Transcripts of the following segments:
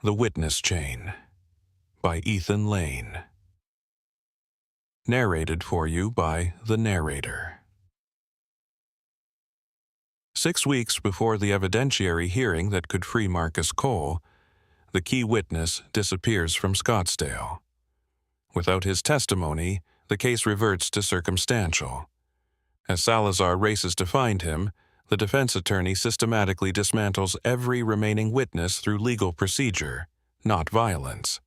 The Witness Chain by Ethan Laine. Narrated for you by the narrator. 6 weeks before the evidentiary hearing that could free Marcus Cole, the key witness disappears from Scottsdale. Without his testimony, the case reverts to circumstantial. As Salazar races to find him, the defense attorney systematically dismantles every remaining witness through legal procedure, not violence.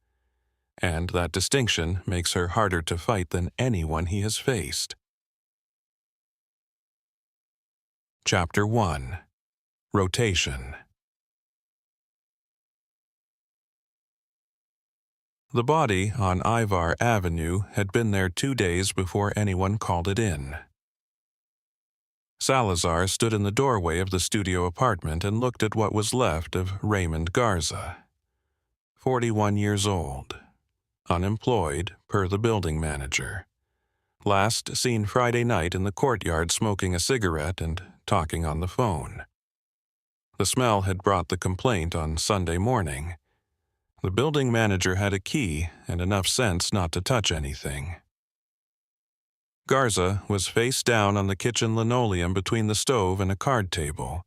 And that distinction makes her harder to fight than anyone he has faced. Chapter 1. Rotation. The body on Ivar Avenue had been there 2 days before anyone called it in. Salazar stood in the doorway of the studio apartment and looked at what was left of Raymond Garza. 41 years old. Unemployed, per the building manager. Last seen Friday night in the courtyard smoking a cigarette and talking on the phone. The smell had brought the complaint on Sunday morning. The building manager had a key and enough sense not to touch anything. Garza was face down on the kitchen linoleum between the stove and a card table.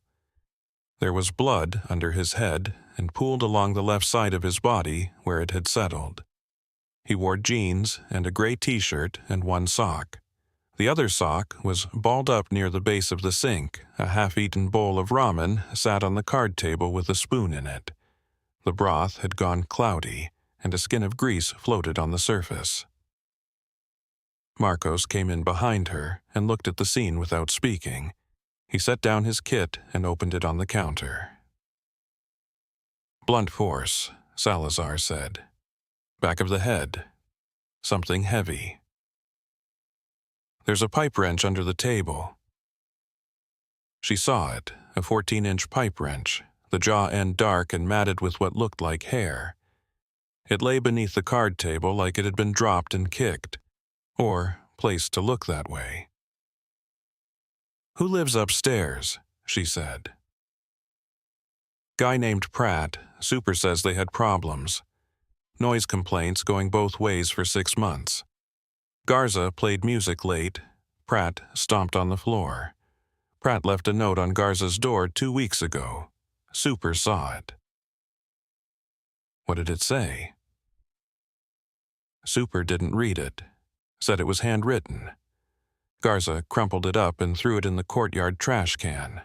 There was blood under his head and pooled along the left side of his body where it had settled. He wore jeans and a gray t-shirt and one sock. The other sock was balled up near the base of the sink. A half-eaten bowl of ramen sat on the card table with a spoon in it. The broth had gone cloudy, and a skin of grease floated on the surface. Marcos came in behind her and looked at the scene without speaking. He set down his kit and opened it on the counter. "Blunt force," Salazar said. "Back of the head. Something heavy. There's a pipe wrench under the table." She saw it, a 14-inch pipe wrench, the jaw end dark and matted with what looked like hair. It lay beneath the card table like it had been dropped and kicked, or placed to look that way. "Who lives upstairs?" she said. "Guy named Pratt. Super says they had problems. Noise complaints going both ways for 6 months. Garza played music late. Pratt stomped on the floor. Pratt left a note on Garza's door 2 weeks ago. Super saw it." "What did it say?" "Super didn't read it. Said it was handwritten. Garza crumpled it up and threw it in the courtyard trash can."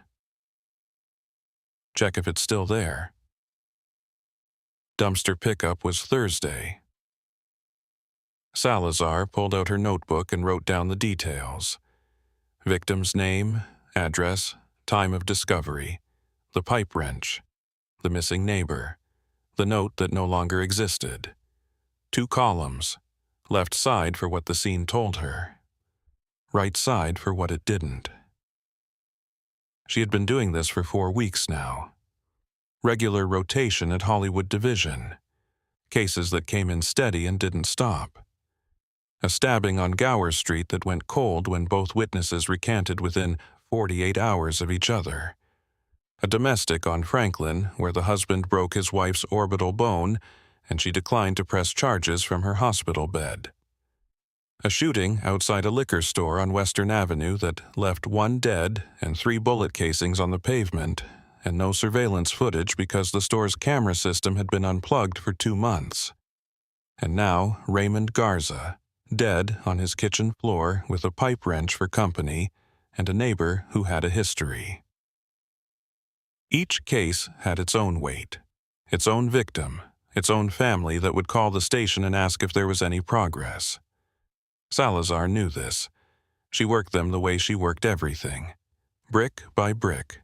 "Check if it's still there." "Dumpster pickup was Thursday." Salazar pulled out her notebook and wrote down the details. Victim's name, address, time of discovery, the pipe wrench, the missing neighbor, the note that no longer existed. 2 columns, left side for what the scene told her, right side for what it didn't. She had been doing this for 4 weeks now. Regular rotation at Hollywood Division. Cases that came in steady and didn't stop. A stabbing on Gower Street that went cold when both witnesses recanted within 48 hours of each other. A domestic on Franklin where the husband broke his wife's orbital bone and she declined to press charges from her hospital bed. A shooting outside a liquor store on Western Avenue that left 1 dead and 3 bullet casings on the pavement, and no surveillance footage because the store's camera system had been unplugged for 2 months. And now Raymond Garza, dead on his kitchen floor with a pipe wrench for company and a neighbor who had a history. Each case had its own weight, its own victim, its own family that would call the station and ask if there was any progress. Salazar knew this. She worked them the way she worked everything, brick by brick.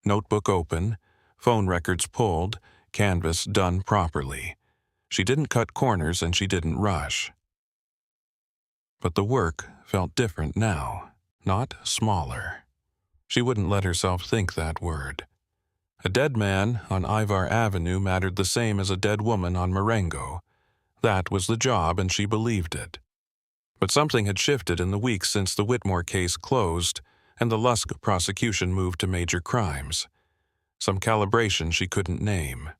Notebook open, phone records pulled, canvas done properly. She didn't cut corners and she didn't rush. But the work felt different now, not smaller. She wouldn't let herself think that word. A dead man on Ivar Avenue mattered the same as a dead woman on Marengo. That was the job and she believed it. But something had shifted in the weeks since the Whitmore case closed and the Lusk prosecution moved to major crimes. Some calibration she couldn't name.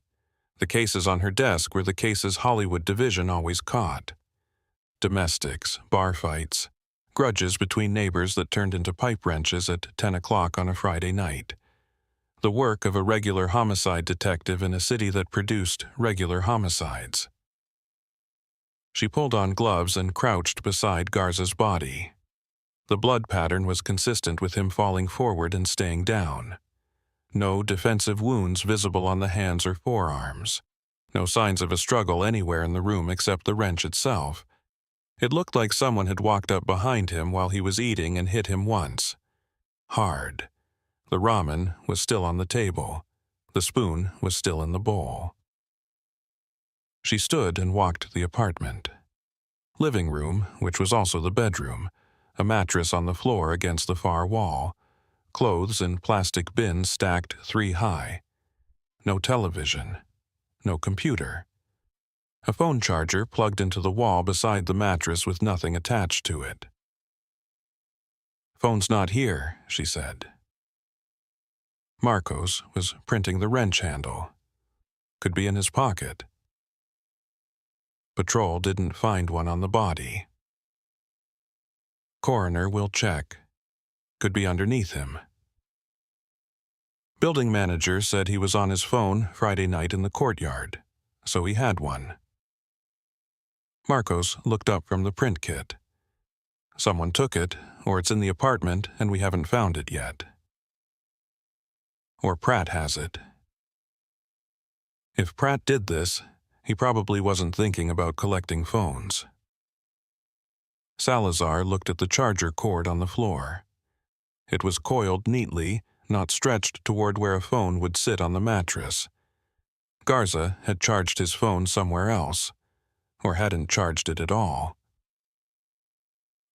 The cases on her desk were the cases Hollywood Division always caught. Domestics, bar fights, grudges between neighbors that turned into pipe wrenches at 10 o'clock on a Friday night. The work of a regular homicide detective in a city that produced regular homicides. She pulled on gloves and crouched beside Garza's body. The blood pattern was consistent with him falling forward and staying down. No defensive wounds visible on the hands or forearms. No signs of a struggle anywhere in the room except the wrench itself. It looked like someone had walked up behind him while he was eating and hit him once. Hard. The ramen was still on the table. The spoon was still in the bowl. She stood and walked the apartment. Living room, which was also the bedroom, a mattress on the floor against the far wall, clothes in plastic bins stacked 3 high. No television. No computer. A phone charger plugged into the wall beside the mattress with nothing attached to it. "Phone's not here," she said. Marcos was printing the wrench handle. Could be in his pocket. Patrol didn't find one on the body. Coroner will check. Could be underneath him. Building manager said he was on his phone Friday night in the courtyard, so he had one. Marcos looked up from the print kit. Someone took it, or it's in the apartment and we haven't found it yet. Or Pratt has it. If Pratt did this, he probably wasn't thinking about collecting phones. Salazar looked at the charger cord on the floor. It was coiled neatly, not stretched toward where a phone would sit on the mattress. Garza had charged his phone somewhere else, or hadn't charged it at all.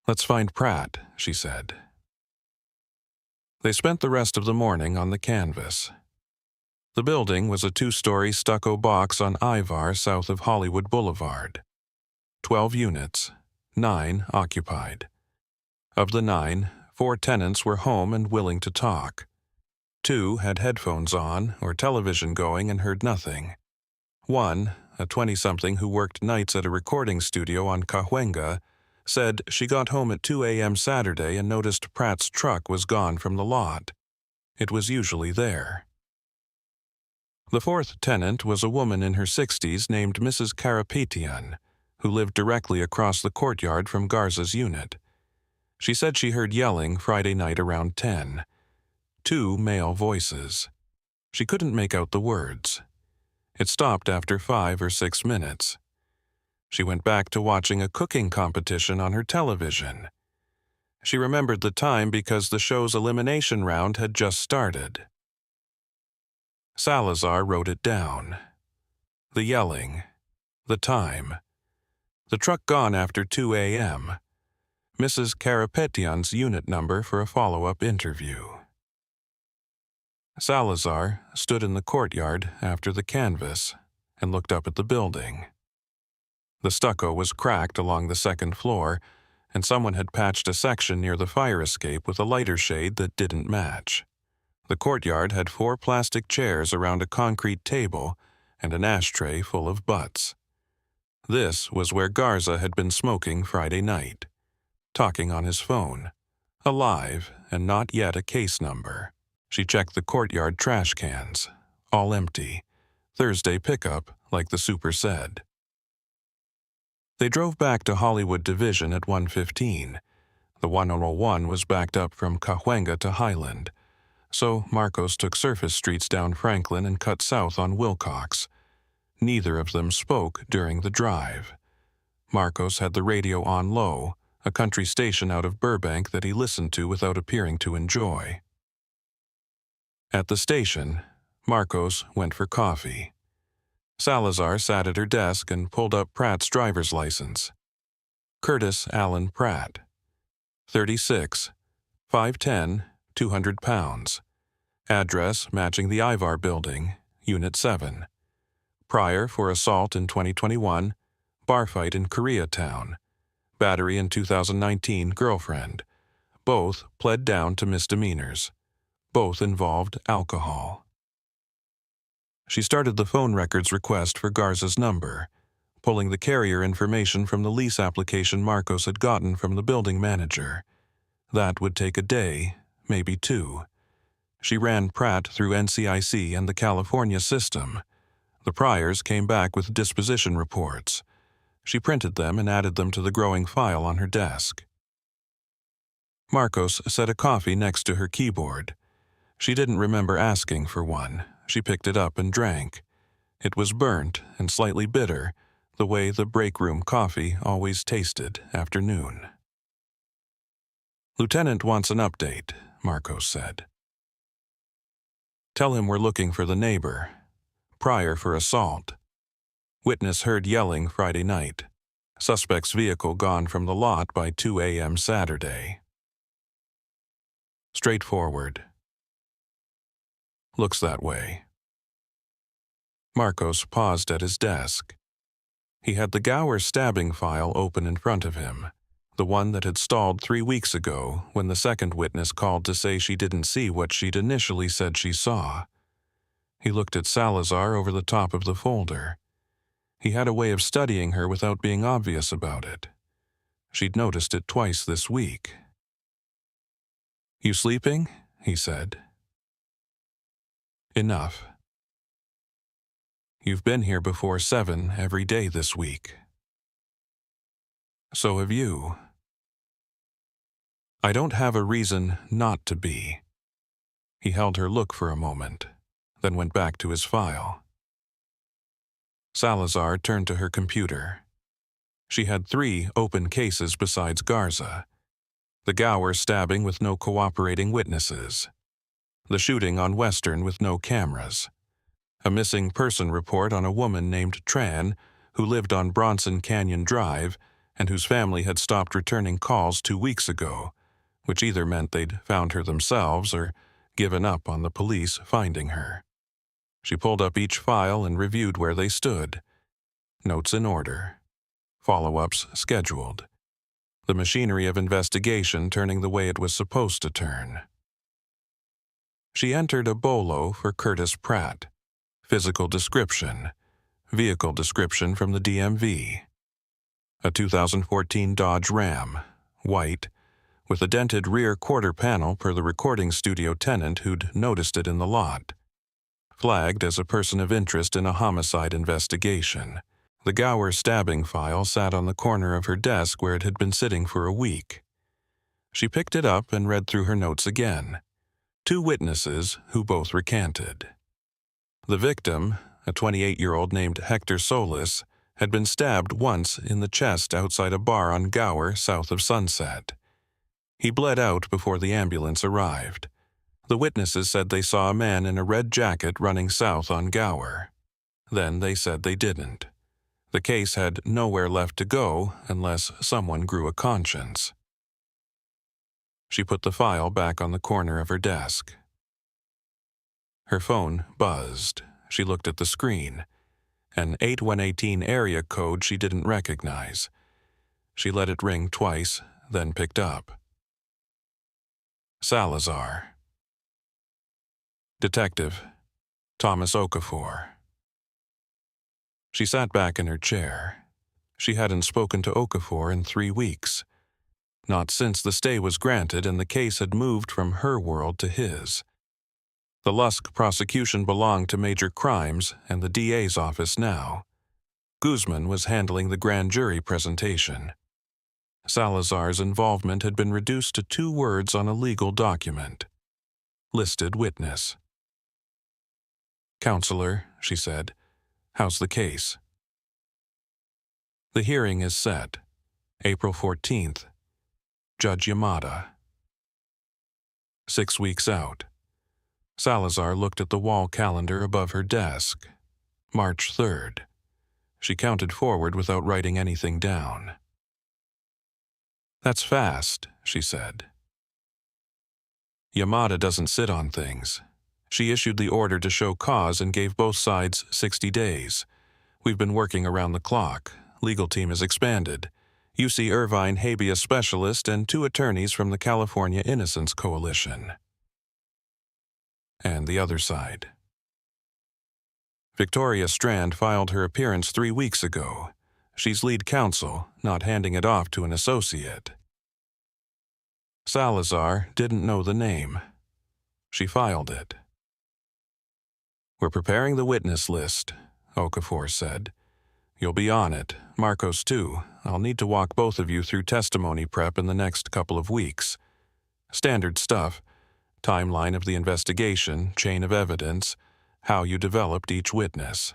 "Let's find Pratt," she said. They spent the rest of the morning on the canvas. The building was a 2-story stucco box on Ivar south of Hollywood Boulevard. 12 units, 9 occupied. Of the 9, 4 tenants were home and willing to talk. 2 had headphones on or television going and heard nothing. 1, a 20-something who worked nights at a recording studio on Cahuenga, said she got home at 2 a.m. Saturday and noticed Pratt's truck was gone from the lot. It was usually there. The 4th tenant was a woman in her 60s named Mrs. Karapetian, who lived directly across the courtyard from Garza's unit. She said she heard yelling Friday night around 10. 2 male voices. She couldn't make out the words. It stopped after 5 or 6 minutes. She went back to watching a cooking competition on her television. She remembered the time because the show's elimination round had just started. Salazar wrote it down. The yelling. The time. The truck gone after 2 a.m. Mrs. Karapetian's unit number for a follow-up interview. Salazar stood in the courtyard after the canvas and looked up at the building. The stucco was cracked along the 2nd floor, and someone had patched a section near the fire escape with a lighter shade that didn't match. The courtyard had 4 plastic chairs around a concrete table and an ashtray full of butts. This was where Garza had been smoking Friday night, talking on his phone, alive and not yet a case number. She checked the courtyard trash cans, all empty. Thursday pickup, like the super said. They drove back to Hollywood Division at 1:15. The 101 was backed up from Cahuenga to Highland, so Marcos took surface streets down Franklin and cut south on Wilcox. Neither of them spoke during the drive. Marcos had the radio on low, a country station out of Burbank that he listened to without appearing to enjoy. At the station, Marcos went for coffee. Salazar sat at her desk and pulled up Pratt's driver's license. Curtis Allen Pratt. 36, 5'10", 200 pounds. Address matching the Ivar Building, Unit 7. Prior for assault in 2021, bar fight in Koreatown. Battery in 2019, girlfriend. Both pled down to misdemeanors. Both involved alcohol. She started the phone records request for Garza's number, pulling the carrier information from the lease application Marcos had gotten from the building manager. That would take a day, maybe two. She ran Pratt through NCIC and the California system. The Pryors came back with disposition reports. She printed them and added them to the growing file on her desk. Marcos set a coffee next to her keyboard. She didn't remember asking for one. She picked it up and drank. It was burnt and slightly bitter, the way the break room coffee always tasted after noon. "Lieutenant wants an update," Marcos said. "Tell him we're looking for the neighbor. Pryor for assault. Witness heard yelling Friday night. Suspect's vehicle gone from the lot by 2 a.m. Saturday." Straightforward. "Looks that way." Marcos paused at his desk. He had the Gower stabbing file open in front of him, the one that had stalled 3 weeks ago when the second witness called to say she didn't see what she'd initially said she saw. He looked at Salazar over the top of the folder. He had a way of studying her without being obvious about it. She'd noticed it twice this week. "You sleeping?" he said. "Enough. You've been here before 7 every day this week. So have you. I don't have a reason not to be." He held her look for a moment, then went back to his file. Salazar turned to her computer. She had 3 open cases besides Garza. The Gower stabbing with no cooperating witnesses. The shooting on Western with no cameras. A missing person report on a woman named Tran who lived on Bronson Canyon Drive and whose family had stopped returning calls 2 weeks ago, which either meant they'd found her themselves or given up on the police finding her. She pulled up each file and reviewed where they stood. Notes in order. Follow-ups scheduled. The machinery of investigation turning the way it was supposed to turn. She entered a bolo for Curtis Pratt. Physical description. Vehicle description from the DMV. A 2014 Dodge Ram, white, with a dented rear quarter panel per the recording studio tenant who'd noticed it in the lot. Flagged as a person of interest in a homicide investigation. The Gower stabbing file sat on the corner of her desk where it had been sitting for a week. She picked it up and read through her notes again. 2 witnesses who both recanted. The victim, a 28-year-old named Hector Solis, had been stabbed once in the chest outside a bar on Gower south of Sunset. He bled out before the ambulance arrived. The witnesses said they saw a man in a red jacket running south on Gower. Then they said they didn't. The case had nowhere left to go unless someone grew a conscience. She put the file back on the corner of her desk. Her phone buzzed. She looked at the screen. An 8118 area code she didn't recognize. She let it ring twice, then picked up. Salazar. Detective Thomas Okafor. She sat back in her chair. She hadn't spoken to Okafor in 3 weeks. Not since the stay was granted and the case had moved from her world to his. The Lusk prosecution belonged to Major Crimes and the DA's office now. Guzman was handling the grand jury presentation. Salazar's involvement had been reduced to 2 words on a legal document. Listed witness. "Counselor," she said, "how's the case?" "The hearing is set. April 14th. Judge Yamada." 6 weeks out. Salazar looked at the wall calendar above her desk. March 3rd. She counted forward without writing anything down. "That's fast," she said. "Yamada doesn't sit on things. She issued the order to show cause and gave both sides 60 days. We've been working around the clock. Legal team has expanded. UC Irvine habeas specialist and 2 attorneys from the California Innocence Coalition." And the other side. Victoria Strand filed her appearance 3 weeks ago. She's lead counsel, not handing it off to an associate. Salazar didn't know the name. She filed it. We're preparing the witness list, Okafor said. You'll be on it, Marcos too. I'll need to walk both of you through testimony prep in the next couple of weeks. Standard stuff, timeline of the investigation, chain of evidence, how you developed each witness.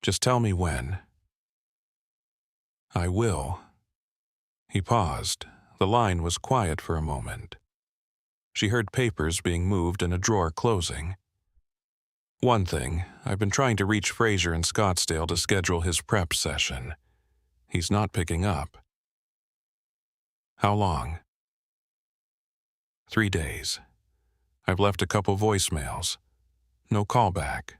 Just tell me when. I will. He paused. The line was quiet for a moment. She heard papers being moved and a drawer closing. One thing, I've been trying to reach Fraser in Scottsdale to schedule his prep session. He's not picking up. How long? 3 days. I've left a couple voicemails. No callback.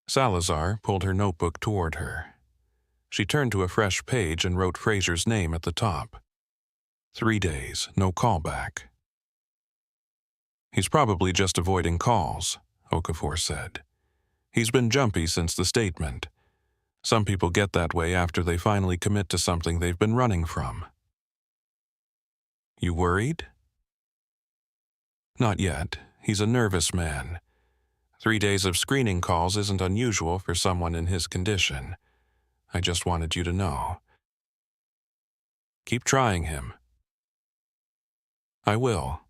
Salazar pulled her notebook toward her. She turned to a fresh page and wrote Fraser's name at the top. 3 days, no callback. He's probably just avoiding calls, Okafor said. He's been jumpy since the statement. Some people get that way after they finally commit to something they've been running from. You worried? Not yet. He's a nervous man. 3 days of screening calls isn't unusual for someone in his condition. I just wanted you to know. Keep trying him. I will.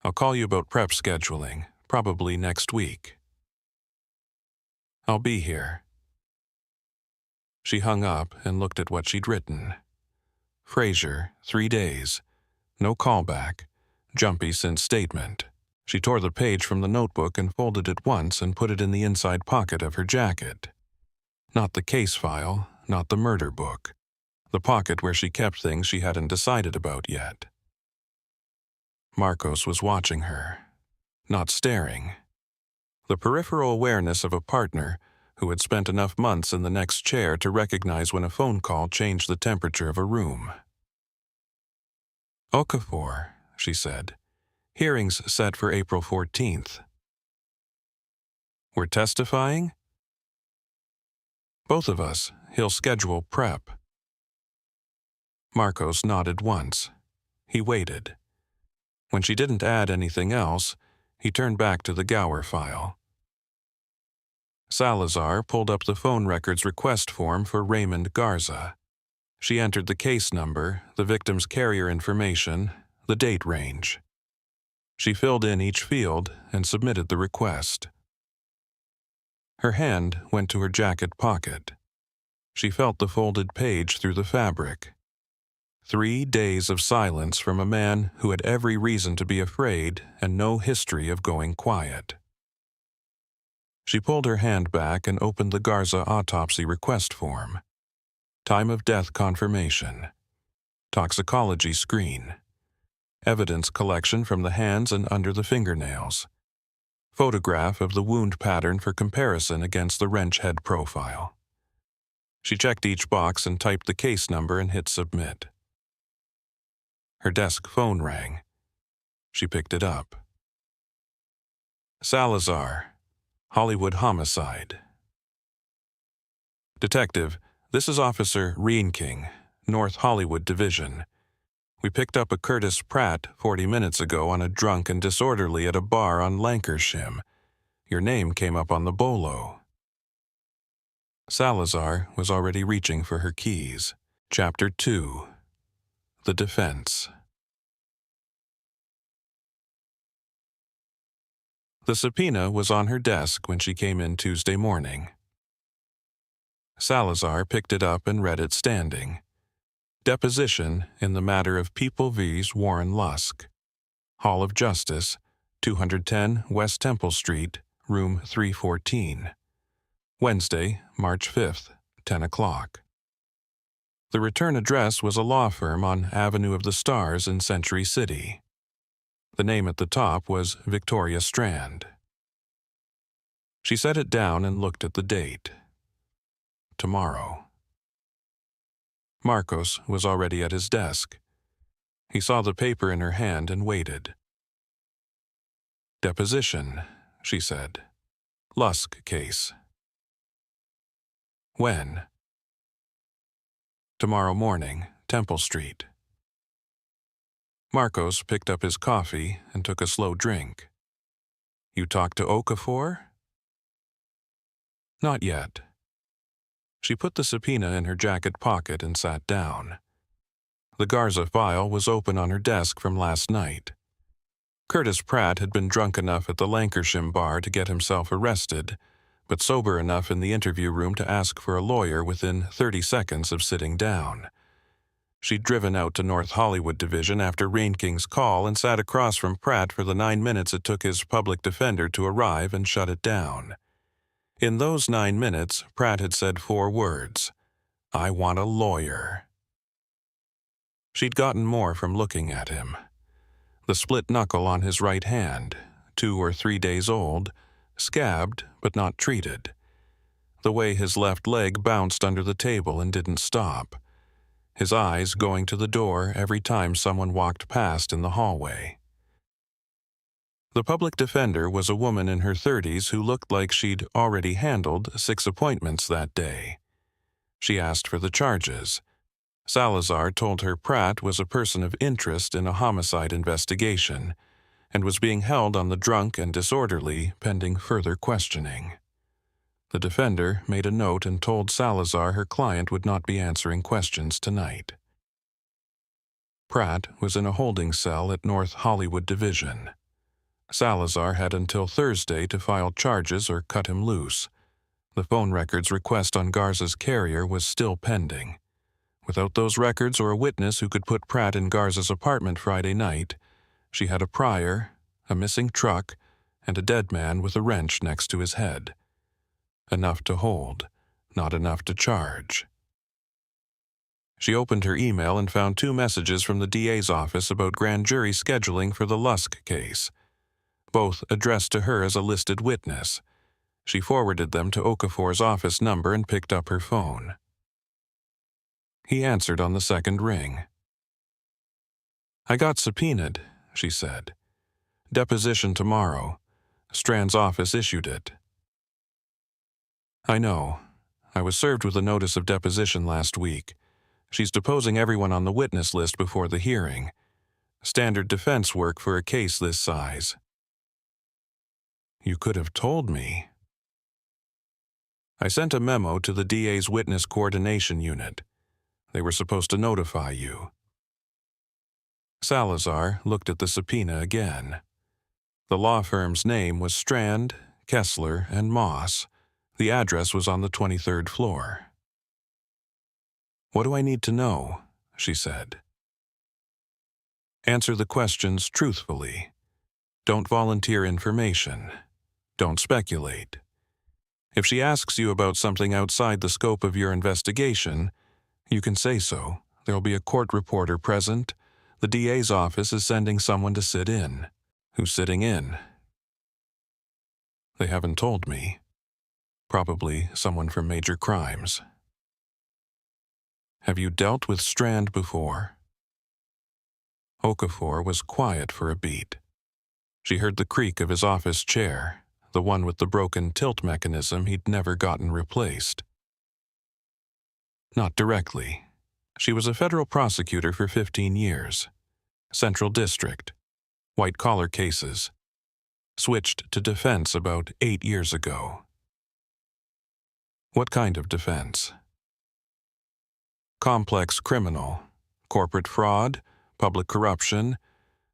I'll call you about prep scheduling, probably next week. I'll be here. She hung up and looked at what she'd written. Fraser, 3 days. No callback. Jumpy since statement. She tore the page from the notebook and folded it once and put it in the inside pocket of her jacket. Not the case file, not the murder book. The pocket where she kept things she hadn't decided about yet. Marcos was watching her, not staring. The peripheral awareness of a partner who had spent enough months in the next chair to recognize when a phone call changed the temperature of a room. Okafor, she said. Hearings set for April 14th. We're testifying? Both of us. He'll schedule prep. Marcos nodded once. He waited. When she didn't add anything else, he turned back to the Gower file. Salazar pulled up the phone records request form for Raymond Garza. She entered the case number, the victim's carrier information, the date range. She filled in each field and submitted the request. Her hand went to her jacket pocket. She felt the folded page through the fabric. 3 days of silence from a man who had every reason to be afraid and no history of going quiet. She pulled her hand back and opened the Garza autopsy request form. Time of death confirmation. Toxicology screen. Evidence collection from the hands and under the fingernails. Photograph of the wound pattern for comparison against the wrench head profile. She checked each box and typed the case number and hit submit. Her desk phone rang. She picked it up. Salazar, Hollywood homicide. Detective, this is Officer Reinking, North Hollywood Division. We picked up a Curtis Pratt 40 minutes ago on a drunk and disorderly at a bar on Lancashire. Your name came up on the bolo. Salazar was already reaching for her keys. Chapter 2. The Defense. The subpoena was on her desk when she came in Tuesday morning. Salazar picked it up and read it standing. Deposition in the matter of People vs. Warren Lusk. Hall of Justice, 210 West Temple Street, room 314. Wednesday, March 5th, 10 o'clock. The return address was a law firm on Avenue of the Stars in Century City. The name at the top was Victoria Strand. She set it down and looked at the date. Tomorrow. Marcos was already at his desk. He saw the paper in her hand and waited. Deposition, she said. Lusk case. When? Tomorrow morning, Temple Street. Marcos picked up his coffee and took a slow drink. You talked to Okafor? Not yet. She put the subpoena in her jacket pocket and sat down. The Garza file was open on her desk from last night. Curtis Pratt had been drunk enough at the Lancashire bar to get himself arrested, but sober enough in the interview room to ask for a lawyer within 30 seconds of sitting down. She'd driven out to North Hollywood Division after Reinking's call and sat across from Pratt for the 9 minutes it took his public defender to arrive and shut it down. In those 9 minutes, Pratt had said 4 words: "I want a lawyer." She'd gotten more from looking at him. The split knuckle on his right hand, 2 or 3 days old, scabbed but not treated. The way his left leg bounced under the table and didn't stop. His eyes going to the door every time someone walked past in the hallway. The public defender was a woman in her 30s who looked like she'd already handled 6 appointments that day. She asked for the charges. Salazar told her Pratt was a person of interest in a homicide investigation and was being held on the drunk and disorderly pending further questioning. The defender made a note and told Salazar her client would not be answering questions tonight. Pratt was in a holding cell at North Hollywood Division. Salazar had until Thursday to file charges or cut him loose. The phone records request on Garza's carrier was still pending. Without those records or a witness who could put Pratt in Garza's apartment Friday night, she had a prior, a missing truck, and a dead man with a wrench next to his head. Enough to hold, not enough to charge. She opened her email and found 2 messages from the DA's office about grand jury scheduling for the Lusk case, both addressed to her as a listed witness. She forwarded them to Okafor's office number and picked up her phone. He answered on the second ring. "I got subpoenaed," she said. "Deposition tomorrow. Strand's office issued it." "I know. I was served with a notice of deposition last week. She's deposing everyone on the witness list before the hearing. Standard defense work for a case this size." "You could have told me." "I sent a memo to the DA's Witness Coordination Unit. They were supposed to notify you." Salazar looked at the subpoena again. The law firm's name was Strand, Kessler, and Moss. The address was on the 23rd floor. "What do I need to know?" she said. "Answer the questions truthfully. Don't volunteer information. Don't speculate. If she asks you about something outside the scope of your investigation, you can say so. There'll be a court reporter present. The DA's office is sending someone to sit in." "Who's sitting in?" "They haven't told me. Probably someone from Major Crimes." "Have you dealt with Strand before?" Okafor was quiet for a beat. She heard the creak of his office chair, the one with the broken tilt mechanism he'd never gotten replaced. "Not directly. She was a federal prosecutor for 15 years. Central District. White-collar cases. Switched to defense about 8 years ago." "What kind of defense?" "Complex criminal. Corporate fraud, public corruption,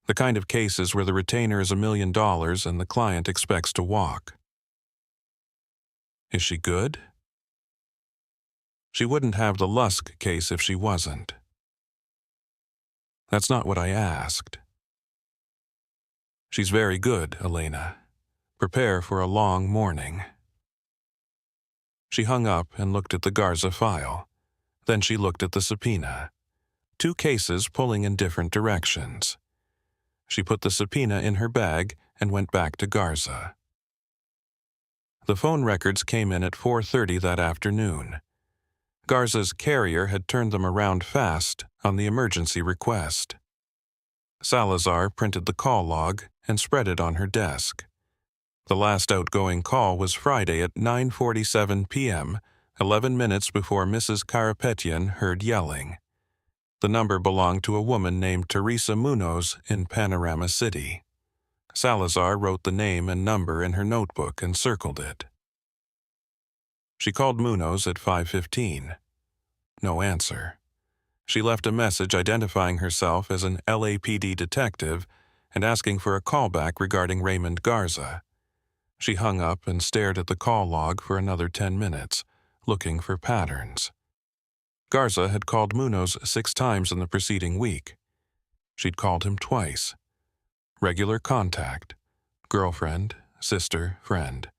the kind of cases where the retainer is $1 million and the client expects to walk." "Is she good?" "She wouldn't have the Lusk case if she wasn't." "That's not what I asked." "She's very good, Elena. Prepare for a long morning." She hung up and looked at the Garza file. Then she looked at the subpoena. 2 cases pulling in different directions. She put the subpoena in her bag and went back to Garza. The phone records came in at 4:30 that afternoon. Garza's carrier had turned them around fast on the emergency request. Salazar printed the call log and spread it on her desk. The last outgoing call was Friday at 9:47 p.m., 11 minutes before Mrs. Karapetyan heard yelling. The number belonged to a woman named Teresa Munoz in Panorama City. Salazar wrote the name and number in her notebook and circled it. She called Munoz at 5:15. No answer. She left a message identifying herself as an LAPD detective and asking for a callback regarding Raymond Garza. She hung up and stared at the call log for another 10 minutes, looking for patterns. Garza had called Munoz 6 times in the preceding week. She'd called him twice. Regular contact. Girlfriend, sister, friend.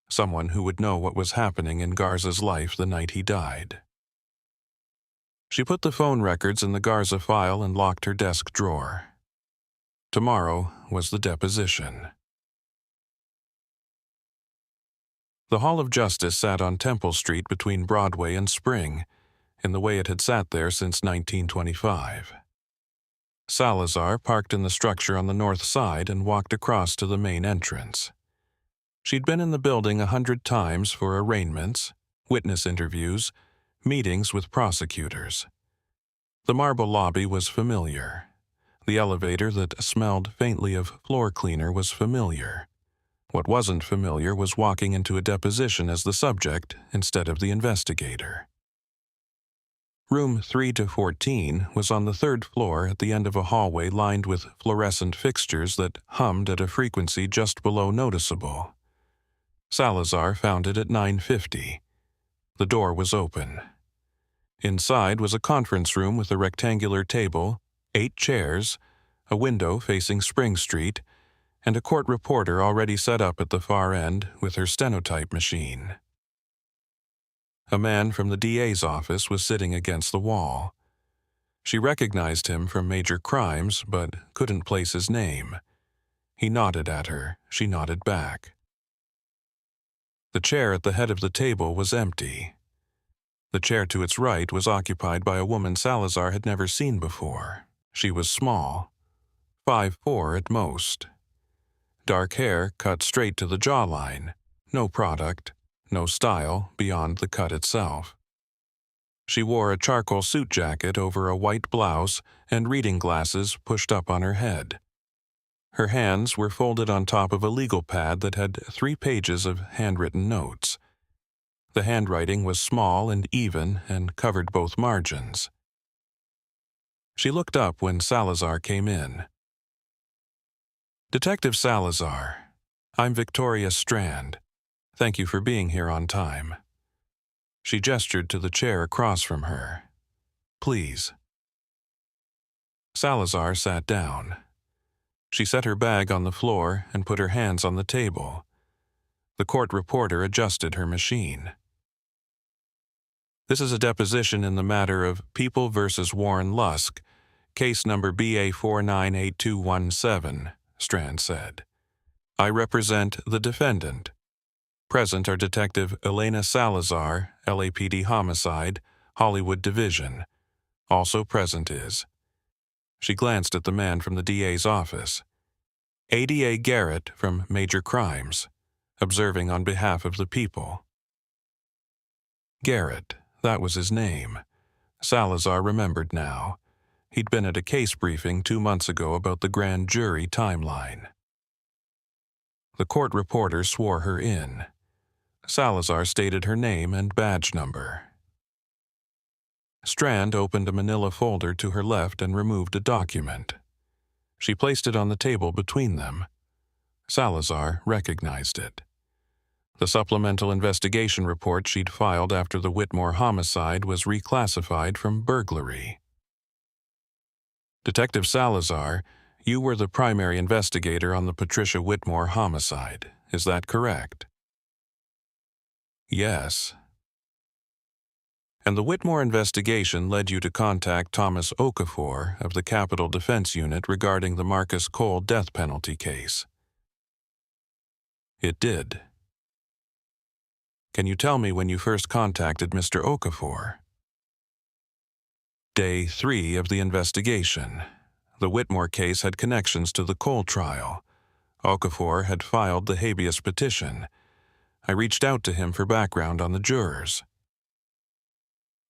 Someone who would know what was happening in Garza's life the night he died. She put the phone records in the Garza file and locked her desk drawer. Tomorrow was the deposition. The Hall of Justice sat on Temple Street between Broadway and Spring, in the way it had sat there since 1925. Salazar parked in the structure on the north side and walked across to the main entrance. She'd been in the building 100 times for arraignments, witness interviews, meetings with prosecutors. The marble lobby was familiar. The elevator that smelled faintly of floor cleaner was familiar. What wasn't familiar was walking into a deposition as the subject instead of the investigator. Room 3-14 was on the 3rd floor at the end of a hallway lined with fluorescent fixtures that hummed at a frequency just below noticeable. Salazar found it at 9:50. The door was open. Inside was a conference room with a rectangular table, 8 chairs, a window facing Spring Street, and a court reporter already set up at the far end with her stenotype machine. A man from the DA's office was sitting against the wall. She recognized him from Major Crimes, but couldn't place his name. He nodded at her. She nodded back. The chair at the head of the table was empty. The chair to its right was occupied by a woman Salazar had never seen before. She was small, 5'4" at most. Dark hair cut straight to the jawline, no product, no style beyond the cut itself. She wore a charcoal suit jacket over a white blouse and reading glasses pushed up on her head. Her hands were folded on top of a legal pad that had 3 pages of handwritten notes. The handwriting was small and even and covered both margins. She looked up when Salazar came in. "Detective Salazar, I'm Victoria Strand. Thank you for being here on time." She gestured to the chair across from her. "Please." Salazar sat down. She set her bag on the floor and put her hands on the table. The court reporter adjusted her machine. "This is a deposition in the matter of People v. Warren Lusk, case number BA498217, Strand said. "I represent the defendant. Present are Detective Elena Salazar, LAPD Homicide, Hollywood Division. Also present is..." She glanced at the man from the DA's office. "ADA Garrett from Major Crimes, observing on behalf of the people." Garrett, that was his name. Salazar remembered now. He'd been at a case briefing 2 months ago about the grand jury timeline. The court reporter swore her in. Salazar stated her name and badge number. Strand opened a manila folder to her left and removed a document. She placed it on the table between them. Salazar recognized it. The supplemental investigation report she'd filed after the Whitmore homicide was reclassified from burglary. "Detective Salazar, you were the primary investigator on the Patricia Whitmore homicide. Is that correct?" "Yes." "And the Whitmore investigation led you to contact Thomas Okafor of the Capital Defense Unit regarding the Marcus Cole death penalty case?" "It did." "Can you tell me when you first contacted Mr. Okafor?" Day 3 of the investigation. The Whitmore case had connections to the Cole trial. Okafor had filed the habeas petition. I reached out to him for background on the jurors.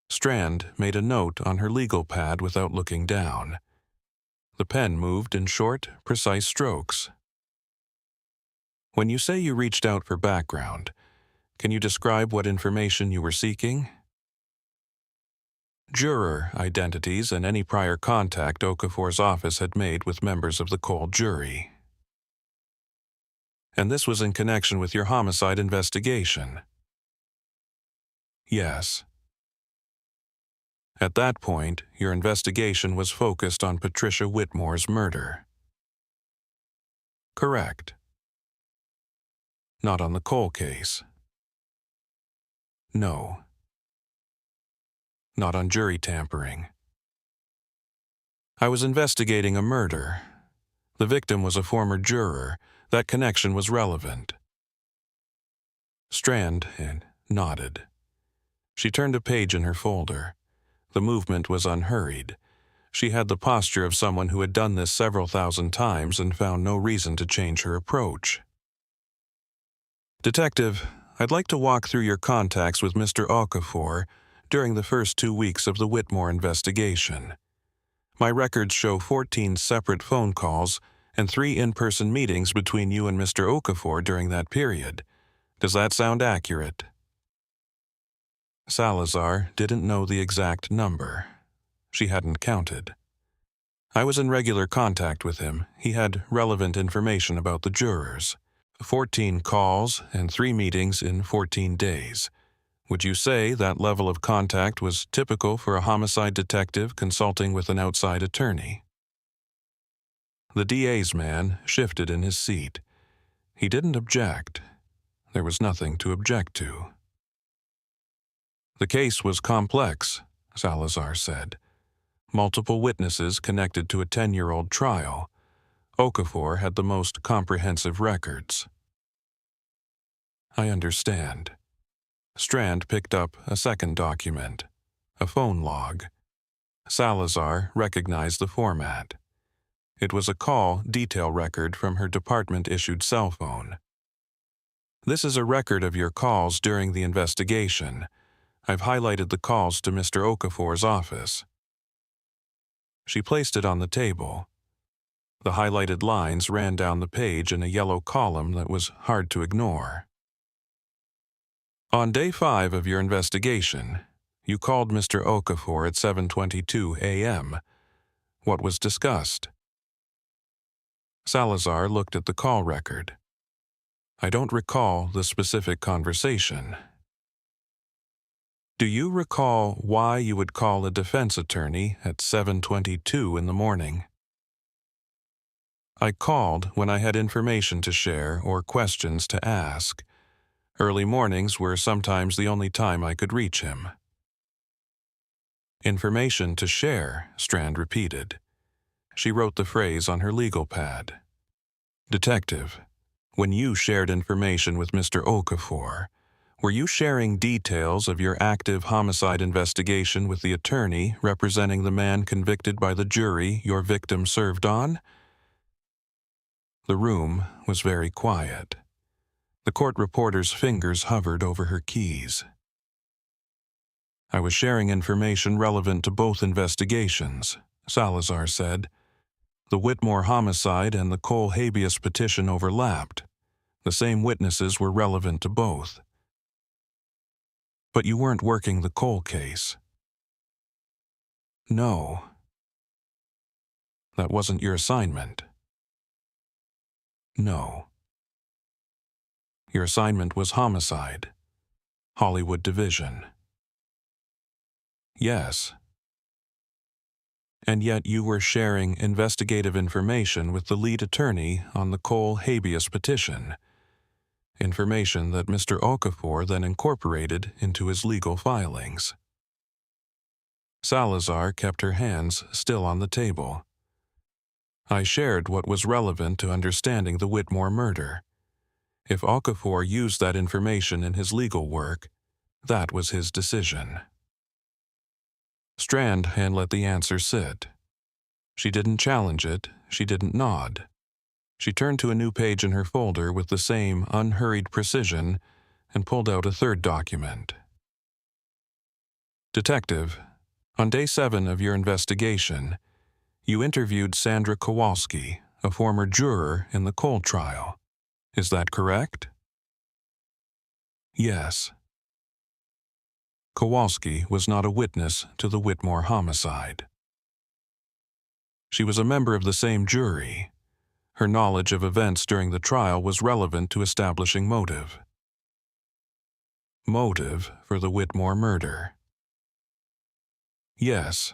Strand made a note on her legal pad without looking down. The pen moved in short, precise strokes. When you say you reached out for background, can you describe what information you were seeking? Juror identities and any prior contact Okafor's office had made with members of the Cole jury. And this was in connection with your homicide investigation. Yes. At that point, your investigation was focused on Patricia Whitmore's murder. Correct. Not on the Cole case. No. Not on jury tampering. I was investigating a murder. The victim was a former juror. That connection was relevant. Strand nodded. She turned a page in her folder. The movement was unhurried. She had the posture of someone who had done this several thousand times and found no reason to change her approach. Detective, I'd like to walk through your contacts with Mr. Okafor during the first 2 weeks of the Whitmore investigation. My records show 14 separate phone calls and 3 in-person meetings between you and Mr. Okafor during that period. Does that sound accurate? Salazar didn't know the exact number. She hadn't counted. I was in regular contact with him. He had relevant information about the jurors. 14 calls and 3 meetings in 14 days. Would you say that level of contact was typical for a homicide detective consulting with an outside attorney? The DA's man shifted in his seat. He didn't object. There was nothing to object to. The case was complex, Salazar said. Multiple witnesses connected to a 10-year-old trial. Okafor had the most comprehensive records. I understand. Strand picked up a second document, a phone log. Salazar recognized the format. It was a call detail record from her department-issued cell phone. This is a record of your calls during the investigation. I've highlighted the calls to Mr. Okafor's office. She placed it on the table. The highlighted lines ran down the page in a yellow column that was hard to ignore. On day 5 of your investigation, you called Mr. Okafor at 7:22 a.m. What was discussed? Salazar looked at the call record. I don't recall the specific conversation. Do you recall why you would call a defense attorney at 7:22 in the morning? I called when I had information to share or questions to ask. Early mornings were sometimes the only time I could reach him. Information to share, Strand repeated. She wrote the phrase on her legal pad. Detective, when you shared information with Mr. Okafor, were you sharing details of your active homicide investigation with the attorney representing the man convicted by the jury your victim served on? The room was very quiet. The court reporter's fingers hovered over her keys. I was sharing information relevant to both investigations, Salazar said. The Whitmore homicide and the Cole habeas petition overlapped. The same witnesses were relevant to both. But you weren't working the Cole case. No. That wasn't your assignment. No. Your assignment was homicide, Hollywood Division. Yes. And yet you were sharing investigative information with the lead attorney on the Cole habeas petition, information that Mr. Okafor then incorporated into his legal filings. Salazar kept her hands still on the table. I shared what was relevant to understanding the Whitmore murder. If Okafor used that information in his legal work, that was his decision. Strand let the answer sit. She didn't challenge it, she didn't nod. She turned to a new page in her folder with the same unhurried precision and pulled out a third document. Detective, on day 7 of your investigation, you interviewed Sandra Kowalski, a former juror in the Cole trial. Is that correct? Yes. Kowalski was not a witness to the Whitmore homicide. She was a member of the same jury. Her knowledge of events during the trial was relevant to establishing motive. Motive for the Whitmore murder. Yes.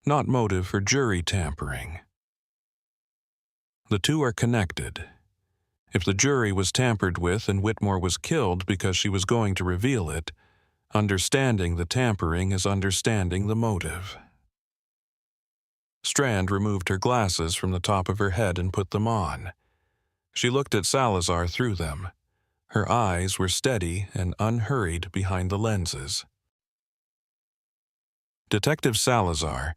Not motive for jury tampering. The two are connected. If the jury was tampered with and Whitmore was killed because she was going to reveal it, understanding the tampering is understanding the motive. Strand removed her glasses from the top of her head and put them on. She looked at Salazar through them. Her eyes were steady and unhurried behind the lenses. Detective Salazar,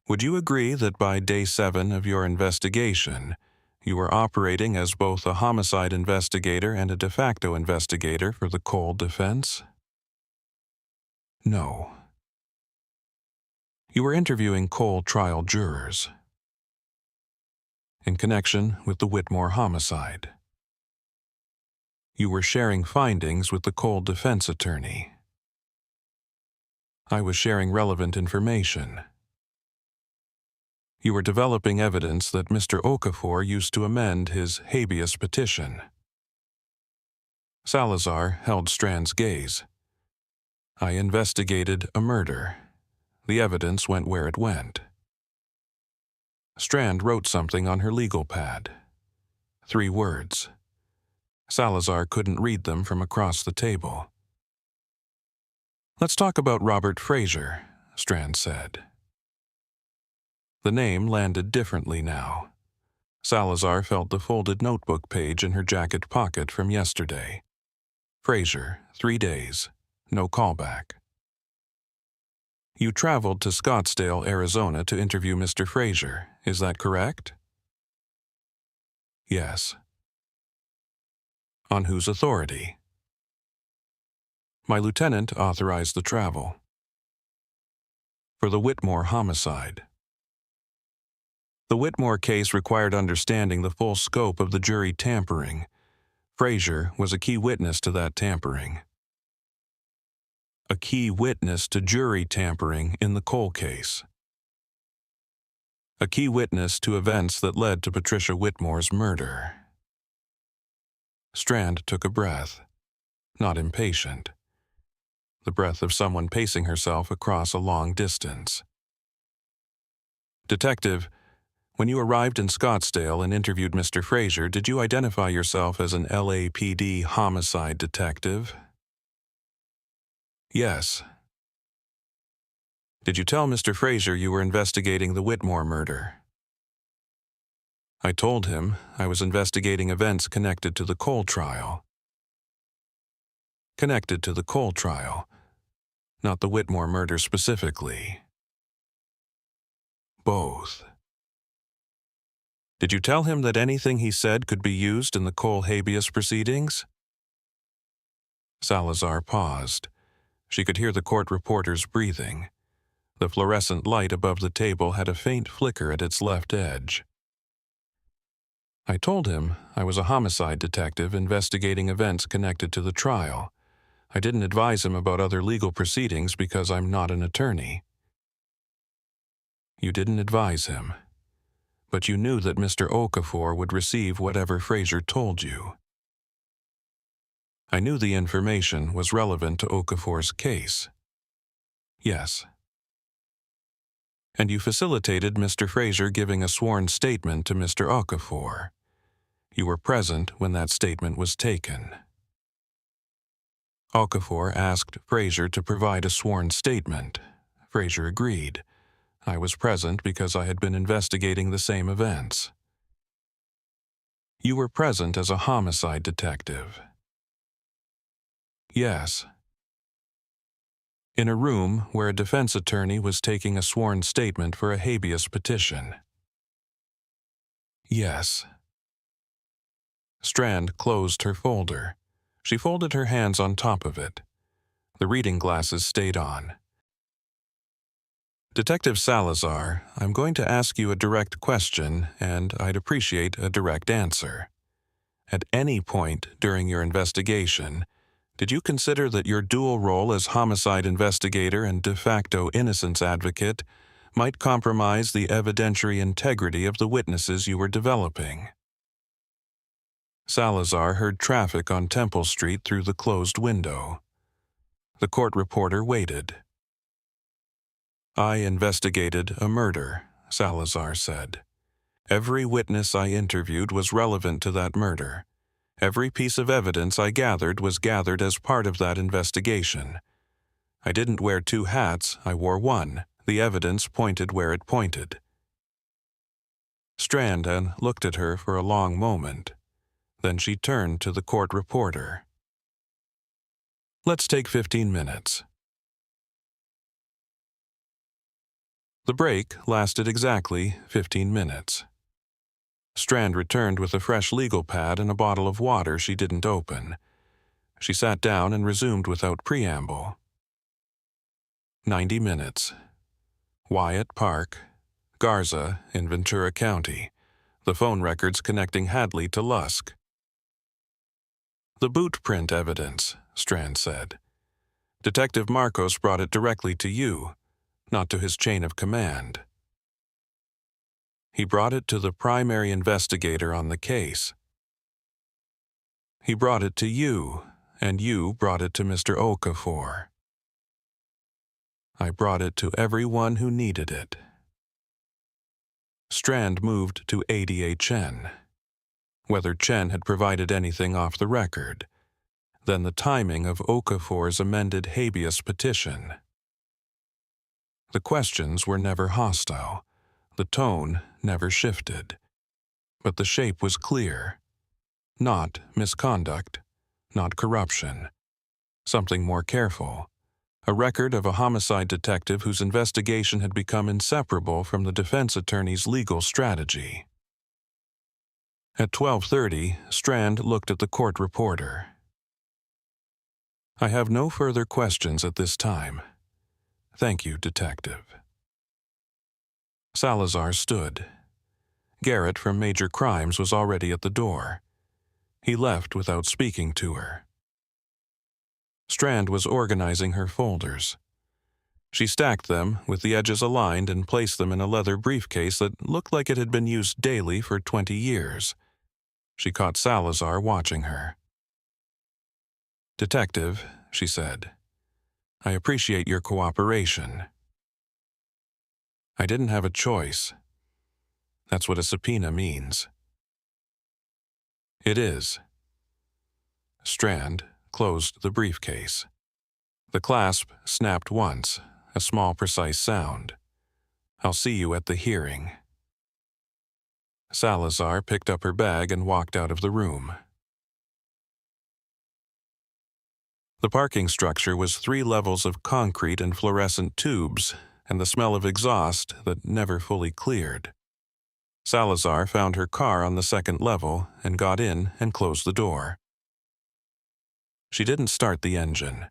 would you agree that by day 7 of your investigation, you were operating as both a homicide investigator and a de facto investigator for the Cole defense? No. You were interviewing Cole trial jurors in connection with the Whitmore homicide. You were sharing findings with the Cole defense attorney. I was sharing relevant information. You were developing evidence that Mr. Okafor used to amend his habeas petition. Salazar held Strand's gaze. I investigated a murder. The evidence went where it went. Strand wrote something on her legal pad. 3 words. Salazar couldn't read them from across the table. Let's talk about Robert Fraser, Strand said. The name landed differently now. Salazar felt the folded notebook page in her jacket pocket from yesterday. Fraser, 3 days. No callback. You traveled to Scottsdale, Arizona to interview Mr. Fraser, is that correct? Yes. On whose authority? My lieutenant authorized the travel. For the Whitmore homicide. The Whitmore case required understanding the full scope of the jury tampering. Fraser was a key witness to that tampering. A key witness to jury tampering in the Cole case. A key witness to events that led to Patricia Whitmore's murder. Strand took a breath, not impatient. The breath of someone pacing herself across a long distance. Detective, when you arrived in Scottsdale and interviewed Mr. Fraser, did you identify yourself as an LAPD homicide detective? Yes. Did you tell Mr. Fraser you were investigating the Whitmore murder? I told him I was investigating events connected to the Cole trial. Connected to the Cole trial, not the Whitmore murder specifically. Both. Did you tell him that anything he said could be used in the Cole habeas proceedings? Salazar paused. She could hear the court reporter's breathing. The fluorescent light above the table had a faint flicker at its left edge. I told him I was a homicide detective investigating events connected to the trial. I didn't advise him about other legal proceedings because I'm not an attorney. You didn't advise him, but you knew that Mr. Okafor would receive whatever Fraser told you. I knew the information was relevant to Okafor's case. Yes. And you facilitated Mr. Fraser giving a sworn statement to Mr. Okafor. You were present when that statement was taken. Okafor asked Fraser to provide a sworn statement. Fraser agreed. I was present because I had been investigating the same events. You were present as a homicide detective. Yes. In a room where a defense attorney was taking a sworn statement for a habeas petition. Yes. Strand closed her folder. She folded her hands on top of it. The reading glasses stayed on. Detective Salazar, I'm going to ask you a direct question, and I'd appreciate a direct answer. At any point during your investigation, did you consider that your dual role as homicide investigator and de facto innocence advocate might compromise the evidentiary integrity of the witnesses you were developing? Salazar heard traffic on Temple Street through the closed window. The court reporter waited. I investigated a murder, Salazar said. Every witness I interviewed was relevant to that murder. Every piece of evidence I gathered was gathered as part of that investigation. I didn't wear two hats, I wore one. The evidence pointed where it pointed. Strand looked at her for a long moment. Then she turned to the court reporter. Let's take 15 minutes. The break lasted exactly 15 minutes. Strand returned with a fresh legal pad and a bottle of water she didn't open. She sat down and resumed without preamble. 90 minutes. Wyatt Park, Garza in Ventura County. The phone records connecting Hadley to Lusk. The boot print evidence, Strand said. Detective Marcos brought it directly to you, not to his chain of command. He brought it to the primary investigator on the case. He brought it to you, and you brought it to Mr. Okafor. I brought it to everyone who needed it. Strand moved to ADA Chen. Whether Chen had provided anything off the record, then the timing of Okafor's amended habeas petition. The questions were never hostile. The tone never shifted. But the shape was clear. Not misconduct, not corruption. Something more careful. A record of a homicide detective whose investigation had become inseparable from the defense attorney's legal strategy. At 12:30, Strand looked at the court reporter. I have no further questions at this time. Thank you, Detective. Salazar stood. Garrett from Major Crimes was already at the door. He left without speaking to her. Strand was organizing her folders. She stacked them with the edges aligned and placed them in a leather briefcase that looked like it had been used daily for 20 years. She caught Salazar watching her. Detective, she said, I appreciate your cooperation. I didn't have a choice. That's what a subpoena means. It is. Strand closed the briefcase. The clasp snapped once, a small, precise sound. I'll see you at the hearing. Salazar picked up her bag and walked out of the room. The parking structure was 3 levels of concrete and fluorescent tubes, and the smell of exhaust that never fully cleared. Salazar found her car on the 2nd level and got in and closed the door. She didn't start the engine.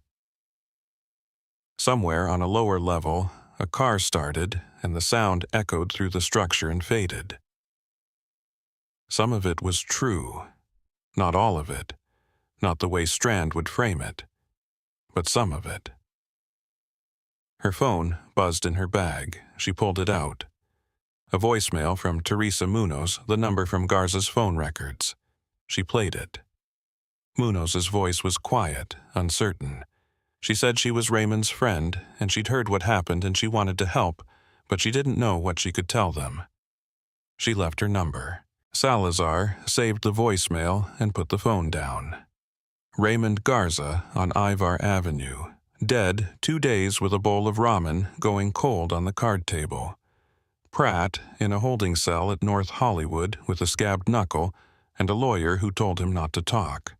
Somewhere on a lower level, a car started, and the sound echoed through the structure and faded. Some of it was true. Not all of it. Not the way Strand would frame it. But some of it. Her phone buzzed in her bag. She pulled it out. A voicemail from Teresa Munoz, the number from Garza's phone records. She played it. Munoz's voice was quiet, uncertain. She said she was Raymond's friend, and she'd heard what happened and she wanted to help, but she didn't know what she could tell them. She left her number. Salazar saved the voicemail and put the phone down. Raymond Garza on Ivar Avenue, dead 2 days with a bowl of ramen going cold on the card table. Pratt in a holding cell at North Hollywood with a scabbed knuckle and a lawyer who told him not to talk.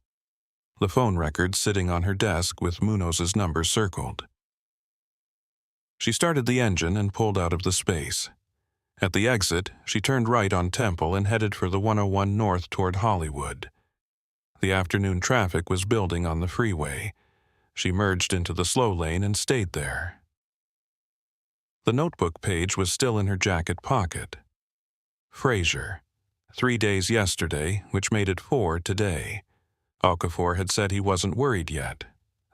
The phone record sitting on her desk with Munoz's number circled. She started the engine and pulled out of the space. At the exit, she turned right on Temple and headed for the 101 north toward Hollywood. The afternoon traffic was building on the freeway. She merged into the slow lane and stayed there. The notebook page was still in her jacket pocket. Fraser. 3 days yesterday, which made it 4 today. Okafor had said he wasn't worried yet.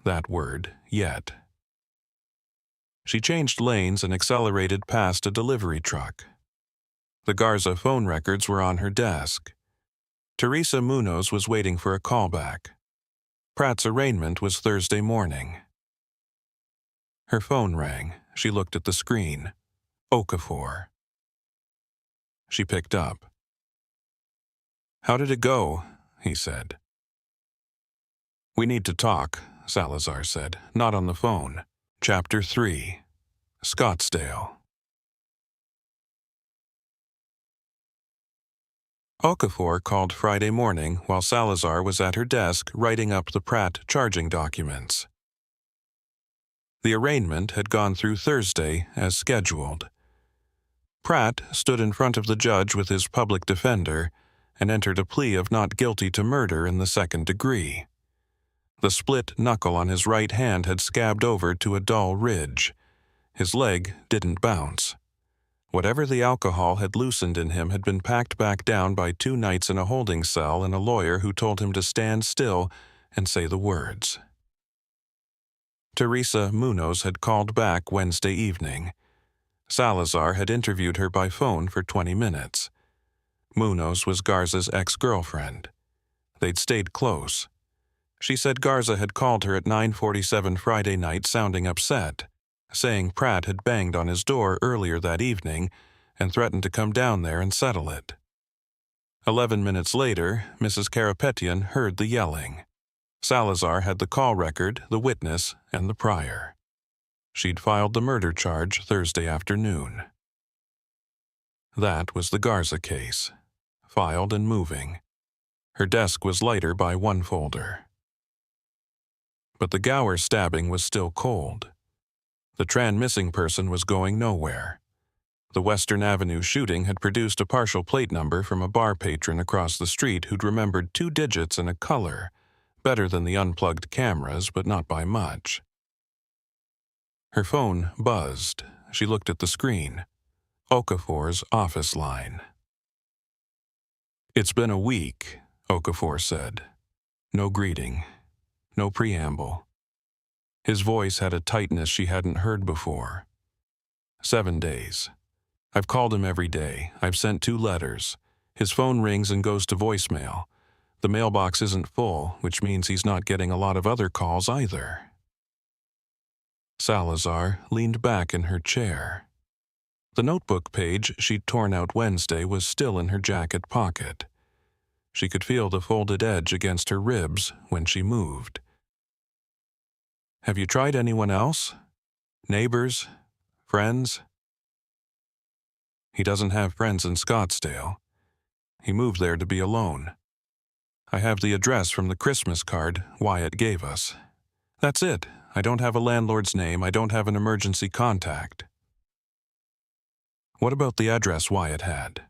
That word, yet. She changed lanes and accelerated past a delivery truck. The Garza phone records were on her desk. Teresa Munoz was waiting for a callback. Pratt's arraignment was Thursday morning. Her phone rang. She looked at the screen. Okafor. She picked up. "How did it go?" he said. "We need to talk," Salazar said. "Not on the phone." Chapter 3. Scottsdale. Okafor called Friday morning while Salazar was at her desk writing up the Pratt charging documents. The arraignment had gone through Thursday as scheduled. Pratt stood in front of the judge with his public defender and entered a plea of not guilty to murder in the second degree. The split knuckle on his right hand had scabbed over to a dull ridge. His leg didn't bounce. Whatever the alcohol had loosened in him had been packed back down by 2 nights in a holding cell and a lawyer who told him to stand still and say the words. Teresa Munoz had called back Wednesday evening. Salazar had interviewed her by phone for 20 minutes. Munoz was Garza's ex-girlfriend. They'd stayed close. She said Garza had called her at 9:47 Friday night sounding upset, saying Pratt had banged on his door earlier that evening and threatened to come down there and settle it. 11 minutes later, Mrs. Karapetian heard the yelling. Salazar had the call record, the witness, and the prior. She'd filed the murder charge Thursday afternoon. That was the Garza case, filed and moving. Her desk was lighter by 1 folder. But the Gower stabbing was still cold. The Tran missing person was going nowhere. The Western Avenue shooting had produced a partial plate number from a bar patron across the street who'd remembered 2 digits and a color, better than the unplugged cameras, but not by much. Her phone buzzed. She looked at the screen. Okafor's office line. "It's been a week," Okafor said. No greeting. No preamble. His voice had a tightness she hadn't heard before. 7 days. I've called him every day. I've sent 2 letters. His phone rings and goes to voicemail. The mailbox isn't full, which means he's not getting a lot of other calls either. Salazar leaned back in her chair. The notebook page she'd torn out Wednesday was still in her jacket pocket. She could feel the folded edge against her ribs when she moved. "Have you tried anyone else? Neighbors? Friends?" "He doesn't have friends in Scottsdale. He moved there to be alone. I have the address from the Christmas card Wyatt gave us. That's it. I don't have a landlord's name. I don't have an emergency contact." "What about the address Wyatt had?"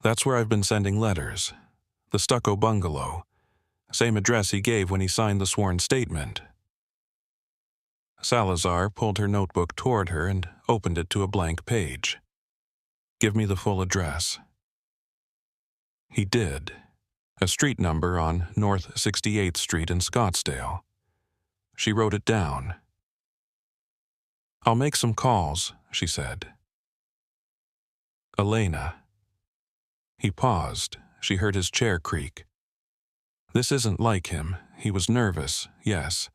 "That's where I've been sending letters. The stucco bungalow. Same address he gave when he signed the sworn statement." Salazar pulled her notebook toward her and opened it to a blank page. "Give me the full address." He did. A street number on North 68th Street in Scottsdale. She wrote it down. "I'll make some calls," she said. "Elena." He paused. She heard his chair creak. This isn't like him. He was nervous, yes.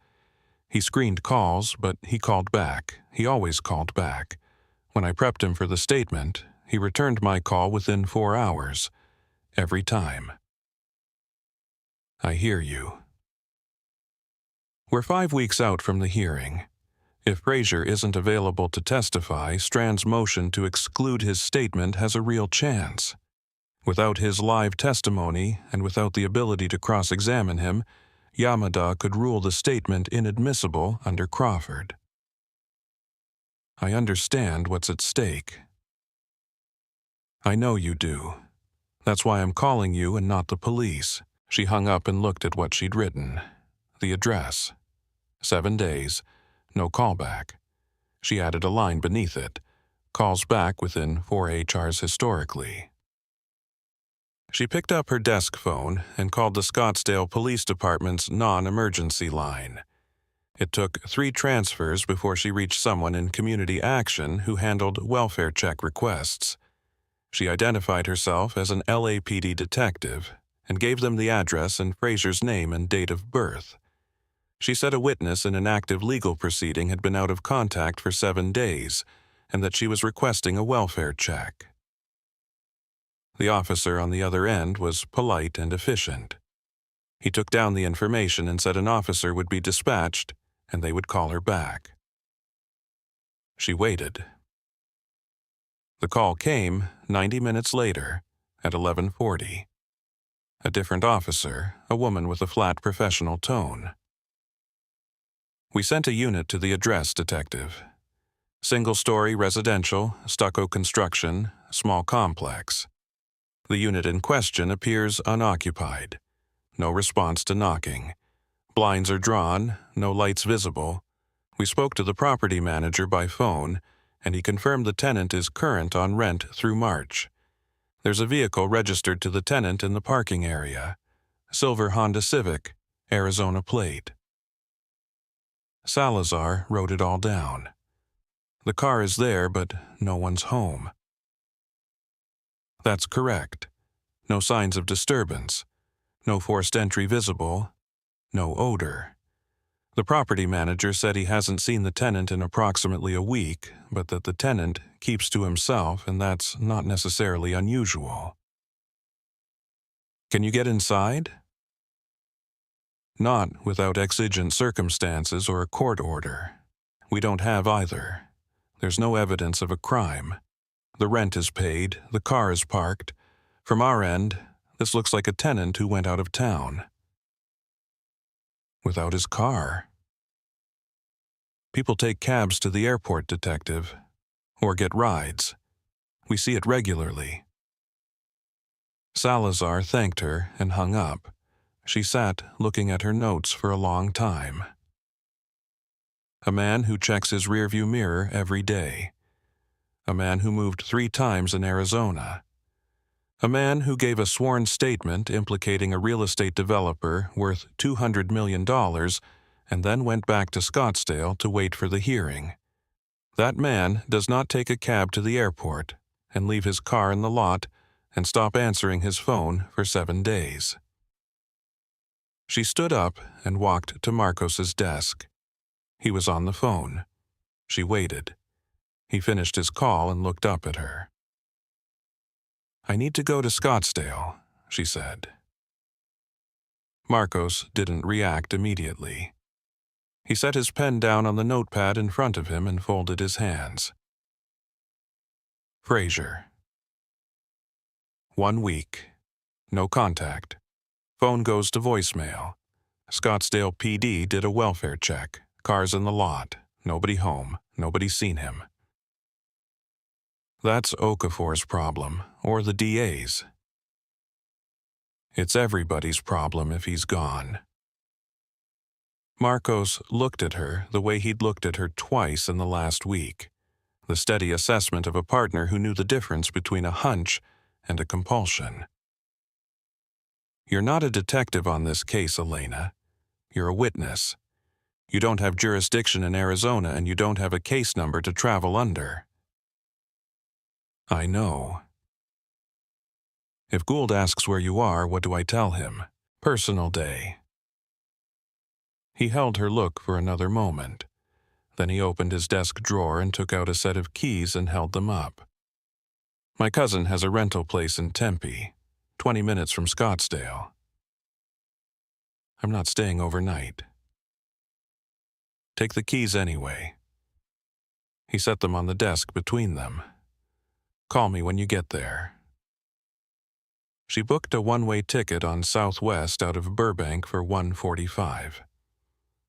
He screened calls, but he called back. He always called back. When I prepped him for the statement, he returned my call within 4 hours. Every time. "I hear you." We're 5 weeks out from the hearing. If Fraser isn't available to testify, Strand's motion to exclude his statement has a real chance. Without his live testimony, and without the ability to cross-examine him, Yamada could rule the statement inadmissible under Crawford. I understand what's at stake, I know you do. That's why I'm calling you and not the police." She hung up and looked at what she'd written. The address. 7 days. No callback. She added a line beneath it. Calls back within 4 HRs historically. She picked up her desk phone and called the Scottsdale Police Department's non-emergency line. It took 3 transfers before she reached someone in Community Action who handled welfare check requests. She identified herself as an LAPD detective and gave them the address and Fraser's name and date of birth. She said a witness in an active legal proceeding had been out of contact for 7 days and that she was requesting a welfare check. The officer on the other end was polite and efficient. He took down the information and said an officer would be dispatched and they would call her back. She waited. The call came 90 minutes later at 11:40. A different officer, a woman with a flat professional tone. "We sent a unit to the address, Detective. Single-story residential, stucco construction, small complex. The unit in question appears unoccupied. No response to knocking. Blinds are drawn, no lights visible. We spoke to the property manager by phone, and he confirmed the tenant is current on rent through March. There's a vehicle registered to the tenant in the parking area. Silver Honda Civic, Arizona plate." Salazar wrote it all down. The car is there, but no one's home. That's correct. No signs of disturbance. No forced entry visible. No odor. The property manager said he hasn't seen the tenant in approximately a week, but that the tenant keeps to himself, and that's not necessarily unusual. "Can you get inside?" "Not without exigent circumstances or a court order. We don't have either. There's no evidence of a crime. The rent is paid, the car is parked. From our end, this looks like a tenant who went out of town." "Without his car?" "People take cabs to the airport, Detective, or get rides. We see it regularly." Salazar thanked her and hung up. She sat looking at her notes for a long time. A man who checks his rearview mirror every day. A man who moved 3 times in Arizona. A man who gave a sworn statement implicating a real estate developer worth $200 million and then went back to Scottsdale to wait for the hearing. That man does not take a cab to the airport and leave his car in the lot and stop answering his phone for 7 days. She stood up and walked to Marcos's desk. He was on the phone. She waited. He finished his call and looked up at her. "I need to go to Scottsdale," she said. Marcos didn't react immediately. He set his pen down on the notepad in front of him and folded his hands. Fraser. 1 week. No contact. Phone goes to voicemail. Scottsdale PD did a welfare check. Car's in the lot. Nobody home. Nobody's seen him. That's Okafor's problem, or the DA's. It's everybody's problem if he's gone. Marcos looked at her the way he'd looked at her twice in the last week, the steady assessment of a partner who knew the difference between a hunch and a compulsion. "You're not a detective on this case, Elena. You're a witness. You don't have jurisdiction in Arizona and you don't have a case number to travel under." "I know." "If Gould asks where you are, what do I tell him? Personal day." He held her look for another moment. Then he opened his desk drawer and took out a set of keys and held them up. "My cousin has a rental place in Tempe, 20 minutes from Scottsdale. I'm not staying overnight." "Take the keys anyway." He set them on the desk between them. "Call me when you get there." She booked a one-way ticket on Southwest out of Burbank for 1:45.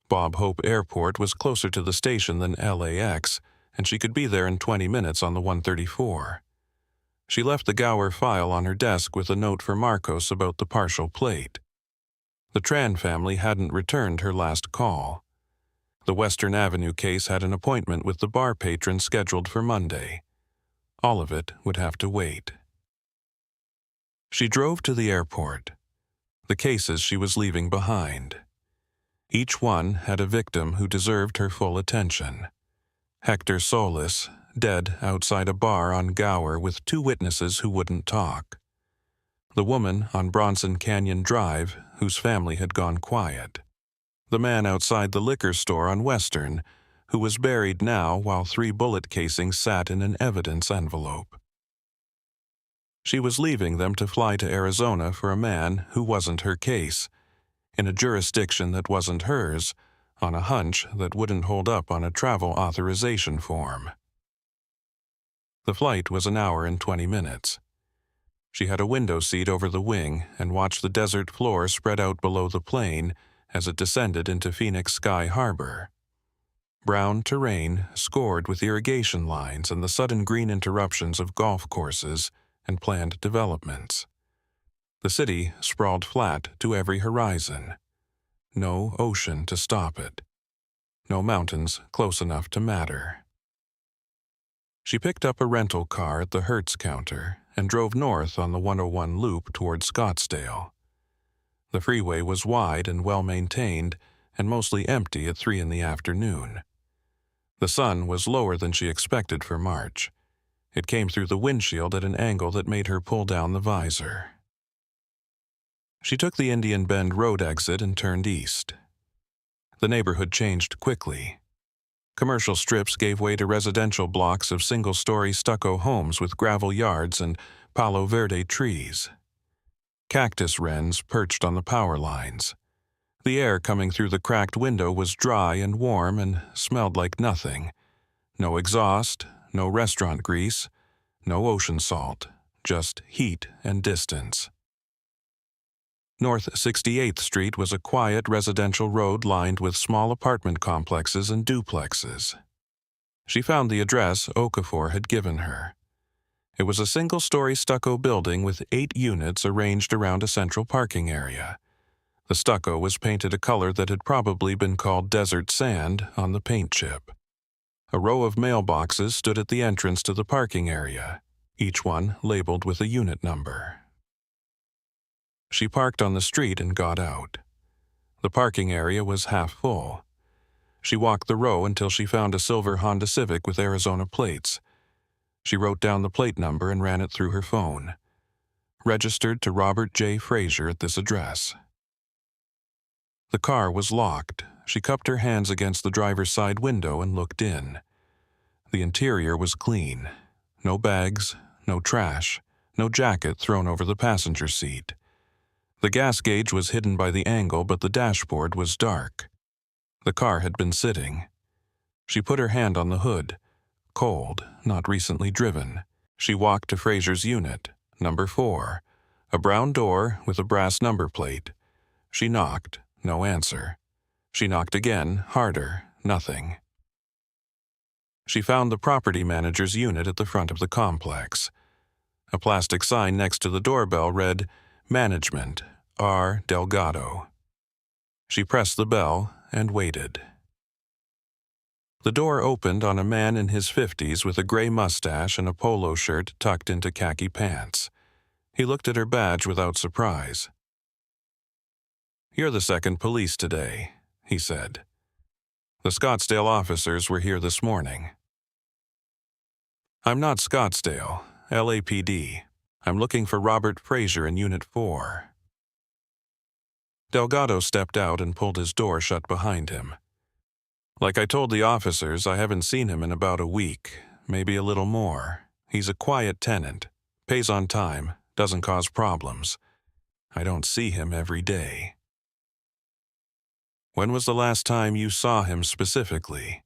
Bob Hope Airport was closer to the station than LAX, and she could be there in 20 minutes on the 134. She left the Gower file on her desk with a note for Marcos about the partial plate. The Tran family hadn't returned her last call. The Western Avenue case had an appointment with the bar patron scheduled for Monday. All of it would have to wait. She drove to the airport. The cases she was leaving behind. Each one had a victim who deserved her full attention. Hector Solis, dead outside a bar on Gower with 2 witnesses who wouldn't talk. The woman on Bronson Canyon Drive, whose family had gone quiet. The man outside the liquor store on Western, who was buried now while 3 bullet casings sat in an evidence envelope. She was leaving them to fly to Arizona for a man who wasn't her case, in a jurisdiction that wasn't hers, on a hunch that wouldn't hold up on a travel authorization form. The flight was an hour and 20 minutes. She had a window seat over the wing and watched the desert floor spread out below the plane as it descended into Phoenix Sky Harbor. Brown terrain scored with irrigation lines and the sudden green interruptions of golf courses and planned developments. The city sprawled flat to every horizon. No ocean to stop it. No mountains close enough to matter. She picked up a rental car at the Hertz counter and drove north on the 101 loop toward Scottsdale. The freeway was wide and well-maintained and mostly empty at 3 in the afternoon. The sun was lower than she expected for March. It came through the windshield at an angle that made her pull down the visor. She took the Indian Bend Road exit and turned east. The neighborhood changed quickly. Commercial strips gave way to residential blocks of single-story stucco homes with gravel yards and Palo Verde trees. Cactus wrens perched on the power lines. The air coming through the cracked window was dry and warm and smelled like nothing. No exhaust, no restaurant grease, no ocean salt, just heat and distance. North 68th Street was a quiet residential road lined with small apartment complexes and duplexes. She found the address Okafor had given her. It was a single-story stucco building with 8 units arranged around a central parking area. The stucco was painted a color that had probably been called desert sand on the paint chip. A row of mailboxes stood at the entrance to the parking area, each one labeled with a unit number. She parked on the street and got out. The parking area was half full. She walked the row until she found a silver Honda Civic with Arizona plates. She wrote down the plate number and ran it through her phone. Registered to Robert J. Frazier at this address. The car was locked. She cupped her hands against the driver's side window and looked in. The interior was clean. No bags, no trash, no jacket thrown over the passenger seat. The gas gauge was hidden by the angle, but the dashboard was dark. The car had been sitting. She put her hand on the hood. Cold, not recently driven. She walked to Frazier's unit, number 4, a brown door with a brass number plate. She knocked, no answer. She knocked again, harder, nothing. She found the property manager's unit at the front of the complex. A plastic sign next to the doorbell read, Management, R. Delgado. She pressed the bell and waited. The door opened on a man in his 50s with a gray mustache and a polo shirt tucked into khaki pants. He looked at her badge without surprise. "You're the second police today," he said. "The Scottsdale officers were here this morning." "I'm not Scottsdale, LAPD. I'm looking for Robert Frazier in Unit 4. Delgado stepped out and pulled his door shut behind him. "Like I told the officers, I haven't seen him in about a week, maybe a little more. He's a quiet tenant, pays on time, doesn't cause problems. I don't see him every day." "When was the last time you saw him specifically?"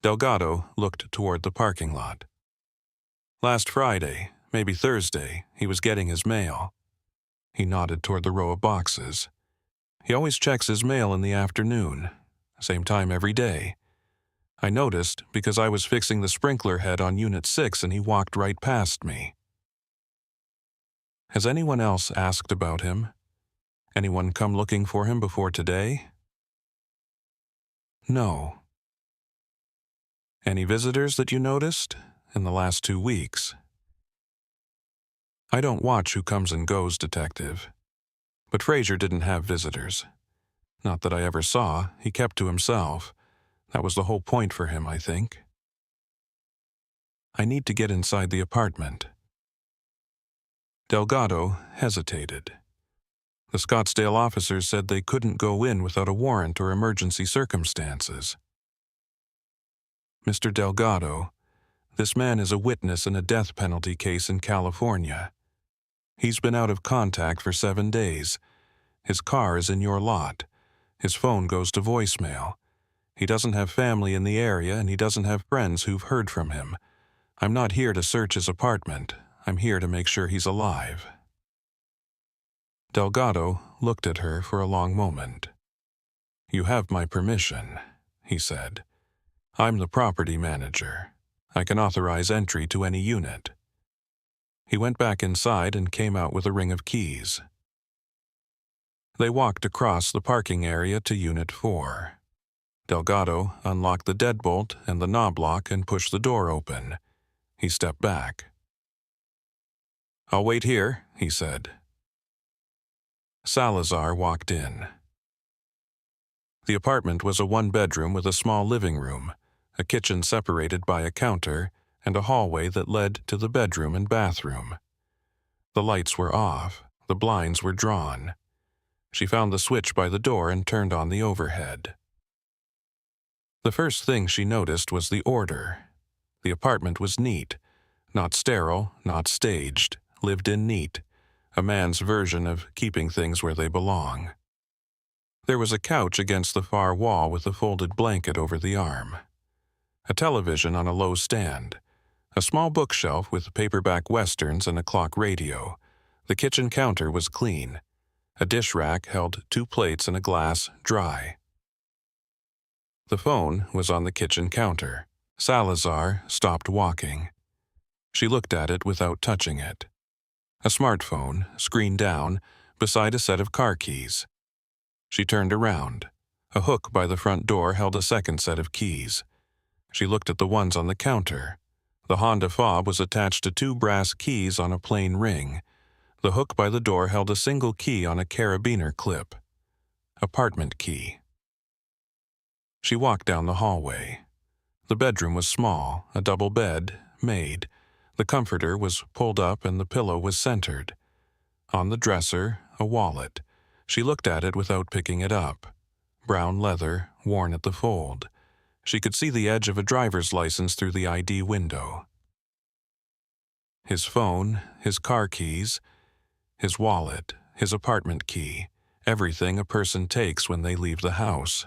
Delgado looked toward the parking lot. "Last Friday, maybe Thursday, he was getting his mail." He nodded toward the row of boxes. "He always checks his mail in the afternoon, same time every day. I noticed because I was fixing the sprinkler head on Unit 6 and he walked right past me. Has anyone else asked about him? Anyone come looking for him before today? No. Any visitors that you noticed in the last 2 weeks? I don't watch who comes and goes, Detective. But Fraser didn't have visitors. Not that I ever saw. He kept to himself. That was the whole point for him, I think. I need to get inside the apartment. Delgado hesitated. The Scottsdale officers said they couldn't go in without a warrant or emergency circumstances. Mr. Delgado, this man is a witness in a death penalty case in California. He's been out of contact for 7 days. His car is in your lot. His phone goes to voicemail. He doesn't have family in the area and he doesn't have friends who've heard from him. I'm not here to search his apartment. I'm here to make sure he's alive. Delgado looked at her for a long moment. You have my permission, he said. I'm the property manager. I can authorize entry to any unit. He went back inside and came out with a ring of keys. They walked across the parking area to Unit 4. Delgado unlocked the deadbolt and the knob lock and pushed the door open. He stepped back. I'll wait here, he said. Salazar walked in. The apartment was a one-bedroom with a small living room, a kitchen separated by a counter, and a hallway that led to the bedroom and bathroom. The lights were off, the blinds were drawn. She found the switch by the door and turned on the overhead. The first thing she noticed was the order. The apartment was neat, not sterile, not staged, lived in neat, a man's version of keeping things where they belong. There was a couch against the far wall with a folded blanket over the arm. A television on a low stand. A small bookshelf with paperback westerns and a clock radio. The kitchen counter was clean. A dish rack held 2 plates and a glass, dry. The phone was on the kitchen counter. Salazar stopped walking. She looked at it without touching it. A smartphone, screen down, beside a set of car keys. She turned around. A hook by the front door held a second set of keys. She looked at the ones on the counter. The Honda fob was attached to 2 brass keys on a plain ring. The hook by the door held a single key on a carabiner clip. Apartment key. She walked down the hallway. The bedroom was small, a double bed, made. The comforter was pulled up and the pillow was centered. On the dresser, a wallet. She looked at it without picking it up. Brown leather, worn at the fold. She could see the edge of a driver's license through the ID window. His phone, his car keys, his wallet, his apartment key, everything a person takes when they leave the house.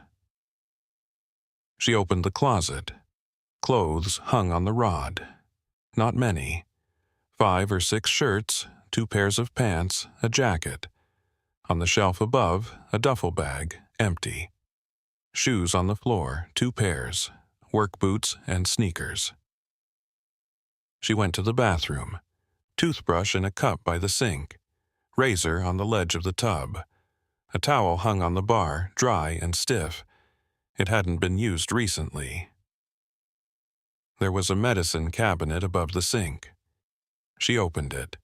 She opened the closet. Clothes hung on the rod. Not many. 5 or 6 shirts, 2 pairs of pants, a jacket. On the shelf above, a duffel bag, empty. Shoes on the floor, 2 pairs, work boots and sneakers. She went to the bathroom. Toothbrush in a cup by the sink. Razor on the ledge of the tub. A towel hung on the bar, dry and stiff. It hadn't been used recently. There was a medicine cabinet above the sink. She opened it.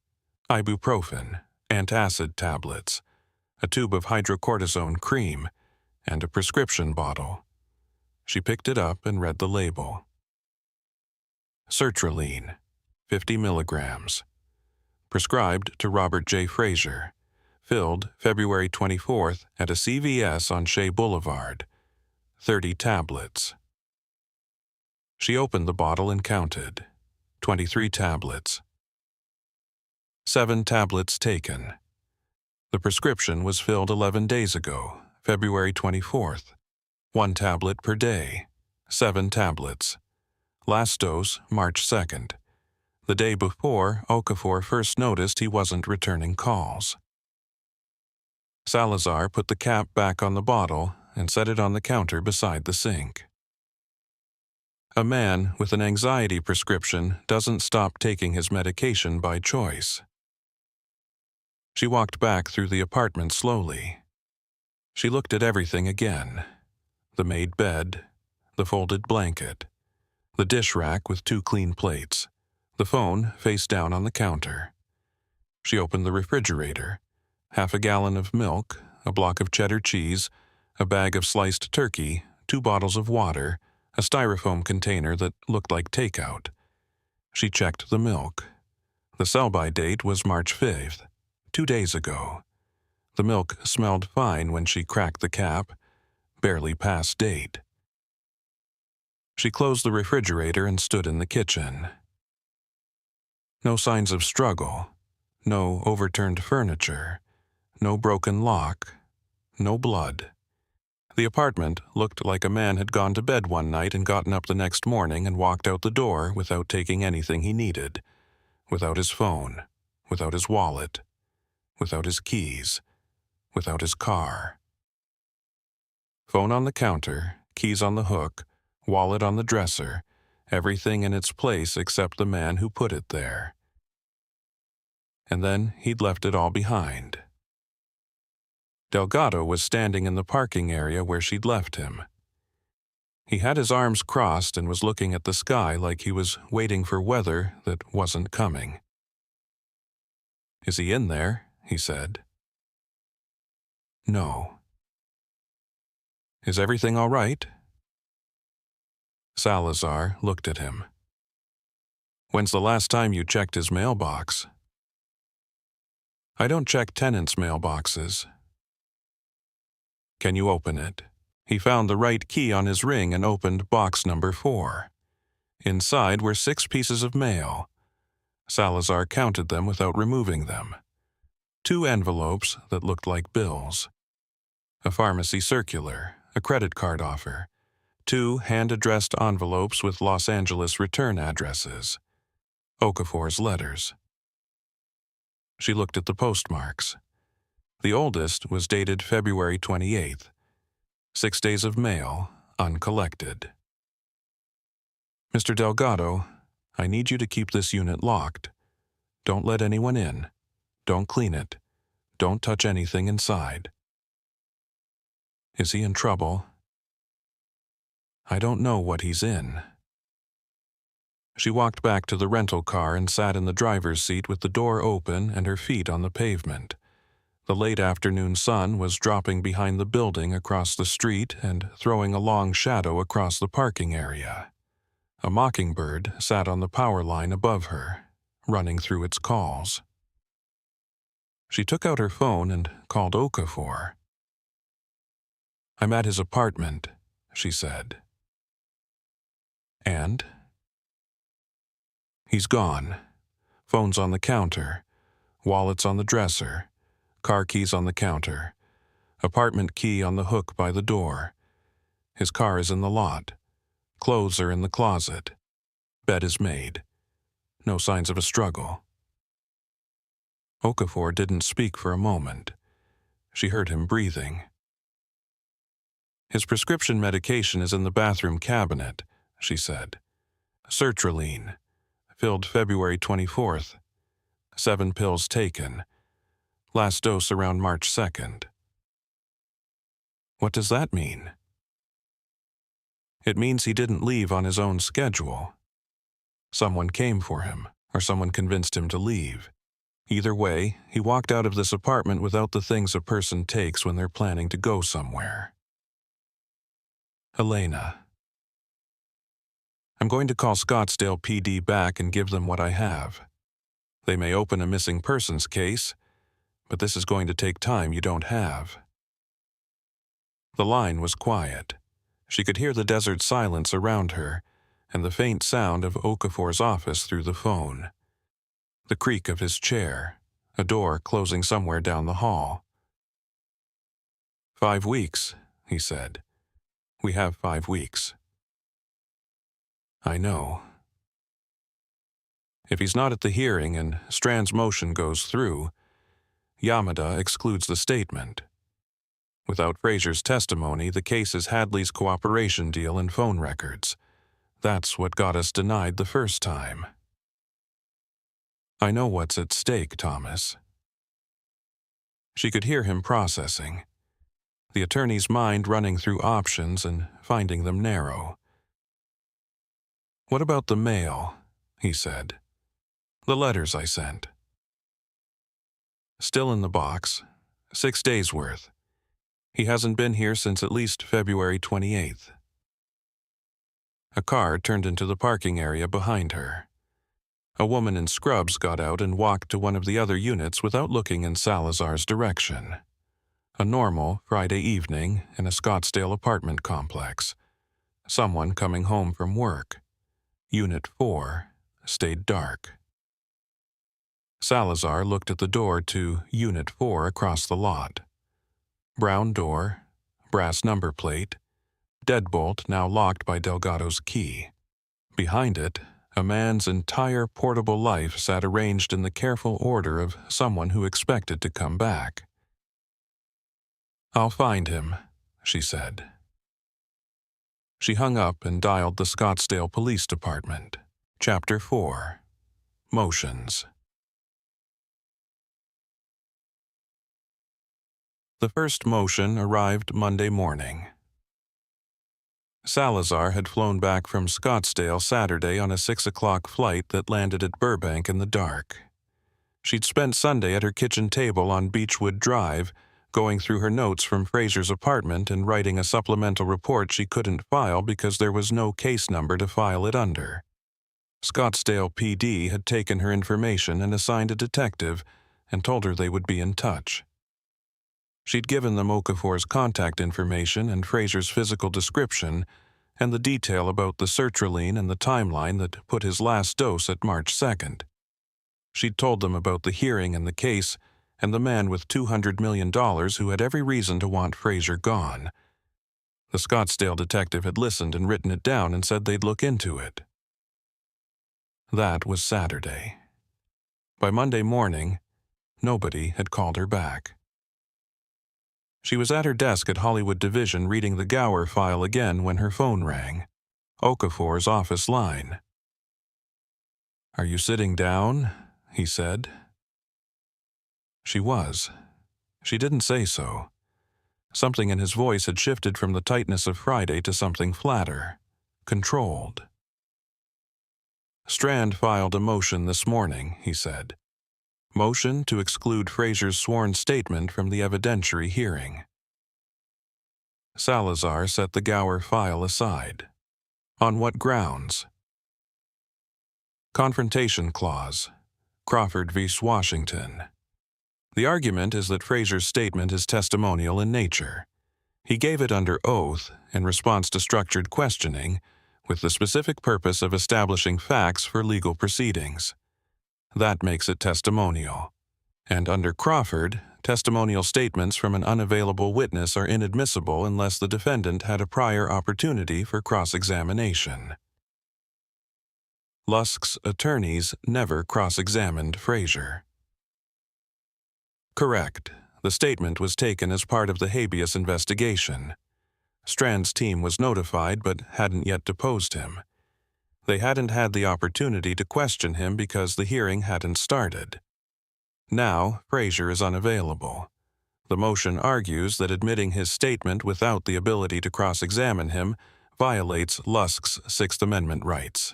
Ibuprofen, antacid tablets, a tube of hydrocortisone cream, and a prescription bottle. She picked it up and read the label. Sertraline, 50 milligrams. Prescribed to Robert J. Fraser. Filled February 24th at a CVS on Shea Boulevard. 30 tablets. She opened the bottle and counted. 23 tablets. 7 tablets taken. The prescription was filled 11 days ago, February 24th. 1 tablet per day. 7 tablets. Last dose, March 2nd. The day before, Okafor first noticed he wasn't returning calls. Salazar put the cap back on the bottle and set it on the counter beside the sink. A man with an anxiety prescription doesn't stop taking his medication by choice. She walked back through the apartment slowly. She looked at everything again. The made bed, the folded blanket, the dish rack with 2 clean plates, the phone face down on the counter. She opened the refrigerator. Half a gallon of milk, a block of cheddar cheese, a bag of sliced turkey, 2 bottles of water, a styrofoam container that looked like takeout. She checked the milk. The sell-by date was March 5th, 2 days ago. The milk smelled fine when she cracked the cap, barely past date. She closed the refrigerator and stood in the kitchen. No signs of struggle, no overturned furniture, no broken lock, no blood. The apartment looked like a man had gone to bed one night and gotten up the next morning and walked out the door without taking anything he needed, without his phone, without his wallet, without his keys, without his car. Phone on the counter, keys on the hook, wallet on the dresser, everything in its place except the man who put it there. And then he'd left it all behind. Delgado was standing in the parking area where she'd left him. He had his arms crossed and was looking at the sky like he was waiting for weather that wasn't coming. "Is he in there?" he said. "No." "Is everything all right?" Salazar looked at him. "When's the last time you checked his mailbox?" "I don't check tenants' mailboxes." "Can you open it?" He found the right key on his ring and opened box number 4. Inside were 6 pieces of mail. Salazar counted them without removing them. 2 envelopes that looked like bills. A pharmacy circular, a credit card offer. 2 hand-addressed envelopes with Los Angeles return addresses. Okafor's letters. She looked at the postmarks. The oldest was dated February 28th. 6 days of mail, uncollected. "Mr. Delgado, I need you to keep this unit locked. Don't let anyone in. Don't clean it. Don't touch anything inside." "Is he in trouble?" "I don't know what he's in." She walked back to the rental car and sat in the driver's seat with the door open and her feet on the pavement. The late afternoon sun was dropping behind the building across the street and throwing a long shadow across the parking area. A mockingbird sat on the power line above her, running through its calls. She took out her phone and called Okafor. "I'm at his apartment," she said. "And?" "He's gone. Phone's on the counter. Wallet's on the dresser. Car keys on the counter. Apartment key on the hook by the door. His car is in the lot. Clothes are in the closet. Bed is made. No signs of a struggle." Okafor didn't speak for a moment. She heard him breathing. "His prescription medication is in the bathroom cabinet," she said. "Sertraline. Filled February 24th. 7 pills taken. Last dose around March 2nd. "What does that mean?" "It means he didn't leave on his own schedule. Someone came for him, or someone convinced him to leave. Either way, he walked out of this apartment without the things a person takes when they're planning to go somewhere." "Elena. I'm going to call Scottsdale PD back and give them what I have. They may open a missing persons case, but this is going to take time you don't have." The line was quiet. She could hear the desert silence around her and the faint sound of Okafor's office through the phone. The creak of his chair, a door closing somewhere down the hall. "5 weeks, he said. "We have 5 weeks." "I know." "If he's not at the hearing and Strand's motion goes through, Yamada excludes the statement. Without Fraser's testimony, the case is Hadley's cooperation deal and phone records. That's what got us denied the first time. I know what's at stake, Thomas. She could hear him processing, the attorney's mind running through options and finding them narrow. What about the mail? He said. The letters I sent. Still in the box. 6 days' worth. He hasn't been here since at least February 28th. A car turned into the parking area behind her. A woman in scrubs got out and walked to one of the other units without looking in Salazar's direction. A normal Friday evening in a Scottsdale apartment complex. Someone coming home from work. Unit 4 stayed dark. Salazar looked at the door to Unit 4 across the lot. Brown door, brass number plate, deadbolt now locked by Delgado's key. Behind it, a man's entire portable life sat arranged in the careful order of someone who expected to come back. "I'll find him," she said. She hung up and dialed the Scottsdale Police Department. Chapter 4. Motions. The first motion arrived Monday morning. Salazar had flown back from Scottsdale Saturday on a 6 o'clock flight that landed at Burbank in the dark. She'd spent Sunday at her kitchen table on Beechwood Drive, going through her notes from Fraser's apartment and writing a supplemental report she couldn't file because there was no case number to file it under. Scottsdale PD had taken her information and assigned a detective and told her they would be in touch. She'd given them Okafor's contact information and Fraser's physical description and the detail about the sertraline and the timeline that put his last dose at March 2nd. She'd told them about the hearing and the case and the man with $200 million who had every reason to want Fraser gone. The Scottsdale detective had listened and written it down and said they'd look into it. That was Saturday. By Monday morning, nobody had called her back. She was at her desk at Hollywood Division reading the Gower file again when her phone rang. Okafor's office line. "Are you sitting down?" he said. She was. She didn't say so. Something in his voice had shifted from the tightness of Friday to something flatter, controlled. "Strand filed a motion this morning," he said. "Motion to exclude Fraser's sworn statement from the evidentiary hearing." Salazar set the Gower file aside. On what grounds? Confrontation Clause. Crawford v. Washington. The argument is that Fraser's statement is testimonial in nature. He gave it under oath in response to structured questioning, with the specific purpose of establishing facts for legal proceedings. That makes it testimonial. And under Crawford, testimonial statements from an unavailable witness are inadmissible unless the defendant had a prior opportunity for cross-examination. Lusk's attorneys never cross-examined Fraser. Correct. The statement was taken as part of the habeas investigation. Strand's team was notified but hadn't yet deposed him. They hadn't had the opportunity to question him because the hearing hadn't started. Now, Fraser is unavailable. The motion argues that admitting his statement without the ability to cross-examine him violates Lusk's Sixth Amendment rights.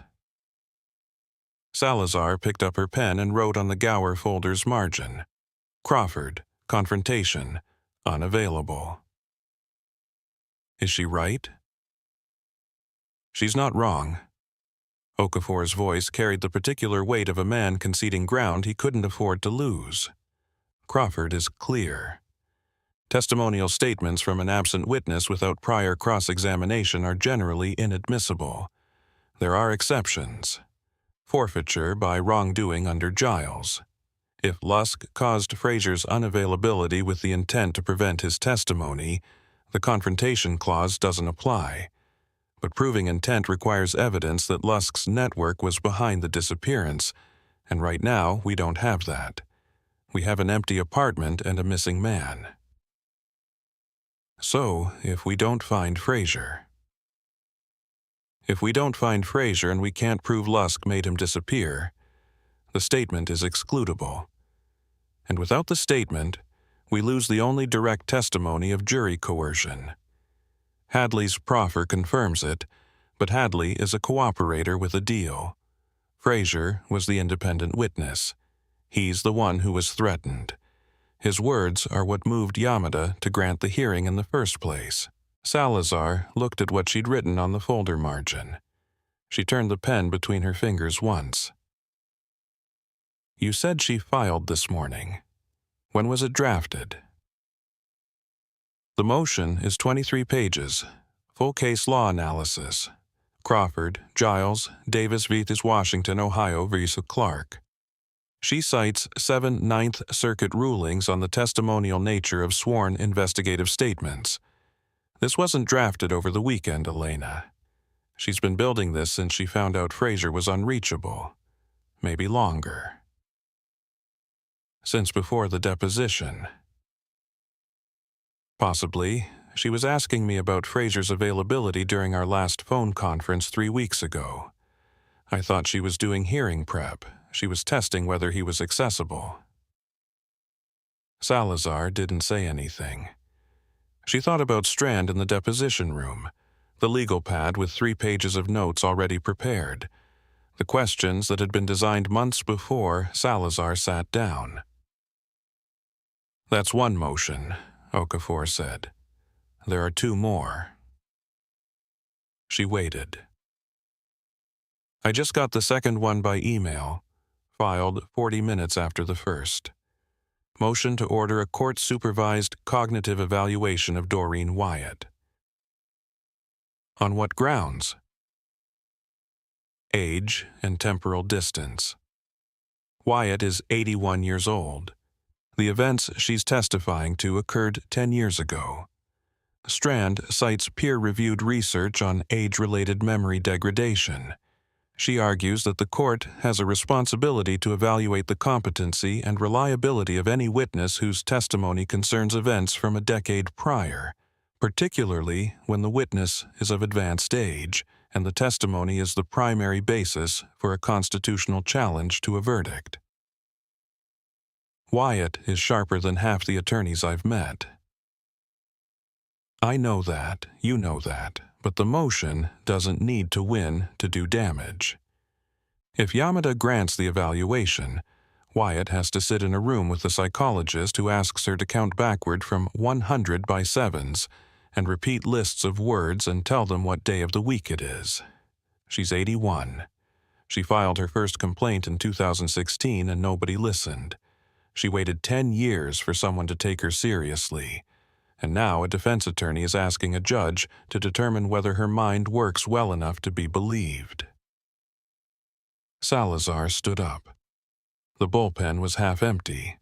Salazar picked up her pen and wrote on the Gower folder's margin, "Crawford, confrontation, unavailable." Is she right? She's not wrong. Okafor's voice carried the particular weight of a man conceding ground he couldn't afford to lose. Crawford is clear. Testimonial statements from an absent witness without prior cross-examination are generally inadmissible. There are exceptions. Forfeiture by wrongdoing under Giles. If Lusk caused Fraser's unavailability with the intent to prevent his testimony, the Confrontation Clause doesn't apply. But proving intent requires evidence that Lusk's network was behind the disappearance, and right now we don't have that. We have an empty apartment and a missing man. So, if we don't find Fraser, If we don't find Fraser and we can't prove Lusk made him disappear, the statement is excludable. And without the statement, we lose the only direct testimony of jury coercion. Hadley's proffer confirms it, but Hadley is a cooperator with a deal. Fraser was the independent witness. He's the one who was threatened. His words are what moved Yamada to grant the hearing in the first place. Salazar looked at what she'd written on the folder margin. She turned the pen between her fingers once. You said she filed this morning. When was it drafted? The motion is 23 pages, full case law analysis. Crawford, Giles, Davis v. Washington, Ohio v. Clark. She cites 7 Ninth Circuit rulings on the testimonial nature of sworn investigative statements. This wasn't drafted over the weekend, Elena. She's been building this since she found out Fraser was unreachable. Maybe longer. Since before the deposition. Possibly, she was asking me about Fraser's availability during our last phone conference 3 weeks ago. I thought she was doing hearing prep. She was testing whether he was accessible. Salazar didn't say anything. She thought about Strand in the deposition room, the legal pad with 3 pages of notes already prepared, the questions that had been designed months before Salazar sat down. That's one motion, Okafor said. There are 2 more. She waited. I just got the second one by email, filed 40 minutes after the first. Motion to order a court-supervised cognitive evaluation of Doreen Wyatt. On what grounds? Age and temporal distance. Wyatt is 81 years old. The events she's testifying to occurred 10 years ago. Strand cites peer-reviewed research on age-related memory degradation. She argues that the court has a responsibility to evaluate the competency and reliability of any witness whose testimony concerns events from a decade prior, particularly when the witness is of advanced age and the testimony is the primary basis for a constitutional challenge to a verdict. Wyatt is sharper than half the attorneys I've met. I know that, you know that, but the motion doesn't need to win to do damage. If Yamada grants the evaluation, Wyatt has to sit in a room with a psychologist who asks her to count backward from 100 by sevens and repeat lists of words and tell them what day of the week it is. She's 81. She filed her first complaint in 2016 and nobody listened. She waited 10 years for someone to take her seriously. And now a defense attorney is asking a judge to determine whether her mind works well enough to be believed. Salazar stood up. The bullpen was half empty.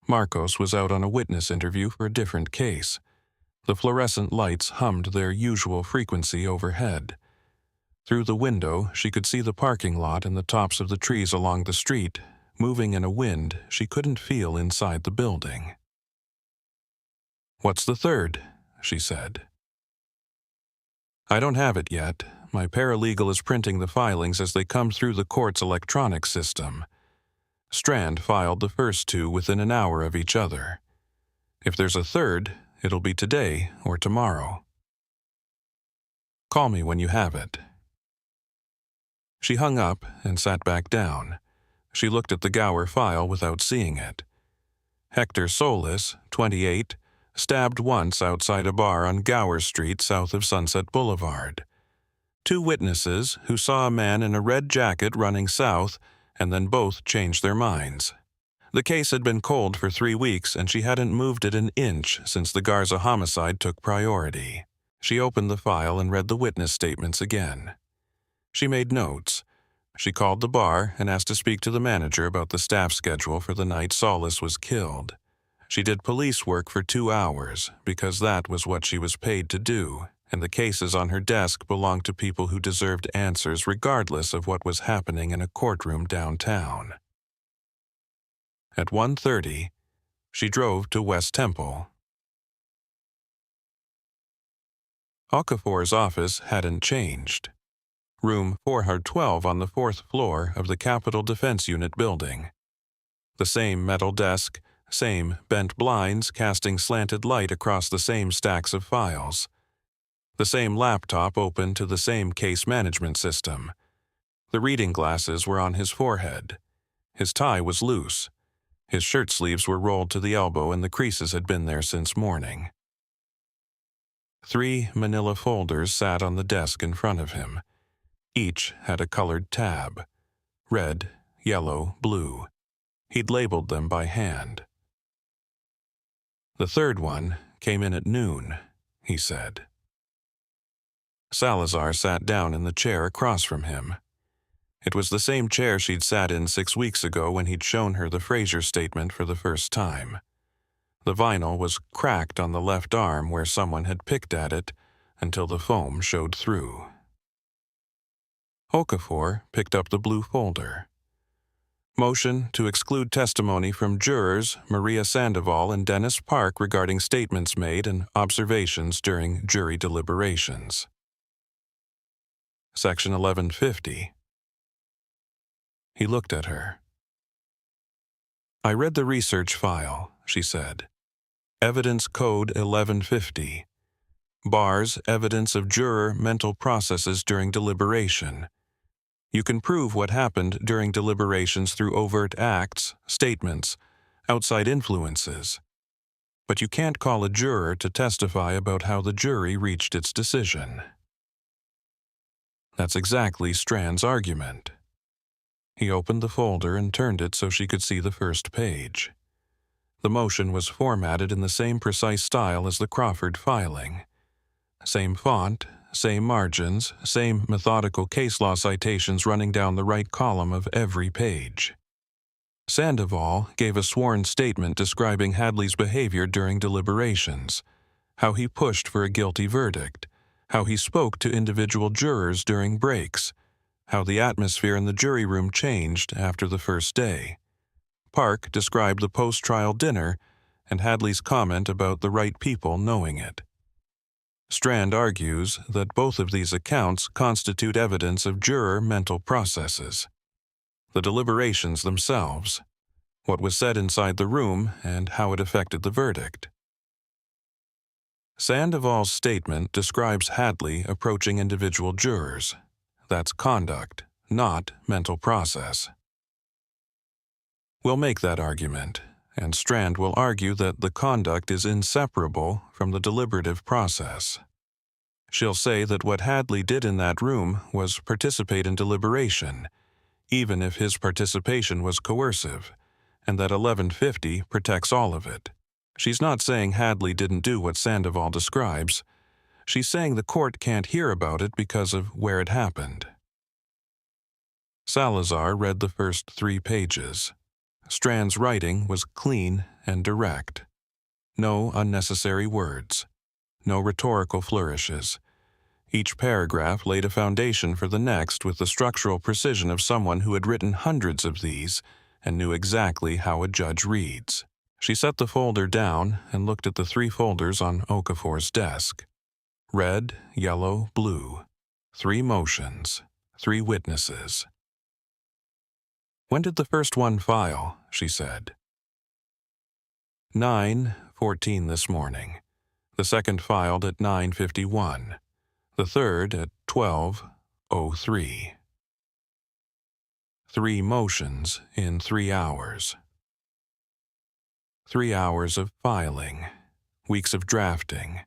Marcos was out on a witness interview for a different case. The fluorescent lights hummed their usual frequency overhead. Through the window, she could see the parking lot and the tops of the trees along the street, moving in a wind she couldn't feel inside the building. "What's the third?" she said. "I don't have it yet. My paralegal is printing the filings as they come through the court's electronic system. Strand filed the first 2 within an hour of each other. If there's a third, it'll be today or tomorrow. Call me when you have it." She hung up and sat back down. She looked at the Gower file without seeing it. Hector Solis, 28, stabbed once outside a bar on Gower Street south of Sunset Boulevard. 2 witnesses who saw a man in a red jacket running south and then both changed their minds. The case had been cold for 3 weeks and she hadn't moved it an inch since the Garza homicide took priority. She opened the file and read the witness statements again. She made notes. She called the bar and asked to speak to the manager about the staff schedule for the night Solis was killed. She did police work for 2 hours because that was what she was paid to do, and the cases on her desk belonged to people who deserved answers regardless of what was happening in a courtroom downtown. At 1:30, she drove to West Temple. Okafor's office hadn't changed. room 412 on the 4th floor of the Capitol Defense Unit building. The same metal desk, same bent blinds casting slanted light across the same stacks of files. The same laptop open to the same case management system. The reading glasses were on his forehead. His tie was loose. His shirt sleeves were rolled to the elbow and the creases had been there since morning. 3 manila folders sat on the desk in front of him. Each had a colored tab. Red, yellow, blue. He'd labeled them by hand. The third one came in at noon, he said. Salazar sat down in the chair across from him. It was the same chair she'd sat in 6 weeks ago when he'd shown her the Fraser statement for the first time. The vinyl was cracked on the left arm where someone had picked at it until the foam showed through. Okafor picked up the blue folder. Motion to exclude testimony from jurors Maria Sandoval and Dennis Park regarding statements made and observations during jury deliberations. Section 1150. He looked at her. I read the research file, she said. Evidence Code 1150. Bars evidence of juror mental processes during deliberation. You can prove what happened during deliberations through overt acts, statements, outside influences. But you can't call a juror to testify about how the jury reached its decision. That's exactly Strand's argument. He opened the folder and turned it so she could see the first page. The motion was formatted in the same precise style as the Crawford filing. Same font, same margins, same methodical case law citations running down the right column of every page. Sandoval gave a sworn statement describing Hadley's behavior during deliberations, how he pushed for a guilty verdict, how he spoke to individual jurors during breaks, how the atmosphere in the jury room changed after the first day. Park described the post-trial dinner and Hadley's comment about the right people knowing it. Strand argues that both of these accounts constitute evidence of juror mental processes. The deliberations themselves, what was said inside the room, and how it affected the verdict. Sandoval's statement describes Hadley approaching individual jurors. That's conduct, not mental process. We'll make that argument, and Strand will argue that the conduct is inseparable from the deliberative process. She'll say that what Hadley did in that room was participate in deliberation, even if his participation was coercive, and that 1150 protects all of it. She's not saying Hadley didn't do what Sandoval describes. She's saying the court can't hear about it because of where it happened. Salazar read the first 3 pages. Strand's writing was clean and direct. No unnecessary words. No rhetorical flourishes. Each paragraph laid a foundation for the next with the structural precision of someone who had written hundreds of these and knew exactly how a judge reads. She set the folder down and looked at the 3 folders on Okafor's desk. Red, yellow, blue. 3 motions. 3 witnesses. When did the first one file? She said. 9:14 this morning. The second filed at 9:51. The third at 12:03. 3 motions in 3 hours. 3 hours of filing. Weeks of drafting.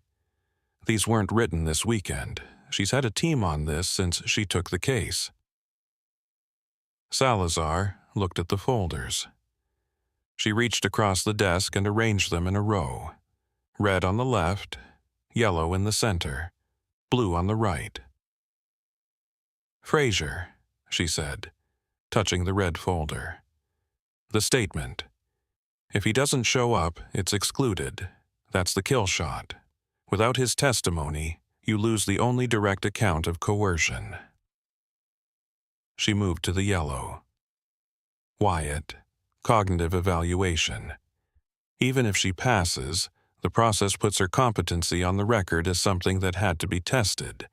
These weren't written this weekend. She's had a team on this since she took the case. Salazar looked at the folders. She reached across the desk and arranged them in a row. Red on the left, yellow in the center, blue on the right. Fraser, she said, touching the red folder. The statement. If he doesn't show up, it's excluded. That's the kill shot. Without his testimony, you lose the only direct account of coercion. She moved to the yellow. Wyatt, cognitive evaluation. Even if she passes, the process puts her competency on the record as something that had to be tested.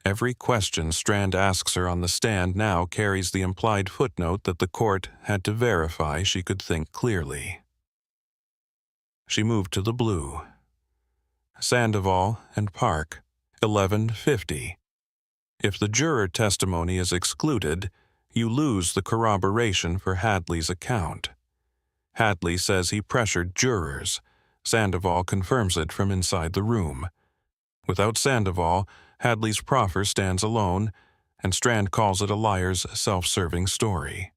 Every question Strand asks her on the stand now carries the implied footnote that the court had to verify she could think clearly. She moved to the blue. Sandoval and Park, 1150. If the juror testimony is excluded, you lose the corroboration for Hadley's account. Hadley says he pressured jurors. Sandoval confirms it from inside the room. Without Sandoval, Hadley's proffer stands alone, and Strand calls it a liar's self-serving story.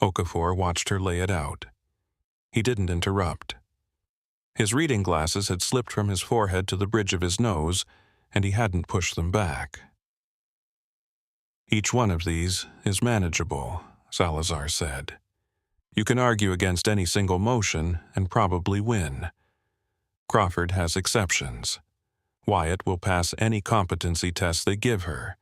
Okafor watched her lay it out. He didn't interrupt. His reading glasses had slipped from his forehead to the bridge of his nose, and he hadn't pushed them back. Each one of these is manageable, Salazar said. You can argue against any single motion and probably win. Crawford has exceptions. Wyatt will pass any competency test they give her.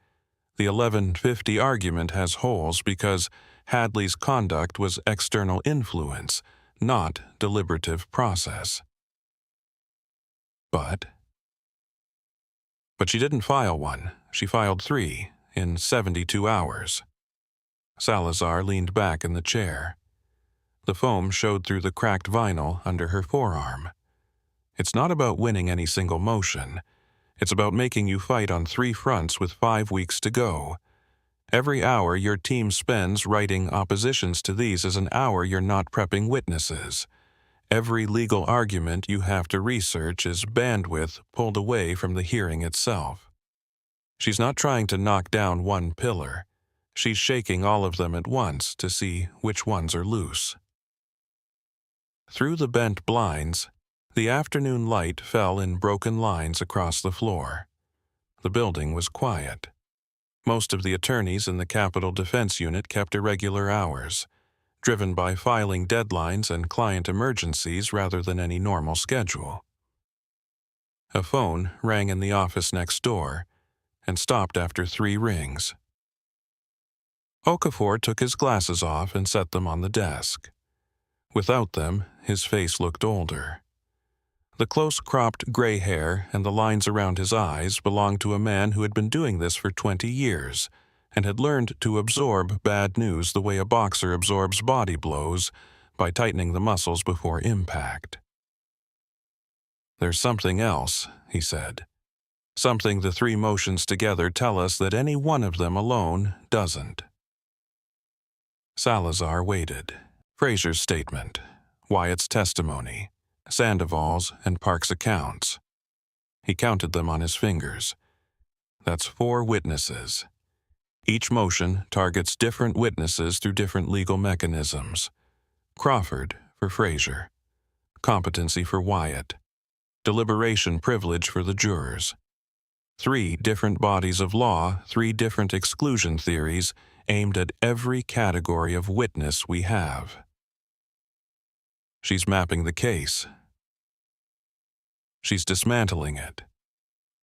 The 1150 argument has holes because Hadley's conduct was external influence, not deliberative process. But she didn't file one. She filed 3 in 72 hours. Salazar leaned back in the chair. The foam showed through the cracked vinyl under her forearm. It's not about winning any single motion. It's about making you fight on 3 fronts with 5 weeks to go. Every hour your team spends writing oppositions to these is an hour you're not prepping witnesses. Every legal argument you have to research is bandwidth pulled away from the hearing itself. She's not trying to knock down one pillar. She's shaking all of them at once to see which ones are loose. Through the bent blinds, the afternoon light fell in broken lines across the floor. The building was quiet. Most of the attorneys in the Capital Defense Unit kept irregular hours, driven by filing deadlines and client emergencies rather than any normal schedule. A phone rang in the office next door and stopped after 3 rings. Okafor took his glasses off and set them on the desk. Without them, his face looked older. The close-cropped gray hair and the lines around his eyes belonged to a man who had been doing this for 20 years and had learned to absorb bad news the way a boxer absorbs body blows, by tightening the muscles before impact. "There's something else," he said. "Something the 3 motions together tell us that any one of them alone doesn't." Salazar waited. Fraser's statement, Wyatt's testimony, Sandoval's and Park's accounts. He counted them on his fingers. That's 4 witnesses. Each motion targets different witnesses through different legal mechanisms. Crawford for Fraser, competency for Wyatt, deliberation privilege for the jurors. 3 different bodies of law, 3 different exclusion theories aimed at every category of witness we have. She's mapping the case. She's dismantling it.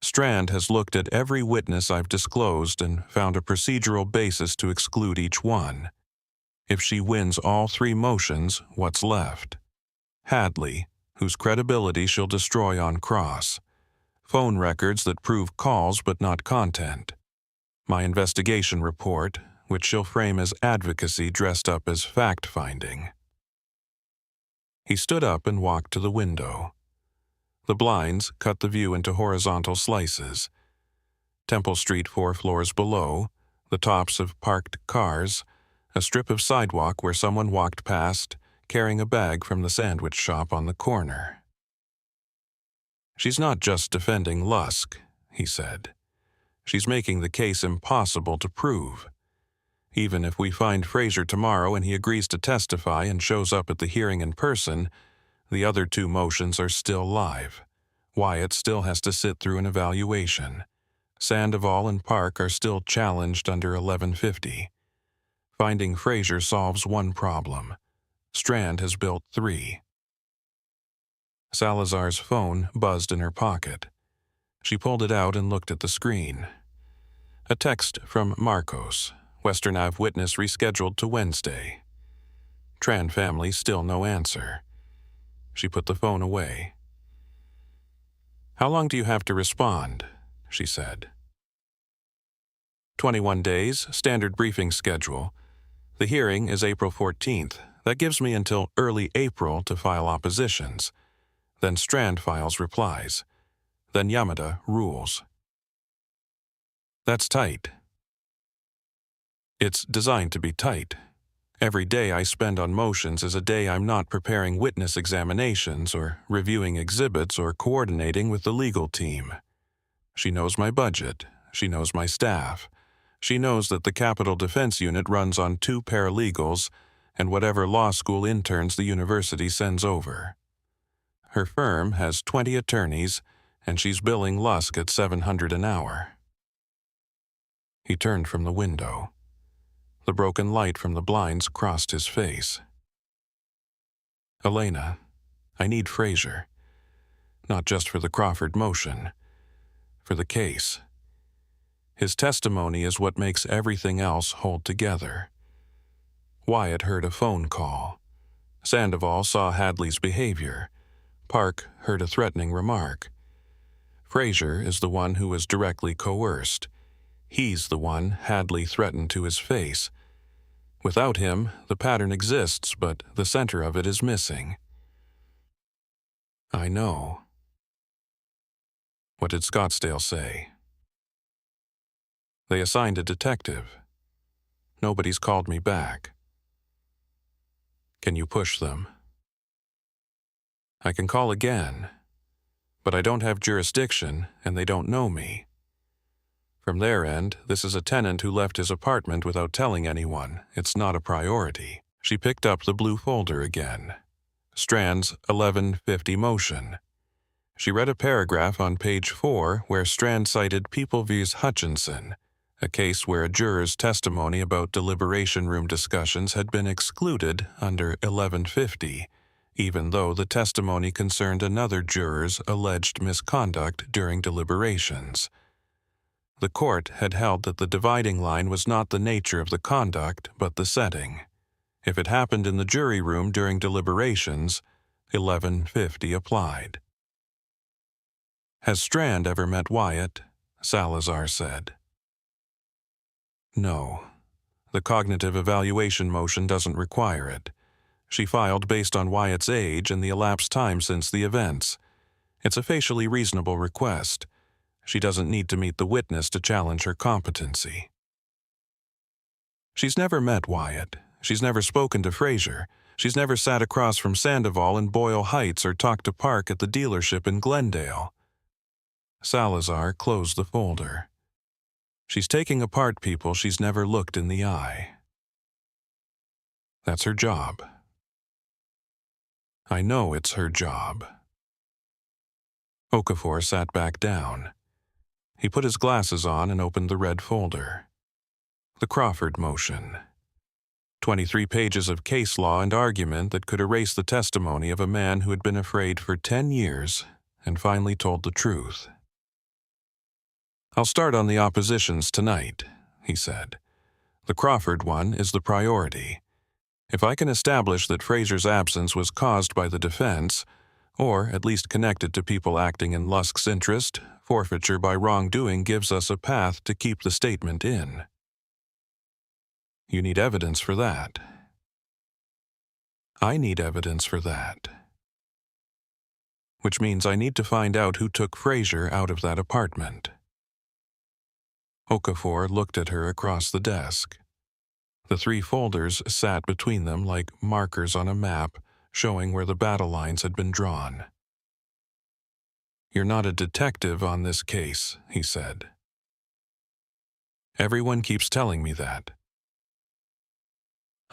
Strand has looked at every witness I've disclosed and found a procedural basis to exclude each one. If she wins all 3 motions, what's left? Hadley, whose credibility she'll destroy on cross. Phone records that prove calls but not content. My investigation report, which she'll frame as advocacy dressed up as fact-finding. He stood up and walked to the window. The blinds cut the view into horizontal slices. Temple Street 4 floors below, the tops of parked cars, a strip of sidewalk where someone walked past, carrying a bag from the sandwich shop on the corner. "She's not just defending Lusk," he said. "She's making the case impossible to prove. Even if we find Fraser tomorrow and he agrees to testify and shows up at the hearing in person, the other 2 motions are still live. Wyatt still has to sit through an evaluation. Sandoval and Park are still challenged under 1150. Finding Fraser solves 1 problem. Strand has built 3. Salazar's phone buzzed in her pocket. She pulled it out and looked at the screen. A text from Marcos, Western Ave witness rescheduled to Wednesday. Tran family, still no answer. She put the phone away. "How long do you have to respond?" she said. 21 days, standard briefing schedule. The hearing is April 14th. That gives me until early April to file oppositions. Then Strand files replies. Then Yamada rules. That's tight. It's designed to be tight. Every day I spend on motions is a day I'm not preparing witness examinations or reviewing exhibits or coordinating with the legal team. She knows my budget. She knows my staff. She knows that the Capital Defense Unit runs on 2 paralegals and whatever law school interns the university sends over. Her firm has 20 attorneys, and she's billing Lusk at $700 an hour. He turned from the window. The broken light from the blinds crossed his face. Elena, I need Fraser. Not just for the Crawford motion. For the case. His testimony is what makes everything else hold together. Wyatt heard a phone call. Sandoval saw Hadley's behavior. Park heard a threatening remark. Fraser is the one who was directly coerced. He's the one Hadley threatened to his face. Without him, the pattern exists, but the center of it is missing. I know. What did Scottsdale say? They assigned a detective. Nobody's called me back. Can you push them? I can call again, but I don't have jurisdiction and they don't know me. From their end, this is a tenant who left his apartment without telling anyone. It's not a priority. She picked up the blue folder again. Strand's 1150 motion. She read a paragraph on page 4 where Strand cited People v. Hutchinson, a case where a juror's testimony about deliberation room discussions had been excluded under 1150, even though the testimony concerned another juror's alleged misconduct during deliberations. The court had held that the dividing line was not the nature of the conduct, but the setting. If it happened in the jury room during deliberations, 1150 applied. Has Strand ever met Wyatt? Salazar said. No. The cognitive evaluation motion doesn't require it. She filed based on Wyatt's age and the elapsed time since the events. It's a facially reasonable request. She doesn't need to meet the witness to challenge her competency. She's never met Wyatt. She's never spoken to Fraser. She's never sat across from Sandoval in Boyle Heights or talked to Park at the dealership in Glendale. Salazar closed the folder. She's taking apart people she's never looked in the eye. That's her job. I know it's her job. Okafor sat back down. He put his glasses on and opened the red folder. The Crawford motion. 23 pages of case law and argument that could erase the testimony of a man who had been afraid for 10 years and finally told the truth. I'll start on the oppositions tonight, he said. The Crawford one is the priority. If I can establish that Fraser's absence was caused by the defense, or at least connected to people acting in Lusk's interest, forfeiture by wrongdoing gives us a path to keep the statement in. You need evidence for that. I need evidence for that. Which means I need to find out who took Fraser out of that apartment. Okafor looked at her across the desk. The 3 folders sat between them like markers on a map, showing where the battle lines had been drawn. You're not a detective on this case, he said. Everyone keeps telling me that.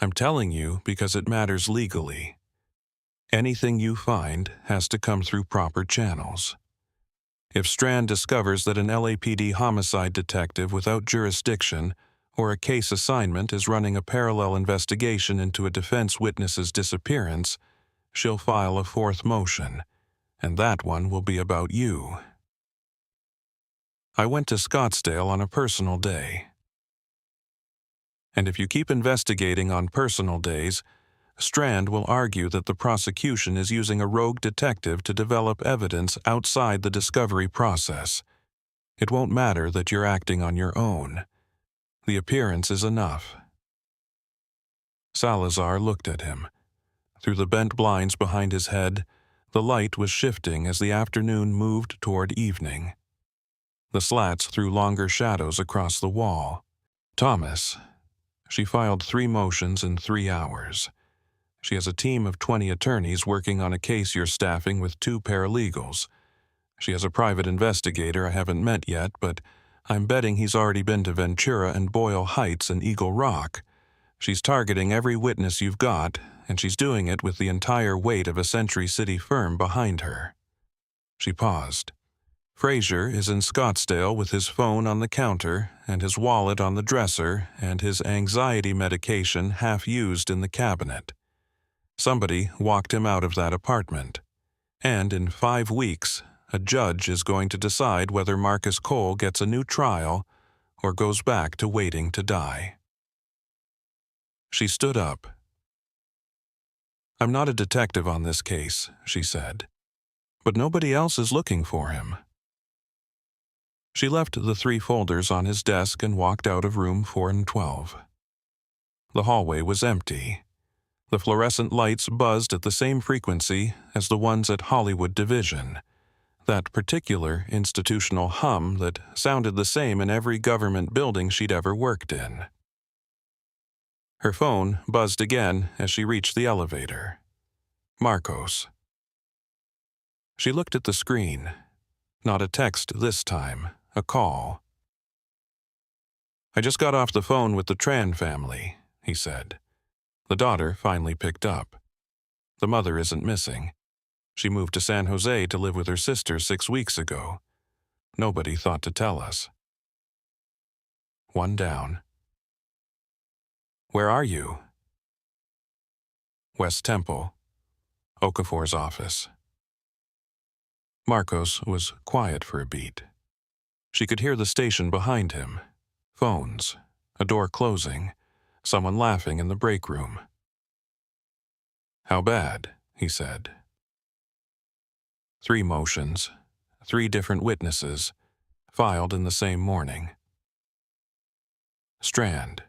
I'm telling you because it matters legally. Anything you find has to come through proper channels. If Strand discovers that an LAPD homicide detective without jurisdiction or a case assignment is running a parallel investigation into a defense witness's disappearance, she'll file a 4th motion, and that one will be about you. I went to Scottsdale on a personal day. And if you keep investigating on personal days, Strand will argue that the prosecution is using a rogue detective to develop evidence outside the discovery process. It won't matter that you're acting on your own. The appearance is enough." Salazar looked at him. Through the bent blinds behind his head, the light was shifting as the afternoon moved toward evening. The slats threw longer shadows across the wall. "Thomas, she filed 3 motions in 3 hours. She has a team of 20 attorneys working on a case you're staffing with 2 paralegals. She has a private investigator I haven't met yet, but I'm betting he's already been to Ventura and Boyle Heights and Eagle Rock. She's targeting every witness you've got, and she's doing it with the entire weight of a Century City firm behind her." She paused. "Frazier is in Scottsdale with his phone on the counter and his wallet on the dresser and his anxiety medication half used in the cabinet. Somebody walked him out of that apartment. And in 5 weeks, a judge is going to decide whether Marcus Cole gets a new trial or goes back to waiting to die." She stood up. "I'm not a detective on this case," she said, "but nobody else is looking for him." She left the 3 folders on his desk and walked out of room 412. The hallway was empty. The fluorescent lights buzzed at the same frequency as the ones at Hollywood Division, that particular institutional hum that sounded the same in every government building she'd ever worked in. Her phone buzzed again as she reached the elevator. Marcos. She looked at the screen. Not a text this time, a call. "I just got off the phone with the Tran family," he said. The daughter finally picked up. "The mother isn't missing. She moved to San Jose to live with her sister 6 weeks ago. Nobody thought to tell us." One down. "Where are you?" "West Temple. Okafor's office." Marcos was quiet for a beat. She could hear the station behind him. Phones, a door closing, someone laughing in the break room. "How bad?" he said. 3 motions, 3 different witnesses, filed in the same morning. Strand.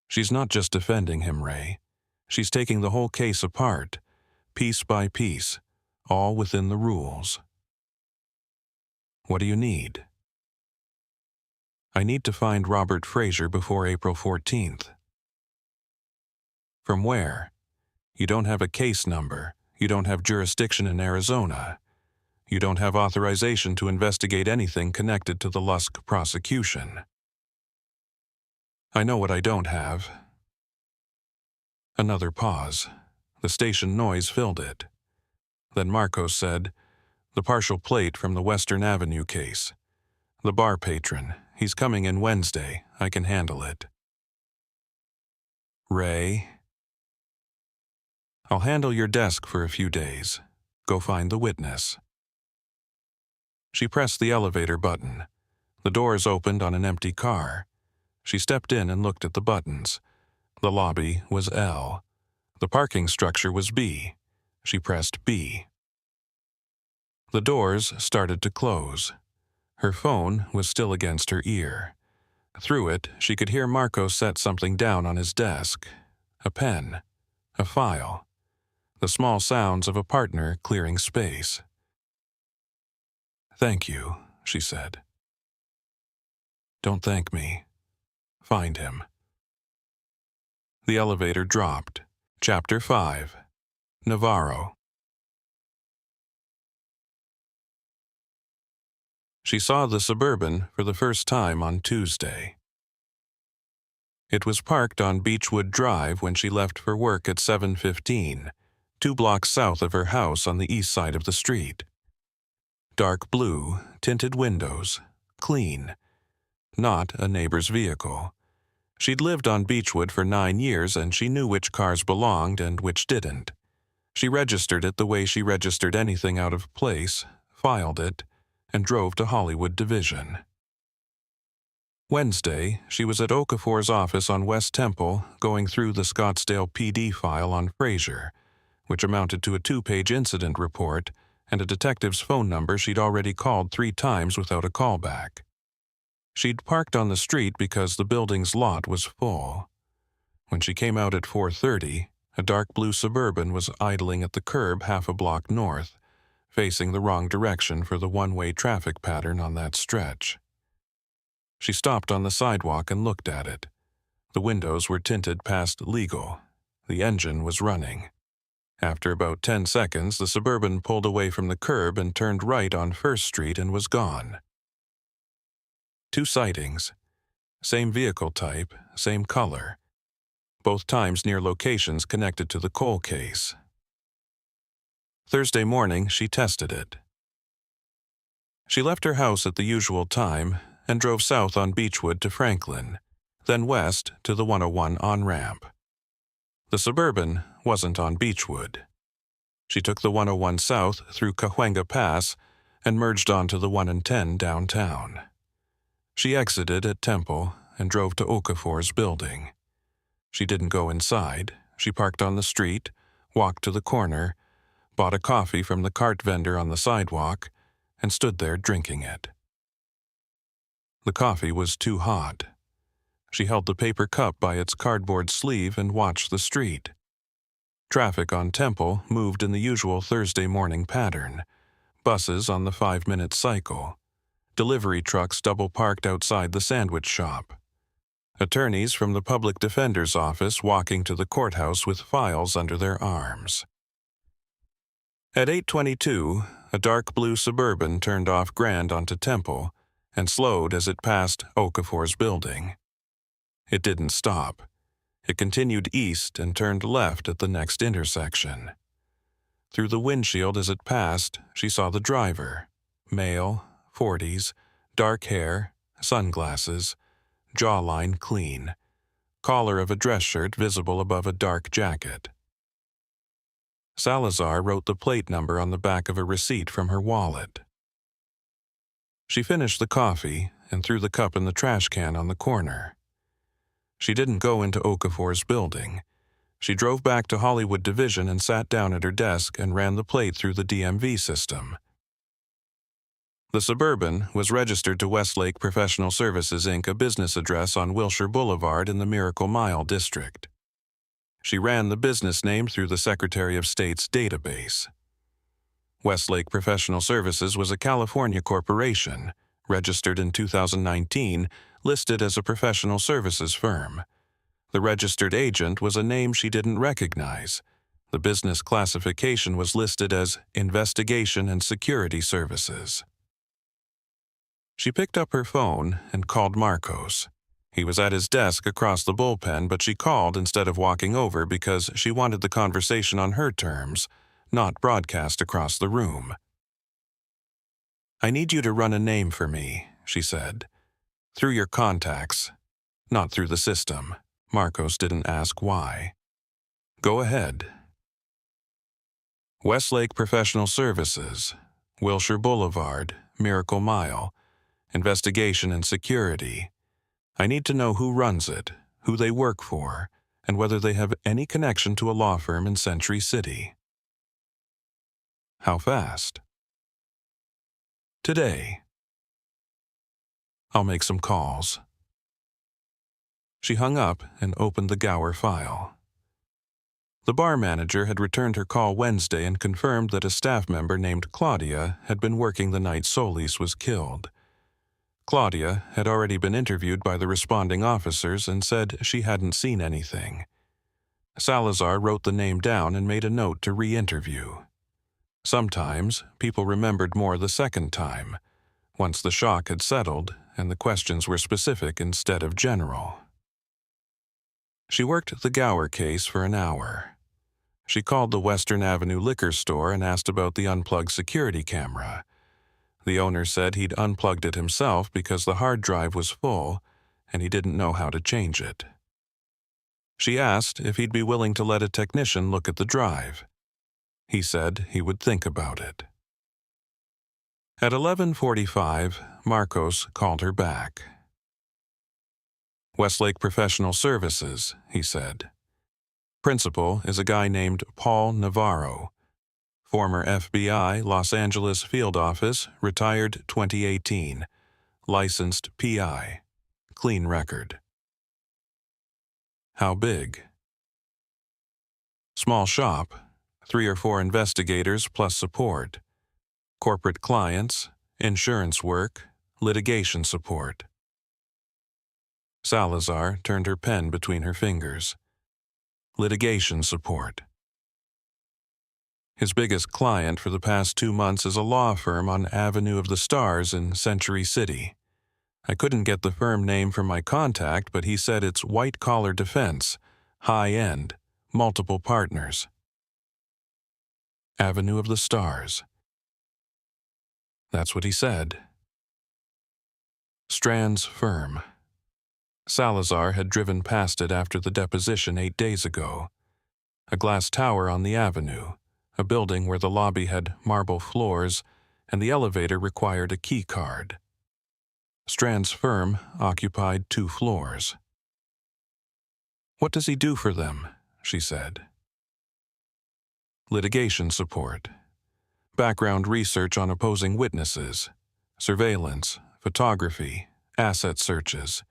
"She's not just defending him, Ray. She's taking the whole case apart, piece by piece, all within the rules." "What do you need?" "I need to find Robert Frazier before April 14th. "From where? You don't have a case number. You don't have jurisdiction in Arizona. You don't have authorization to investigate anything connected to the Lusk prosecution." "I know what I don't have." Another pause. The station noise filled it. Then Marcos said, "The partial plate from the Western Avenue case. The bar patron. He's coming in Wednesday. I can handle it." "Ray?" "I'll handle your desk for a few days. Go find the witness." She pressed the elevator button. The doors opened on an empty car. She stepped in and looked at the buttons. The lobby was L. The parking structure was B. She pressed B. The doors started to close. Her phone was still against her ear. Through it, she could hear Marcos set something down on his desk. A pen. A file. The small sounds of a partner clearing space. "Thank you," she said. "Don't thank me. Find him." The elevator dropped. Chapter 5. Navarro. She saw the Suburban for the first time on Tuesday. It was parked on Beechwood Drive when she left for work at 7:15, 2 blocks south of her house on the east side of the street. Dark blue, tinted windows, clean. Not a neighbor's vehicle. She'd lived on Beechwood for 9 years and she knew which cars belonged and which didn't. She registered it the way she registered anything out of place, filed it, and drove to Hollywood Division. Wednesday, she was at Okafor's office on West Temple going through the Scottsdale PD file on Frazier, which amounted to a 2-page incident report and a detective's phone number she'd already called 3 times without a callback. She'd parked on the street because the building's lot was full. When she came out at 4:30, a dark blue Suburban was idling at the curb half a block north, facing the wrong direction for the one-way traffic pattern on that stretch. She stopped on the sidewalk and looked at it. The windows were tinted past legal. The engine was running. After about 10 seconds, the Suburban pulled away from the curb and turned right on First Street and was gone. 2 sightings. Same vehicle type, same color. Both times near locations connected to the Cole case. Thursday morning, she tested it. She left her house at the usual time and drove south on Beechwood to Franklin, then west to the 101 on-ramp. The Suburban wasn't on Beechwood. She took the 101 south through Cahuenga Pass and merged onto the 1 and 10 downtown. She exited at Temple and drove to Okafor's building. She didn't go inside. She parked on the street, walked to the corner, bought a coffee from the cart vendor on the sidewalk, and stood there drinking it. The coffee was too hot. She held the paper cup by its cardboard sleeve and watched the street. Traffic on Temple moved in the usual Thursday morning pattern. Buses on the 5-minute cycle. Delivery trucks double-parked outside the sandwich shop. Attorneys from the public defender's office walking to the courthouse with files under their arms. At 8:22, a dark blue Suburban turned off Grand onto Temple and slowed as it passed Okafor's building. It didn't stop. It continued east and turned left at the next intersection. Through the windshield as it passed, she saw the driver. Male, 40s, dark hair, sunglasses, jawline clean, collar of a dress shirt visible above a dark jacket. Salazar wrote the plate number on the back of a receipt from her wallet. She finished the coffee and threw the cup in the trash can on the corner. She didn't go into Okafor's building. She drove back to Hollywood Division and sat down at her desk and ran the plate through the DMV system. The Suburban was registered to Westlake Professional Services, Inc., a business address on Wilshire Boulevard in the Miracle Mile district. She ran the business name through the Secretary of State's database. Westlake Professional Services was a California corporation, registered in 2019, listed as a professional services firm. The registered agent was a name she didn't recognize. The business classification was listed as Investigation and Security Services. She picked up her phone and called Marcos. He was at his desk across the bullpen, but she called instead of walking over because she wanted the conversation on her terms, not broadcast across the room. "I need you to run a name for me," she said. "Through your contacts, not through the system." Marcos didn't ask why. "Go ahead." Westlake Professional Services, Wilshire Boulevard, Miracle Mile, Investigation and Security. I need to know who runs it, who they work for, and whether they have any connection to a law firm in Century City. How fast? Today. I'll make some calls. She hung up and opened the Gower file. The bar manager had returned her call Wednesday and confirmed that a staff member named Claudia had been working the night Solis was killed. Claudia had already been interviewed by the responding officers and said she hadn't seen anything. Salazar wrote the name down and made a note to re-interview. Sometimes people remembered more the second time, once the shock had settled and the questions were specific instead of general. She worked the Gower case for an hour. She called the Western Avenue liquor store and asked about the unplugged security camera. The owner said he'd unplugged it himself because the hard drive was full and he didn't know how to change it. She asked if he'd be willing to let a technician look at the drive. He said he would think about it. At 11:45, Marcos called her back. "Westlake Professional Services," he said. "Principal is a guy named Paul Navarro. Former FBI, Los Angeles Field Office, retired 2018. licensed PI, clean record. How big? Small shop, 3 or 4 investigators plus support. Corporate clients, insurance work, litigation support. Salazar turned her pen between her fingers. Litigation support. His biggest client for the past 2 months is a law firm on Avenue of the Stars in Century City. I couldn't get the firm name from my contact, but he said it's white-collar defense, high-end, multiple partners. Avenue of the Stars. That's what he said. Strand's firm. Salazar had driven past it after the deposition 8 days ago. A glass tower on the avenue, a building where the lobby had marble floors and the elevator required a key card. Strand's firm occupied 2 floors. "What does he do for them?" she said. Litigation support. Background research on opposing witnesses. Surveillance, photography, asset searches.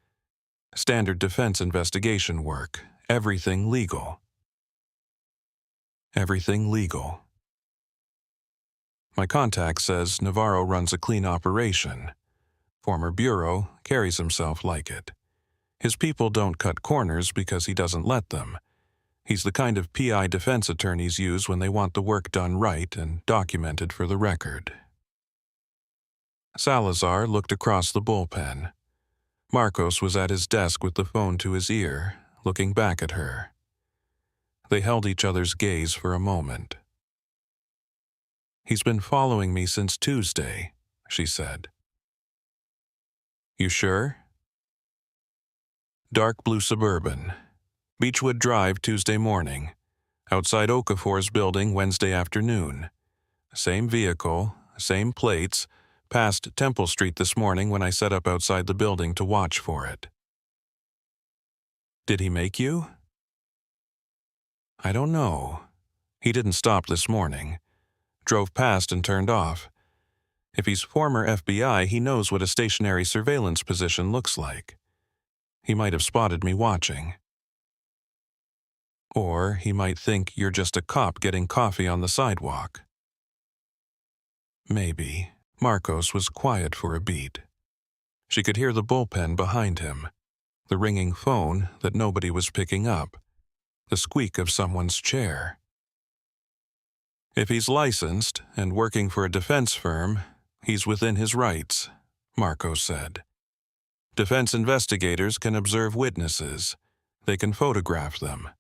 Standard defense investigation work. Everything legal. Everything legal. My contact says Navarro runs a clean operation. Former bureau carries himself like it. His people don't cut corners because he doesn't let them. He's the kind of PI defense attorneys use when they want the work done right and documented for the record. Salazar looked across the bullpen. Marcos was at his desk with the phone to his ear, looking back at her. They held each other's gaze for a moment. "He's been following me since Tuesday," she said. "You sure?" Dark blue Suburban. Beechwood Drive Tuesday morning. Outside Okafor's building Wednesday afternoon. Same vehicle, same plates, passed Temple Street this morning when I set up outside the building to watch for it. "Did he make you?" "I don't know. He didn't stop this morning. Drove past and turned off. If he's former FBI, he knows what a stationary surveillance position looks like. He might have spotted me watching. Or he might think you're just a cop getting coffee on the sidewalk." Maybe. Marcos was quiet for a beat. She could hear the bullpen behind him, the ringing phone that nobody was picking up, the squeak of someone's chair. "If he's licensed and working for a defense firm, he's within his rights," Marcos said. "Defense investigators can observe witnesses. They can photograph them.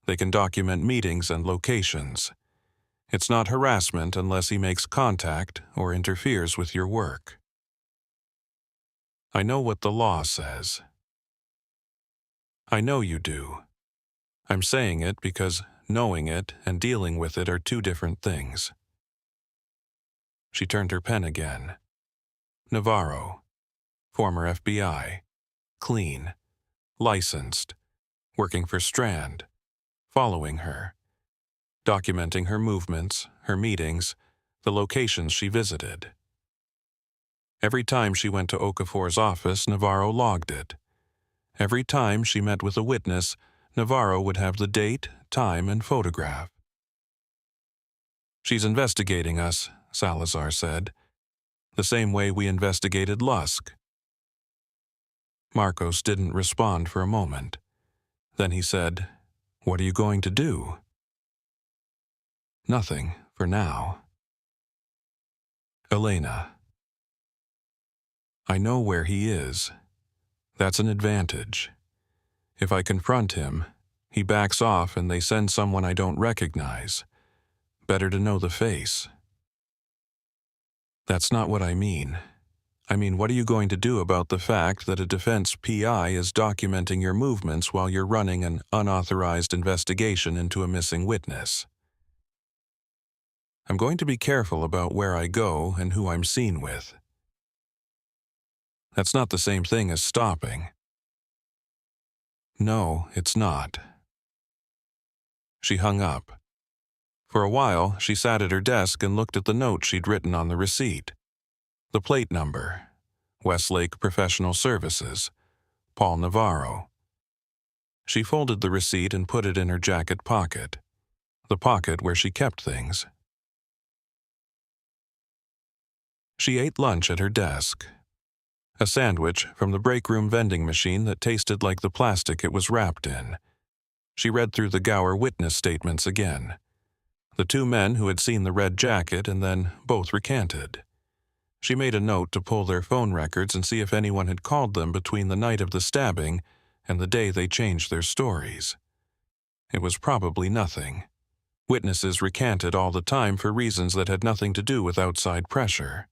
They can document meetings and locations. It's not harassment unless he makes contact or interferes with your work." "I know what the law says." "I know you do. I'm saying it because knowing it and dealing with it are 2 different things." She turned her pen again. Navarro. Former FBI. Clean. Licensed. Working for Strand. Following her. Documenting her movements, her meetings, the locations she visited. Every time she went to Okafor's office, Navarro logged it. Every time she met with a witness, Navarro would have the date, time, and photograph. "She's investigating us," Salazar said, "the same way we investigated Lusk." Marcos didn't respond for a moment. Then he said, "What are you going to do?" "Nothing, for now." Elena. "I know where he is. That's an advantage. If I confront him, he backs off and they send someone I don't recognize. Better to know the face." "That's not what I mean. I mean, what are you going to do about the fact that a defense PI is documenting your movements while you're running an unauthorized investigation into a missing witness?" "I'm going to be careful about where I go and who I'm seen with." "That's not the same thing as stopping." "No, it's not." She hung up. For a while, she sat at her desk and looked at the note she'd written on the receipt. The plate number. Westlake Professional Services, Paul Navarro. She folded the receipt and put it in her jacket pocket, the pocket where she kept things. She ate lunch at her desk. A sandwich from the break room vending machine that tasted like the plastic it was wrapped in. She read through the Gower witness statements again. The two men who had seen the red jacket and then both recanted. She made a note to pull their phone records and see if anyone had called them between the night of the stabbing and the day they changed their stories. It was probably nothing. Witnesses recanted all the time for reasons that had nothing to do with outside pressure.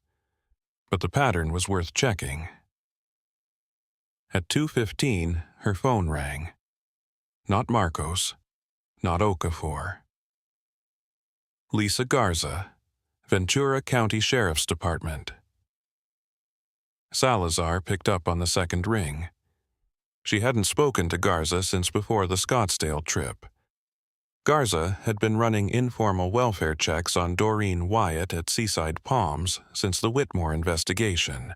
But the pattern was worth checking. At 2:15, her phone rang. Not Marcos, not Okafor. Lisa Garza, Ventura County Sheriff's Department. Salazar picked up on the second ring. She hadn't spoken to Garza since before the Scottsdale trip. Garza had been running informal welfare checks on Doreen Wyatt at Seaside Palms since the Whitmore investigation,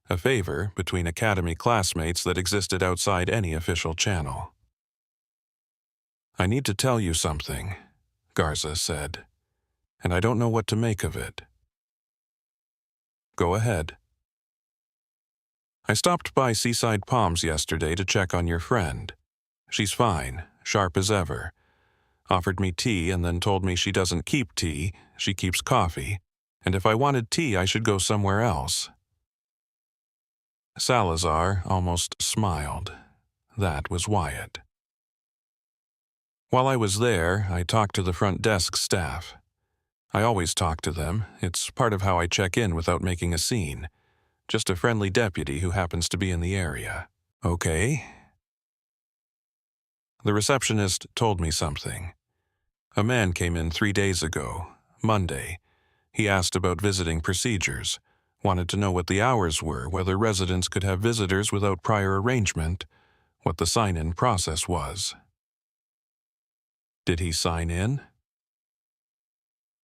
a favor between academy classmates that existed outside any official channel. "I need to tell you something," Garza said, "and I don't know what to make of it." "Go ahead." "I stopped by Seaside Palms yesterday to check on your friend. She's fine, sharp as ever. Offered me tea and then told me she doesn't keep tea, she keeps coffee, and if I wanted tea I should go somewhere else." Salazar almost smiled. That was Wyatt. "While I was there, I talked to the front desk staff. I always talk to them. It's part of how I check in without making a scene. Just a friendly deputy who happens to be in the area." "Okay." "The receptionist told me something. A man came in 3 days ago, Monday. He asked about visiting procedures, wanted to know what the hours were, whether residents could have visitors without prior arrangement, what the sign-in process was." "Did he sign in?"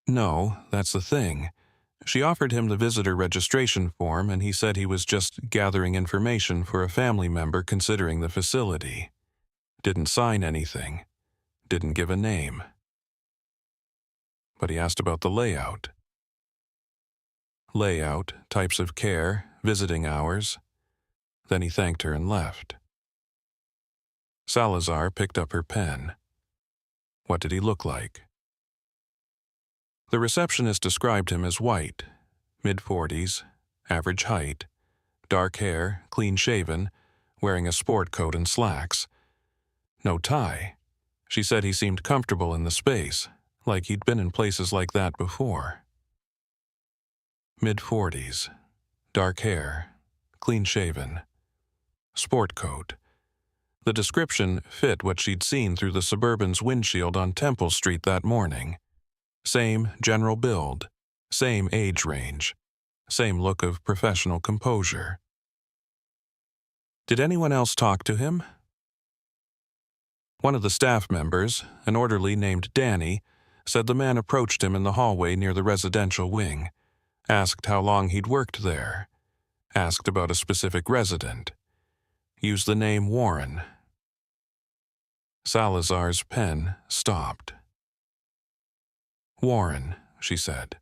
"No, that's the thing. She offered him the visitor registration form and he said he was just gathering information for a family member considering the facility. Didn't sign anything. Didn't give a name. But he asked about the layout." "Layout, types of care, visiting hours." Then he thanked her and left. Salazar picked up her pen. "What did he look like?" The receptionist described him as white, mid-40s, average height, dark hair, clean-shaven, wearing a sport coat and slacks. No tie. She said he seemed comfortable in the space, like he'd been in places like that before. Mid-40s, dark hair, clean-shaven, sport coat. The description fit what she'd seen through the Suburban's windshield on Temple Street that morning. Same general build, same age range, same look of professional composure. "Did anyone else talk to him?" One of the staff members, an orderly named Danny, said the man approached him in the hallway near the residential wing, asked how long he'd worked there, asked about a specific resident, used the name Warren. Salazar's pen stopped. "Warren," she said.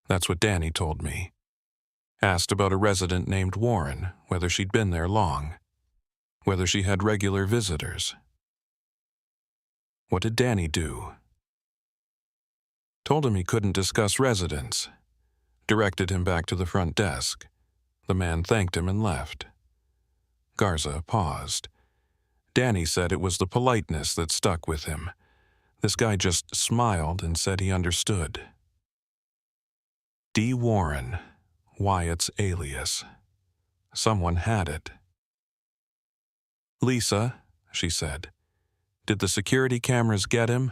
"That's what Danny told me. Asked about a resident named Warren, whether she'd been there long, whether she had regular visitors." "What did Danny do?" "Told him he couldn't discuss residents. Directed him back to the front desk. The man thanked him and left." Garza paused. Danny said it was the politeness that stuck with him. This guy just smiled and said he understood. D. Warren, Wyatt's alias. Someone had it. "Lisa," she said, "did the security cameras get him?"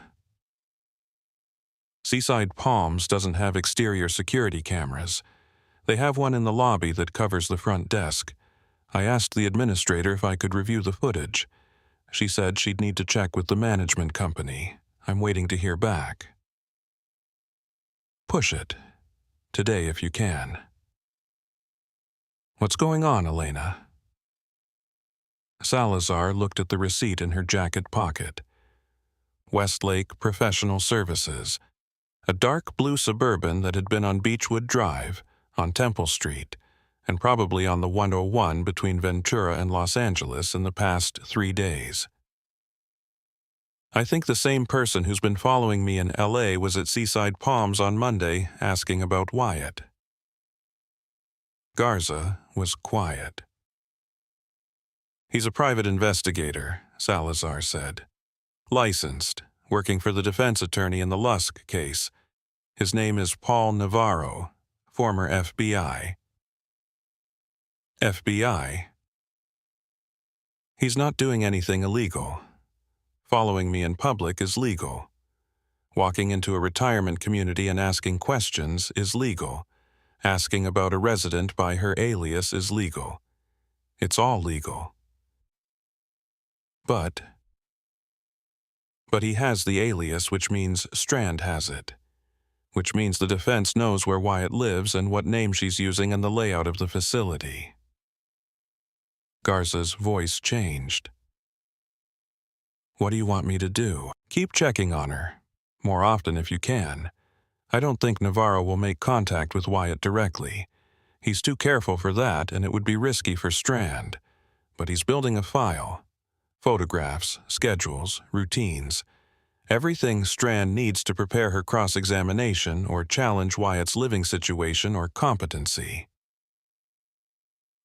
Seaside Palms doesn't have exterior security cameras. They have one in the lobby that covers the front desk. I asked the administrator if I could review the footage. She said she'd need to check with the management company. I'm waiting to hear back. "Push it. Today if you can." What's going on, Elena? Salazar looked at the receipt in her jacket pocket. Westlake Professional Services, a dark blue Suburban that had been on Beechwood Drive, on Temple Street, and probably on the 101 between Ventura and Los Angeles in the past 3 days. I think the same person who's been following me in L.A. was at Seaside Palms on Monday asking about Wyatt. Garza was quiet. He's a private investigator, Salazar said. Licensed, working for the defense attorney in the Lusk case. His name is Paul Navarro, former FBI. FBI? He's not doing anything illegal. Following me in public is legal. Walking into a retirement community and asking questions is legal. Asking about a resident by her alias is legal. It's all legal. But he has the alias, which means Strand has it. Which means the defense knows where Wyatt lives and what name she's using and the layout of the facility. Garza's voice changed. What do you want me to do? Keep checking on her. More often if you can. I don't think Navarro will make contact with Wyatt directly. He's too careful for that, and it would be risky for Strand. But he's building a file. Photographs, schedules, routines. Everything Strand needs to prepare her cross-examination or challenge Wyatt's living situation or competency.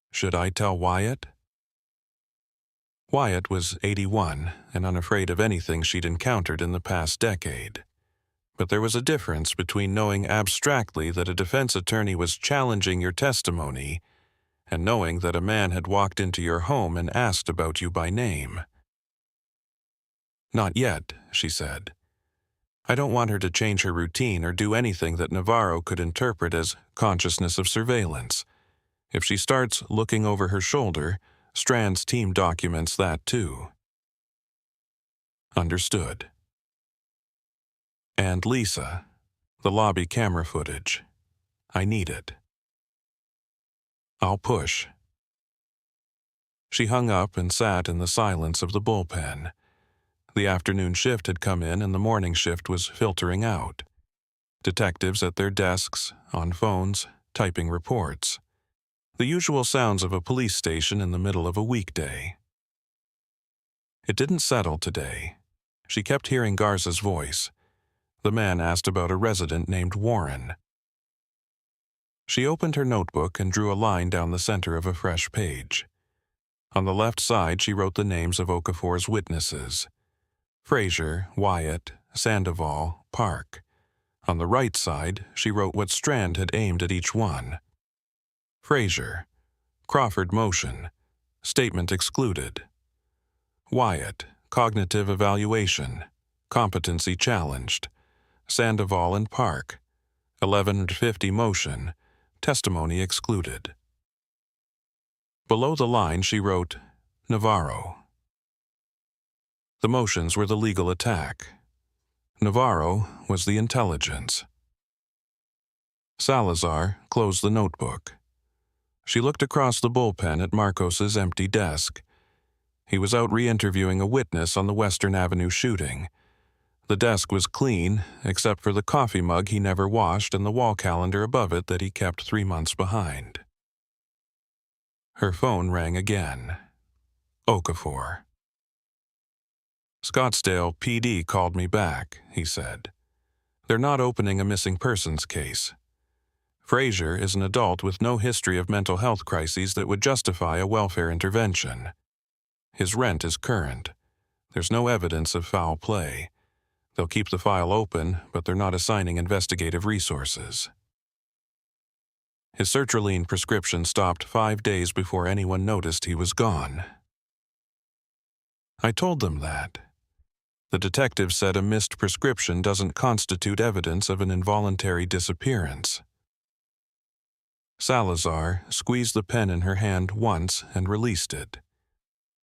Should I tell Wyatt? Wyatt was 81 and unafraid of anything she'd encountered in the past decade. But there was a difference between knowing abstractly that a defense attorney was challenging your testimony and knowing that a man had walked into your home and asked about you by name. Not yet, she said. I don't want her to change her routine or do anything that Navarro could interpret as consciousness of surveillance. If she starts looking over her shoulder, Strand's team documents that too. Understood. And Lisa, the lobby camera footage. I need it. I'll push. She hung up and sat in the silence of the bullpen. The afternoon shift had come in and the morning shift was filtering out. Detectives at their desks, on phones, typing reports. The usual sounds of a police station in the middle of a weekday. It didn't settle today. She kept hearing Garza's voice. The man asked about a resident named Warren. She opened her notebook and drew a line down the center of a fresh page. On the left side, she wrote the names of Okafor's witnesses. Frazier, Wyatt, Sandoval, Park. On the right side, she wrote what Strand had aimed at each one. Frazier, Crawford motion, statement excluded. Wyatt, cognitive evaluation, competency challenged. Sandoval and Park, 1150 motion, testimony excluded. Below the line she wrote, Navarro. The motions were the legal attack. Navarro was the intelligence. Salazar closed the notebook. She looked across the bullpen at Marcos's empty desk. He was out re-interviewing a witness on the Western Avenue shooting. The desk was clean, except for the coffee mug he never washed and the wall calendar above it that he kept 3 months behind. Her phone rang again. Okafor. Scottsdale PD called me back, he said. They're not opening a missing persons case. Frazier is an adult with no history of mental health crises that would justify a welfare intervention. His rent is current. There's no evidence of foul play. They'll keep the file open, but they're not assigning investigative resources. His sertraline prescription stopped 5 days before anyone noticed he was gone. I told them that. The detective said a missed prescription doesn't constitute evidence of an involuntary disappearance. Salazar squeezed the pen in her hand once and released it.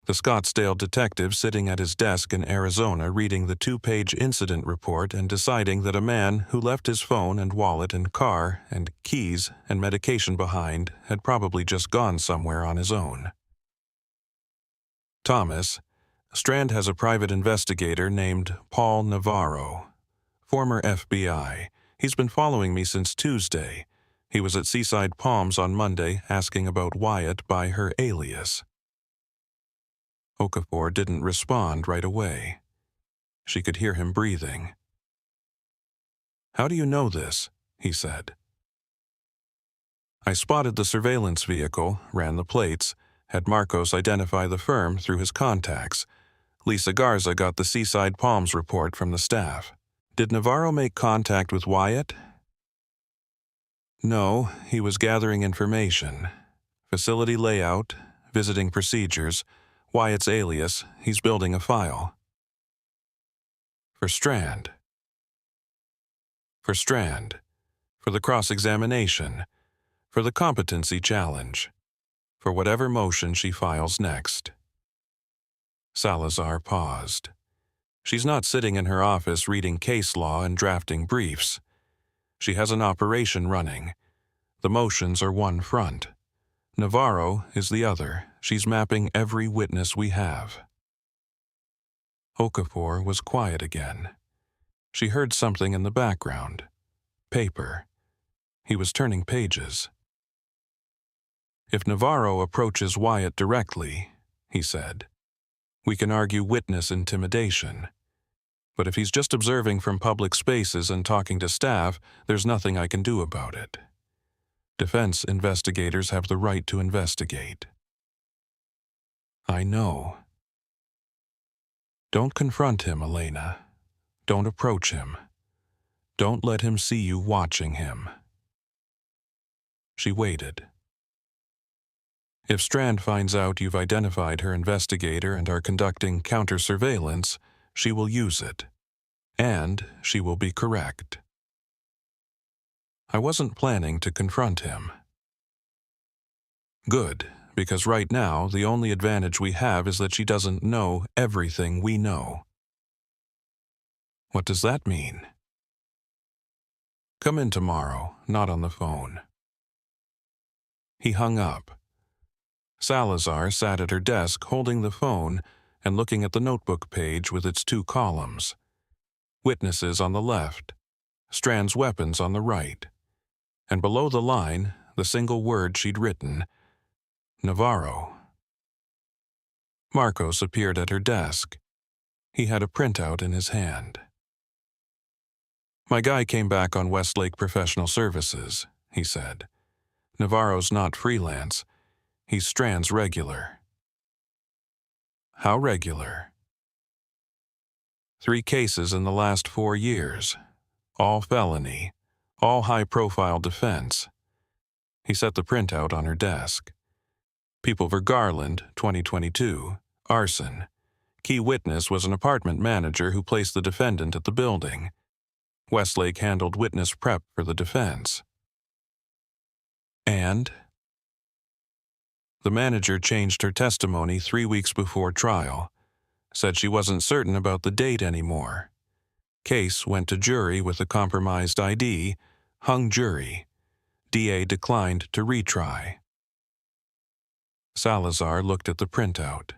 The Scottsdale detective sitting at his desk in Arizona reading the 2-page incident report and deciding that a man who left his phone and wallet and car and keys and medication behind had probably just gone somewhere on his own. Thomas, Strand has a private investigator named Paul Navarro, former FBI. He's been following me since Tuesday. He was at Seaside Palms on Monday asking about Wyatt by her alias. Okafor didn't respond right away. She could hear him breathing. "How do you know this?" he said. "I spotted the surveillance vehicle, ran the plates, had Marcos identify the firm through his contacts. Lisa Garza got the Seaside Palms report from the staff." "Did Navarro make contact with Wyatt?" "No, he was gathering information. Facility layout, visiting procedures, Wyatt's alias, he's building a file." "For Strand?" "For Strand. For the cross-examination. For the competency challenge. For whatever motion she files next." Salazar paused. She's not sitting in her office reading case law and drafting briefs. She has an operation running. The motions are one front. Navarro is the other. She's mapping every witness we have. Okafor was quiet again. She heard something in the background. Paper. He was turning pages. "If Navarro approaches Wyatt directly," he said, "we can argue witness intimidation. But if he's just observing from public spaces and talking to staff, there's nothing I can do about it. Defense investigators have the right to investigate." "I know." "Don't confront him, Elena. Don't approach him. Don't let him see you watching him." She waited. "If Strand finds out you've identified her investigator and are conducting counter-surveillance, she will use it. And she will be correct." "I wasn't planning to confront him." "Good, because right now the only advantage we have is that she doesn't know everything we know." "What does that mean?" "Come in tomorrow, not on the phone." He hung up. Salazar sat at her desk holding the phone and looking at the notebook page with its 2 columns. Witnesses on the left, Strand's weapons on the right, and below the line, the single word she'd written, Navarro. Marcos appeared at her desk. He had a printout in his hand. "My guy came back on Westlake Professional Services," he said. "Navarro's not freelance. He's Strand's regular." "How regular?" 3 cases in the last 4 years. All felony. All high-profile defense. He set the printout on her desk. People for Garland, 2022. Arson. Key witness was an apartment manager who placed the defendant at the building. Westlake handled witness prep for the defense. And? The manager changed her testimony 3 weeks before trial. Said she wasn't certain about the date anymore. Case went to jury with a compromised ID, hung jury. DA declined to retry. Salazar looked at the printout.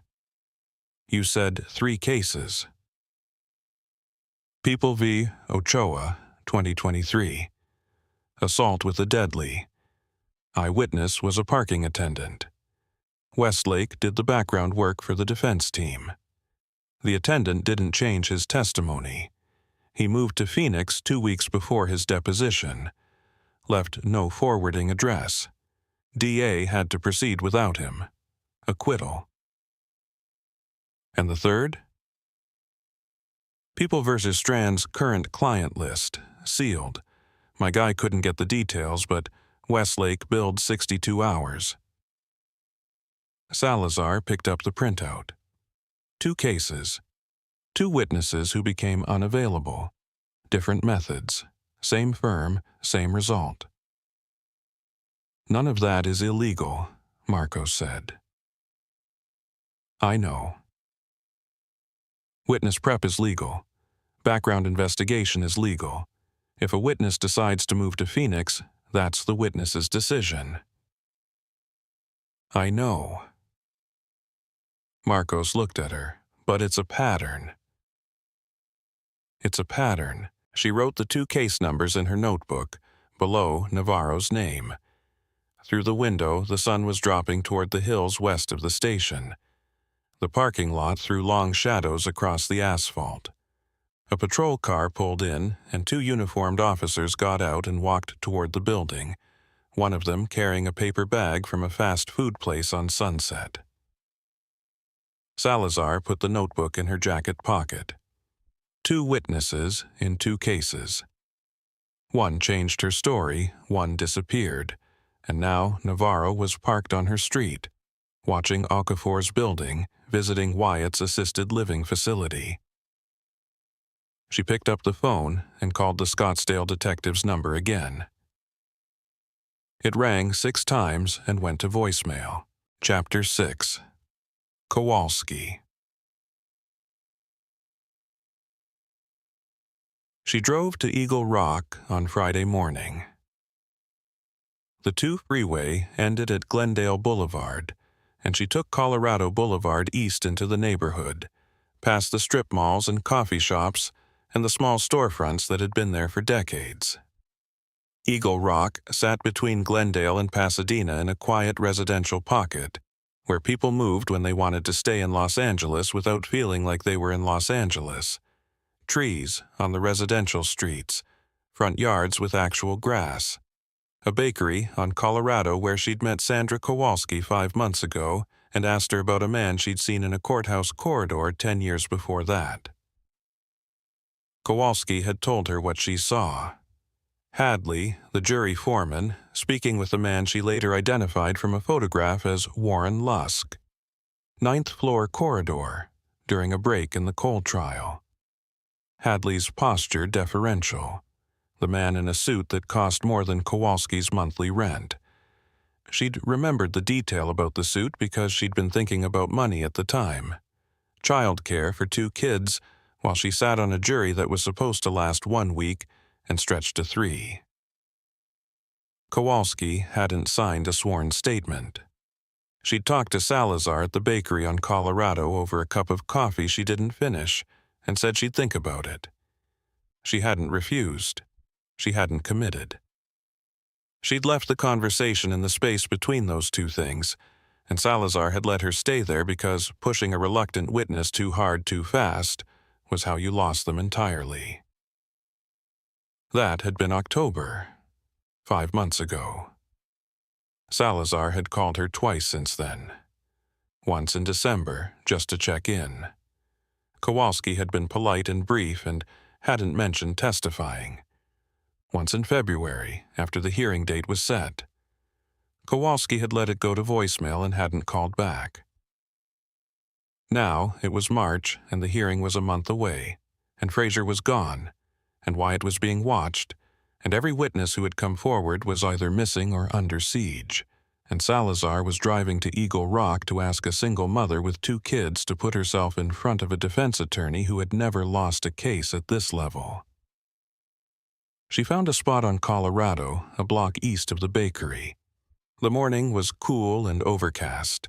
"You said 3 cases. People v. Ochoa, 2023. Assault with a deadly. Eyewitness was a parking attendant. Westlake did the background work for the defense team. The attendant didn't change his testimony. He moved to Phoenix 2 weeks before his deposition. Left no forwarding address. DA had to proceed without him. Acquittal." "And the third?" People vs. Strand's current client list, sealed. My guy couldn't get the details, but Westlake billed 62 hours. Salazar picked up the printout. 2 cases. 2 witnesses who became unavailable. Different methods. Same firm, same result. "None of that is illegal," Marcos said. I know. Witness prep is legal. Background investigation is legal. If a witness decides to move to Phoenix, that's the witness's decision. I know. Marcos looked at her, but it's a pattern. It's a pattern. She wrote the 2 case numbers in her notebook, below Navarro's name. Through the window, the sun was dropping toward the hills west of the station. The parking lot threw long shadows across the asphalt. A patrol car pulled in, and 2 uniformed officers got out and walked toward the building, one of them carrying a paper bag from a fast food place on Sunset. Salazar put the notebook in her jacket pocket. 2 witnesses in 2 cases. One changed her story, one disappeared, and now Navarro was parked on her street, watching Okafor's building, visiting Wyatt's assisted living facility. She picked up the phone and called the Scottsdale detective's number again. It rang 6 times and went to voicemail. Chapter 6. Kowalski. She drove to Eagle Rock on Friday morning. The 2 freeway ended at Glendale Boulevard, and she took Colorado Boulevard east into the neighborhood, past the strip malls and coffee shops and the small storefronts that had been there for decades. Eagle Rock sat between Glendale and Pasadena in a quiet residential pocket, where people moved when they wanted to stay in Los Angeles without feeling like they were in Los Angeles. Trees on the residential streets, front yards with actual grass. A bakery on Colorado where she'd met Sandra Kowalski 5 months ago and asked her about a man she'd seen in a courthouse corridor 10 years before that. Kowalski had told her what she saw. Hadley, the jury foreman, speaking with a man she later identified from a photograph as Warren Lusk. 9th floor corridor, during a break in the Cole trial. Hadley's posture deferential. The man in a suit that cost more than Kowalski's monthly rent. She'd remembered the detail about the suit because she'd been thinking about money at the time. Childcare for 2 kids, while she sat on a jury that was supposed to last 1 week and stretched to 3. Kowalski hadn't signed a sworn statement. She'd talked to Salazar at the bakery on Colorado over a cup of coffee she didn't finish and said she'd think about it. She hadn't refused. She hadn't committed. She'd left the conversation in the space between those 2 things, and Salazar had let her stay there because pushing a reluctant witness too hard too fast was how you lost them entirely. That had been October, 5 months ago. Salazar had called her twice since then. Once in December, just to check in. Kowalski had been polite and brief and hadn't mentioned testifying. Once in February, after the hearing date was set. Kowalski had let it go to voicemail and hadn't called back. Now it was March and the hearing was a month away, and Fraser was gone, and Wyatt was being watched, and every witness who had come forward was either missing or under siege, and Salazar was driving to Eagle Rock to ask a single mother with 2 kids to put herself in front of a defense attorney who had never lost a case at this level. She found a spot on Colorado, a block east of the bakery. The morning was cool and overcast,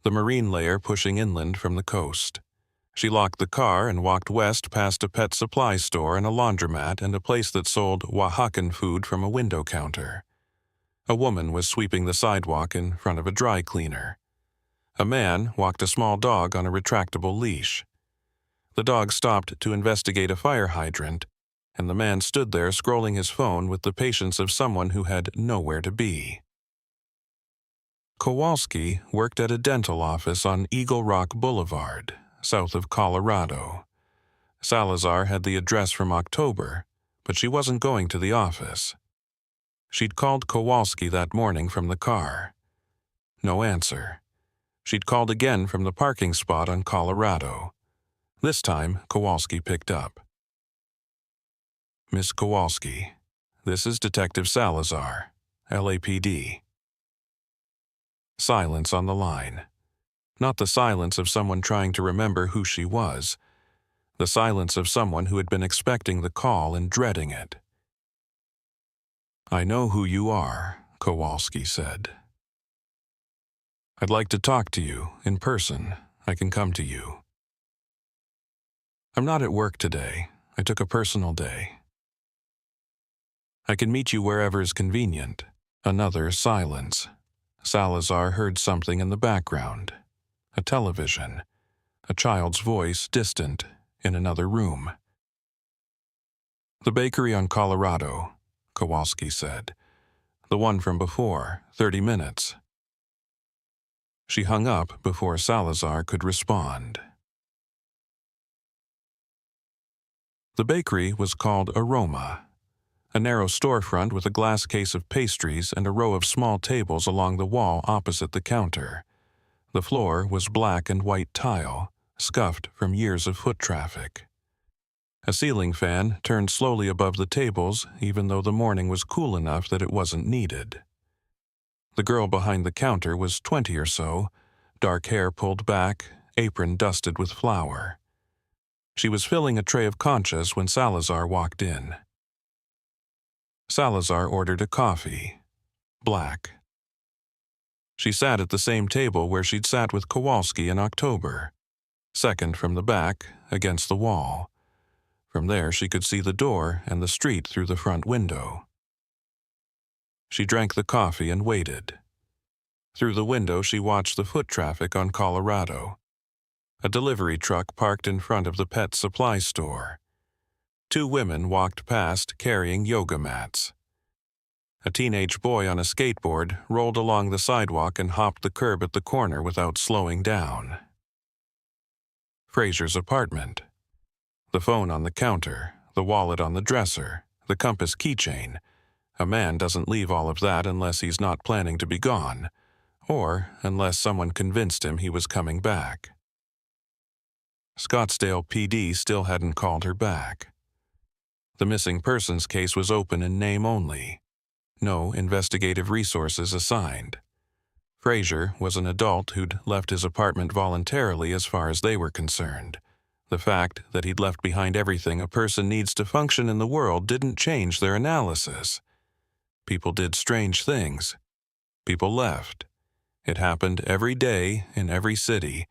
the marine layer pushing inland from the coast. She locked the car and walked west past a pet supply store and a laundromat and a place that sold Oaxacan food from a window counter. A woman was sweeping the sidewalk in front of a dry cleaner. A man walked a small dog on a retractable leash. The dog stopped to investigate a fire hydrant, and the man stood there scrolling his phone with the patience of someone who had nowhere to be. Kowalski worked at a dental office on Eagle Rock Boulevard, south of Colorado. Salazar had the address from October, but she wasn't going to the office. She'd called Kowalski that morning from the car. No answer. She'd called again from the parking spot on Colorado. This time, Kowalski picked up. Miss Kowalski, this is Detective Salazar, LAPD. Silence on the line. Not the silence of someone trying to remember who she was. The silence of someone who had been expecting the call and dreading it. "I know who you are," Kowalski said. "I'd like to talk to you, in person. I can come to you." "I'm not at work today. I took a personal day." "I can meet you wherever is convenient." Another silence. Salazar heard something in the background. A television. A child's voice, distant, in another room. "The bakery on Colorado," Kowalski said. "The one from before, 30 minutes. She hung up before Salazar could respond. The bakery was called Aroma, a narrow storefront with a glass case of pastries and a row of small tables along the wall opposite the counter. The floor was black and white tile, scuffed from years of foot traffic. A ceiling fan turned slowly above the tables, even though the morning was cool enough that it wasn't needed. The girl behind the counter was 20 or so, dark hair pulled back, apron dusted with flour. She was filling a tray of conchas when Salazar walked in. Salazar ordered a coffee, black. She sat at the same table where she'd sat with Kowalski in October, second from the back, against the wall. From there she could see the door and the street through the front window. She drank the coffee and waited. Through the window she watched the foot traffic on Colorado. A delivery truck parked in front of the pet supply store. 2 women walked past carrying yoga mats. A teenage boy on a skateboard rolled along the sidewalk and hopped the curb at the corner without slowing down. Fraser's apartment. The phone on the counter, the wallet on the dresser, the compass keychain. A man doesn't leave all of that unless he's not planning to be gone, or unless someone convinced him he was coming back. Scottsdale PD still hadn't called her back. The missing persons case was open in name only. No investigative resources assigned. Fraser was an adult who'd left his apartment voluntarily as far as they were concerned. The fact that he'd left behind everything a person needs to function in the world didn't change their analysis. People did strange things. People left. It happened every day in every city,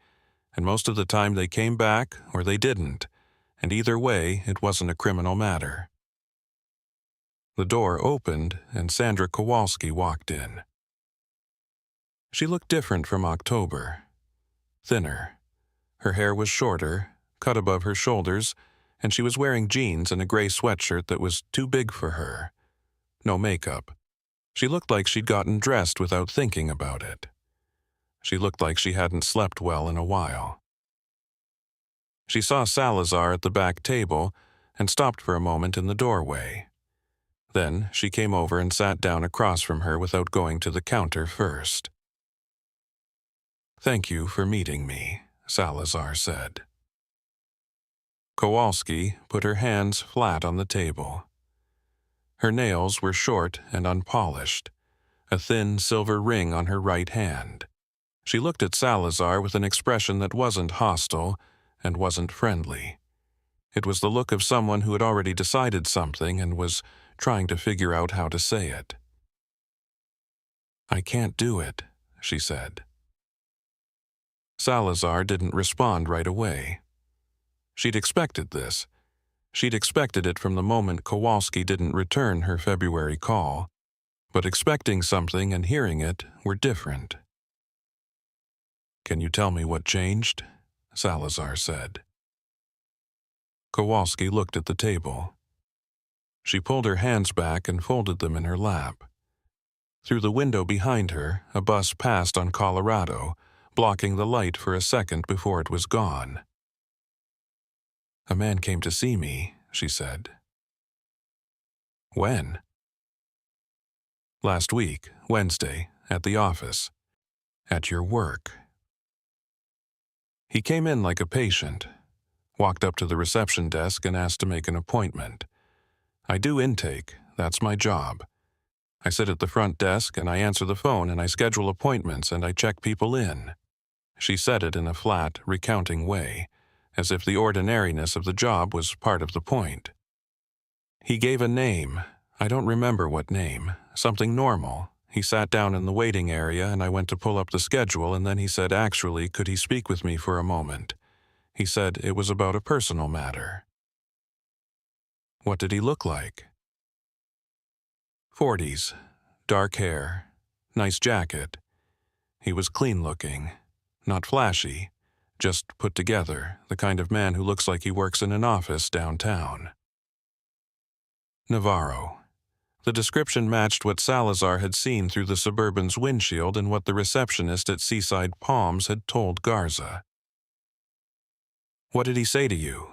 and most of the time they came back or they didn't, and either way it wasn't a criminal matter. The door opened and Sandra Kowalski walked in. She looked different from October. Thinner. Her hair was shorter, cut above her shoulders, and she was wearing jeans and a gray sweatshirt that was too big for her. No makeup. She looked like she'd gotten dressed without thinking about it. She looked like she hadn't slept well in a while. She saw Salazar at the back table and stopped for a moment in the doorway. Then she came over and sat down across from her without going to the counter first. "Thank you for meeting me," Salazar said. Kowalski put her hands flat on the table. Her nails were short and unpolished, a thin silver ring on her right hand. She looked at Salazar with an expression that wasn't hostile and wasn't friendly. It was the look of someone who had already decided something and was trying to figure out how to say it. "I can't do it," she said. Salazar didn't respond right away. She'd expected this. She'd expected it from the moment Kowalski didn't return her February call, but expecting something and hearing it were different. "Can you tell me what changed?" Salazar said. Kowalski looked at the table. She pulled her hands back and folded them in her lap. Through the window behind her, a bus passed on Colorado, blocking the light for a second before it was gone. "A man came to see me," she said. "When?" "Last week, Wednesday, at the office. At your work." He came in like a patient, walked up to the reception desk and asked to make an appointment. "I do intake, that's my job. I sit at the front desk and I answer the phone and I schedule appointments and I check people in." She said it in a flat, recounting way, as if the ordinariness of the job was part of the point. He gave a name. I don't remember what name. Something normal. He sat down in the waiting area and I went to pull up the schedule, and then he said, actually, could he speak with me for a moment? He said it was about a personal matter. What did he look like? 40s. Dark hair. Nice jacket. He was clean-looking. Not flashy. Just put together, the kind of man who looks like he works in an office downtown. Navarro. The description matched what Salazar had seen through the Suburban's windshield and what the receptionist at Seaside Palms had told Garza. What did he say to you?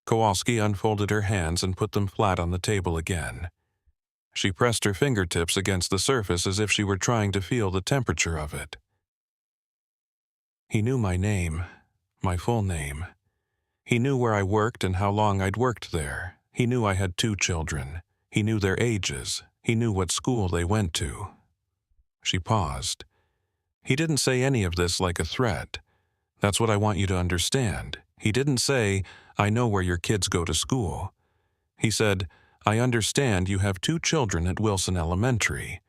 Kowalski unfolded her hands and put them flat on the table again. She pressed her fingertips against the surface as if she were trying to feel the temperature of it. He knew my name, my full name. He knew where I worked and how long I'd worked there. He knew I had 2 children. He knew their ages. He knew what school they went to. She paused. He didn't say any of this like a threat. That's what I want you to understand. He didn't say, I know where your kids go to school. He said, I understand you have 2 children at Wilson Elementary,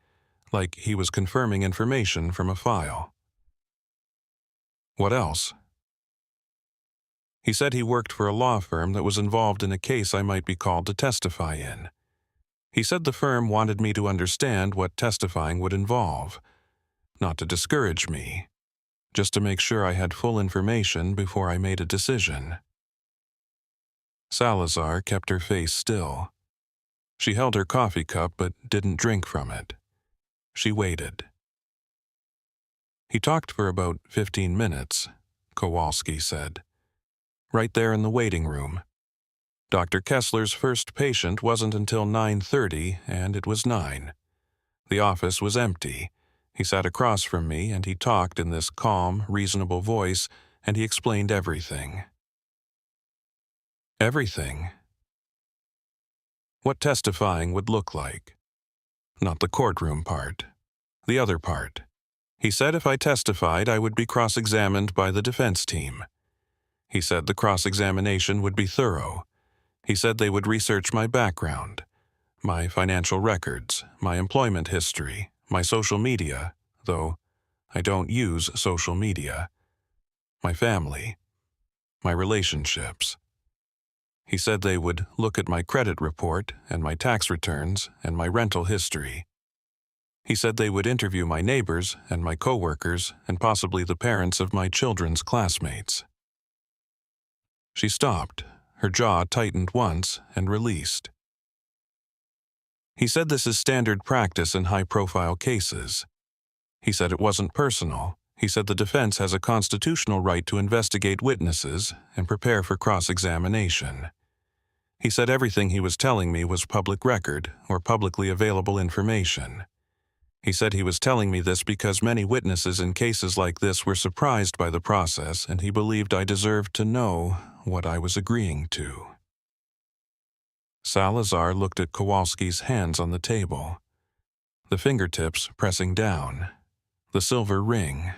like he was confirming information from a file. What else? He said he worked for a law firm that was involved in a case I might be called to testify in. He said the firm wanted me to understand what testifying would involve, not to discourage me, just to make sure I had full information before I made a decision. Salazar kept her face still. She held her coffee cup but didn't drink from it. She waited. He talked for about 15 minutes, Kowalski said. Right there in the waiting room. Dr. Kessler's first patient wasn't until 9:30, and it was 9. The office was empty. He sat across from me, and he talked in this calm, reasonable voice, and he explained everything. Everything. What testifying would look like. Not the courtroom part. The other part. He said if I testified, I would be cross-examined by the defense team. He said the cross-examination would be thorough. He said they would research my background, my financial records, my employment history, my social media, though I don't use social media, my family, my relationships. He said they would look at my credit report and my tax returns and my rental history. He said they would interview my neighbors and my coworkers and possibly the parents of my children's classmates. She stopped. Her jaw tightened once and released. He said this is standard practice in high-profile cases. He said it wasn't personal. He said the defense has a constitutional right to investigate witnesses and prepare for cross-examination. He said everything he was telling me was public record or publicly available information. He said he was telling me this because many witnesses in cases like this were surprised by the process, and he believed I deserved to know what I was agreeing to. Salazar looked at Kowalski's hands on the table, the fingertips pressing down, the silver ring.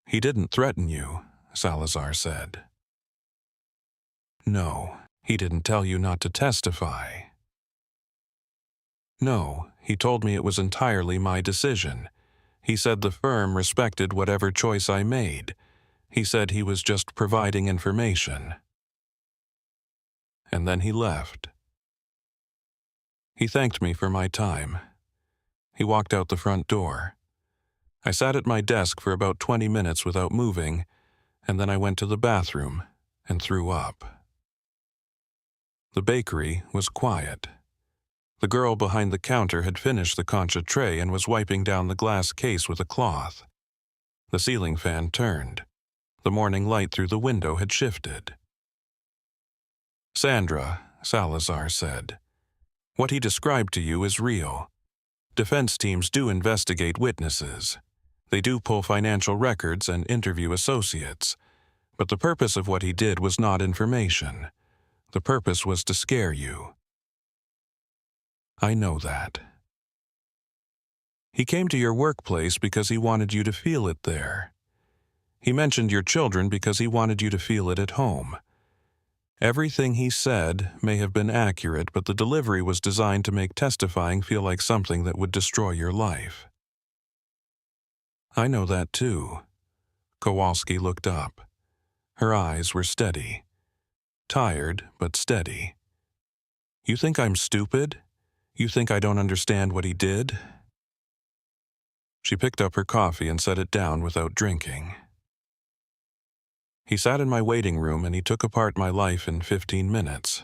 He didn't threaten you, Salazar said. No, he didn't tell you not to testify. No, he told me it was entirely my decision. He said the firm respected whatever choice I made. He said he was just providing information. And then he left. He thanked me for my time. He walked out the front door. I sat at my desk for about 20 minutes without moving, and then I went to the bathroom and threw up. The bakery was quiet. The girl behind the counter had finished the concha tray and was wiping down the glass case with a cloth. The ceiling fan turned. The morning light through the window had shifted. Sandra, Salazar said, what he described to you is real. Defense teams do investigate witnesses. They do pull financial records and interview associates. But the purpose of what he did was not information. The purpose was to scare you. I know that. He came to your workplace because he wanted you to feel it there. He mentioned your children because he wanted you to feel it at home. Everything he said may have been accurate, but the delivery was designed to make testifying feel like something that would destroy your life. I know that too. Kowalski looked up. Her eyes were steady. Tired, but steady. You think I'm stupid? You think I don't understand what he did? She picked up her coffee and set it down without drinking. He sat in my waiting room and he took apart my life in 15 minutes.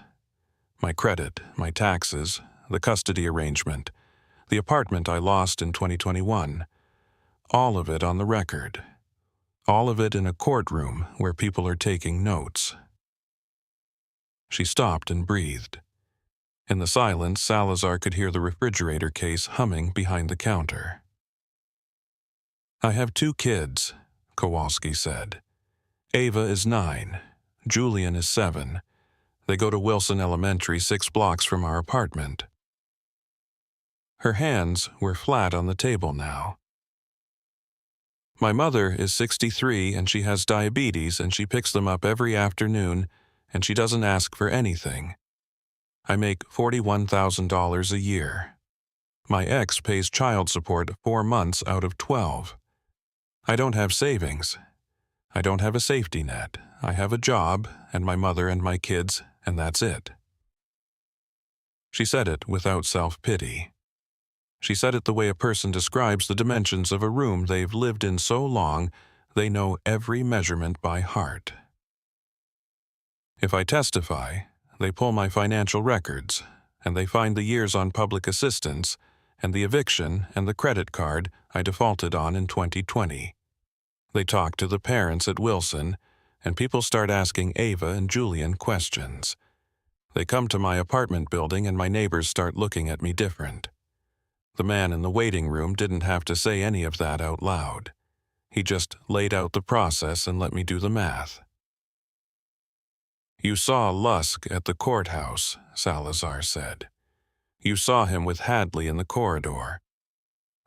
My credit, my taxes, the custody arrangement, the apartment I lost in 2021. All of it on the record. All of it in a courtroom where people are taking notes. She stopped and breathed. In the silence, Salazar could hear the refrigerator case humming behind the counter. I have 2 kids, Kowalski said. Ava is 9. Julian is 7. They go to Wilson Elementary 6 blocks from our apartment. Her hands were flat on the table now. My mother is 63 and she has diabetes and she picks them up every afternoon and she doesn't ask for anything. I make $41,000 a year. My ex pays child support 4 months out of 12. I don't have savings. I don't have a safety net. I have a job, and my mother and my kids, and that's it. She said it without self-pity. She said it the way a person describes the dimensions of a room they've lived in so long they know every measurement by heart. If I testify, they pull my financial records, and they find the years on public assistance, and the eviction and the credit card I defaulted on in 2020. They talk to the parents at Wilson, and people start asking Ava and Julian questions. They come to my apartment building and my neighbors start looking at me different. The man in the waiting room didn't have to say any of that out loud. He just laid out the process and let me do the math. You saw Lusk at the courthouse, Salazar said. You saw him with Hadley in the corridor.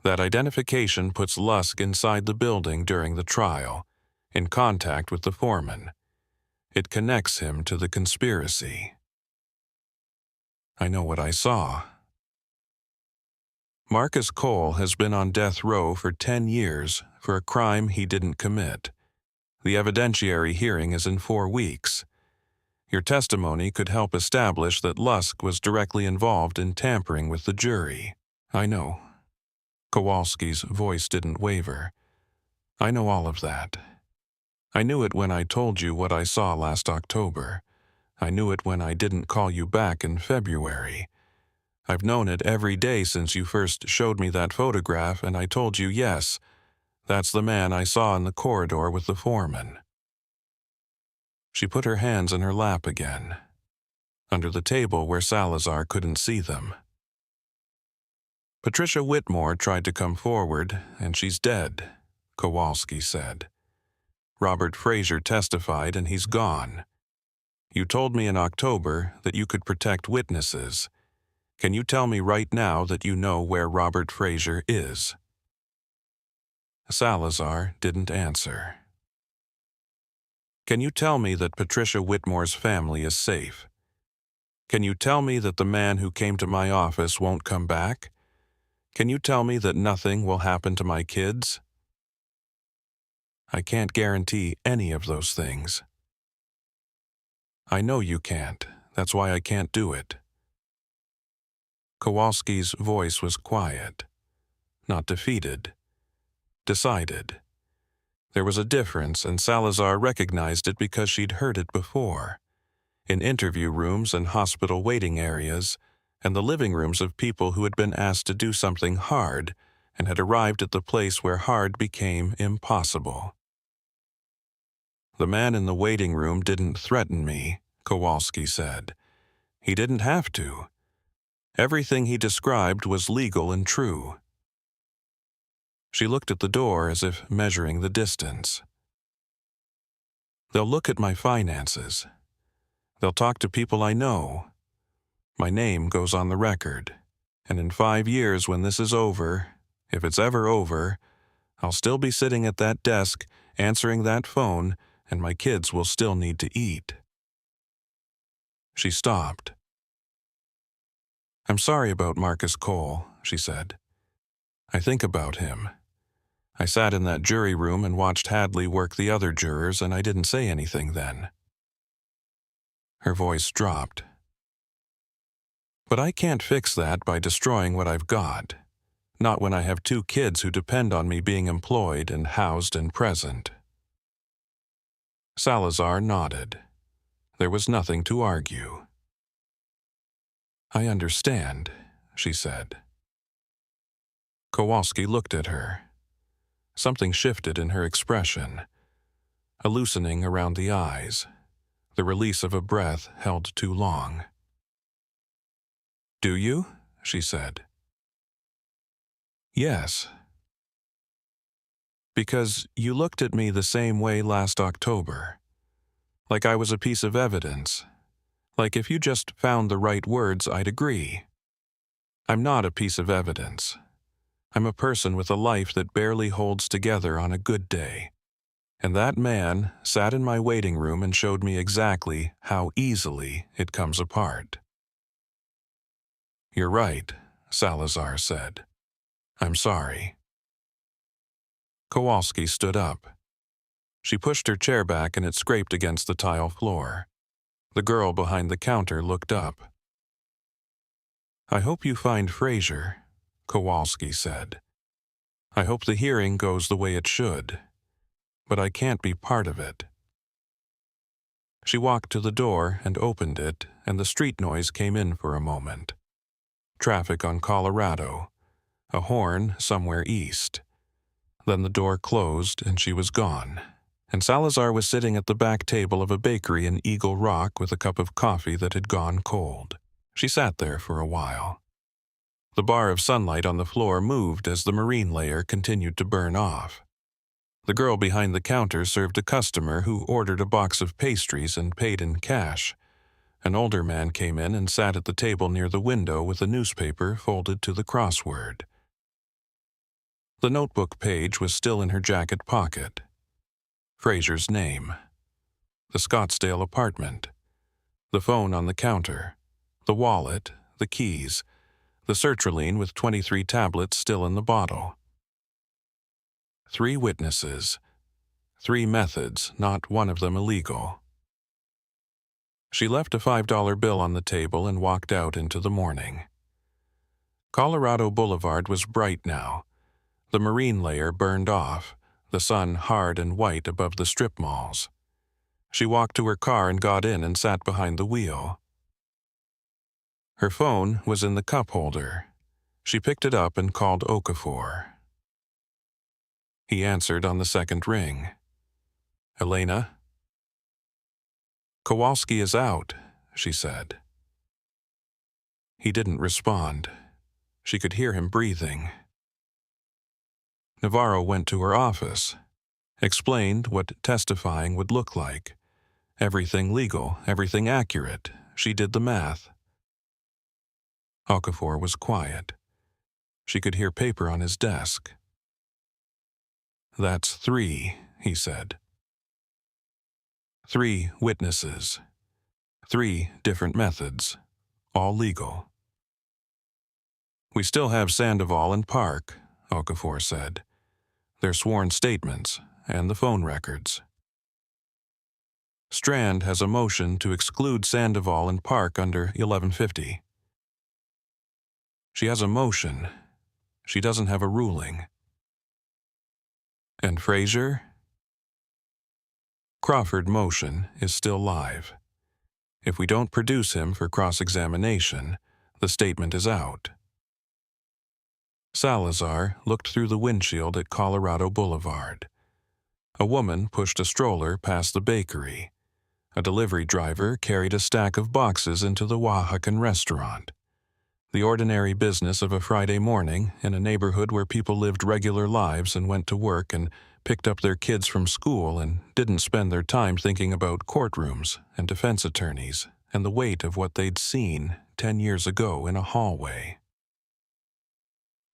That identification puts Lusk inside the building during the trial, in contact with the foreman. It connects him to the conspiracy. I know what I saw. Marcus Cole has been on death row for 10 years for a crime he didn't commit. The evidentiary hearing is in 4 weeks. Your testimony could help establish that Lusk was directly involved in tampering with the jury. I know. Kowalski's voice didn't waver. I know all of that. I knew it when I told you what I saw last October. I knew it when I didn't call you back in February. I've known it every day since you first showed me that photograph and I told you yes, that's the man I saw in the corridor with the foreman. She put her hands in her lap again, under the table where Salazar couldn't see them. Patricia Whitmore tried to come forward, and she's dead, Kowalski said. Robert Fraser testified, and he's gone. You told me in October that you could protect witnesses. Can you tell me right now that you know where Robert Fraser is? Salazar didn't answer. Can you tell me that Patricia Whitmore's family is safe? Can you tell me that the man who came to my office won't come back? Can you tell me that nothing will happen to my kids? I can't guarantee any of those things. I know you can't. That's why I can't do it. Kowalski's voice was quiet, not defeated, decided. There was a difference, and Salazar recognized it because she'd heard it before. In interview rooms and hospital waiting areas, and the living rooms of people who had been asked to do something hard and had arrived at the place where hard became impossible. The man in the waiting room didn't threaten me, Kowalski said. He didn't have to. Everything he described was legal and true. She looked at the door as if measuring the distance. They'll look at my finances. They'll talk to people I know. My name goes on the record, and in 5 years when this is over, If it's ever over, I'll still be sitting at that desk, answering that phone, and my kids will still need to eat." She stopped. "I'm sorry about Marcus Cole," she said. "I think about him. I sat in that jury room and watched Hadley work the other jurors, and I didn't say anything then." Her voice dropped. "But I can't fix that by destroying what I've got. Not when I have 2 kids who depend on me being employed and housed and present." Salazar nodded. There was nothing to argue. "I understand," she said. Kowalski looked at her. Something shifted in her expression. A loosening around the eyes. The release of a breath held too long. "Do you?" she said. "Yes. Because you looked at me the same way last October. Like I was a piece of evidence. Like if you just found the right words, I'd agree. I'm not a piece of evidence. I'm a person with a life that barely holds together on a good day. And that man sat in my waiting room and showed me exactly how easily it comes apart." "You're right," Salazar said. "I'm sorry." Kowalski stood up. She pushed her chair back and it scraped against the tile floor. The girl behind the counter looked up. "I hope you find Fraser," Kowalski said. "I hope the hearing goes the way it should. But I can't be part of it." She walked to the door and opened it, and the street noise came in for a moment. Traffic on Colorado. A horn somewhere east. Then the door closed and she was gone, and Salazar was sitting at the back table of a bakery in Eagle Rock with a cup of coffee that had gone cold. She sat there for a while. The bar of sunlight on the floor moved as the marine layer continued to burn off. The girl behind the counter served a customer who ordered a box of pastries and paid in cash. An older man came in and sat at the table near the window with a newspaper folded to the crossword. The notebook page was still in her jacket pocket. Fraser's name. The Scottsdale apartment. The phone on the counter. The wallet, the keys, the sertraline with 23 tablets still in the bottle. 3 witnesses. 3 methods, not one of them illegal. She left a $5 bill on the table and walked out into the morning. Colorado Boulevard was bright now. The marine layer burned off, the sun hard and white above the strip malls. She walked to her car and got in and sat behind the wheel. Her phone was in the cup holder. She picked it up and called Okafor. He answered on the second ring. "Elena?" "Kowalski is out," she said. He didn't respond. She could hear him breathing. Navarro went to her office, explained what testifying would look like. Everything legal, everything accurate. She did the math. Okafor was quiet. She could hear paper on his desk. "That's 3, he said. 3 witnesses. 3 different methods. All legal." "We still have Sandoval and Park," Okafor said. "Their sworn statements and the phone records." "Strand has a motion to exclude Sandoval and Park under 1150. She has a motion. She doesn't have a ruling." "And Fraser?" "Crawford motion is still live. If we don't produce him for cross-examination, the statement is out." Salazar looked through the windshield at Colorado Boulevard. A woman pushed a stroller past the bakery. A delivery driver carried a stack of boxes into the Oaxacan restaurant. The ordinary business of a Friday morning in a neighborhood where people lived regular lives and went to work and picked up their kids from school and didn't spend their time thinking about courtrooms and defense attorneys and the weight of what they'd seen 10 years ago in a hallway.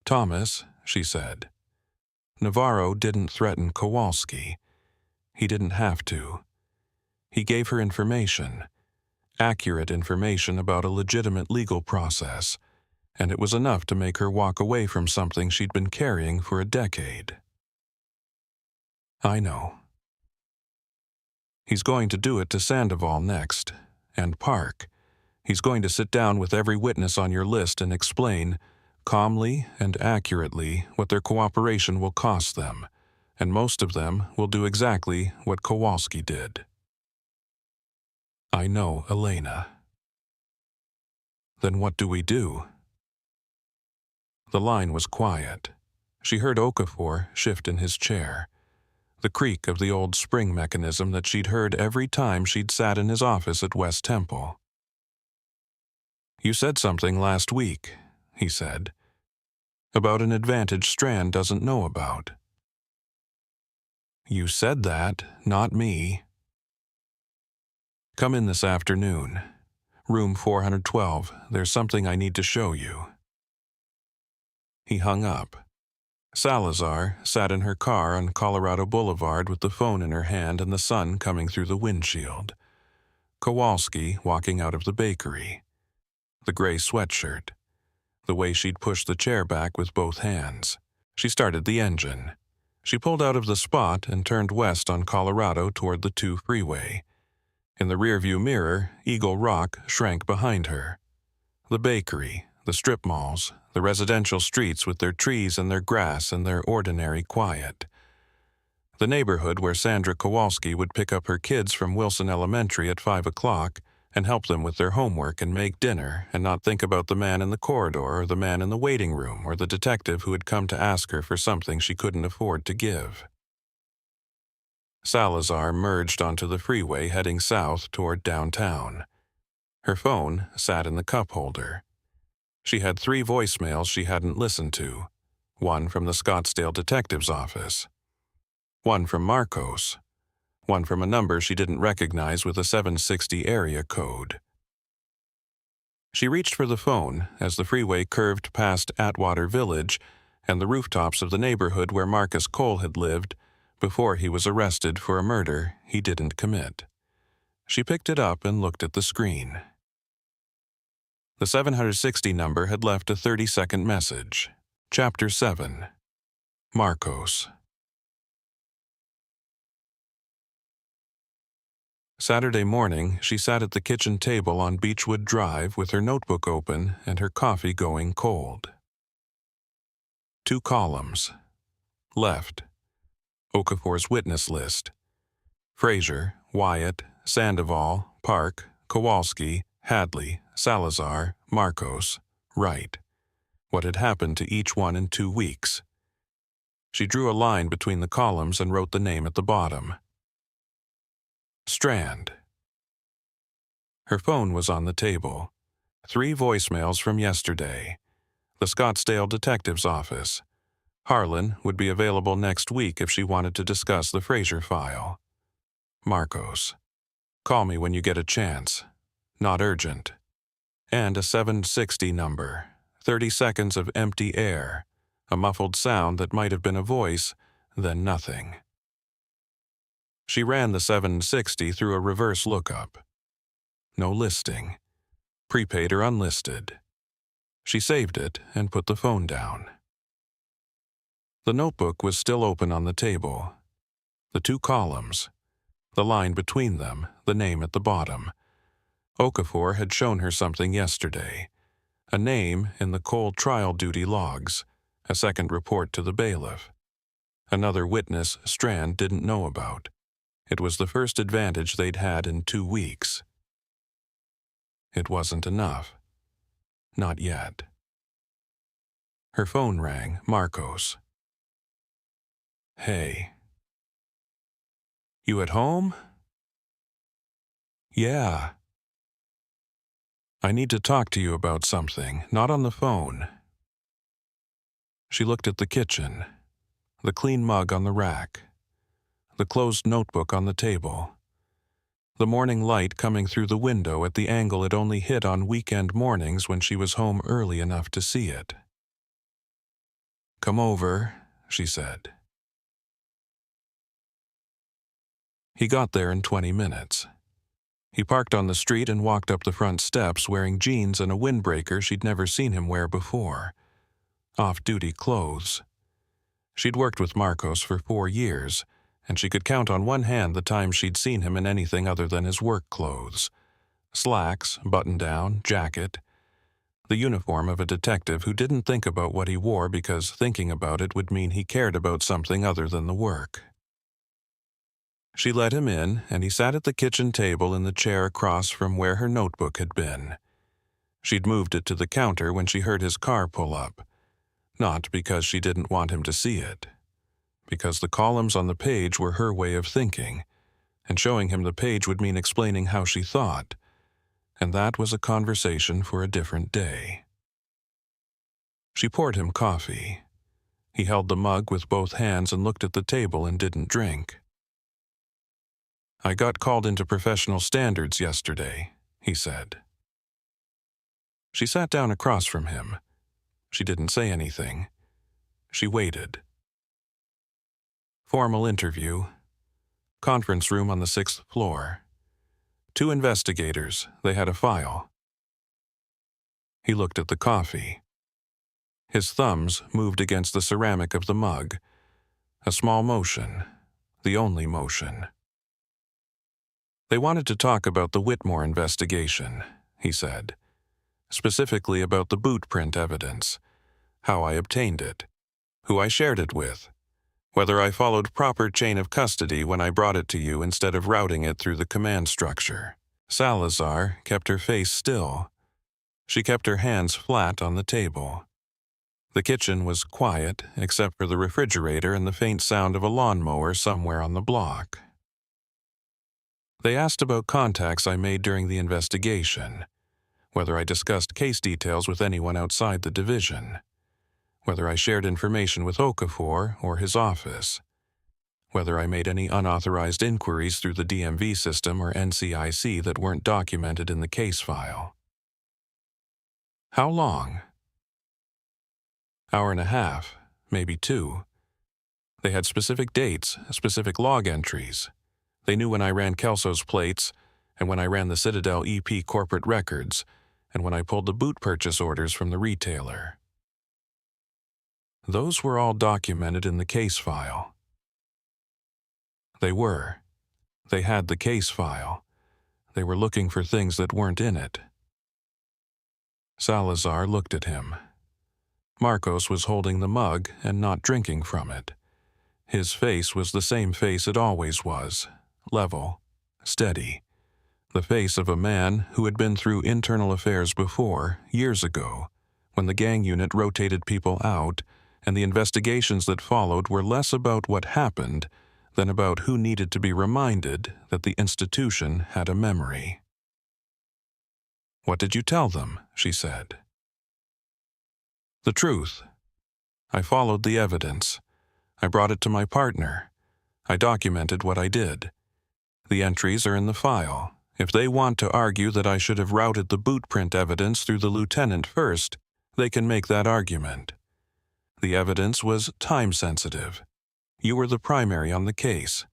Thomas, she said. Navarro didn't threaten Kowalski. He didn't have to. He gave her information, accurate information about a legitimate legal process, and it was enough to make her walk away from something she'd been carrying for a decade. I know. He's going to do it to Sandoval next, and Park. He's going to sit down with every witness on your list and explain, calmly and accurately, what their cooperation will cost them, and most of them will do exactly what Kowalski did. I know, Elena. Then what do we do? The line was quiet. She heard Okafor shift in his chair, the creak of the old spring mechanism that she'd heard every time she'd sat in his office at West Temple. You said something last week, he said, about an advantage Strand doesn't know about. You said that, not me. Come in this afternoon. Room 412, there's something I need to show you. He hung up. Salazar sat in her car on Colorado Boulevard with the phone in her hand and the sun coming through the windshield. Kowalski walking out of the bakery. The gray sweatshirt. The way she'd pushed the chair back with both hands. She started the engine. She pulled out of the spot and turned west on Colorado toward the 2 freeway. In the rearview mirror, Eagle Rock shrank behind her. The bakery, the strip malls, the residential streets with their trees and their grass and their ordinary quiet. The neighborhood where Sandra Kowalski would pick up her kids from Wilson Elementary at 5 o'clock and help them with their homework and make dinner and not think about the man in the corridor or the man in the waiting room or the detective who had come to ask her for something she couldn't afford to give. Salazar merged onto the freeway heading south toward downtown. Her phone sat in the cup holder. She had 3 voicemails she hadn't listened to, one from the Scottsdale detective's office, one from Marcos, one from a number she didn't recognize with a 760 area code. She reached for the phone as the freeway curved past Atwater Village and the rooftops of the neighborhood where Marcus Cole had lived before he was arrested for a murder he didn't commit. She picked it up and looked at the screen. The 760 number had left a 30-second message. Chapter 7. Marcos. Saturday morning, she sat at the kitchen table on Beechwood Drive with her notebook open and her coffee going cold. 2 columns. Left, Okafor's witness list. Frazier, Wyatt, Sandoval, Park, Kowalski, Hadley, Salazar, Marcos. Right. What had happened to each one in 2 weeks. She drew a line between the columns and wrote the name at the bottom. Strand. Her phone was on the table. 3 voicemails from yesterday. The Scottsdale detective's office. Harlan would be available next week if she wanted to discuss the Frazier file. Marcos. Call me when you get a chance. Not urgent. And a 760 number. 30 seconds of empty air. A muffled sound that might have been a voice, then nothing. She ran the 760 through a reverse lookup. No listing. Prepaid or unlisted. She saved it and put the phone down. The notebook was still open on the table. The 2 columns. The line between them, the name at the bottom. Okafor had shown her something yesterday. A name in the Cole trial duty logs. A second report to the bailiff. Another witness Strand didn't know about. It was the first advantage they'd had in 2 weeks. It wasn't enough. Not yet. Her phone rang. Marcos. Hey. You at home? Yeah. I need to talk to you about something, not on the phone. She looked at the kitchen. The clean mug on the rack. The closed notebook on the table. The morning light coming through the window at the angle it only hit on weekend mornings when she was home early enough to see it. "Come over," she said. He got there in 20 minutes. He parked on the street and walked up the front steps wearing jeans and a windbreaker she'd never seen him wear before. Off-duty clothes. She'd worked with Marcos for 4 years, and she could count on one hand the times she'd seen him in anything other than his work clothes. Slacks, button-down, jacket. The uniform of a detective who didn't think about what he wore because thinking about it would mean he cared about something other than the work. She let him in, and he sat at the kitchen table in the chair across from where her notebook had been. She'd moved it to the counter when she heard his car pull up. Not because she didn't want him to see it. Because the columns on the page were her way of thinking, and showing him the page would mean explaining how she thought. And that was a conversation for a different day. She poured him coffee. He held the mug with both hands and looked at the table and didn't drink. "I got called into professional standards yesterday," he said. She sat down across from him. She didn't say anything. She waited. Formal interview. Conference room on the 6th floor. 2 investigators. They had a file. He looked at the coffee. His thumbs moved against the ceramic of the mug. A small motion. The only motion. "They wanted to talk about the Whitmore investigation," he said. "Specifically about the boot print evidence. How I obtained it. Who I shared it with. Whether I followed proper chain of custody when I brought it to you instead of routing it through the command structure." Salazar kept her face still. She kept her hands flat on the table. The kitchen was quiet, except for the refrigerator and the faint sound of a lawnmower somewhere on the block. "They asked about contacts I made during the investigation, whether I discussed case details with anyone outside the division, whether I shared information with Okafor or his office, whether I made any unauthorized inquiries through the DMV system or NCIC that weren't documented in the case file." "How long?" "Hour and a half, maybe 2. They had specific dates, specific log entries. They knew when I ran Kelso's plates, and when I ran the Citadel EP corporate records, and when I pulled the boot purchase orders from the retailer. Those were all documented in the case file." They were. They had the case file. They were looking for things that weren't in it. Salazar looked at him. Marcos was holding the mug and not drinking from it. His face was the same face it always was. Level, steady, the face of a man who had been through internal affairs before, years ago, when the gang unit rotated people out, and the investigations that followed were less about what happened than about who needed to be reminded that the institution had a memory. "What did you tell them?" she said. "The truth. I followed the evidence. I brought it to my partner. I documented what I did. The entries are in the file. If they want to argue that I should have routed the boot print evidence through the lieutenant first, they can make that argument. The evidence was time-sensitive. You were the primary on the case.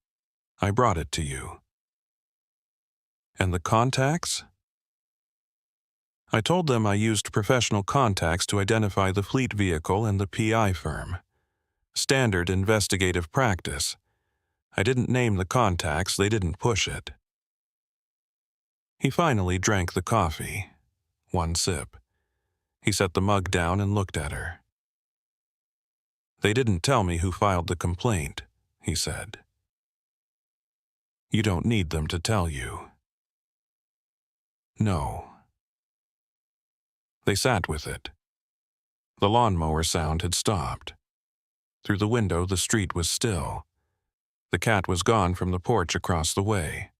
I brought it to you." "And the contacts?" "I told them I used professional contacts to identify the fleet vehicle and the PI firm. Standard investigative practice. I didn't name the contacts, they didn't push it." He finally drank the coffee. 1 sip. He set the mug down and looked at her. "They didn't tell me who filed the complaint," he said. "You don't need them to tell you." "No." They sat with it. The lawnmower sound had stopped. Through the window, the street was still. The cat was gone from the porch across the way.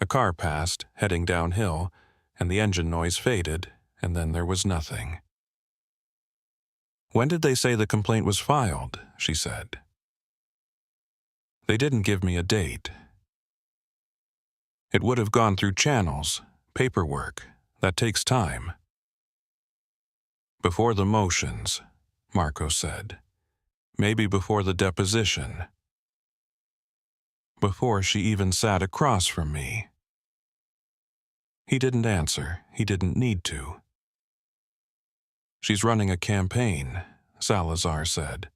A car passed, heading downhill, and the engine noise faded, and then there was nothing. "When did they say the complaint was filed?" she said. "They didn't give me a date. It would have gone through channels, paperwork. That takes time." "Before the motions," Marcos said. Maybe before the deposition. Before she even sat across from me. He didn't answer. He didn't need to. She's running a campaign, Salazar said.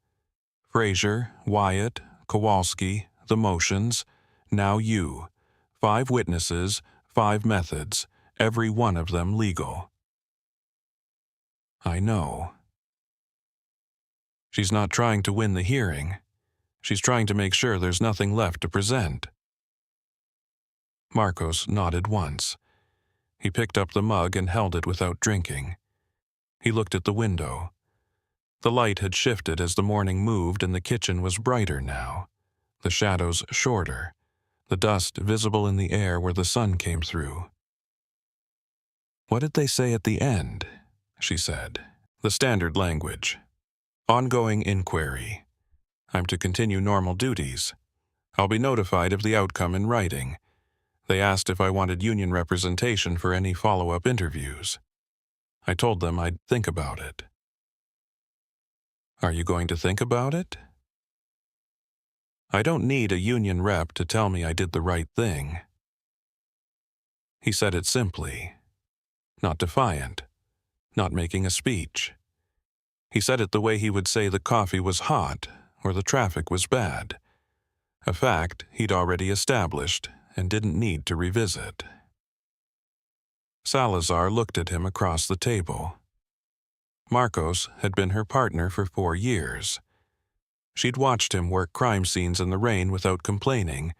Fraser, Wyatt, Kowalski, the motions, now you. 5 witnesses, 5 methods, every one of them legal. I know. She's not trying to win the hearing. She's trying to make sure there's nothing left to present. Marcos nodded once. He picked up the mug and held it without drinking. He looked at the window. The light had shifted as the morning moved and the kitchen was brighter now, the shadows shorter, the dust visible in the air where the sun came through. What did they say at the end? She said. The standard language. Ongoing inquiry. I'm to continue normal duties. I'll be notified of the outcome in writing. They asked if I wanted union representation for any follow-up interviews. I told them I'd think about it. Are you going to think about it? I don't need a union rep to tell me I did the right thing. He said it simply, not defiant, not making a speech. He said it the way he would say the coffee was hot or the traffic was bad, a fact he'd already established and didn't need to revisit. Salazar looked at him across the table. Marcos had been her partner for 4 years. She'd watched him work crime scenes in the rain without complaining,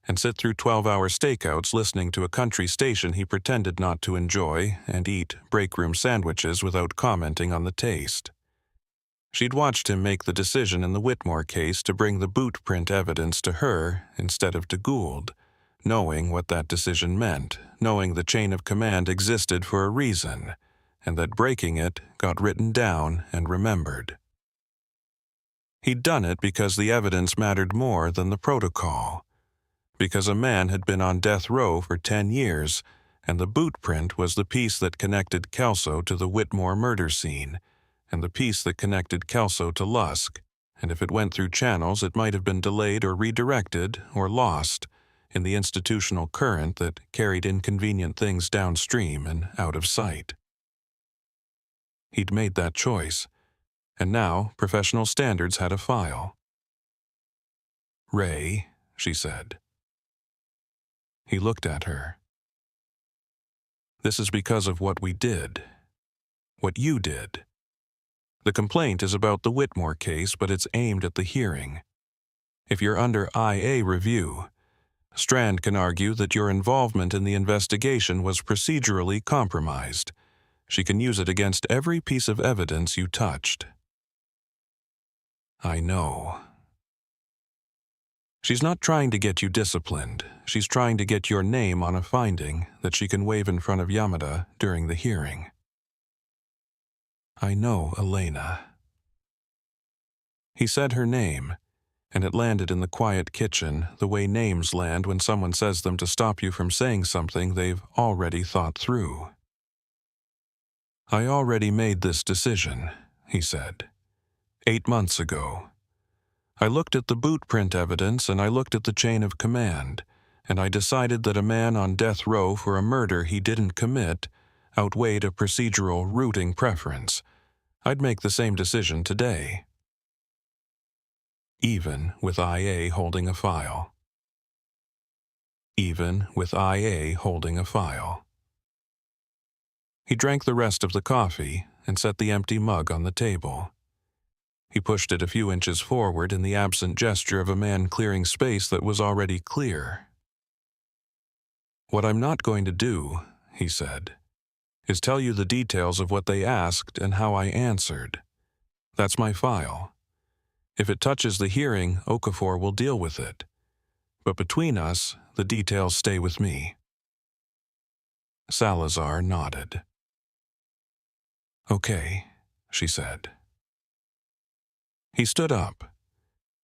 and sit through 12-hour stakeouts listening to a country station he pretended not to enjoy and eat break-room sandwiches without commenting on the taste. She'd watched him make the decision in the Whitmore case to bring the boot print evidence to her instead of to Gould, knowing what that decision meant, knowing the chain of command existed for a reason, and that breaking it got written down and remembered. He'd done it because the evidence mattered more than the protocol, because a man had been on death row for 10 years, and the boot print was the piece that connected Kelso to the Whitmore murder scene, and the piece that connected Kelso to Lusk, and if it went through channels it might have been delayed or redirected or lost in the institutional current that carried inconvenient things downstream and out of sight. He'd made that choice, and now professional standards had a file. Ray, she said. He looked at her. This is because of what we did. What you did. The complaint is about the Whitmore case, but it's aimed at the hearing. If you're under IA review, Strand can argue that your involvement in the investigation was procedurally compromised. She can use it against every piece of evidence you touched. I know. She's not trying to get you disciplined. She's trying to get your name on a finding that she can wave in front of Yamada during the hearing. I know, Elena. He said her name, and it landed in the quiet kitchen the way names land when someone says them to stop you from saying something they've already thought through. I already made this decision, he said. 8 months ago. I looked at the boot print evidence and I looked at the chain of command, and I decided that a man on death row for a murder he didn't commit outweighed a procedural rooting preference. I'd make the same decision today. Even with IA holding a file. Even with IA holding a file. He drank the rest of the coffee and set the empty mug on the table. He pushed it a few inches forward in the absent gesture of a man clearing space that was already clear. What I'm not going to do, he said, is tell you the details of what they asked and how I answered. That's my file. If it touches the hearing, Okafor will deal with it. But between us, the details stay with me. Salazar nodded. Okay, she said. He stood up.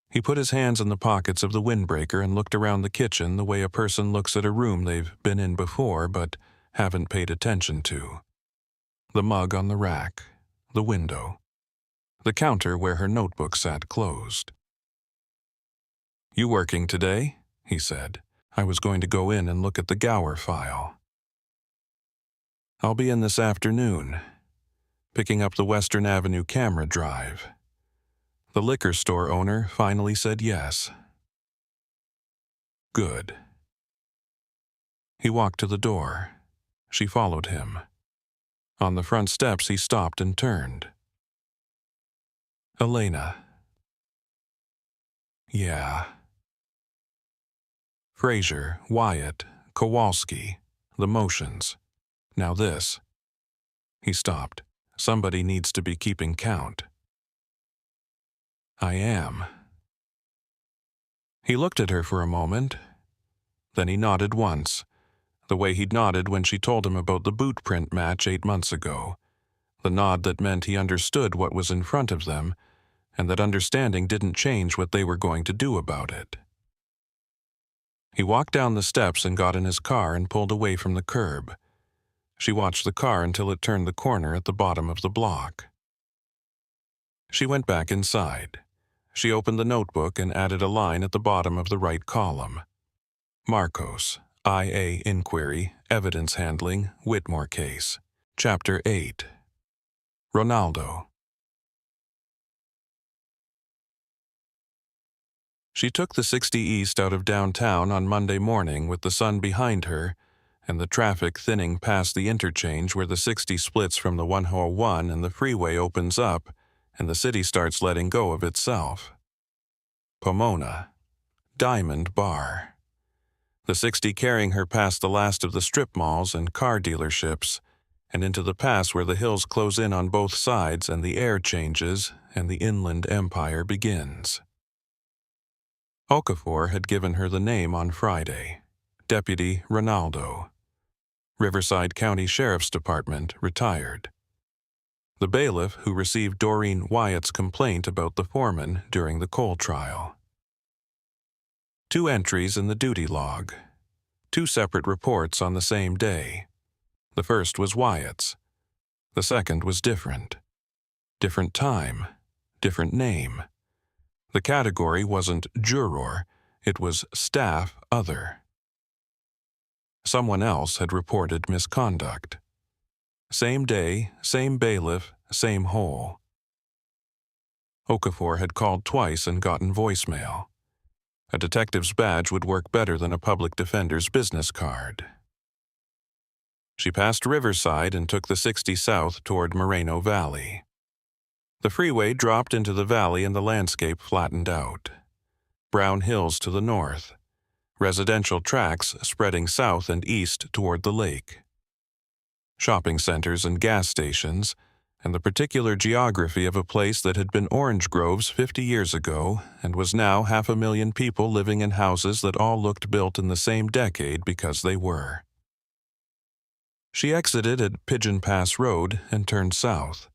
He put his hands in the pockets of the windbreaker and looked around the kitchen the way a person looks at a room they've been in before but haven't paid attention to. The mug on the rack, the window. The counter where her notebook sat closed. "You working today?" he said. "I was going to go in and look at the Gower file." "I'll be in this afternoon, picking up the Western Avenue camera drive." The liquor store owner finally said yes. Good. He walked to the door. She followed him. On the front steps, he stopped and turned. "Elena." "Yeah." "Fraser, Wyatt, Kowalski, the motions. Now this." He stopped. "Somebody needs to be keeping count." "I am." He looked at her for a moment. Then he nodded once, the way he'd nodded when she told him about the boot print match 8 months ago. The nod that meant he understood what was in front of them, and that understanding didn't change what they were going to do about it. He walked down the steps and got in his car and pulled away from the curb. She watched the car until it turned the corner at the bottom of the block. She went back inside. She opened the notebook and added a line at the bottom of the right column. Marcos, IA Inquiry, Evidence Handling, Whitmore Case. Chapter 8. Ronaldo. She took the 60 East out of downtown on Monday morning with the sun behind her and the traffic thinning past the interchange where the 60 splits from the 101 and the freeway opens up and the city starts letting go of itself. Pomona. Diamond Bar. The 60 carrying her past the last of the strip malls and car dealerships and into the pass where the hills close in on both sides and the air changes and the inland empire begins. Okafor had given her the name on Friday. Deputy Ronaldo. Riverside County Sheriff's Department, retired. The bailiff who received Doreen Wyatt's complaint about the foreman during the coal trial. 2 entries in the duty log. 2 separate reports on the same day. The first was Wyatt's. The second was different. Different time. Different name. The category wasn't juror, it was staff other. Someone else had reported misconduct. Same day, same bailiff, same hole. Okafor had called twice and gotten voicemail. A detective's badge would work better than a public defender's business card. She passed Riverside and took the 60 south toward Moreno Valley. The freeway dropped into the valley and the landscape flattened out. Brown hills to the north. Residential tracts spreading south and east toward the lake. Shopping centers and gas stations, and the particular geography of a place that had been orange groves 50 years ago and was now 500,000 people living in houses that all looked built in the same decade because they were. She exited at Pigeon Pass Road and turned south.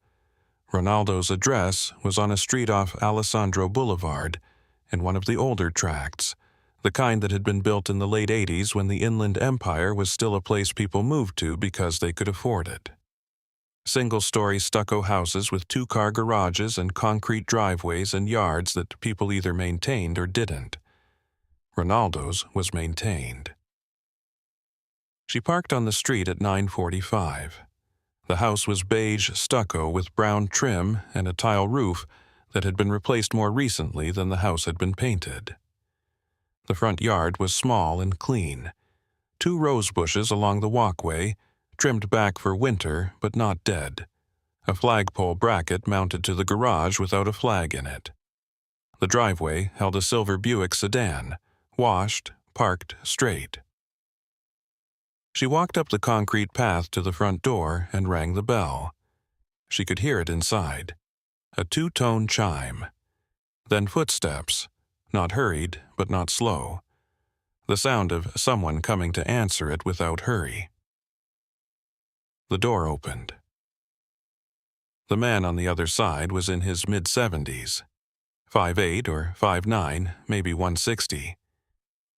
Ronaldo's address was on a street off Alessandro Boulevard in one of the older tracts, the kind that had been built in the late 80s when the Inland Empire was still a place people moved to because they could afford it. Single-story stucco houses with 2-car garages and concrete driveways and yards that people either maintained or didn't. Ronaldo's was maintained. She parked on the street at 9:45. The house was beige stucco with brown trim and a tile roof that had been replaced more recently than the house had been painted. The front yard was small and clean. 2 rose bushes along the walkway, trimmed back for winter but not dead. A flagpole bracket mounted to the garage without a flag in it. The driveway held a silver Buick sedan, washed, parked straight. She walked up the concrete path to the front door and rang the bell. She could hear it inside. A 2-tone chime. Then footsteps, not hurried but not slow. The sound of someone coming to answer it without hurry. The door opened. The man on the other side was in his mid-70s. 5'8" or 5'9", maybe 160.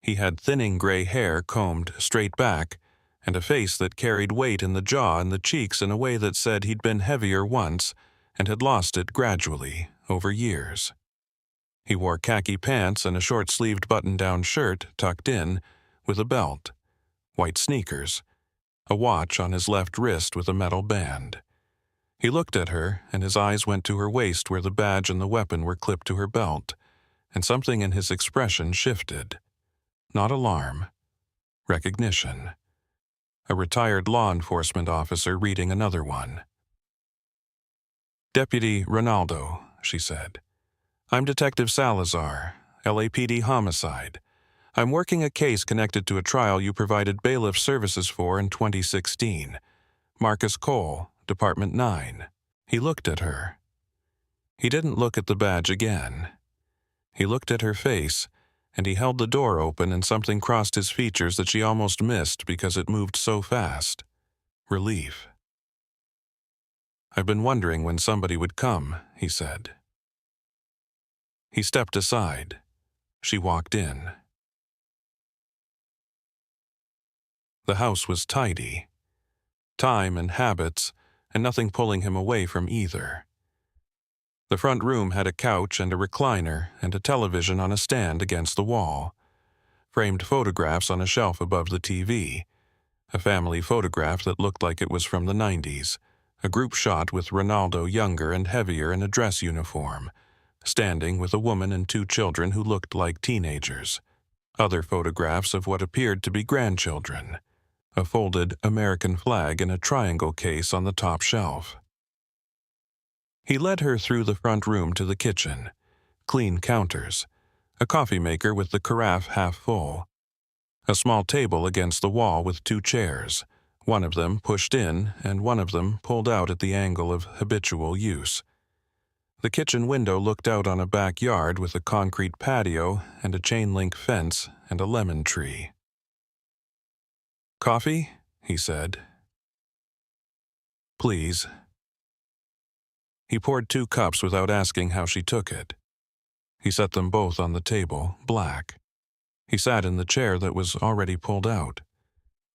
He had thinning gray hair combed straight back, and a face that carried weight in the jaw and the cheeks in a way that said he'd been heavier once and had lost it gradually over years. He wore khaki pants and a short-sleeved button-down shirt tucked in with a belt, white sneakers, a watch on his left wrist with a metal band. He looked at her, and his eyes went to her waist where the badge and the weapon were clipped to her belt, and something in his expression shifted. Not alarm. Recognition. A retired law enforcement officer reading another one. "Deputy Ronaldo," she said. "I'm Detective Salazar, LAPD homicide. I'm working a case connected to a trial you provided bailiff services for in 2016. Marcus Cole, Department 9. He looked at her. He didn't look at the badge again. He looked at her face, and he held the door open and something crossed his features that she almost missed because it moved so fast. Relief. "I've been wondering when somebody would come," he said. He stepped aside. She walked in. The house was tidy. Time and habits, and nothing pulling him away from either. The front room had a couch and a recliner and a television on a stand against the wall, framed photographs on a shelf above the TV, a family photograph that looked like it was from the 90s, a group shot with Ronaldo younger and heavier in a dress uniform, standing with a woman and two children who looked like teenagers, other photographs of what appeared to be grandchildren, a folded American flag in a triangle case on the top shelf. He led her through the front room to the kitchen, clean counters, a coffee maker with the carafe half full, a small table against the wall with two chairs, one of them pushed in and one of them pulled out at the angle of habitual use. The kitchen window looked out on a backyard with a concrete patio and a chain-link fence and a lemon tree. "Coffee?" he said. "Please." He poured 2 cups without asking how she took it. He set them both on the table, black. He sat in the chair that was already pulled out.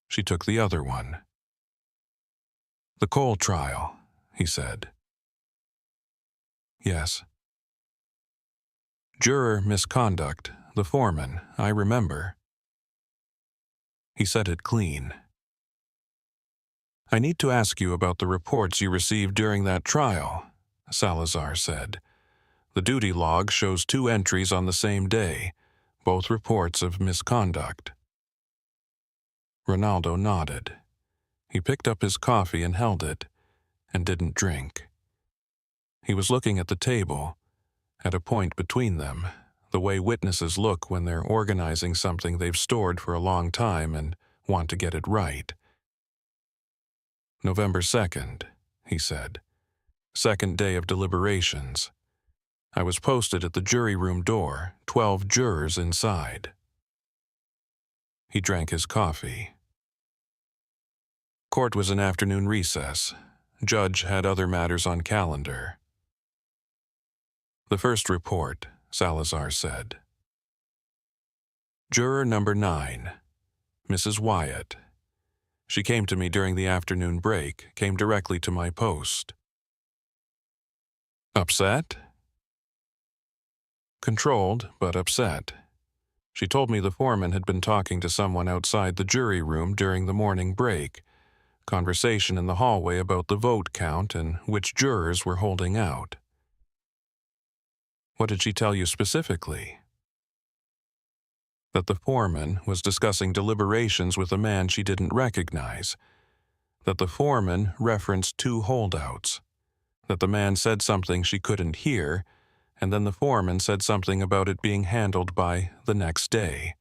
She took the other one. "The Cole trial," he said. "Yes." "Juror misconduct, the foreman, I remember." He said it clean. "I need to ask you about the reports you received during that trial," Salazar said. "The duty log shows 2 entries on the same day, both reports of misconduct." Ronaldo nodded. He picked up his coffee and held it, and didn't drink. He was looking at the table, at a point between them, the way witnesses look when they're organizing something they've stored for a long time and want to get it right. "November 2nd, he said. "Second day of deliberations. I was posted at the jury room door, 12 jurors inside." He drank his coffee. Court was in afternoon recess. Judge had other matters on calendar. "The first report," Salazar said. "Juror number 9, Mrs. Wyatt. She came to me during the afternoon break, came directly to my post." "Upset?" "Controlled, but upset. She told me the foreman had been talking to someone outside the jury room during the morning break, conversation in the hallway about the vote count and which jurors were holding out." "What did she tell you specifically?" "That the foreman was discussing deliberations with a man she didn't recognize. That the foreman referenced 2 holdouts. That the man said something she couldn't hear, and then the foreman said something about it being handled by the next day.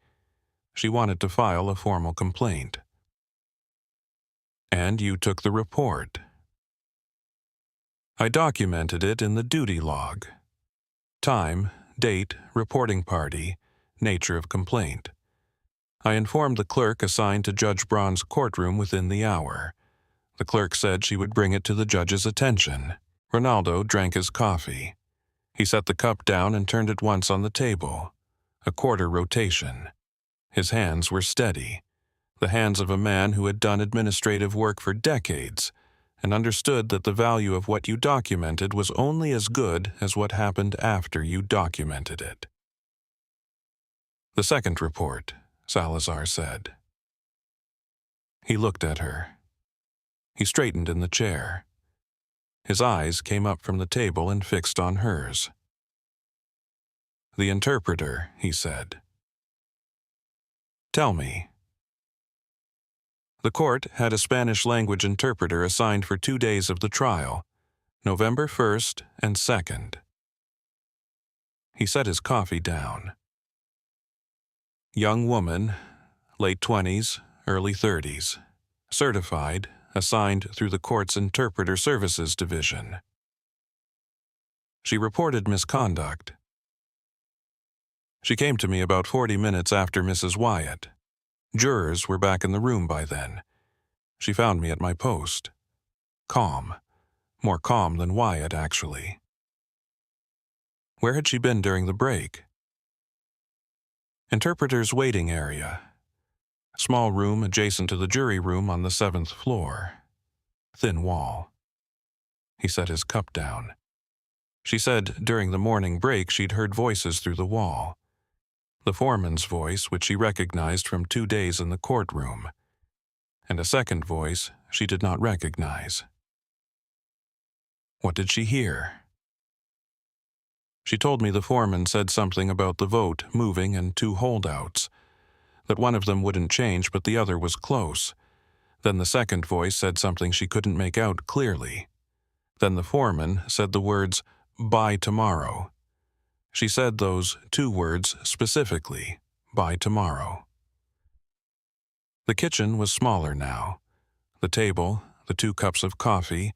She wanted to file a formal complaint." "And you took the report." "I documented it in the duty log. Time, date, reporting party, nature of complaint. I informed the clerk assigned to Judge Braun's courtroom within the hour. The clerk said she would bring it to the judge's attention." Ronaldo drank his coffee. He set the cup down and turned it once on the table, a quarter rotation. His hands were steady, the hands of a man who had done administrative work for decades and understood that the value of what you documented was only as good as what happened after you documented it. The second report, Salazar said. He looked at her. He straightened in the chair. His eyes came up from the table and fixed on hers. The interpreter, he said. Tell me. The court had a Spanish-language interpreter assigned for 2 days of the trial, November 1st and 2nd. He set his coffee down. Young woman, late 20s, early 30s, certified, assigned through the court's Interpreter Services Division. She reported misconduct. She came to me about 40 minutes after Mrs. Wyatt. Jurors were back in the room by then. She found me at my post. Calm. More calm than Wyatt, actually. Where had she been during the break? Interpreter's waiting area. Small room adjacent to the jury room on the 7th floor. Thin wall. He set his cup down. She said during the morning break she'd heard voices through the wall. The foreman's voice, which she recognized from 2 days in the courtroom, and a second voice she did not recognize. What did she hear? She told me the foreman said something about the vote moving and 2 holdouts, that one of them wouldn't change but the other was close. Then the second voice said something she couldn't make out clearly. Then the foreman said the words, "by tomorrow." She said those 2 words specifically, "by tomorrow." The kitchen was smaller now. The table, the 2 cups of coffee,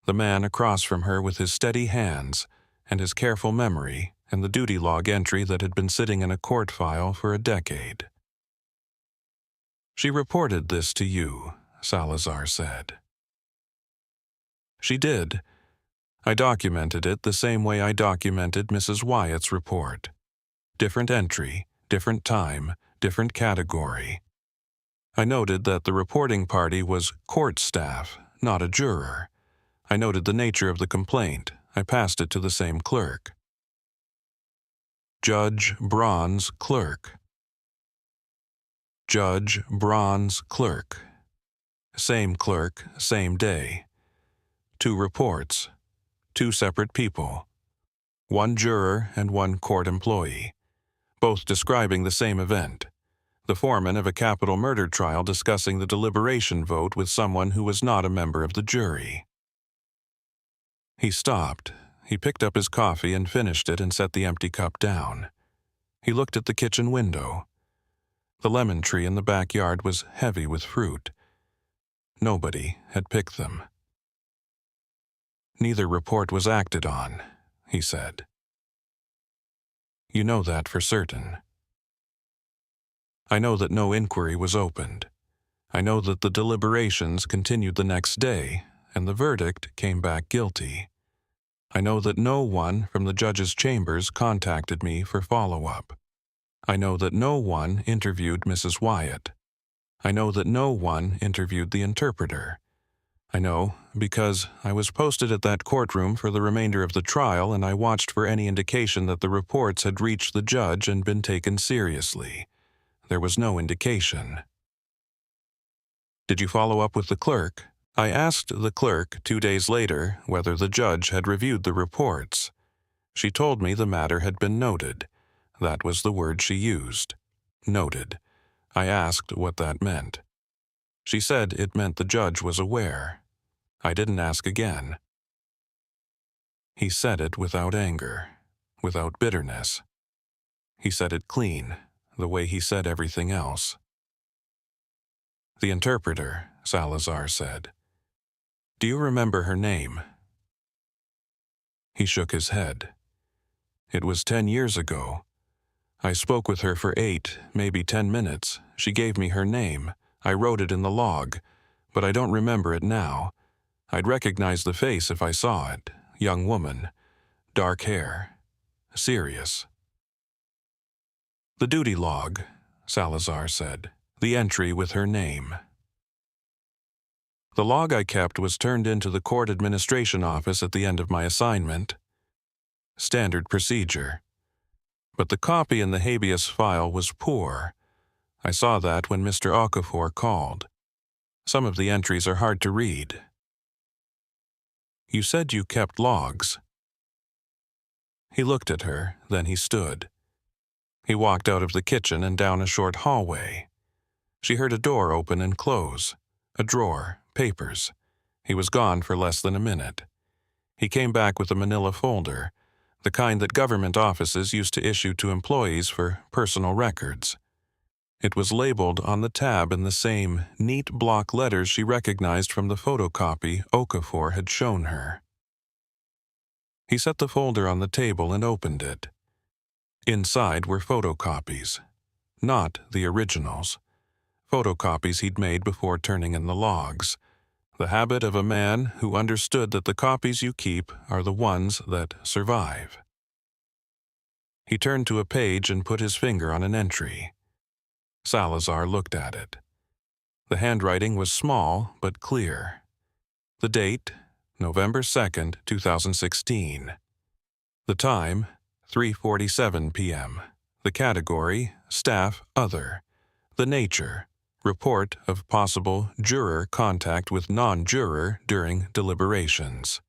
the man across from her with his steady hands and his careful memory, and the duty log entry that had been sitting in a court file for a decade. She reported this to you, Salazar said. She did. I documented it the same way I documented Mrs. Wyatt's report. Different entry, different time, different category. I noted that the reporting party was court staff, not a juror. I noted the nature of the complaint. I passed it to the same clerk. Judge Braun's clerk. Judge Braun's clerk. Same clerk, same day. 2 reports. 2 separate people. 1 juror and 1 court employee. Both describing the same event. The foreman of a capital murder trial discussing the deliberation vote with someone who was not a member of the jury. He stopped. He picked up his coffee and finished it and set the empty cup down. He looked at the kitchen window. The lemon tree in the backyard was heavy with fruit. Nobody had picked them. Neither report was acted on, he said. You know that for certain. I know that no inquiry was opened. I know that the deliberations continued the next day, and the verdict came back guilty. I know that no one from the judge's chambers contacted me for follow-up. I know that no one interviewed Mrs. Wyatt. I know that no one interviewed the interpreter. I know because I was posted at that courtroom for the remainder of the trial and I watched for any indication that the reports had reached the judge and been taken seriously. There was no indication. Did you follow up with the clerk? I asked the clerk 2 days later whether the judge had reviewed the reports. She told me the matter had been noted. That was the word she used. Noted. I asked what that meant. She said it meant the judge was aware. I didn't ask again. He said it without anger, without bitterness. He said it clean, the way he said everything else. The interpreter, Salazar said. Do you remember her name? He shook his head. It was 10 years ago. I spoke with her for 8, maybe 10 minutes. She gave me her name. I wrote it in the log, but I don't remember it now. I'd recognize the face if I saw it. Young woman. Dark hair. Serious. The duty log, Salazar said. The entry with her name. The log I kept was turned into the court administration office at the end of my assignment. Standard procedure. But the copy in the habeas file was poor. I saw that when Mr. Okafor called. Some of the entries are hard to read. You said you kept logs. He looked at her, then he stood. He walked out of the kitchen and down a short hallway. She heard a door open and close. A drawer, papers. He was gone for less than a minute. He came back with a manila folder, the kind that government offices used to issue to employees for personal records. It was labeled on the tab in the same neat block letters she recognized from the photocopy Okafor had shown her. He set the folder on the table and opened it. Inside were photocopies, not the originals. Photocopies he'd made before turning in the logs. The habit of a man who understood that the copies you keep are the ones that survive. He turned to a page and put his finger on an entry. Salazar looked at it. The handwriting was small but clear. The date, November 2nd, 2016. The time, 3:47 p.m. The category, Staff Other. The nature, report of possible juror contact with non-juror during deliberations.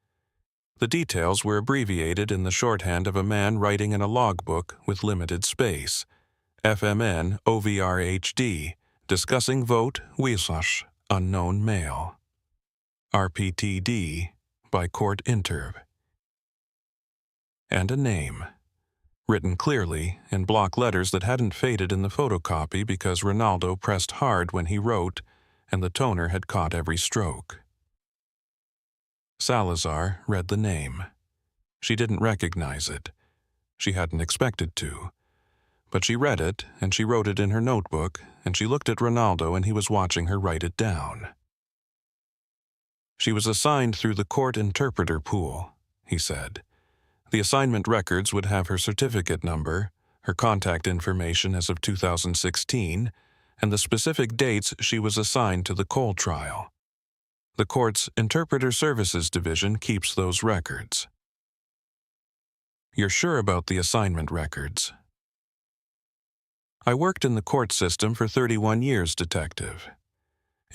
The details were abbreviated in the shorthand of a man writing in a logbook with limited space. FMN OVRHD, discussing vote Wiesław, unknown male. RPTD, by court interv. And a name, written clearly in block letters that hadn't faded in the photocopy because Ronaldo pressed hard when he wrote, and the toner had caught every stroke. Salazar read the name. She didn't recognize it. She hadn't expected to. But she read it, and she wrote it in her notebook, and she looked at Ronaldo and he was watching her write it down. She was assigned through the court interpreter pool, he said. The assignment records would have her certificate number, her contact information as of 2016, and the specific dates she was assigned to the Cole trial. The court's Interpreter Services Division keeps those records. You're sure about the assignment records? I worked in the court system for 31 years, Detective.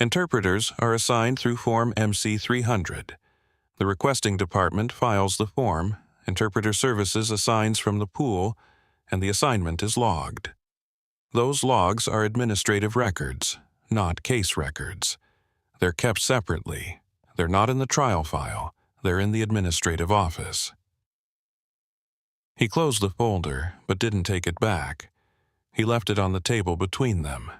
Interpreters are assigned through Form MC-300. The requesting department files the form, Interpreter Services assigns from the pool, and the assignment is logged. Those logs are administrative records, not case records. They're kept separately. They're not in the trial file. They're in the administrative office. He closed the folder, but didn't take it back. He left it on the table between them,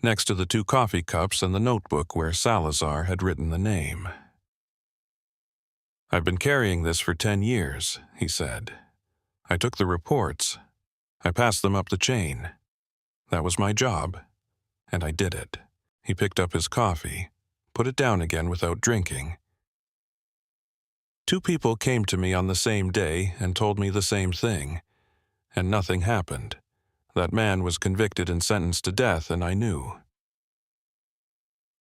next to the 2 coffee cups and the notebook where Salazar had written the name. I've been carrying this for 10 years, he said. I took the reports. I passed them up the chain. That was my job, and I did it. He picked up his coffee, put it down again without drinking. 2 people came to me on the same day and told me the same thing, and nothing happened. That man was convicted and sentenced to death, and I knew.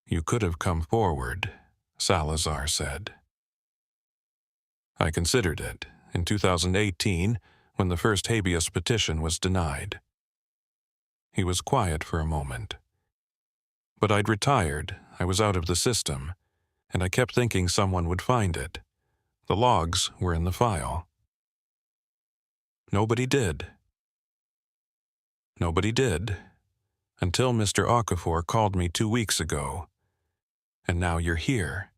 You could have come forward, Salazar said. I considered it in 2018 when the first habeas petition was denied. He was quiet for a moment. But I'd retired, I was out of the system, and I kept thinking someone would find it. The logs were in the file. Nobody did. Nobody did, until Mr. Okafor called me 2 weeks ago. And now you're here.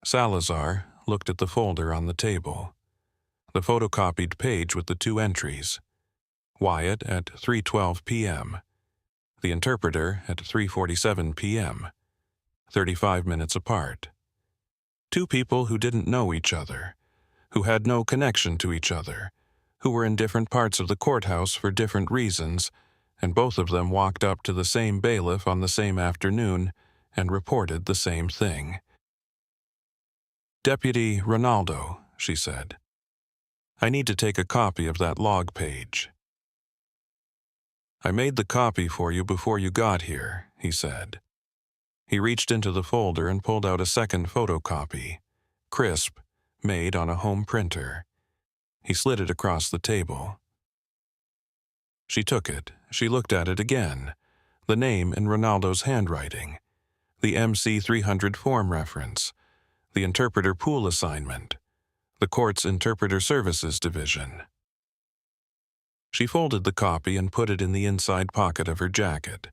Salazar looked at the folder on the table. The photocopied page with the 2 entries. Wyatt at 3:12 p.m. The interpreter at 3:47 p.m. 35 minutes apart. 2 people who didn't know each other, who had no connection to each other, who were in different parts of the courthouse for different reasons, and both of them walked up to the same bailiff on the same afternoon and reported the same thing. Deputy Ronaldo, she said. I need to take a copy of that log page. I made the copy for you before you got here, he said. He reached into the folder and pulled out a second photocopy, crisp, made on a home printer. He slid it across the table. She took it. She looked at it again. The name in Ronaldo's handwriting. The MC 300 form reference. The interpreter pool assignment. The court's interpreter services division. She folded the copy and put it in the inside pocket of her jacket.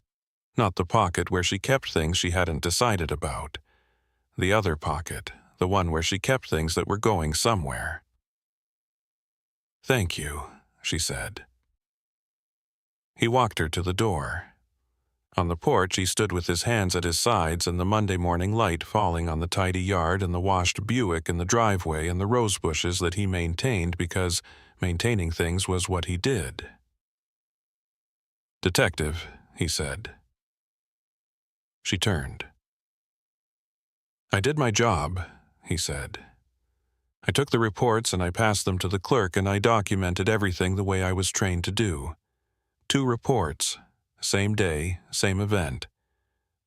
Not the pocket where she kept things she hadn't decided about. The other pocket, the one where she kept things that were going somewhere. "Thank you," she said. He walked her to the door. On the porch, he stood with his hands at his sides and the Monday morning light falling on the tidy yard and the washed Buick in the driveway and the rose bushes that he maintained because maintaining things was what he did. "Detective," he said. She turned. "I did my job," he said. "I took the reports and I passed them to the clerk and I documented everything the way I was trained to do. 2 reports, same day, same event.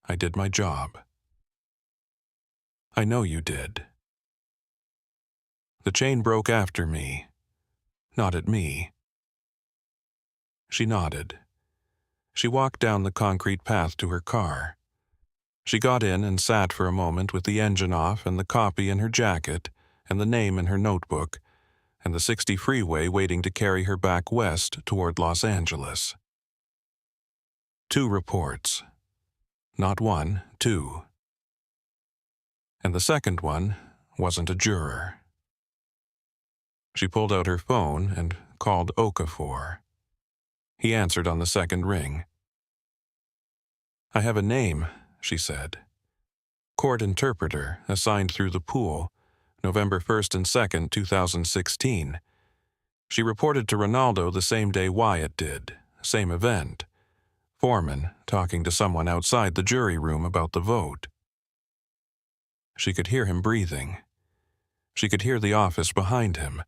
I did my job." "I know you did." "The chain broke after me. Not at me." She nodded. She walked down the concrete path to her car. She got in and sat for a moment with the engine off and the copy in her jacket and the name in her notebook and the 60 freeway waiting to carry her back west toward Los Angeles. 2 reports. Not 1, 2. And the second one wasn't a juror. She pulled out her phone and called Okafor. He answered on the second ring. "I have a name," she said. "Court interpreter, assigned through the pool, November 1st and 2nd, 2016. She reported to Ronaldo the same day Wyatt did, same event. Foreman talking to someone outside the jury room about the vote." She could hear him breathing. She could hear the office behind him,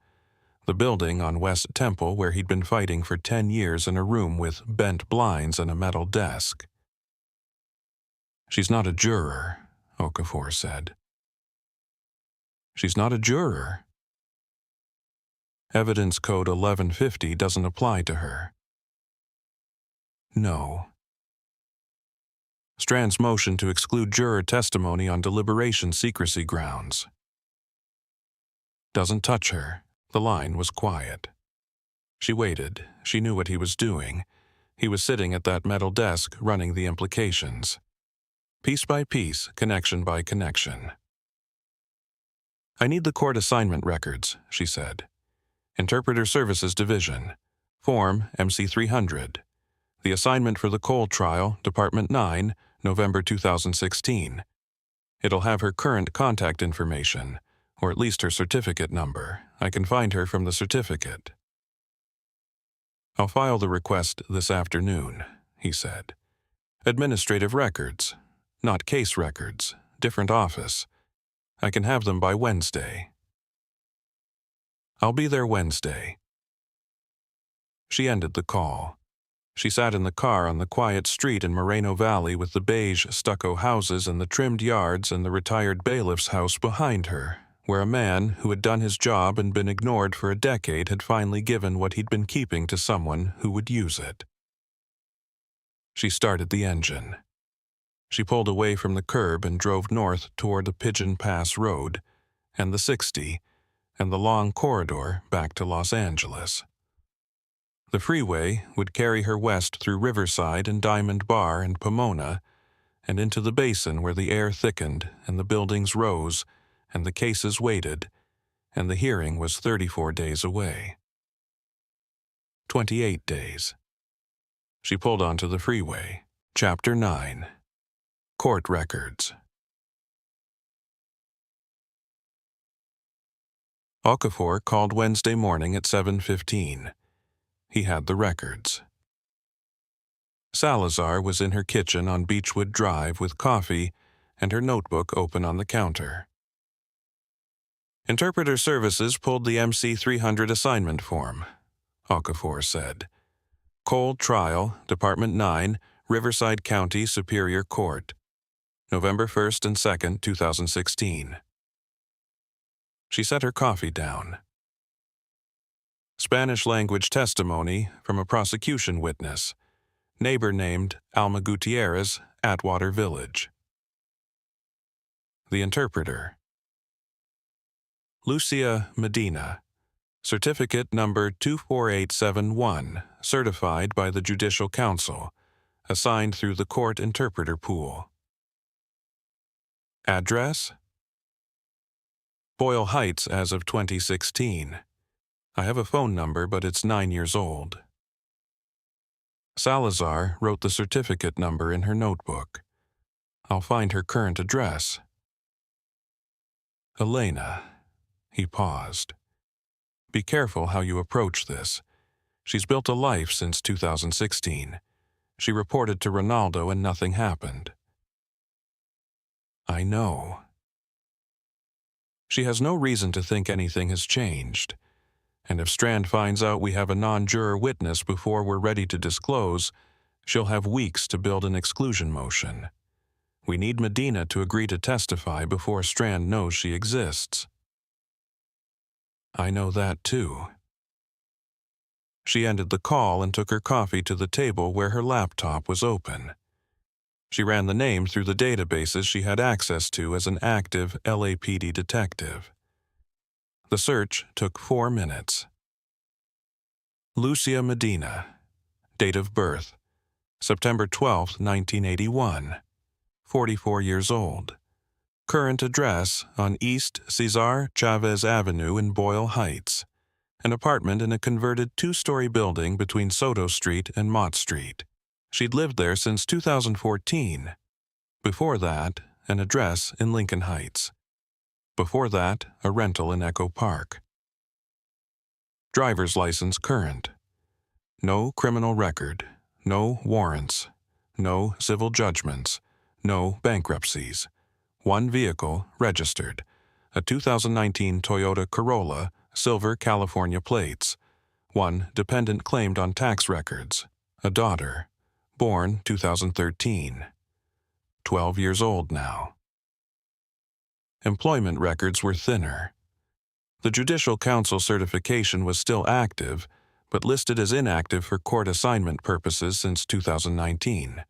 the building on West Temple where he'd been fighting for 10 years in a room with bent blinds and a metal desk. "She's not a juror," Okafor said. "She's not a juror. Evidence Code 1150 doesn't apply to her." "No." Strand's motion to exclude juror testimony on deliberation secrecy grounds. "Doesn't touch her." The line was quiet. She waited. She knew what he was doing. He was sitting at that metal desk running the implications. Piece by piece, connection by connection. "I need the court assignment records," she said. "Interpreter Services Division. Form MC 300. The assignment for the Cole trial, Department 9, November 2016. It'll have her current contact information, or at least her certificate number. I can find her from the certificate." "I'll file the request this afternoon," he said. "Administrative records, not case records, different office. I can have them by Wednesday." "I'll be there Wednesday." She ended the call. She sat in the car on the quiet street in Moreno Valley with the beige stucco houses and the trimmed yards and the retired bailiff's house behind her, where a man who had done his job and been ignored for a decade had finally given what he'd been keeping to someone who would use it. She started the engine. She pulled away from the curb and drove north toward the Pigeon Pass Road, and the 60, and the long corridor back to Los Angeles. The freeway would carry her west through Riverside and Diamond Bar and Pomona, and into the basin where the air thickened and the buildings rose and the cases waited, and the hearing was 34 days away. 28 days. She pulled onto the freeway. Chapter 9. Court Records. Okafor called Wednesday morning at 7:15. He had the records. Salazar was in her kitchen on Beechwood Drive with coffee and her notebook open on the counter. "Interpreter Services pulled the MC 300 assignment form," Okafor said. "Cole Trial, Department 9, Riverside County Superior Court. November 1st and 2nd, 2016. She set her coffee down. Spanish-language testimony from a prosecution witness. Neighbor named Alma Gutierrez, Atwater Village. The interpreter. Lucia Medina. Certificate number 24871, certified by the Judicial Council, assigned through the court interpreter pool. Address? Boyle Heights as of 2016. I have a phone number, but it's 9 years old. Salazar wrote the certificate number in her notebook. I'll find her current address. Elena. He paused. Be careful how you approach this. She's built a life since 2016. She reported to Ronaldo and nothing happened. I know. She has no reason to think anything has changed. And if Strand finds out we have a non-juror witness before we're ready to disclose, she'll have weeks to build an exclusion motion. We need Medina to agree to testify before Strand knows she exists. I know that too. She ended the call and took her coffee to the table where her laptop was open. She ran the name through the databases she had access to as an active LAPD detective. The search took 4 minutes. Lucia Medina. Date of birth: September 12, 1981. 44 years old. Current address on East Cesar Chavez Avenue in Boyle Heights. An apartment in a converted 2-story building between Soto Street and Mott Street. She'd lived there since 2014. Before that, an address in Lincoln Heights. Before that, a rental in Echo Park. Driver's license current. No criminal record. No warrants. No civil judgments. No bankruptcies. 1 vehicle registered. A 2019 Toyota Corolla, silver California plates. 1 dependent claimed on tax records. A daughter. Born 2013. 12 years old now. Employment records were thinner. The Judicial Council certification was still active, but listed as inactive for court assignment purposes since 2019.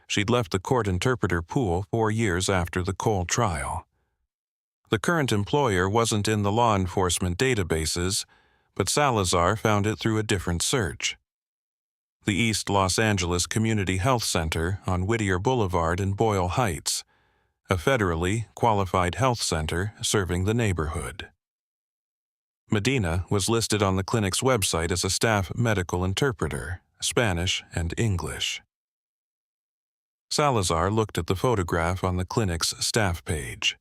She'd left the court interpreter pool 4 years after the Cole trial. The current employer wasn't in the law enforcement databases, but Salazar found it through a different search. The East Los Angeles Community Health Center on Whittier Boulevard in Boyle Heights, a federally qualified health center serving the neighborhood. Medina was listed on the clinic's website as a staff medical interpreter, Spanish and English. Salazar looked at the photograph on the clinic's staff page.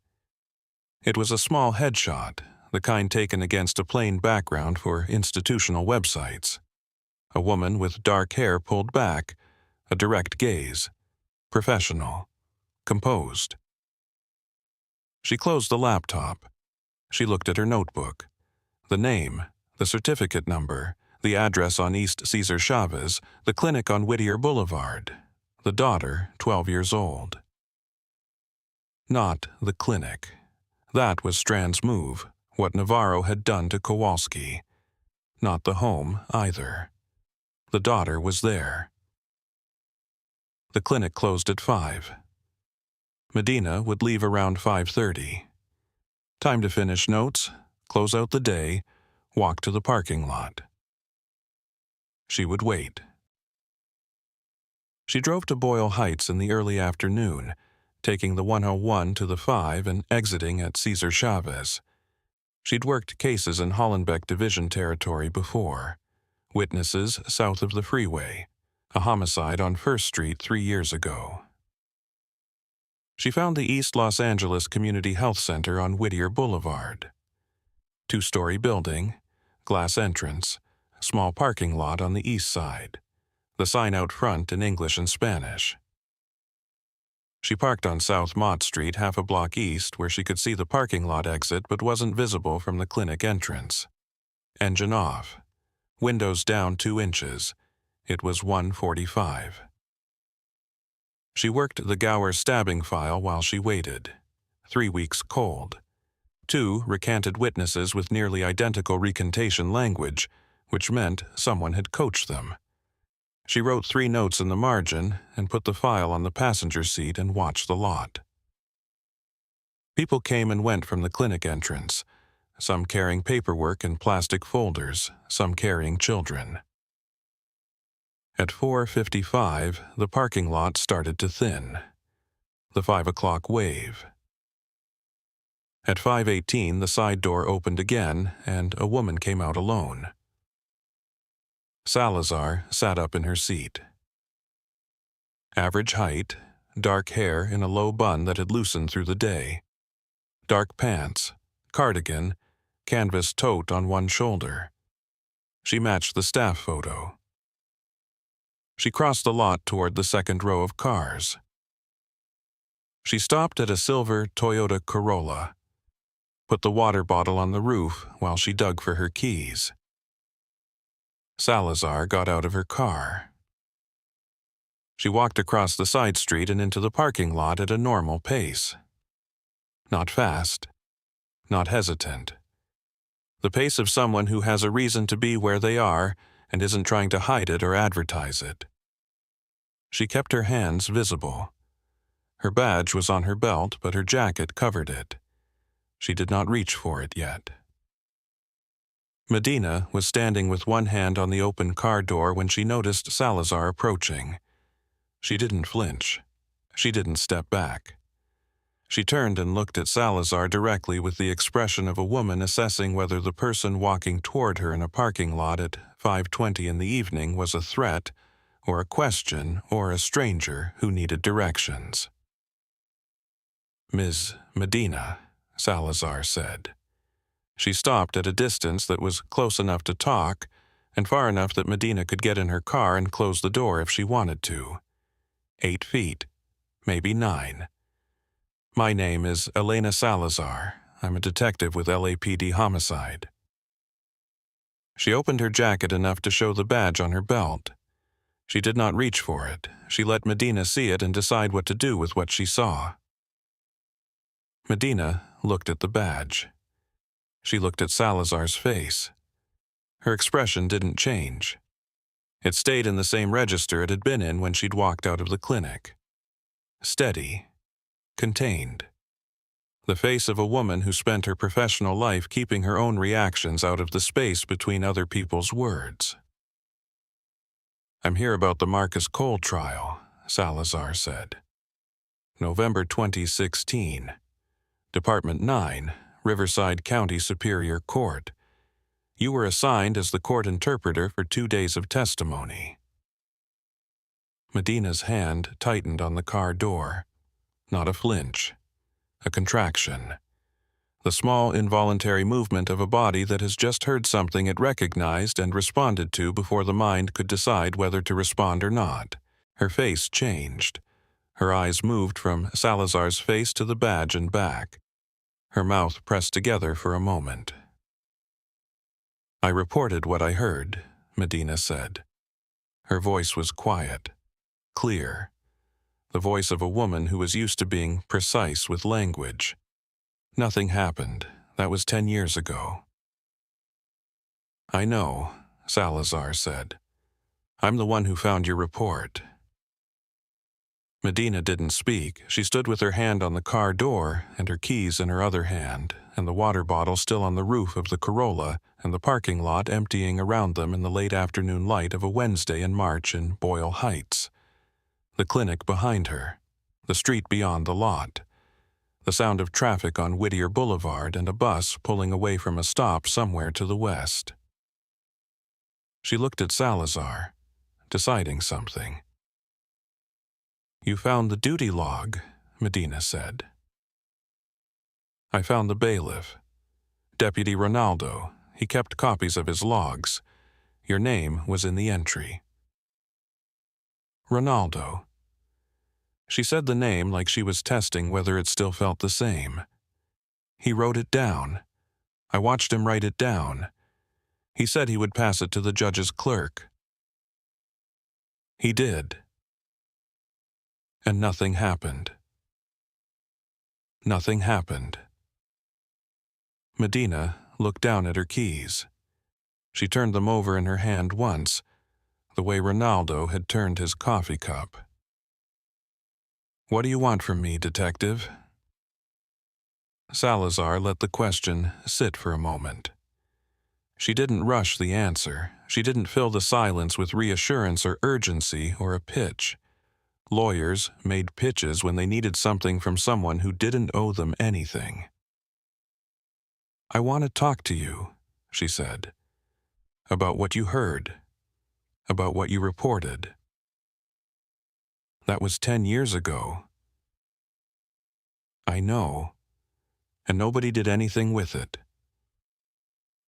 It was a small headshot, the kind taken against a plain background for institutional websites. A woman with dark hair pulled back, a direct gaze, professional, composed. She closed the laptop. She looked at her notebook. The name, the certificate number, the address on East Cesar Chavez, the clinic on Whittier Boulevard. The daughter, 12 years old. Not the clinic. That was Strand's move, what Navarro had done to Kowalski. Not the home, either. The daughter was there. The clinic closed at 5. Medina would leave around 5:30. Time to finish notes, close out the day, walk to the parking lot. She would wait. She drove to Boyle Heights in the early afternoon, taking the 101 to the 5 and exiting at Cesar Chavez. She'd worked cases in Hollenbeck Division territory before. Witnesses south of the freeway. A homicide on 1st Street 3 years ago. She found the East Los Angeles Community Health Center on Whittier Boulevard. 2-story building, glass entrance, small parking lot on the east side. The sign out front in English and Spanish. She parked on South Mott Street half a block east where she could see the parking lot exit but wasn't visible from the clinic entrance. Engine off. Windows down 2 inches. It was 1:45. She worked the Gower stabbing file while she waited. 3 weeks cold. 2 recanted witnesses with nearly identical recantation language, which meant someone had coached them. She wrote 3 notes in the margin and put the file on the passenger seat and watched the lot. People came and went from the clinic entrance, some carrying paperwork in plastic folders, some carrying children. At 4:55, the parking lot started to thin. The 5 o'clock wave. At 5:18, the side door opened again, and a woman came out alone. Salazar sat up in her seat. Average height, dark hair in a low bun that had loosened through the day. Dark pants, cardigan, canvas tote on one shoulder. She matched the staff photo. She crossed the lot toward the second row of cars. She stopped at a silver Toyota Corolla, put the water bottle on the roof while she dug for her keys. Salazar got out of her car. She walked across the side street and into the parking lot at a normal pace. Not fast, not hesitant. The pace of someone who has a reason to be where they are and isn't trying to hide it or advertise it. She kept her hands visible. Her badge was on her belt, but her jacket covered it. She did not reach for it yet. Medina was standing with one hand on the open car door when she noticed Salazar approaching. She didn't flinch. She didn't step back. She turned and looked at Salazar directly with the expression of a woman assessing whether the person walking toward her in a parking lot at 5:20 in the evening was a threat or a question or a stranger who needed directions. "Ms. Medina," Salazar said. She stopped at a distance that was close enough to talk and far enough that Medina could get in her car and close the door if she wanted to. 8 feet, maybe 9. "My name is Elena Salazar. I'm a detective with LAPD Homicide." She opened her jacket enough to show the badge on her belt. She did not reach for it. She let Medina see it and decide what to do with what she saw. Medina looked at the badge. She looked at Salazar's face. Her expression didn't change. It stayed in the same register it had been in when she'd walked out of the clinic. Steady. Contained. The face of a woman who spent her professional life keeping her own reactions out of the space between other people's words. "I'm here about the Marcus Cole trial," Salazar said. "November 2016. Department 9, Riverside County Superior Court. You were assigned as the court interpreter for 2 days of testimony." Medina's hand tightened on the car door. Not a flinch. A contraction. The small involuntary movement of a body that has just heard something it recognized and responded to before the mind could decide whether to respond or not. Her face changed. Her eyes moved from Salazar's face to the badge and back. Her mouth pressed together for a moment. "I reported what I heard," Medina said. Her voice was quiet, clear. The voice of a woman who was used to being precise with language. "Nothing happened. That was 10 years ago." "I know," Salazar said. "I'm the one who found your report." Medina didn't speak. She stood with her hand on the car door and her keys in her other hand, and the water bottle still on the roof of the Corolla, and the parking lot emptying around them in the late afternoon light of a Wednesday in March in Boyle Heights. The clinic behind her, the street beyond the lot, the sound of traffic on Whittier Boulevard and a bus pulling away from a stop somewhere to the west. She looked at Salazar, deciding something. "You found the duty log," Medina said. "I found the bailiff. Deputy Ronaldo. He kept copies of his logs. Your name was in the entry." "Ronaldo." She said the name like she was testing whether it still felt the same. "He wrote it down. I watched him write it down. He said he would pass it to the judge's clerk." "He did." And nothing happened. Nothing happened. Medina looked down at her keys. She turned them over in her hand once, the way Ronaldo had turned his coffee cup. "What do you want from me, detective?" Salazar let the question sit for a moment. She didn't rush the answer. She didn't fill the silence with reassurance or urgency or a pitch. Lawyers made pitches when they needed something from someone who didn't owe them anything. "I want to talk to you," she said, "about what you heard, about what you reported." "That was 10 years ago." "I know. And nobody did anything with it."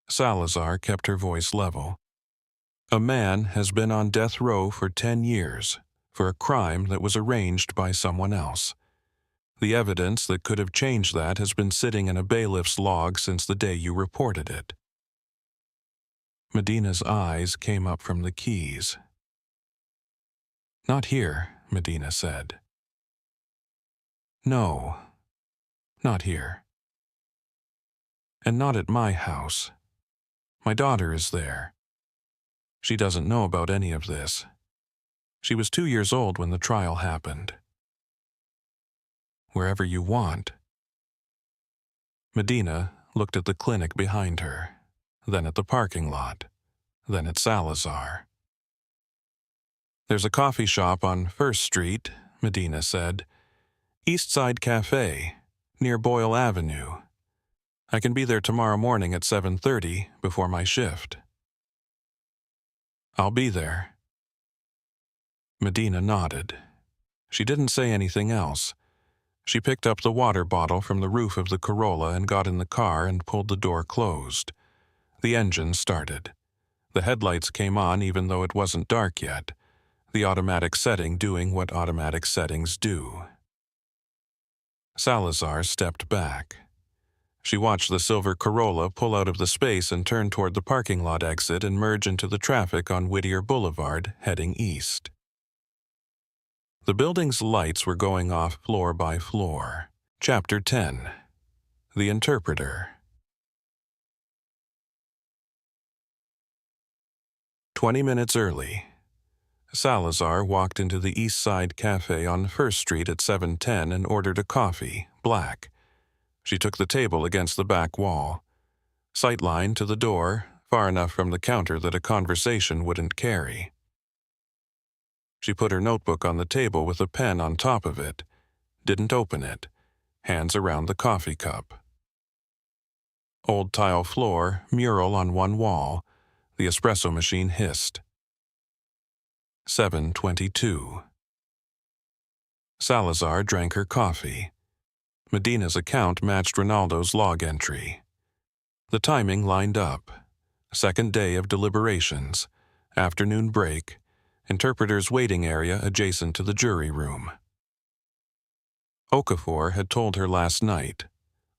Salazar kept her voice level. "A man has been on death row for 10 years for a crime that was arranged by someone else. The evidence that could have changed that has been sitting in a bailiff's log since the day you reported it." Medina's eyes came up from the keys. "Not here," Medina said. "No, not here. And not at my house. My daughter is there. She doesn't know about any of this. She was 2 years old when the trial happened." "Wherever you want." Medina looked at the clinic behind her, then at the parking lot, then at Salazar. "There's a coffee shop on 1st Street, Medina said. "East Side Cafe, near Boyle Avenue. I can be there tomorrow morning at 7:30 before my shift." "I'll be there." Medina nodded. She didn't say anything else. She picked up the water bottle from the roof of the Corolla and got in the car and pulled the door closed. The engine started. The headlights came on even though it wasn't dark yet, the automatic setting doing what automatic settings do. Salazar stepped back. She watched the silver Corolla pull out of the space and turn toward the parking lot exit and merge into the traffic on Whittier Boulevard, heading east. The building's lights were going off floor by floor. Chapter 10. The Interpreter. 20 minutes early. Salazar walked into the East Side Cafe on 1st Street at 7:10 and ordered a coffee, black. She took the table against the back wall. Sightline to the door, far enough from the counter that a conversation wouldn't carry. She put her notebook on the table with a pen on top of it. Didn't open it. Hands around the coffee cup. Old tile floor, mural on one wall. The espresso machine hissed. 7:22. Salazar drank her coffee. Medina's account matched Ronaldo's log entry. The timing lined up. Second day of deliberations. Afternoon break. Interpreter's waiting area adjacent to the jury room. Okafor had told her last night,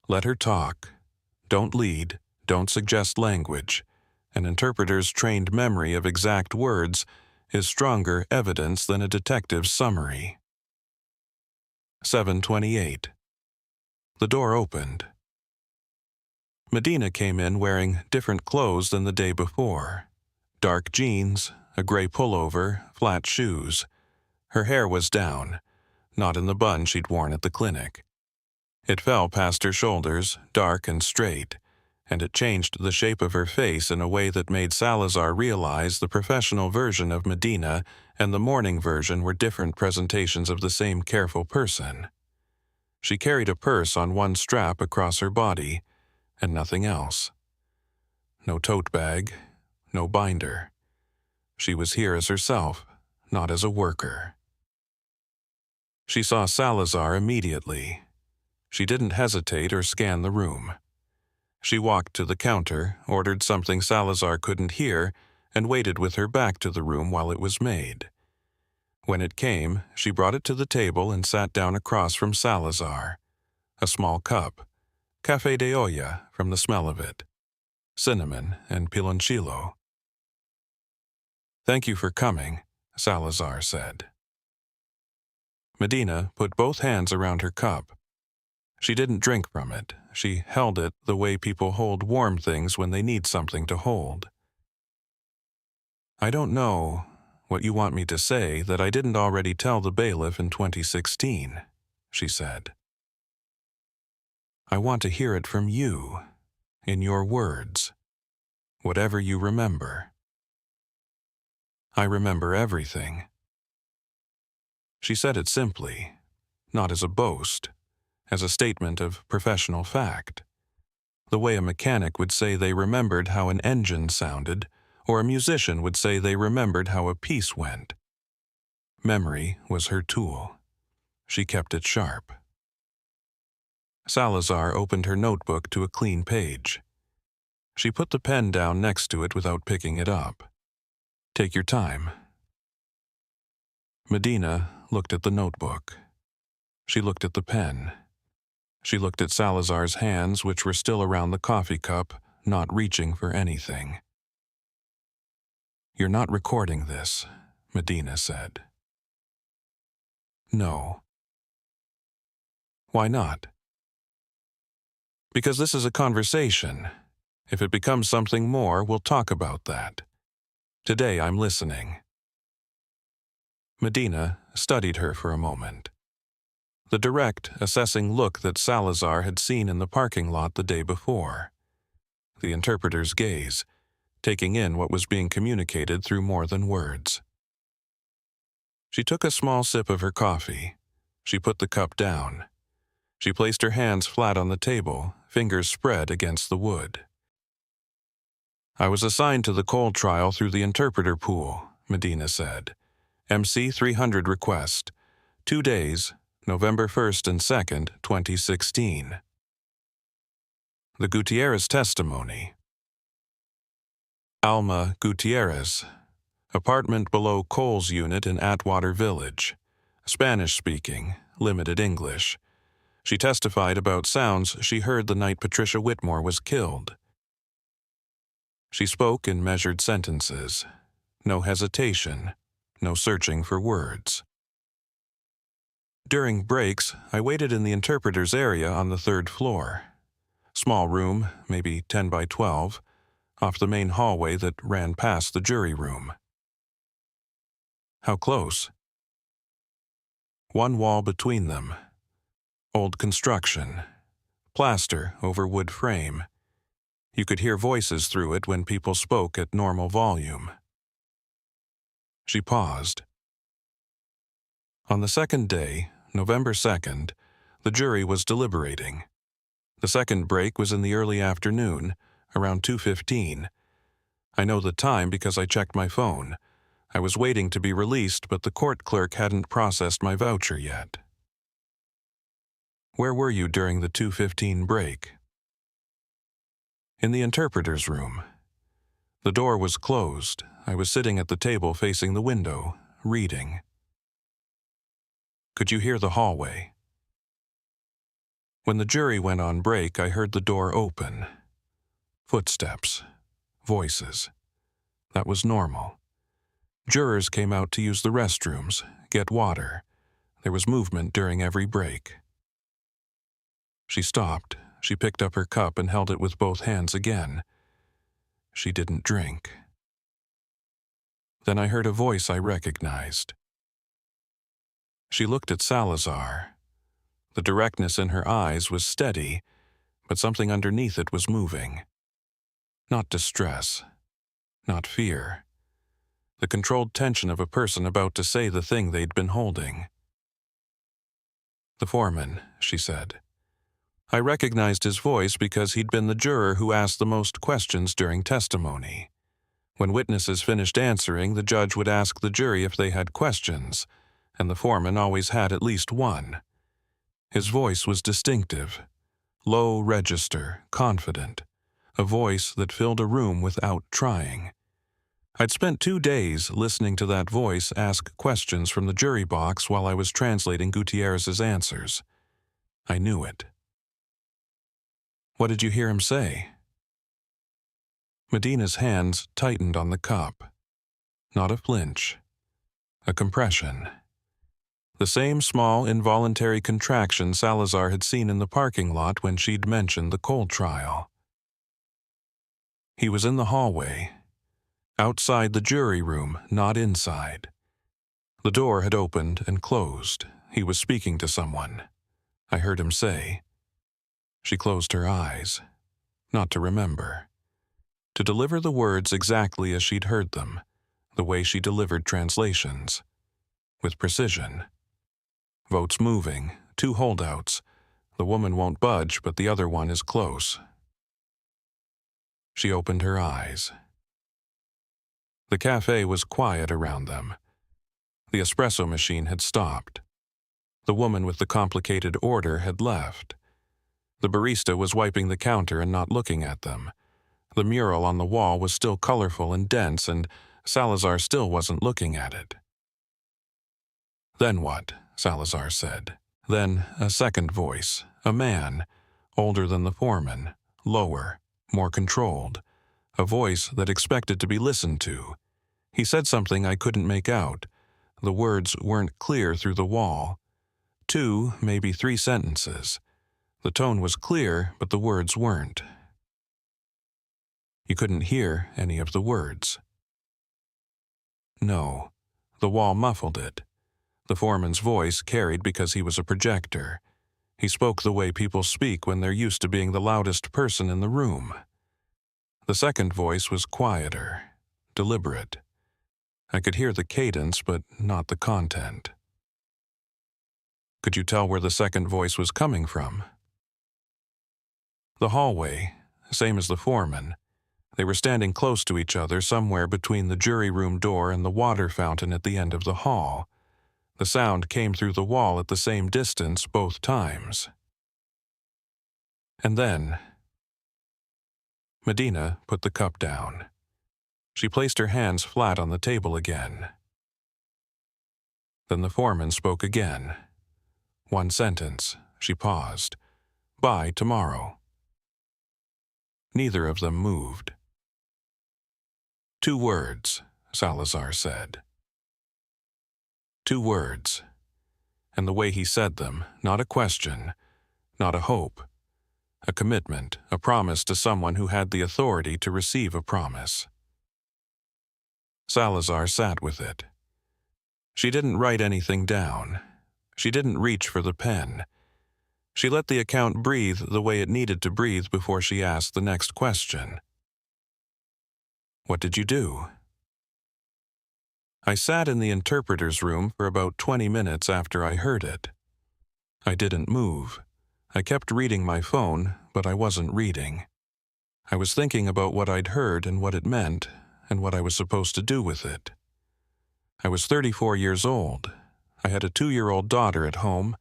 "Let her talk. Don't lead. Don't suggest language. An interpreter's trained memory of exact words is stronger evidence than a detective's summary." 7:28. The door opened. Medina came in wearing different clothes than the day before. Dark jeans, a gray pullover, flat shoes. Her hair was down, not in the bun she'd worn at the clinic. It fell past her shoulders, dark and straight, and it changed the shape of her face in a way that made Salazar realize the professional version of Medina and the morning version were different presentations of the same careful person. She carried a purse on one strap across her body, and nothing else. No tote bag, no binder. She was here as herself, not as a worker. She saw Salazar immediately. She didn't hesitate or scan the room. She walked to the counter, ordered something Salazar couldn't hear, and waited with her back to the room while it was made. When it came, she brought it to the table and sat down across from Salazar. A small cup. Café de olla from the smell of it. Cinnamon and piloncillo. "Thank you for coming," Salazar said. Medina put both hands around her cup. She didn't drink from it. She held it the way people hold warm things when they need something to hold. I don't know what you want me to say that I didn't already tell the bailiff in 2016, she said. I want to hear it from you, in your words, whatever you remember. I remember everything. She said it simply, not as a boast, as a statement of professional fact. The way a mechanic would say they remembered how an engine sounded, or a musician would say they remembered how a piece went. Memory was her tool. She kept it sharp. Salazar opened her notebook to a clean page. She put the pen down next to it without picking it up. Take your time. Medina looked at the notebook. She looked at the pen. She looked at Salazar's hands, which were still around the coffee cup, not reaching for anything. You're not recording this, Medina said. No. Why not? Because this is a conversation. If it becomes something more, we'll talk about that. Today I'm listening. Medina studied her for a moment. The direct, assessing look that Salazar had seen in the parking lot the day before. The interpreter's gaze, taking in what was being communicated through more than words. She took a small sip of her coffee. She put the cup down. She placed her hands flat on the table, fingers spread against the wood. I was assigned to the cold trial through the interpreter pool, Medina said. MC 300 request. 2 days, November 1st and 2nd, 2016. The Gutierrez testimony. Alma Gutierrez, apartment below Cole's unit in Atwater Village. Spanish-speaking, limited English. She testified about sounds she heard the night Patricia Whitmore was killed. She spoke in measured sentences. No hesitation, no searching for words. During breaks, I waited in the interpreter's area on the 3rd floor. Small room, maybe 10 by 12, off the main hallway that ran past the jury room. How close? One wall between them. Old construction. Plaster over wood frame. You could hear voices through it when people spoke at normal volume. She paused. On the 2nd day, November 2nd, the jury was deliberating. The second break was in the early afternoon, around 2:15. I know the time because I checked my phone. I was waiting to be released, but the court clerk hadn't processed my voucher yet. Where were you during the 2:15 break? In the interpreter's room. The door was closed. I was sitting at the table facing the window, reading. Could you hear the hallway? When the jury went on break, I heard the door open. Footsteps. Voices. That was normal. Jurors came out to use the restrooms, get water. There was movement during every break. She stopped. She picked up her cup and held it with both hands again. She didn't drink. Then I heard a voice I recognized. She looked at Salazar. The directness in her eyes was steady, but something underneath it was moving. Not distress. Not fear. The controlled tension of a person about to say the thing they'd been holding. The foreman, she said. I recognized his voice because he'd been the juror who asked the most questions during testimony. When witnesses finished answering, the judge would ask the jury if they had questions, and the foreman always had at least one. His voice was distinctive, low register, confident, a voice that filled a room without trying. I'd spent 2 days listening to that voice ask questions from the jury box while I was translating Gutierrez's answers. I knew it. What did you hear him say? Medina's hands tightened on the cup. Not a flinch. A compression. The same small, involuntary contraction Salazar had seen in the parking lot when she'd mentioned the cold trial. He was in the hallway, outside the jury room, not inside. The door had opened and closed. He was speaking to someone. I heard him say. She closed her eyes, not to remember. To deliver the words exactly as she'd heard them, the way she delivered translations, with precision. Votes moving, 2 holdouts. The woman won't budge, but the other one is close. She opened her eyes. The cafe was quiet around them. The espresso machine had stopped. The woman with the complicated order had left. The barista was wiping the counter and not looking at them. The mural on the wall was still colorful and dense, and Salazar still wasn't looking at it. "Then what?" Salazar said. Then a second voice, a man, older than the foreman, lower, more controlled, a voice that expected to be listened to. He said something I couldn't make out. The words weren't clear through the wall. 2, maybe 3 sentences. The tone was clear, but the words weren't. You couldn't hear any of the words. No, the wall muffled it. The foreman's voice carried because he was a projector. He spoke the way people speak when they're used to being the loudest person in the room. The second voice was quieter, deliberate. I could hear the cadence, but not the content. Could you tell where the second voice was coming from? The hallway, same as the foreman. They were standing close to each other somewhere between the jury room door and the water fountain at the end of the hall. The sound came through the wall at the same distance both times. And then Medina put the cup down. She placed her hands flat on the table again. Then the foreman spoke again. 1 sentence. She paused. "By tomorrow." Neither of them moved. 2 words, Salazar said. 2 words. And the way he said them, not a question, not a hope. A commitment, a promise to someone who had the authority to receive a promise. Salazar sat with it. She didn't write anything down. She didn't reach for the pen. She let the account breathe the way it needed to breathe before she asked the next question. "What did you do?" I sat in the interpreter's room for about 20 minutes after I heard it. I didn't move. I kept reading my phone, but I wasn't reading. I was thinking about what I'd heard and what it meant, and what I was supposed to do with it. I was 34 years old. I had a 2-year-old daughter at home.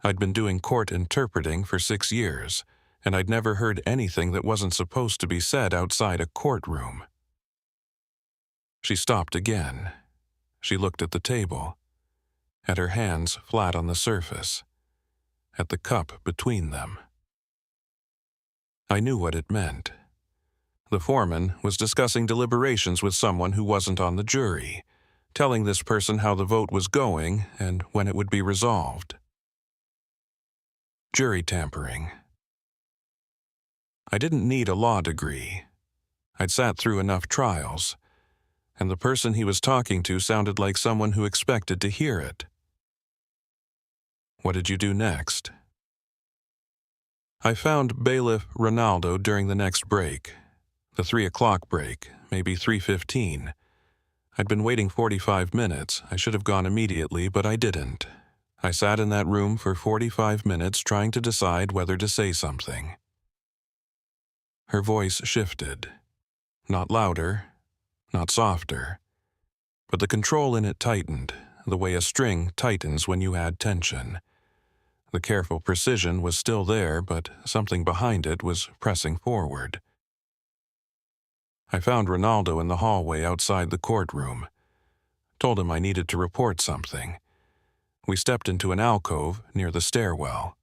I'd been doing court interpreting for 6 years, and I'd never heard anything that wasn't supposed to be said outside a courtroom. She stopped again. She looked at the table, at her hands flat on the surface, at the cup between them. I knew what it meant. The foreman was discussing deliberations with someone who wasn't on the jury, telling this person how the vote was going and when it would be resolved. Jury tampering. I didn't need a law degree. I'd sat through enough trials, and the person he was talking to sounded like someone who expected to hear it. "What did you do next?" I found Bailiff Ronaldo during the next break, the 3 o'clock break, maybe 3:15. I'd been waiting 45 minutes. I should have gone immediately, but I didn't. I sat in that room for 45 minutes trying to decide whether to say something. Her voice shifted. Not louder, not softer, but the control in it tightened, the way a string tightens when you add tension. The careful precision was still there, but something behind it was pressing forward. I found Ronaldo in the hallway outside the courtroom. Told him I needed to report something. We stepped into an alcove near the stairwell.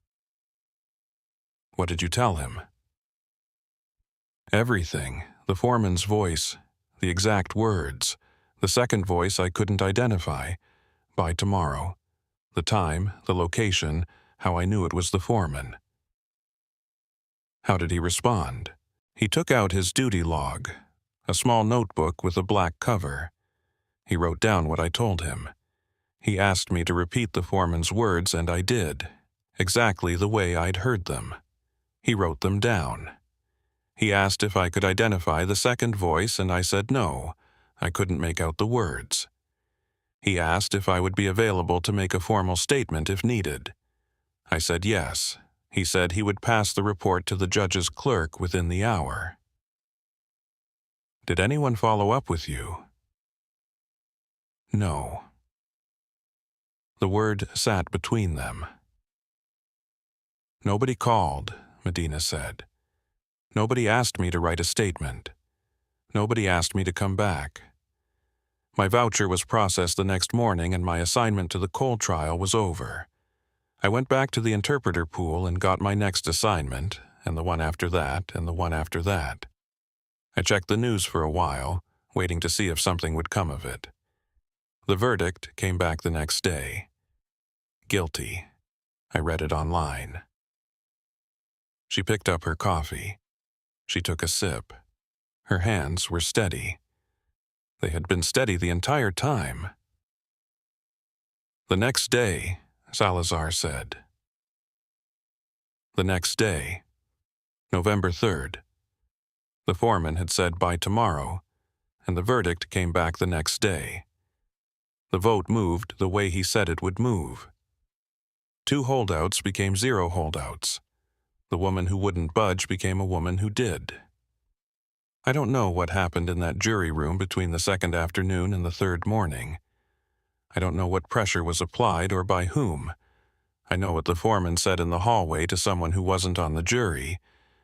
"What did you tell him?" "Everything. The foreman's voice, the exact words. The second voice I couldn't identify. By tomorrow. The time, the location, how I knew it was the foreman. How did he respond? He took out his duty log, a small notebook with a black cover. He wrote down what I told him. He asked me to repeat the foreman's words, and I did, exactly the way I'd heard them. He wrote them down. He asked if I could identify the second voice, and I said no, I couldn't make out the words. He asked if I would be available to make a formal statement if needed. I said yes. He said he would pass the report to the judge's clerk within the hour. Did anyone follow up with you? No. The word sat between them. Nobody called, Medina said. Nobody asked me to write a statement. Nobody asked me to come back. My voucher was processed the next morning and my assignment to the Cole trial was over. I went back to the interpreter pool and got my next assignment, and the one after that, and the one after that. I checked the news for a while, waiting to see if something would come of it. The verdict came back the next day. Guilty. I read it online. She picked up her coffee. She took a sip. Her hands were steady. They had been steady the entire time. The next day, Salazar said. The next day, November 3rd. The foreman had said by tomorrow, and the verdict came back the next day. The vote moved the way he said it would move. 2 holdouts became 0 holdouts. The woman who wouldn't budge became a woman who did. I don't know what happened in that jury room between the second afternoon and the third morning. I don't know what pressure was applied or by whom. I know what the foreman said in the hallway to someone who wasn't on the jury,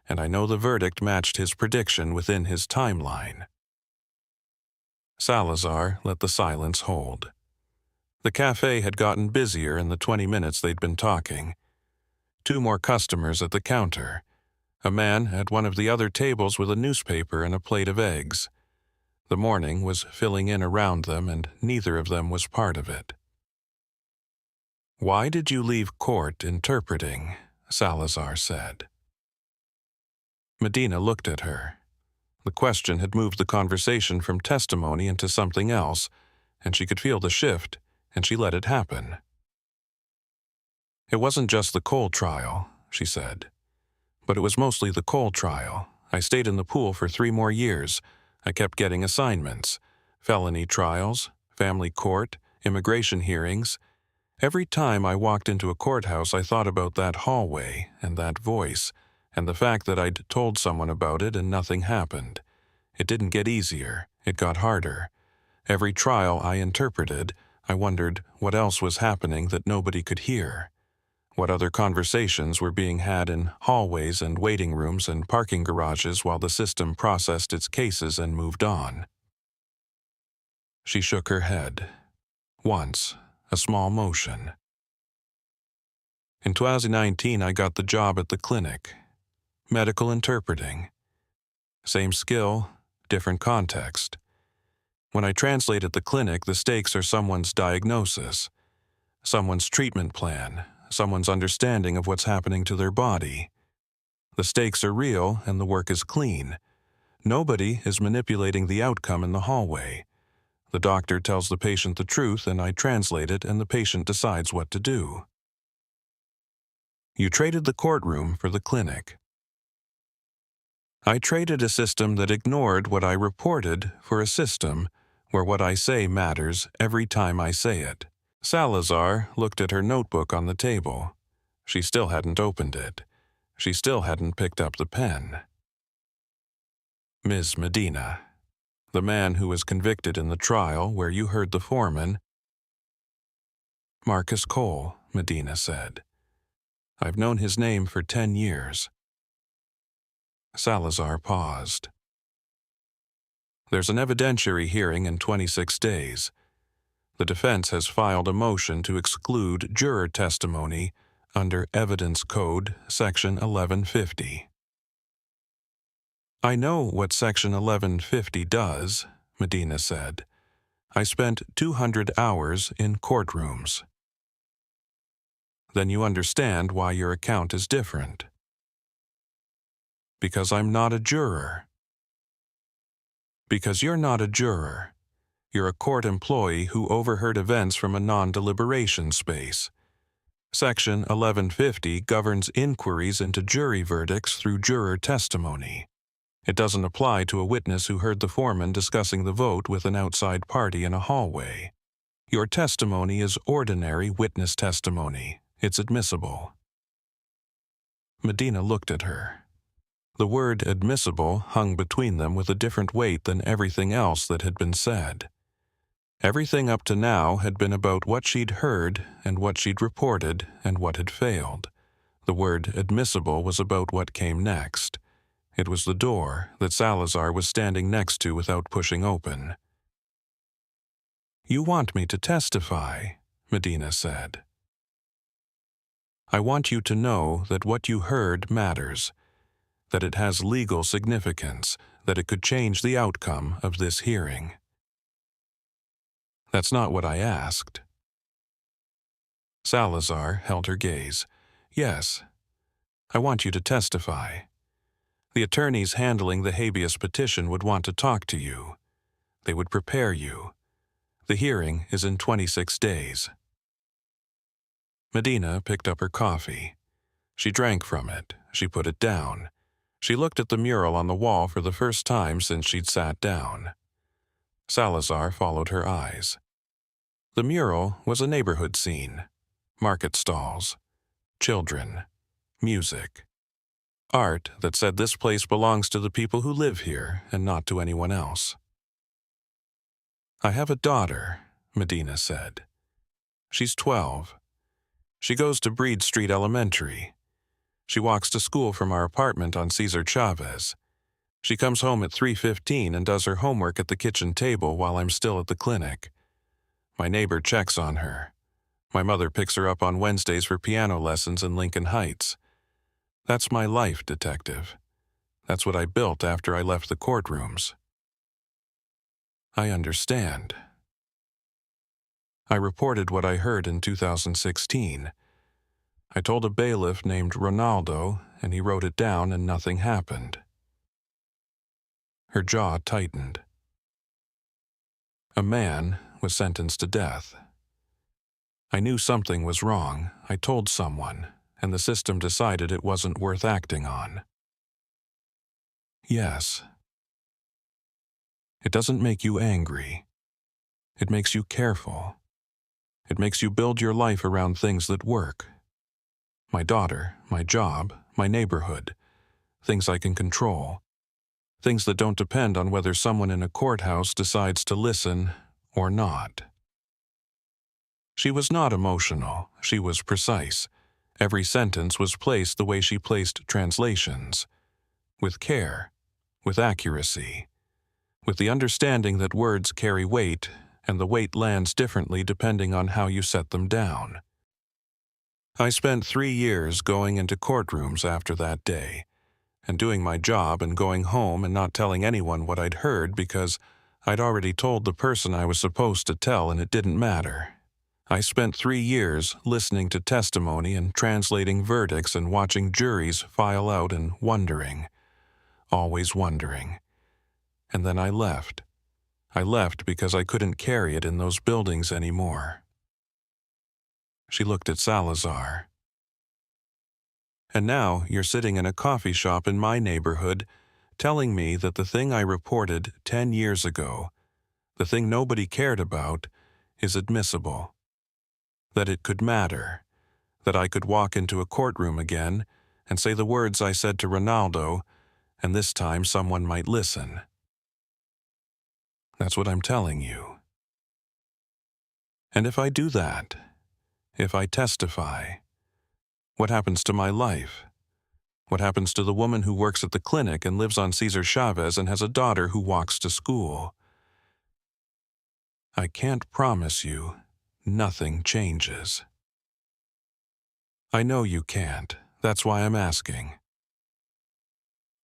and I know the verdict matched his prediction within his timeline. Salazar let the silence hold. The cafe had gotten busier in the 20 minutes they'd been talking. 2 more customers at the counter. A man at one of the other tables with a newspaper and a plate of eggs. The morning was filling in around them, and neither of them was part of it. "Why did you leave court interpreting?" Salazar said. Medina looked at her. The question had moved the conversation from testimony into something else, and she could feel the shift, and she let it happen. "It wasn't just the Cole trial," she said. "But it was mostly the Cole trial. I stayed in the pool for 3 more years. I kept getting assignments. Felony trials, family court, immigration hearings. Every time I walked into a courthouse, I thought about that hallway and that voice, and the fact that I'd told someone about it and nothing happened. It didn't get easier. It got harder. Every trial I interpreted, I wondered what else was happening that nobody could hear. What other conversations were being had in hallways and waiting rooms and parking garages while the system processed its cases and moved on." She shook her head. Once, a small motion. "In 2019, I got the job at the clinic. Medical interpreting. Same skill, different context. When I translate at the clinic, the stakes are someone's diagnosis, someone's treatment plan, someone's understanding of what's happening to their body. The stakes are real and the work is clean. Nobody is manipulating the outcome in the hallway. The doctor tells the patient the truth and I translate it and the patient decides what to do." "You traded the courtroom for the clinic." "I traded a system that ignored what I reported for a system where what I say matters every time I say it." Salazar looked at her notebook on the table. She still hadn't opened it. She still hadn't picked up the pen. "Ms. Medina, the man who was convicted in the trial where you heard the foreman—" "Marcus Cole," Medina said. "I've known his name for 10 years. Salazar paused. "There's an evidentiary hearing in 26 days. The defense has filed a motion to exclude juror testimony under Evidence Code Section 1150. "I know what Section 1150 does," Medina said. "I spent 200 hours in courtrooms." Then you understand why your account is different. Because I'm not a juror. Because you're not a juror. You're a court employee who overheard events from a non-deliberation space. Section 1150 governs inquiries into jury verdicts through juror testimony. It doesn't apply to a witness who heard the foreman discussing the vote with an outside party in a hallway. Your testimony is ordinary witness testimony. It's admissible. Medina looked at her. The word admissible hung between them with a different weight than everything else that had been said. Everything up to now had been about what she'd heard and what she'd reported and what had failed. The word admissible was about what came next. It was the door that Salazar was standing next to without pushing open. "You want me to testify," Medina said. "I want you to know that what you heard matters, that it has legal significance, that it could change the outcome of this hearing." "That's not what I asked." Salazar held her gaze. "Yes, I want you to testify. The attorneys handling the habeas petition would want to talk to you. They would prepare you. The hearing is in 26 days. Medina picked up her coffee. She drank from it. She put it down. She looked at the mural on the wall for the first time since she'd sat down. Salazar followed her eyes. The mural was a neighborhood scene. Market stalls. Children. Music. Art that said this place belongs to the people who live here and not to anyone else. "I have a daughter," Medina said. "She's 12. She goes to Breed Street Elementary. She walks to school from our apartment on Cesar Chavez. She comes home at 3:15 and does her homework at the kitchen table while I'm still at the clinic. My neighbor checks on her. My mother picks her up on Wednesdays for piano lessons in Lincoln Heights. That's my life, detective. That's what I built after I left the courtrooms." "I understand." "I reported what I heard in 2016. I told a bailiff named Ronaldo, and he wrote it down and nothing happened." Her jaw tightened. "A man was sentenced to death. I knew something was wrong. I told someone, and the system decided it wasn't worth acting on." "Yes." "It doesn't make you angry. It makes you careful. It makes you build your life around things that work. My daughter, my job, my neighborhood. Things I can control. Things that don't depend on whether someone in a courthouse decides to listen or not." She was not emotional. She was precise. Every sentence was placed the way she placed translations. With care. With accuracy. With the understanding that words carry weight, and the weight lands differently depending on how you set them down. I spent 3 years going into courtrooms after that day, and doing my job and going home and not telling anyone what I'd heard because I'd already told the person I was supposed to tell and it didn't matter. I spent 3 years listening to testimony and translating verdicts and watching juries file out and wondering. Always wondering. And then I left. I left because I couldn't carry it in those buildings anymore. She looked at Salazar. "And now you're sitting in a coffee shop in my neighborhood telling me that the thing I reported 10 years ago, the thing nobody cared about, is admissible. That it could matter. That I could walk into a courtroom again and say the words I said to Ronaldo, and this time someone might listen. That's what I'm telling you. And if I do that, if I testify, what happens to my life? What happens to the woman who works at the clinic and lives on Cesar Chavez and has a daughter who walks to school? I can't promise you nothing changes." "I know you can't. That's why I'm asking."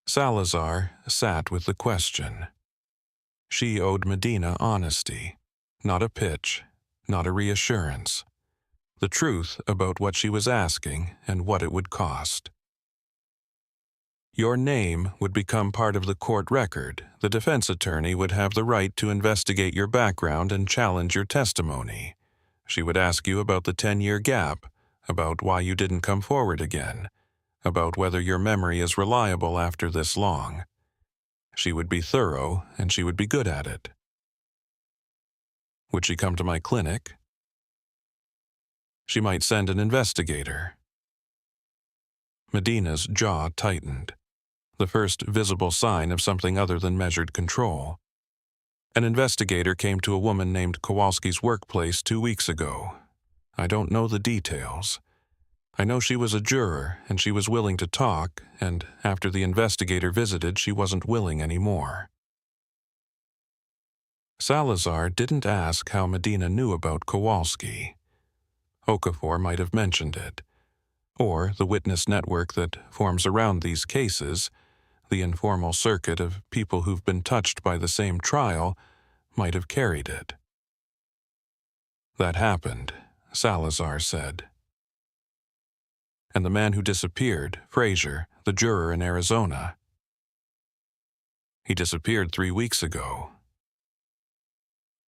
Salazar sat with the question. She owed Medina honesty, not a pitch, not a reassurance. the truth about what she was asking and what it would cost. Your name would become part of the court record. The defense attorney would have the right to investigate your background and challenge your testimony. She would ask you about the 10-year gap, about why you didn't come forward again, about whether your memory is reliable after this long. She would be thorough, and she would be good at it. Would she come to my clinic? She might send an investigator. Medina's jaw tightened, the first visible sign of something other than measured control. An investigator came to a woman named Kowalski's workplace 2 weeks ago. I don't know the details. I know she was a juror, and she was willing to talk, and after the investigator visited, she wasn't willing anymore. Salazar didn't ask how Medina knew about Kowalski. Okafor might have mentioned it, or the witness network that forms around these cases, the informal circuit of people who've been touched by the same trial, might have carried it. That happened, Salazar said. And the man who disappeared, Frazier, the juror in Arizona, he disappeared 3 weeks ago.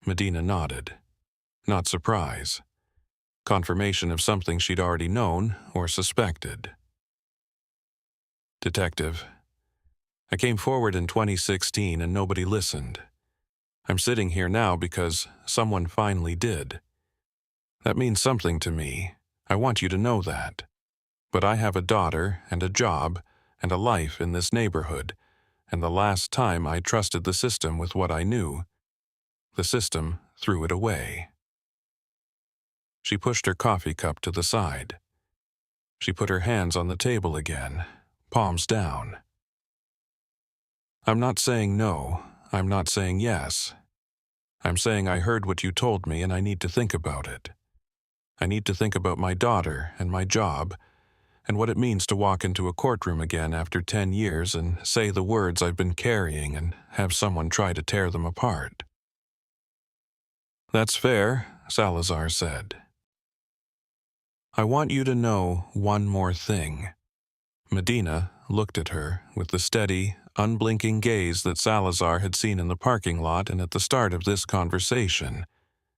Medina nodded. Not surprise. Confirmation of something she'd already known or suspected. Detective, I came forward in 2016 and nobody listened. I'm sitting here now because someone finally did. That means something to me. I want you to know that. But I have a daughter and a job and a life in this neighborhood, and the last time I trusted the system with what I knew, the system threw it away. She pushed her coffee cup to the side. She put her hands on the table again, palms down. I'm not saying no. I'm not saying yes. I'm saying I heard what you told me and I need to think about it. I need to think about my daughter and my job and what it means to walk into a courtroom again after 10 years and say the words I've been carrying and have someone try to tear them apart. That's fair, Salazar said. I want you to know one more thing. Medina looked at her with the steady, unblinking gaze that Salazar had seen in the parking lot and at the start of this conversation,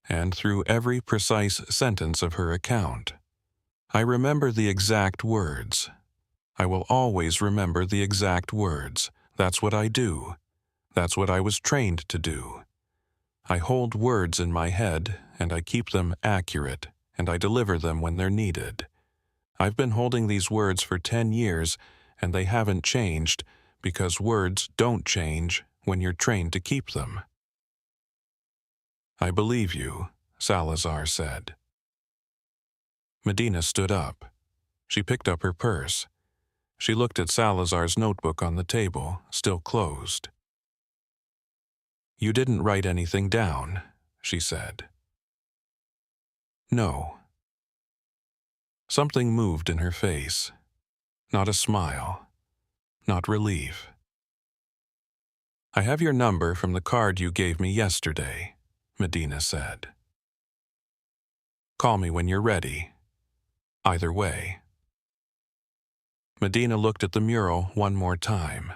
and through every precise sentence of her account. I remember the exact words. I will always remember the exact words. That's what I do. That's what I was trained to do. I hold words in my head, and I keep them accurate, and I deliver them when they're needed. I've been holding these words for 10 years, and they haven't changed because words don't change when you're trained to keep them. I believe you, Salazar said. Medina stood up. She picked up her purse. She looked at Salazar's notebook on the table, still closed. You didn't write anything down, she said. No. Something moved in her face. Not a smile. Not relief. I have your number from the card you gave me yesterday, Medina said. Call me when you're ready. Either way. Medina looked at the mural one more time.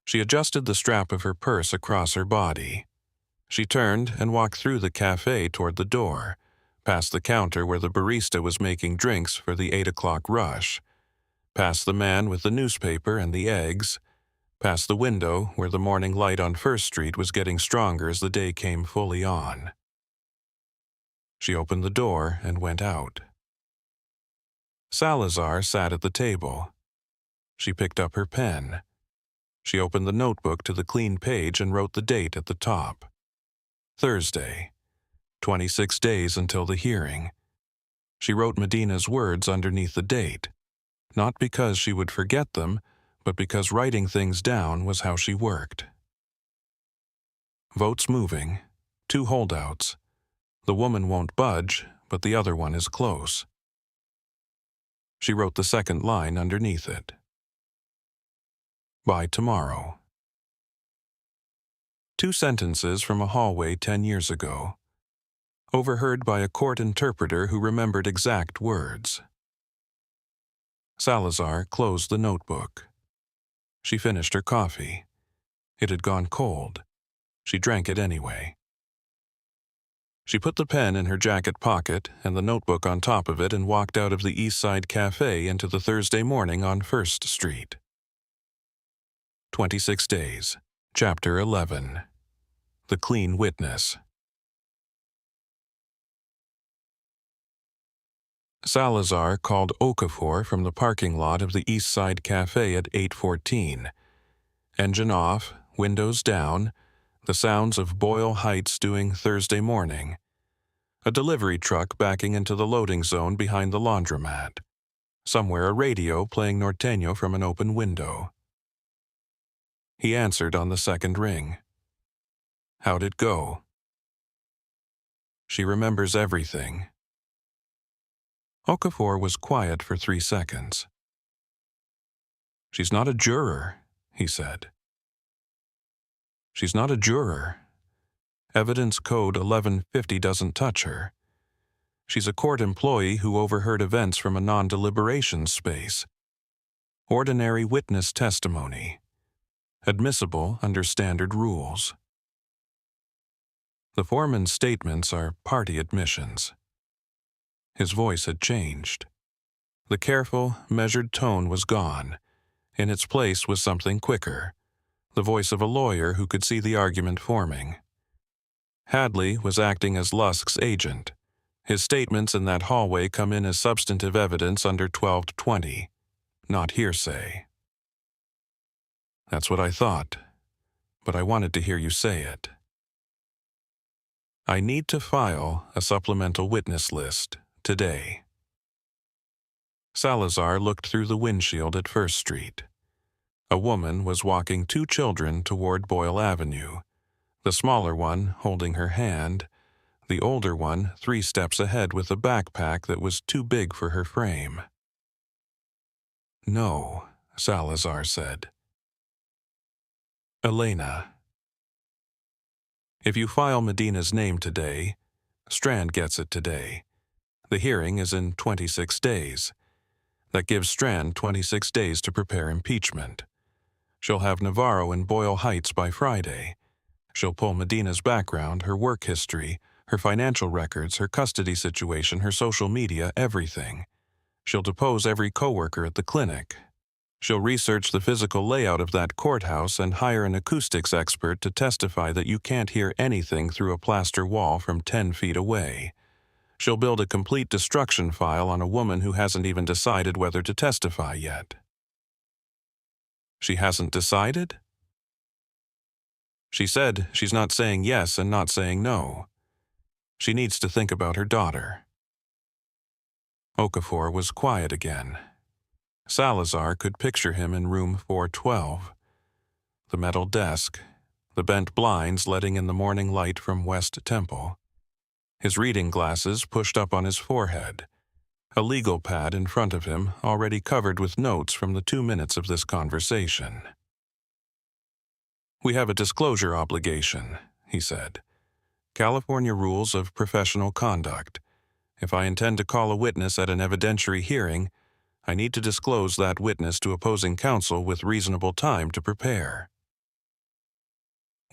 She adjusted the strap of her purse across her body. She turned and walked through the cafe toward the door, past the counter where the barista was making drinks for the 8 o'clock rush, past the man with the newspaper and the eggs, past the window where the morning light on First Street was getting stronger as the day came fully on. She opened the door and went out. Salazar sat at the table. She picked up her pen. She opened the notebook to the clean page and wrote the date at the top. Thursday, 26 days until the hearing. She wrote Medina's words underneath the date, not because she would forget them, but because writing things down was how she worked. Votes moving, 2 holdouts. The woman won't budge, but the other one is close. She wrote the second line underneath it. By tomorrow. 2 sentences from a hallway 10 years ago. overheard by a court interpreter who remembered exact words. Salazar closed the notebook. She finished her coffee. It had gone cold. She drank it anyway. She put the pen in her jacket pocket and the notebook on top of it and walked out of the East Side Cafe into the Thursday morning on 1st Street. 26 Days, Chapter 11. The Clean Witness. Salazar called Okafor from the parking lot of the East Side Cafe at 8:14. Engine off, windows down, the sounds of Boyle Heights doing Thursday morning. A delivery truck backing into the loading zone behind the laundromat. Somewhere a radio playing Norteño from an open window. He answered on the second ring. How'd it go? She remembers everything. Okafor was quiet for 3 seconds. She's not a juror, he said. She's not a juror. Evidence Code 1150 doesn't touch her. She's a court employee who overheard events from a non-deliberation space. Ordinary witness testimony. Admissible under standard rules. The foreman's statements are party admissions. His voice had changed. The careful, measured tone was gone. In its place was something quicker. The voice of a lawyer who could see the argument forming. Hadley was acting as Lusk's agent. His statements in that hallway come in as substantive evidence under 1220, not hearsay. That's what I thought, but I wanted to hear you say it. I need to file a supplemental witness list today. Salazar looked through the windshield at 1st Street. A woman was walking 2 children toward Boyle Avenue, the smaller one holding her hand, the older one 3 steps ahead with a backpack that was too big for her frame. No, Salazar said. Elena. If you file Medina's name today, Strand gets it today. The hearing is in 26 days. That gives Strand 26 days to prepare impeachment. She'll have Navarro in Boyle Heights by Friday. She'll pull Medina's background, her work history, her financial records, her custody situation, her social media, everything. She'll depose every coworker at the clinic. She'll research the physical layout of that courthouse and hire an acoustics expert to testify that you can't hear anything through a plaster wall from 10 feet away. She'll build a complete destruction file on a woman who hasn't even decided whether to testify yet. She hasn't decided? She said she's not saying yes and not saying no. She needs to think about her daughter. Okafor was quiet again. Salazar could picture him in room 412. The metal desk, the bent blinds letting in the morning light from West Temple. His reading glasses pushed up on his forehead. A legal pad in front of him, already covered with notes from the 2 minutes of this conversation. We have a disclosure obligation, he said. California Rules of Professional Conduct. If I intend to call a witness at an evidentiary hearing, I need to disclose that witness to opposing counsel with reasonable time to prepare.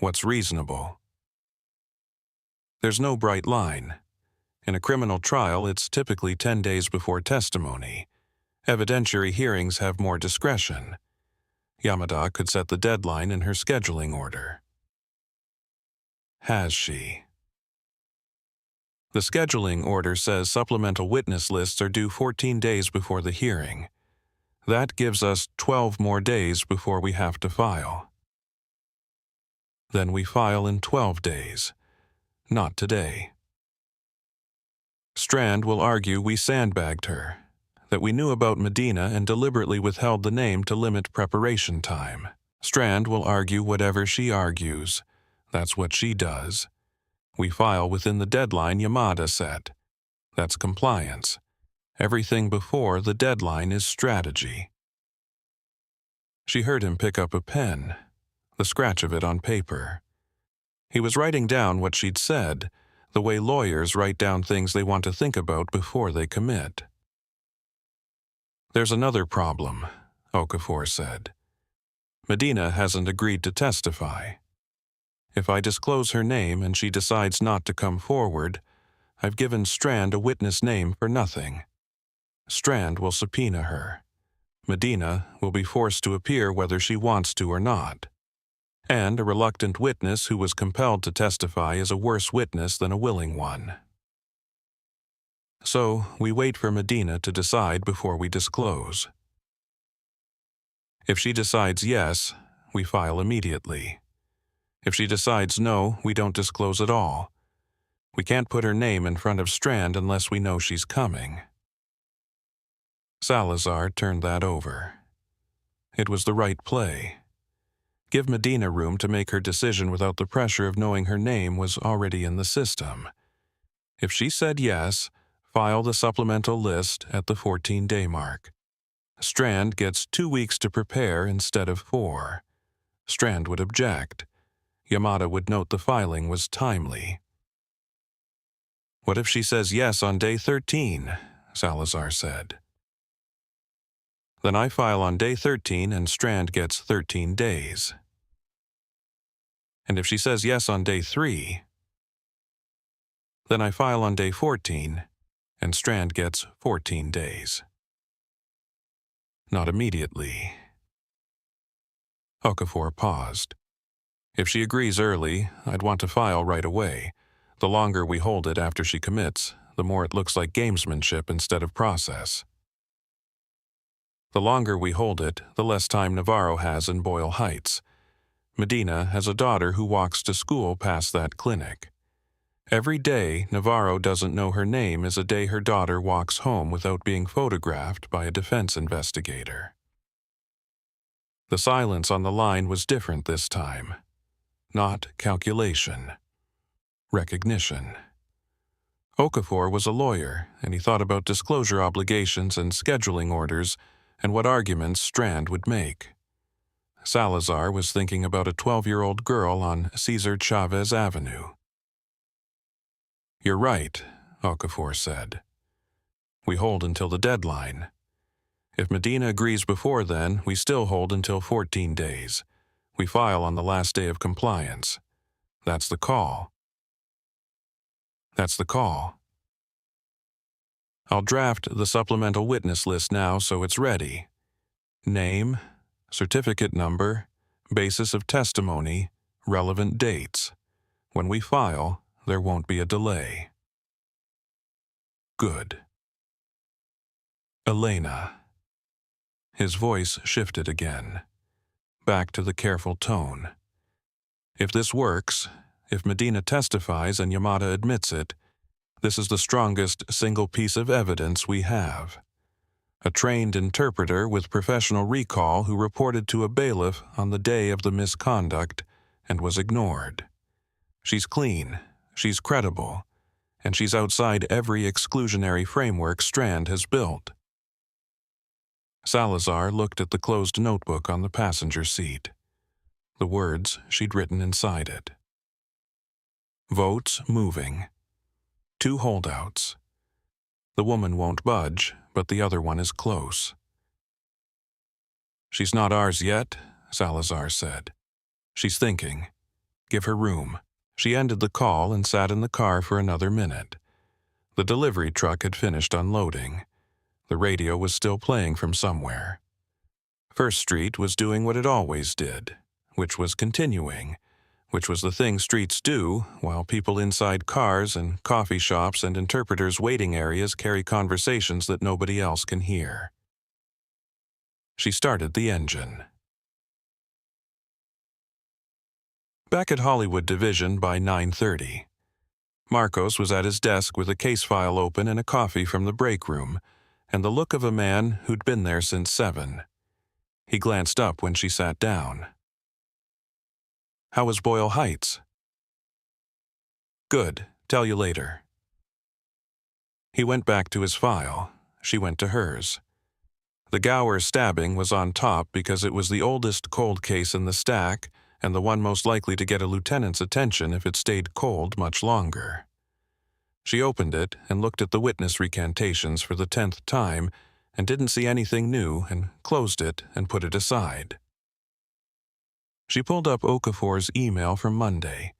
What's reasonable? There's no bright line. In a criminal trial, it's typically 10 days before testimony. Evidentiary hearings have more discretion. Yamada could set the deadline in her scheduling order. Has she? The scheduling order says supplemental witness lists are due 14 days before the hearing. That gives us 12 more days before we have to file. Then we file in 12 days. Not today. Strand will argue we sandbagged her, that we knew about Medina and deliberately withheld the name to limit preparation time. Strand will argue whatever she argues. That's what she does. We file within the deadline Yamada set. That's compliance. Everything before the deadline is strategy. She heard him pick up a pen, the scratch of it on paper. He was writing down what she'd said, the way lawyers write down things they want to think about before they commit. "There's another problem," Okafor said. "Medina hasn't agreed to testify. If I disclose her name and she decides not to come forward, I've given Strand a witness name for nothing. Strand will subpoena her. Medina will be forced to appear whether she wants to or not. And a reluctant witness who was compelled to testify is a worse witness than a willing one. So we wait for Medina to decide before we disclose. If she decides yes, we file immediately. If she decides no, we don't disclose at all. We can't put her name in front of Strand unless we know she's coming." Salazar turned that over. It was the right play. Give Medina room to make her decision without the pressure of knowing her name was already in the system. If she said yes, file the supplemental list at the 14-day mark. Strand gets 2 weeks to prepare instead of 4. Strand would object. Yamada would note the filing was timely. "What if she says yes on day 13? Salazar said. "Then I file on day 13 and Strand gets 13 days. "And if she says yes on day 3? "Then I file on day 14 and Strand gets 14 days. "Not immediately." Okafor paused. "If she agrees early, I'd want to file right away. The longer we hold it after she commits, the more it looks like gamesmanship instead of process. The longer we hold it, the less time Navarro has in Boyle Heights. Medina has a daughter who walks to school past that clinic. Every day Navarro doesn't know her name is a day her daughter walks home without being photographed by a defense investigator." The silence on the line was different this time. Not calculation. Recognition. Okafor was a lawyer, and he thought about disclosure obligations and scheduling orders and what arguments Strand would make. Salazar was thinking about a 12-year-old girl on Cesar Chavez Avenue. "You're right," Okafor said. "We hold until the deadline. If Medina agrees before then, we still hold until 14 days. We file on the last day of compliance. That's the call." "That's the call." "I'll draft the supplemental witness list now so it's ready. Name, certificate number, basis of testimony, relevant dates. When we file, there won't be a delay." "Good." "Elena." His voice shifted again, back to the careful tone. "If this works, if Medina testifies and Yamada admits it, this is the strongest single piece of evidence we have. A trained interpreter with professional recall who reported to a bailiff on the day of the misconduct and was ignored. She's clean, she's credible, and she's outside every exclusionary framework Strand has built." Salazar looked at the closed notebook on the passenger seat. The words she'd written inside it. "Votes moving. 2 holdouts. The woman won't budge, but the other one is close." "She's not ours yet," Salazar said. "She's thinking. Give her room." She ended the call and sat in the car for another minute. The delivery truck had finished unloading. The radio was still playing from somewhere. First Street was doing what it always did, which was continuing, which was the thing streets do while people inside cars and coffee shops and interpreters' waiting areas carry conversations that nobody else can hear. She started the engine. Back at Hollywood Division by 9:30. Marcos was at his desk with a case file open and a coffee from the break room, and the look of a man who'd been there since 7. He glanced up when she sat down. "How was Boyle Heights?" "Good. Tell you later." He went back to his file. She went to hers. The Gower stabbing was on top because it was the oldest cold case in the stack and the one most likely to get a lieutenant's attention if it stayed cold much longer. She opened it and looked at the witness recantations for the 10th time and didn't see anything new and closed it and put it aside. She pulled up Okafor's email from Monday.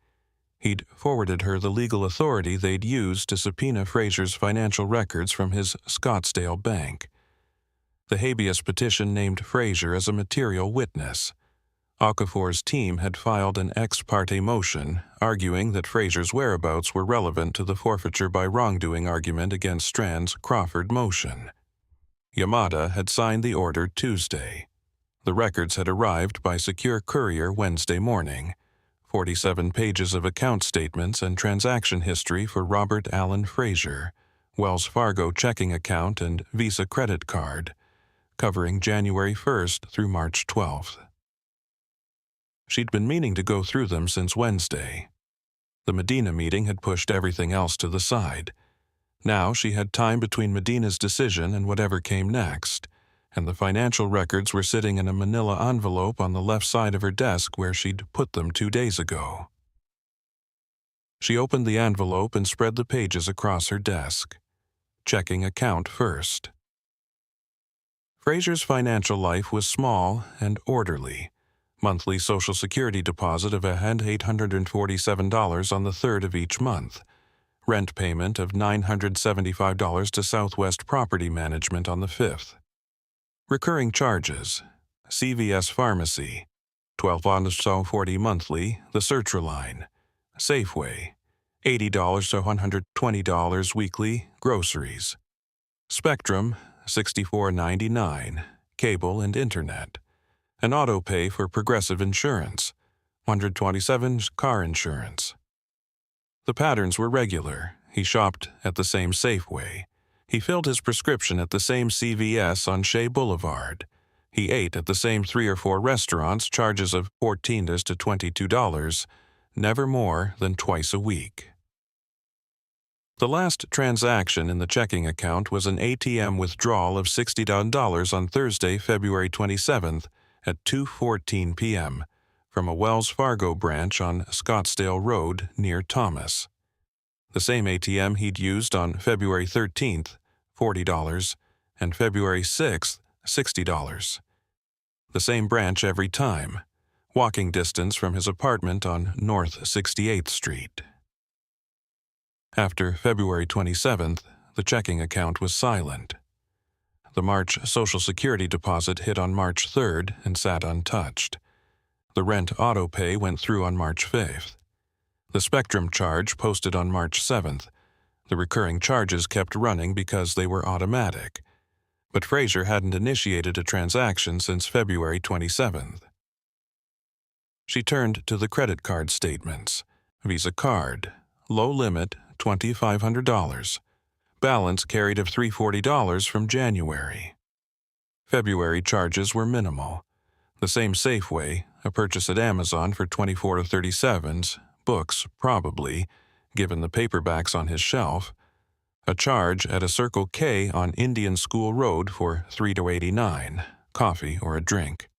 He'd forwarded her the legal authority they'd used to subpoena Fraser's financial records from his Scottsdale bank. The habeas petition named Fraser as a material witness. Okafor's team had filed an ex parte motion arguing that Fraser's whereabouts were relevant to the forfeiture by wrongdoing argument against Strand's Crawford motion. Yamada had signed the order Tuesday. The records had arrived by secure courier Wednesday morning. 47 pages of account statements and transaction history for Robert Allen Fraser, Wells Fargo checking account and Visa credit card, covering January 1st through March 12th. She'd been meaning to go through them since Wednesday. The Medina meeting had pushed everything else to the side. Now she had time between Medina's decision and whatever came next, and the financial records were sitting in a manila envelope on the left side of her desk where she'd put them 2 days ago. She opened the envelope and spread the pages across her desk. Checking account first. Fraser's financial life was small and orderly. Monthly Social Security deposit of $847 on the 3rd of each month. Rent payment of $975 to Southwest Property Management on the 5th. Recurring charges: CVS Pharmacy, $12.40 monthly, the Sertraline. Safeway, $80 to $120 weekly, groceries. Spectrum, $64.99, cable and internet. An auto pay for Progressive Insurance, $127 car insurance. The patterns were regular. He shopped at the same Safeway. He filled his prescription at the same CVS on Shea Boulevard. He ate at the same 3 or 4 restaurants, charges of $14 to $22, never more than twice a week. The last transaction in the checking account was an ATM withdrawal of $60 on Thursday, February 27th at 2:14 p.m. from a Wells Fargo branch on Scottsdale Road near Thomas. The same ATM he'd used on February 13th, $40, and February 6th, $60. The same branch every time, walking distance from his apartment on North 68th Street. After February 27th, the checking account was silent. The March Social Security deposit hit on March 3rd and sat untouched. The rent auto pay went through on March 5th. The Spectrum charge posted on March 7th. The recurring charges kept running because they were automatic. But Fraser hadn't initiated a transaction since February 27th. She turned to the credit card statements. Visa card, low limit, $2,500. Balance carried of $340 from January. February charges were minimal. The same Safeway, a purchase at Amazon for $24 to $37, books, probably, given the paperbacks on his shelf. A charge at a Circle K on Indian School Road for $3 to $89, coffee or a drink.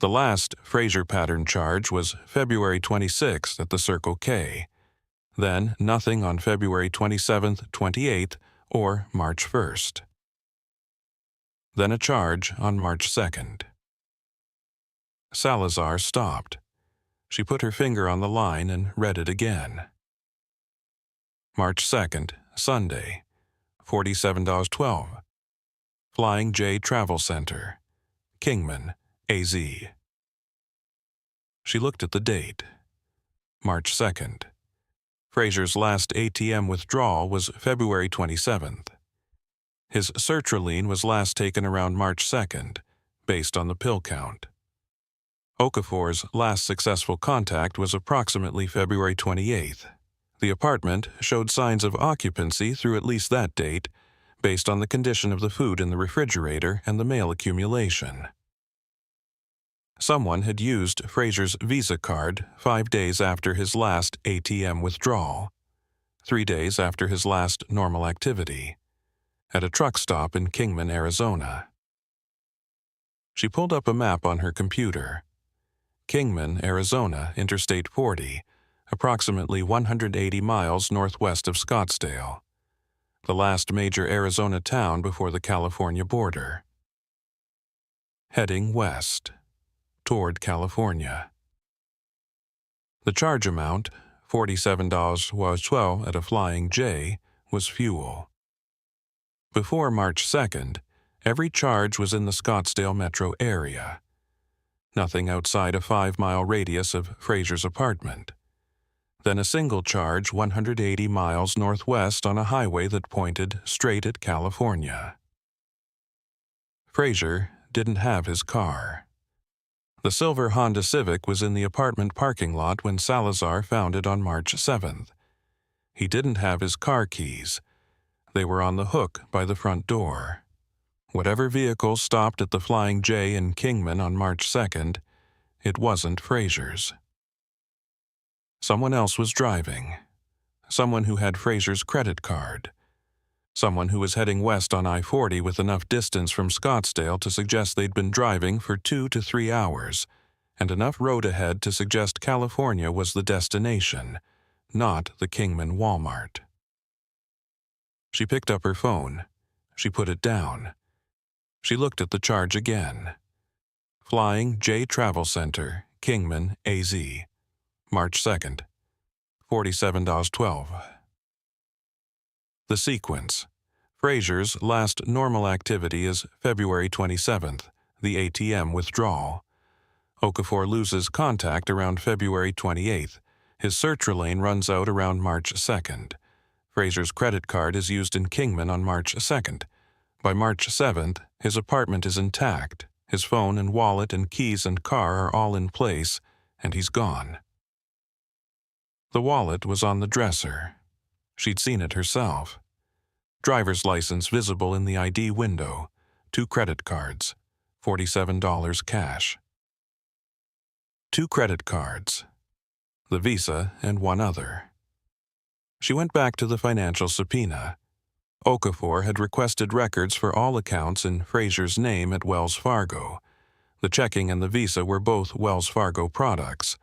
The last Fraser pattern charge was February 26th at the Circle K. Then nothing on February 27th, 28th, or March 1st. Then a charge on March 2nd. Salazar stopped. She put her finger on the line and read it again. March 2nd, Sunday, $47.12. Flying J Travel Center, Kingman, AZ. She looked at the date. March 2nd. Fraser's last ATM withdrawal was February 27th. His sertraline was last taken around March 2nd, based on the pill count. Okafor's last successful contact was approximately February 28th. The apartment showed signs of occupancy through at least that date, based on the condition of the food in the refrigerator and the mail accumulation. Someone had used Fraser's Visa card 5 days after his last ATM withdrawal, 3 days after his last normal activity, at a truck stop in Kingman, Arizona. She pulled up a map on her computer. Kingman, Arizona, Interstate 40, approximately 180 miles northwest of Scottsdale, the last major Arizona town before the California border. Heading west, toward California. The charge amount, $47.12 at a Flying J, was fuel. Before March 2nd, every charge was in the Scottsdale metro area. Nothing outside a 5-mile radius of Fraser's apartment. Then a single charge 180 miles northwest on a highway that pointed straight at California. Fraser didn't have his car. The silver Honda Civic was in the apartment parking lot when Salazar found it on March 7th. He didn't have his car keys. They were on the hook by the front door. Whatever vehicle stopped at the Flying J in Kingman on March 2nd, it wasn't Fraser's. Someone else was driving. Someone who had Fraser's credit card. Someone who was heading west on I-40 with enough distance from Scottsdale to suggest they'd been driving for 2 to 3 hours, and enough road ahead to suggest California was the destination, not the Kingman Walmart. She picked up her phone. She put it down. She looked at the charge again. Flying J Travel Center, Kingman, AZ. March 2nd, $47.12. The sequence. Fraser's last normal activity is February 27th, the ATM withdrawal. Okafor loses contact around February 28th. His search lane runs out around March 2nd. Fraser's credit card is used in Kingman on March 2nd. By March 7th, his apartment is intact. His phone and wallet and keys and car are all in place, and he's gone. The wallet was on the dresser. She'd seen it herself. Driver's license visible in the ID window. 2 credit cards. $47 cash. 2 credit cards. The Visa and one other. She went back to the financial subpoena. Okafor had requested records for all accounts in Fraser's name at Wells Fargo. The checking and the Visa were both Wells Fargo products.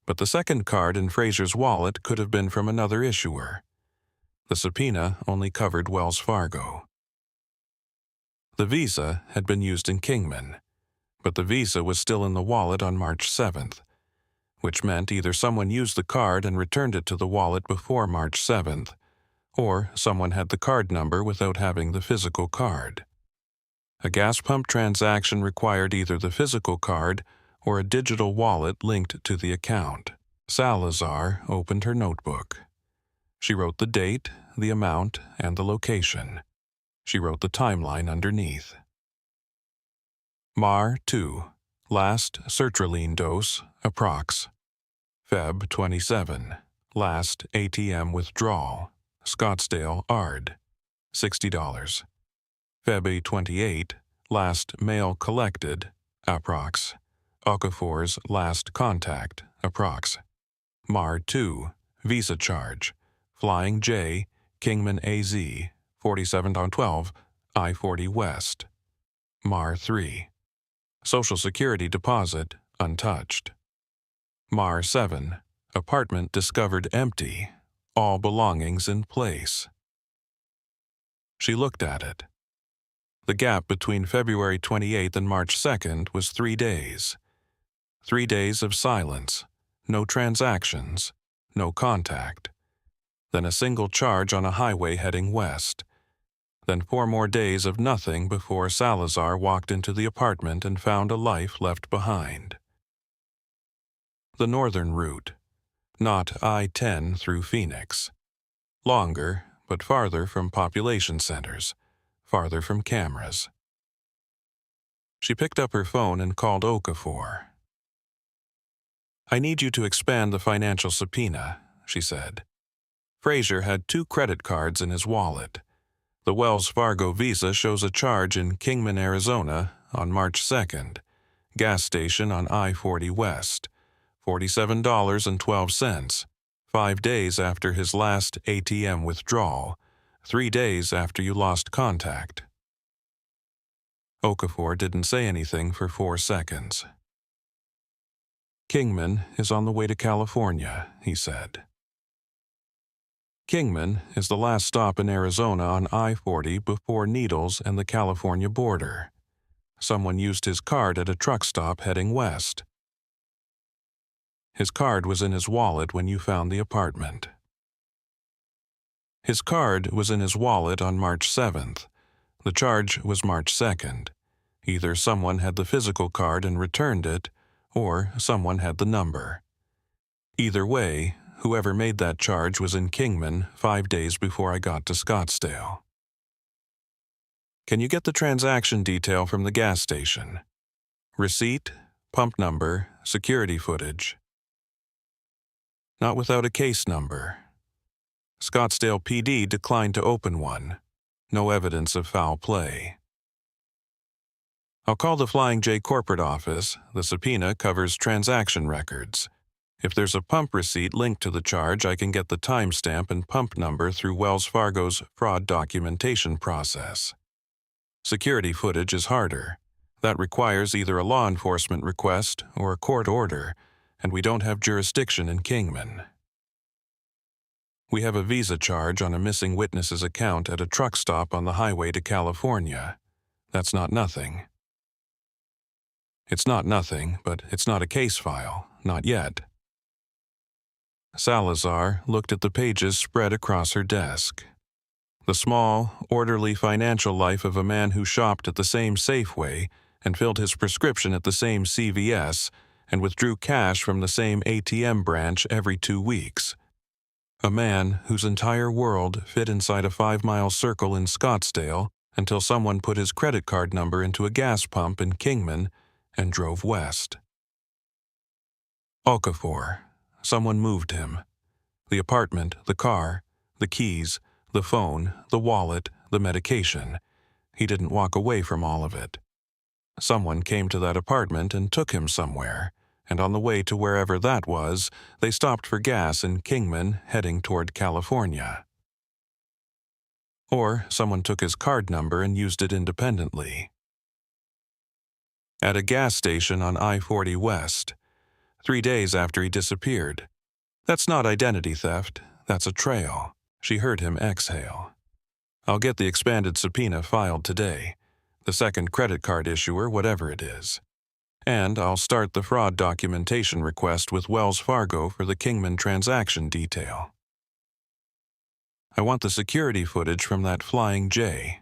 But the second card in Fraser's wallet could have been from another issuer. The subpoena only covered Wells Fargo. The Visa had been used in Kingman, but the Visa was still in the wallet on March 7th, which meant either someone used the card and returned it to the wallet before March 7th, or someone had the card number without having the physical card. A gas pump transaction required either the physical card or a digital wallet linked to the account. Salazar opened her notebook. She wrote the date, the amount, and the location. She wrote the timeline underneath. Mar 2, last sertraline dose, approx. Feb 27, last ATM withdrawal, Scottsdale, ARD, $60. Feb 28, last mail collected, approx. Okafor's last contact, approx. Mar 2, Visa charge, Flying J, Kingman AZ, $47.12, I-40 West. Mar 3, Social Security deposit, untouched. Mar 7, apartment discovered empty, all belongings in place. She looked at it. The gap between February 28th and March 2nd was 3 days. 3 days of silence, no transactions, no contact. Then a single charge on a highway heading west. Then 4 more days of nothing before Salazar walked into the apartment and found a life left behind. The northern route, not I-10 through Phoenix. Longer, but farther from population centers, farther from cameras. She picked up her phone and called Okafor. "I need you to expand the financial subpoena," she said. Fraser had 2 credit cards in his wallet. The Wells Fargo Visa shows a charge in Kingman, Arizona on March 2nd, gas station on I-40 West, $47.12, 5 days after his last ATM withdrawal, 3 days after you lost contact. Okafor didn't say anything for 4 seconds. Kingman is on the way to California, he said. Kingman is the last stop in Arizona on I-40 before Needles and the California border. Someone used his card at a truck stop heading west. His card was in his wallet when you found the apartment. His card was in his wallet on March 7th. The charge was March 2nd. Either someone had the physical card and returned it, or someone had the number. Either way, whoever made that charge was in Kingman 5 days before I got to Scottsdale. Can you get the transaction detail from the gas station? Receipt, pump number, security footage. Not without a case number. Scottsdale PD declined to open one. No evidence of foul play. I'll call the Flying J corporate office. The subpoena covers transaction records. If there's a pump receipt linked to the charge, I can get the timestamp and pump number through Wells Fargo's fraud documentation process. Security footage is harder. That requires either a law enforcement request or a court order, and we don't have jurisdiction in Kingman. We have a visa charge on a missing witness's account at a truck stop on the highway to California. That's not nothing. It's not nothing, but it's not a case file, not yet. Salazar looked at the pages spread across her desk. The small, orderly financial life of a man who shopped at the same Safeway and filled his prescription at the same CVS and withdrew cash from the same ATM branch every 2 weeks. A man whose entire world fit inside a 5-mile circle in Scottsdale until someone put his credit card number into a gas pump in Kingman and drove west. Okafor. Someone moved him. The apartment, the car, the keys, the phone, the wallet, the medication. He didn't walk away from all of it. Someone came to that apartment and took him somewhere, and on the way to wherever that was, they stopped for gas in Kingman heading toward California. Or someone took his card number and used it independently. At a gas station on I-40 West, 3 days after he disappeared. That's not identity theft, that's a trail. She heard him exhale. I'll get the expanded subpoena filed today, the second credit card issuer, whatever it is. And I'll start the fraud documentation request with Wells Fargo for the Kingman transaction detail. I want the security footage from that Flying J.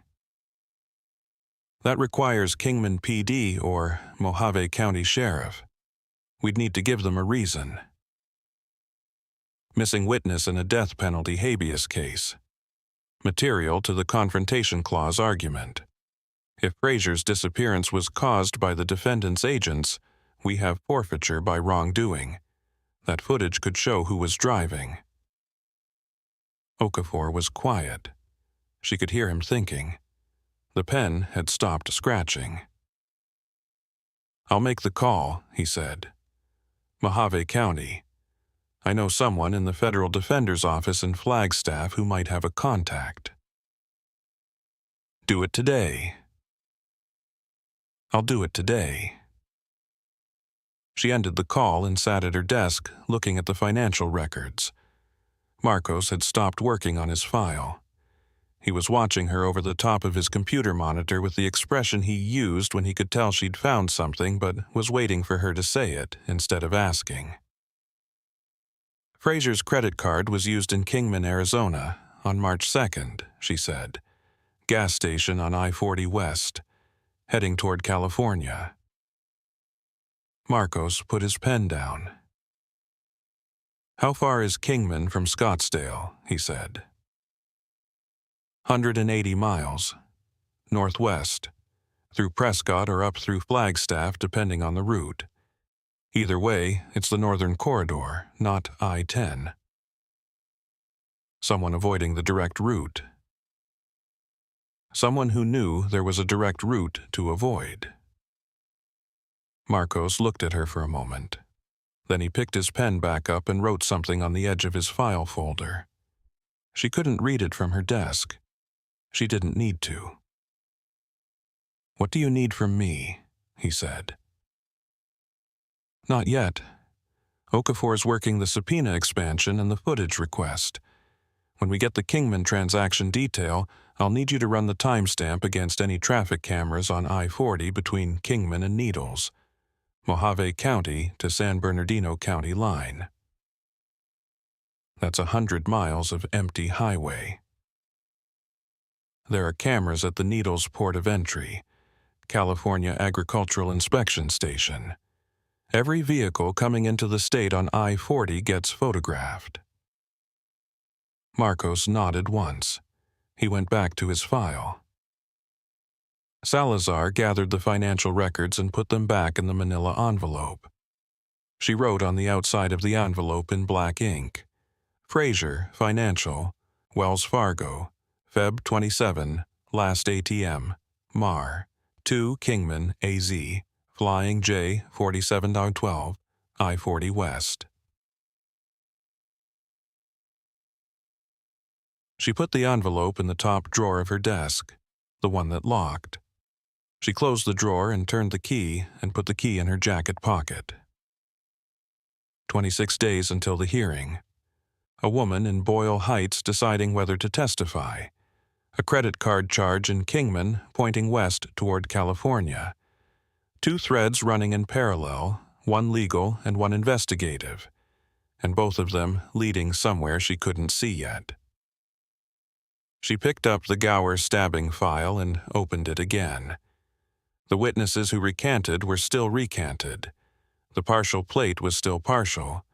That requires Kingman PD or Mojave County Sheriff. We'd need to give them a reason. Missing witness in a death penalty habeas case. Material to the Confrontation Clause argument. If Frazier's disappearance was caused by the defendant's agents, we have forfeiture by wrongdoing. That footage could show who was driving. Okafor was quiet. She could hear him thinking. The pen had stopped scratching. I'll make the call, he said. Mojave County. I know someone in the Federal Defender's Office in Flagstaff who might have a contact. Do it today. I'll do it today. She ended the call and sat at her desk, looking at the financial records. Marcos had stopped working on his file. He was watching her over the top of his computer monitor with the expression he used when he could tell she'd found something but was waiting for her to say it instead of asking. Frazier's credit card was used in Kingman, Arizona, on March 2nd, she said. Gas station on I-40 West, heading toward California. Marcos put his pen down. How far is Kingman from Scottsdale, he said. 180 miles, northwest, through Prescott or up through Flagstaff depending on the route. Either way, it's the northern corridor, not I-10. Someone avoiding the direct route. Someone who knew there was a direct route to avoid. Marcos looked at her for a moment. Then he picked his pen back up and wrote something on the edge of his file folder. She couldn't read it from her desk. She didn't need to. What do you need from me? He said. Not yet. Okafor's working the subpoena expansion and the footage request. When we get the Kingman transaction detail, I'll need you to run the timestamp against any traffic cameras on I-40 between Kingman and Needles, Mojave County to San Bernardino County line. That's 100 miles of empty highway. There are cameras at the Needles port of entry, California Agricultural Inspection Station. Every vehicle coming into the state on I-40 gets photographed. Marcos nodded once. He went back to his file. Salazar gathered the financial records and put them back in the manila envelope. She wrote on the outside of the envelope in black ink, Frazier, Financial, Wells Fargo, Feb 27, last ATM, Mar, 2 Kingman, AZ, Flying J 47.12, I-40 West. She put the envelope in the top drawer of her desk, the one that locked. She closed the drawer and turned the key and put the key in her jacket pocket. 26 days until the hearing. A woman in Boyle Heights deciding whether to testify. A credit card charge in Kingman pointing west toward California. 2 threads running in parallel, one legal and one investigative, and both of them leading somewhere she couldn't see yet. She picked up the Gower stabbing file and opened it again. The witnesses who recanted were still recanted. The partial plate was still partial.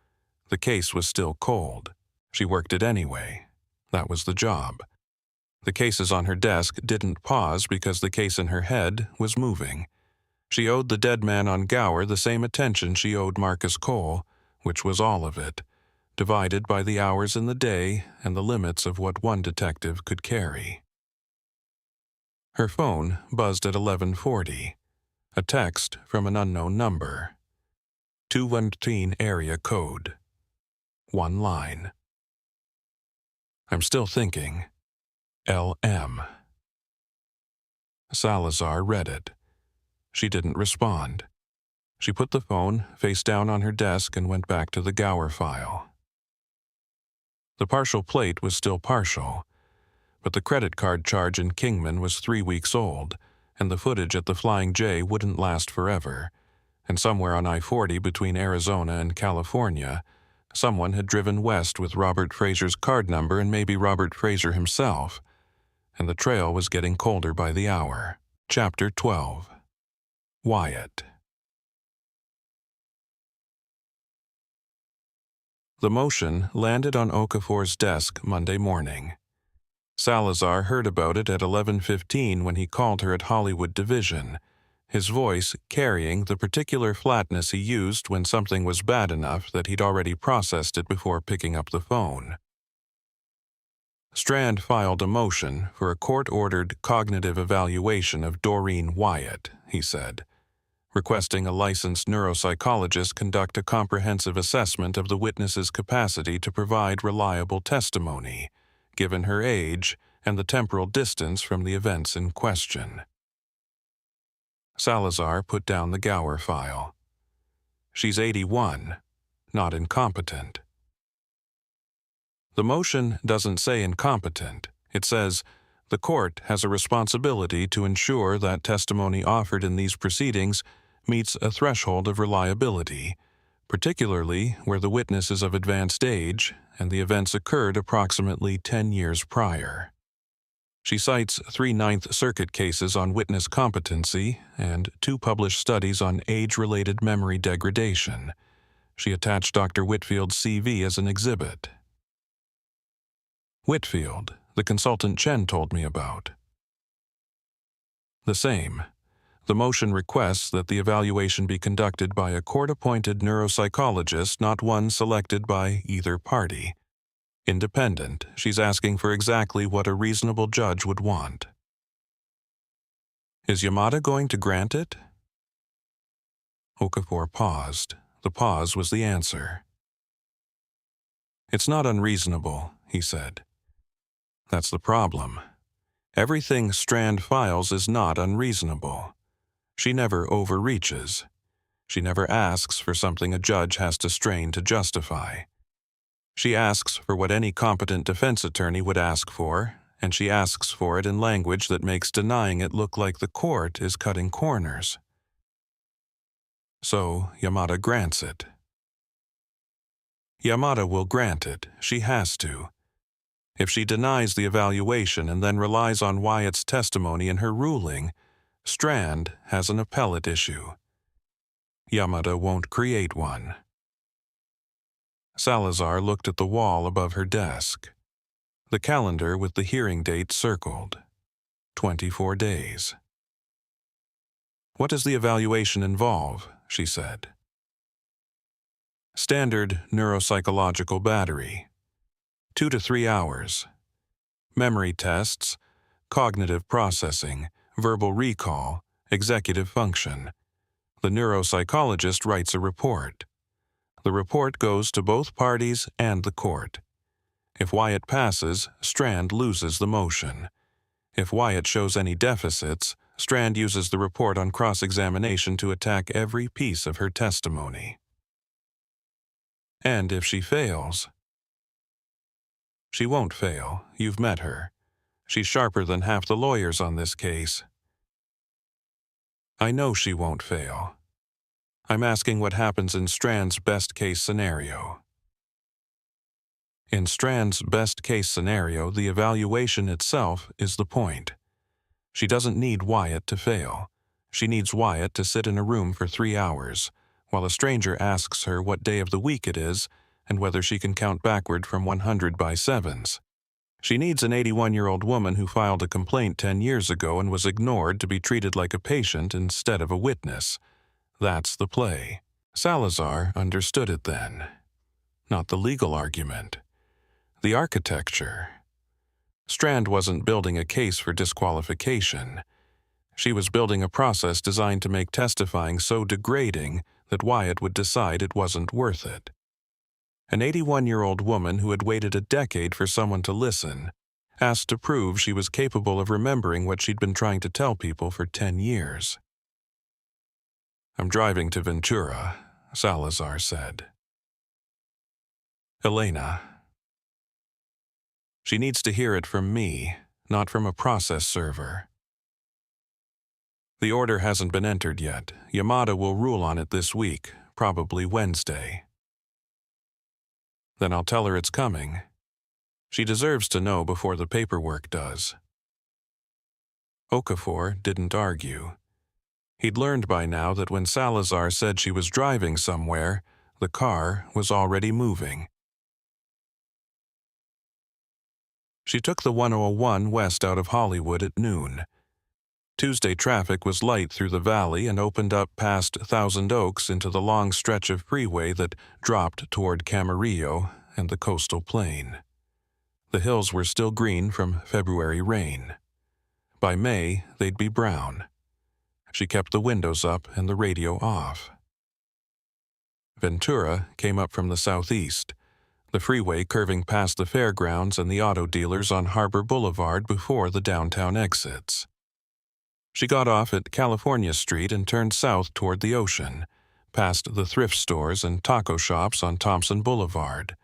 The case was still cold. She worked it anyway. That was the job. The cases on her desk didn't pause because the case in her head was moving. She owed the dead man on Gower the same attention she owed Marcus Cole, which was all of it, divided by the hours in the day and the limits of what one detective could carry. Her phone buzzed at 11:40. A text from an unknown number. 213 area code. One line. I'm still thinking. LM. Salazar read it. She didn't respond. She put the phone face down on her desk and went back to the Gower file. The partial plate was still partial, but the credit card charge in Kingman was 3 weeks old, and the footage at the Flying J wouldn't last forever, and somewhere on I-40 between Arizona and California, someone had driven west with Robert Frazier's card number and maybe Robert Frazier himself, and the trail was getting colder by the hour. Chapter 12. Wyatt. The motion landed on Okafor's desk Monday morning. Salazar heard about it at 11:15 when he called her at Hollywood Division, his voice carrying the particular flatness he used when something was bad enough that he'd already processed it before picking up the phone. Strand filed a motion for a court-ordered cognitive evaluation of Doreen Wyatt, he said, requesting a licensed neuropsychologist conduct a comprehensive assessment of the witness's capacity to provide reliable testimony, given her age and the temporal distance from the events in question. Salazar put down the Gower file. She's 81, not incompetent. The motion doesn't say incompetent. It says, the court has a responsibility to ensure that testimony offered in these proceedings meets a threshold of reliability, particularly where the witness is of advanced age and the events occurred approximately 10 years prior. She cites 3 Ninth Circuit cases on witness competency and 2 published studies on age-related memory degradation. She attached Dr. Whitfield's CV as an exhibit. Whitfield, the consultant Chen told me about. The same. The motion requests that the evaluation be conducted by a court-appointed neuropsychologist, not one selected by either party. Independent, she's asking for exactly what a reasonable judge would want. Is Yamada going to grant it? Okafor paused. The pause was the answer. It's not unreasonable, he said. That's the problem. Everything Strand files is not unreasonable. She never overreaches. She never asks for something a judge has to strain to justify. She asks for what any competent defense attorney would ask for, and she asks for it in language that makes denying it look like the court is cutting corners. So Yamada grants it. Yamada will grant it. She has to. If she denies the evaluation and then relies on Wyatt's testimony in her ruling, Strand has an appellate issue. Yamada won't create one. Salazar looked at the wall above her desk. The calendar with the hearing date circled. 24 days. "What does the evaluation involve?" she said. "Standard neuropsychological battery. 2 to 3 hours. Memory tests, cognitive processing, verbal recall, executive function. The neuropsychologist writes a report. The report goes to both parties and the court. If Wyatt passes, Strand loses the motion. If Wyatt shows any deficits, Strand uses the report on cross-examination to attack every piece of her testimony. And if she fails..." "She won't fail. You've met her. She's sharper than half the lawyers on this case." "I know she won't fail. I'm asking what happens in Strand's best-case scenario." In Strand's best-case scenario, the evaluation itself is the point. She doesn't need Wyatt to fail. She needs Wyatt to sit in a room for 3 hours, while a stranger asks her what day of the week it is and whether she can count backward from 100 by sevens. She needs an 81-year-old woman who filed a complaint 10 years ago and was ignored to be treated like a patient instead of a witness. That's the play. Salazar understood it then. Not the legal argument. The architecture. Strand wasn't building a case for disqualification. She was building a process designed to make testifying so degrading that Wyatt would decide it wasn't worth it. An 81-year-old woman who had waited a decade for someone to listen, asked to prove she was capable of remembering what she'd been trying to tell people for 10 years. "I'm driving to Ventura," Salazar said. "Elena. She needs to hear it from me, not from a process server. The order hasn't been entered yet. Yamada will rule on it this week, probably Wednesday. Then I'll tell her it's coming. She deserves to know before the paperwork does." Okafor didn't argue. He'd learned by now that when Salazar said she was driving somewhere, the car was already moving. She took the 101 west out of Hollywood at noon. Tuesday traffic was light through the valley and opened up past Thousand Oaks into the long stretch of freeway that dropped toward Camarillo and the coastal plain. The hills were still green from February rain. By May, they'd be brown. She kept the windows up and the radio off. Ventura came up from the southeast, the freeway curving past the fairgrounds and the auto dealers on Harbor Boulevard before the downtown exits. She got off at California Street and turned south toward the ocean, past the thrift stores and taco shops on Thompson Boulevard,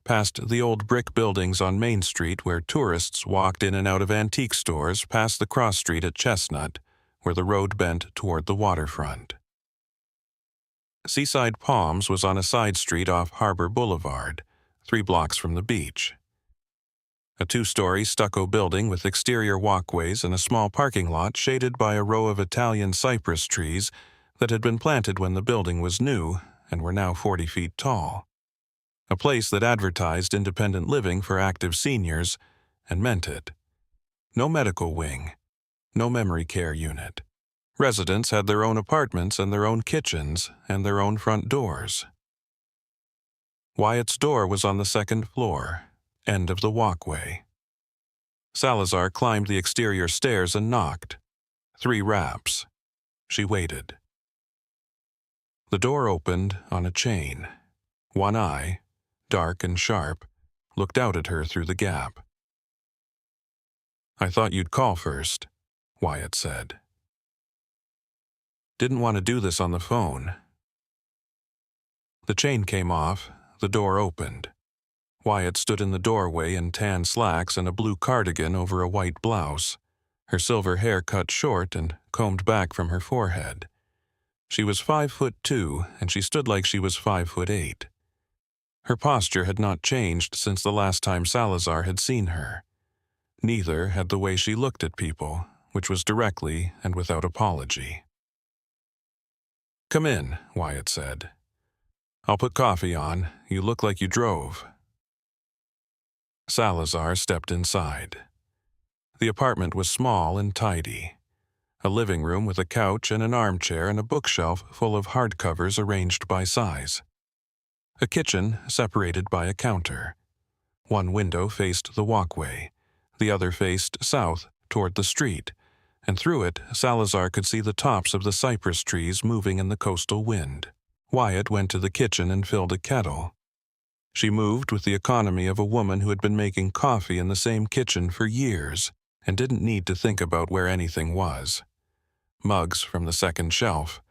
past the old brick buildings on Main Street where tourists walked in and out of antique stores, past the cross street at Chestnut, where the road bent toward the waterfront. Seaside Palms was on a side street off Harbor Boulevard, 3 blocks from the beach. A 2-story stucco building with exterior walkways and a small parking lot shaded by a row of Italian cypress trees that had been planted when the building was new and were now 40 feet tall. A place that advertised independent living for active seniors and meant it. No medical wing, no memory care unit. Residents had their own apartments and their own kitchens and their own front doors. Wyatt's door was on the 2nd floor, end of the walkway. Salazar climbed the exterior stairs and knocked. 3 raps. She waited. The door opened on a chain. One eye, dark and sharp, looked out at her through the gap. "I thought you'd call first," Wyatt said. "Didn't want to do this on the phone. The chain came off, the door opened. Wyatt stood in the doorway in tan slacks and a blue cardigan over a white blouse, her silver hair cut short and combed back from her forehead. She was 5'2", and she stood like she was 5'8". Her posture had not changed since the last time Salazar had seen her. Neither had the way she looked at people, which was directly and without apology. "Come in," Wyatt said. "I'll put coffee on. You look like you drove." Salazar stepped inside. The apartment was small and tidy. A living room with a couch and an armchair and a bookshelf full of hardcovers arranged by size. A kitchen separated by a counter. One window faced the walkway. The other faced south toward the street, and through it Salazar could see the tops of the cypress trees moving in the coastal wind. Wyatt went to the kitchen and filled a kettle. She moved with the economy of a woman who had been making coffee in the same kitchen for years and didn't need to think about where anything was. Mugs from the second shelf,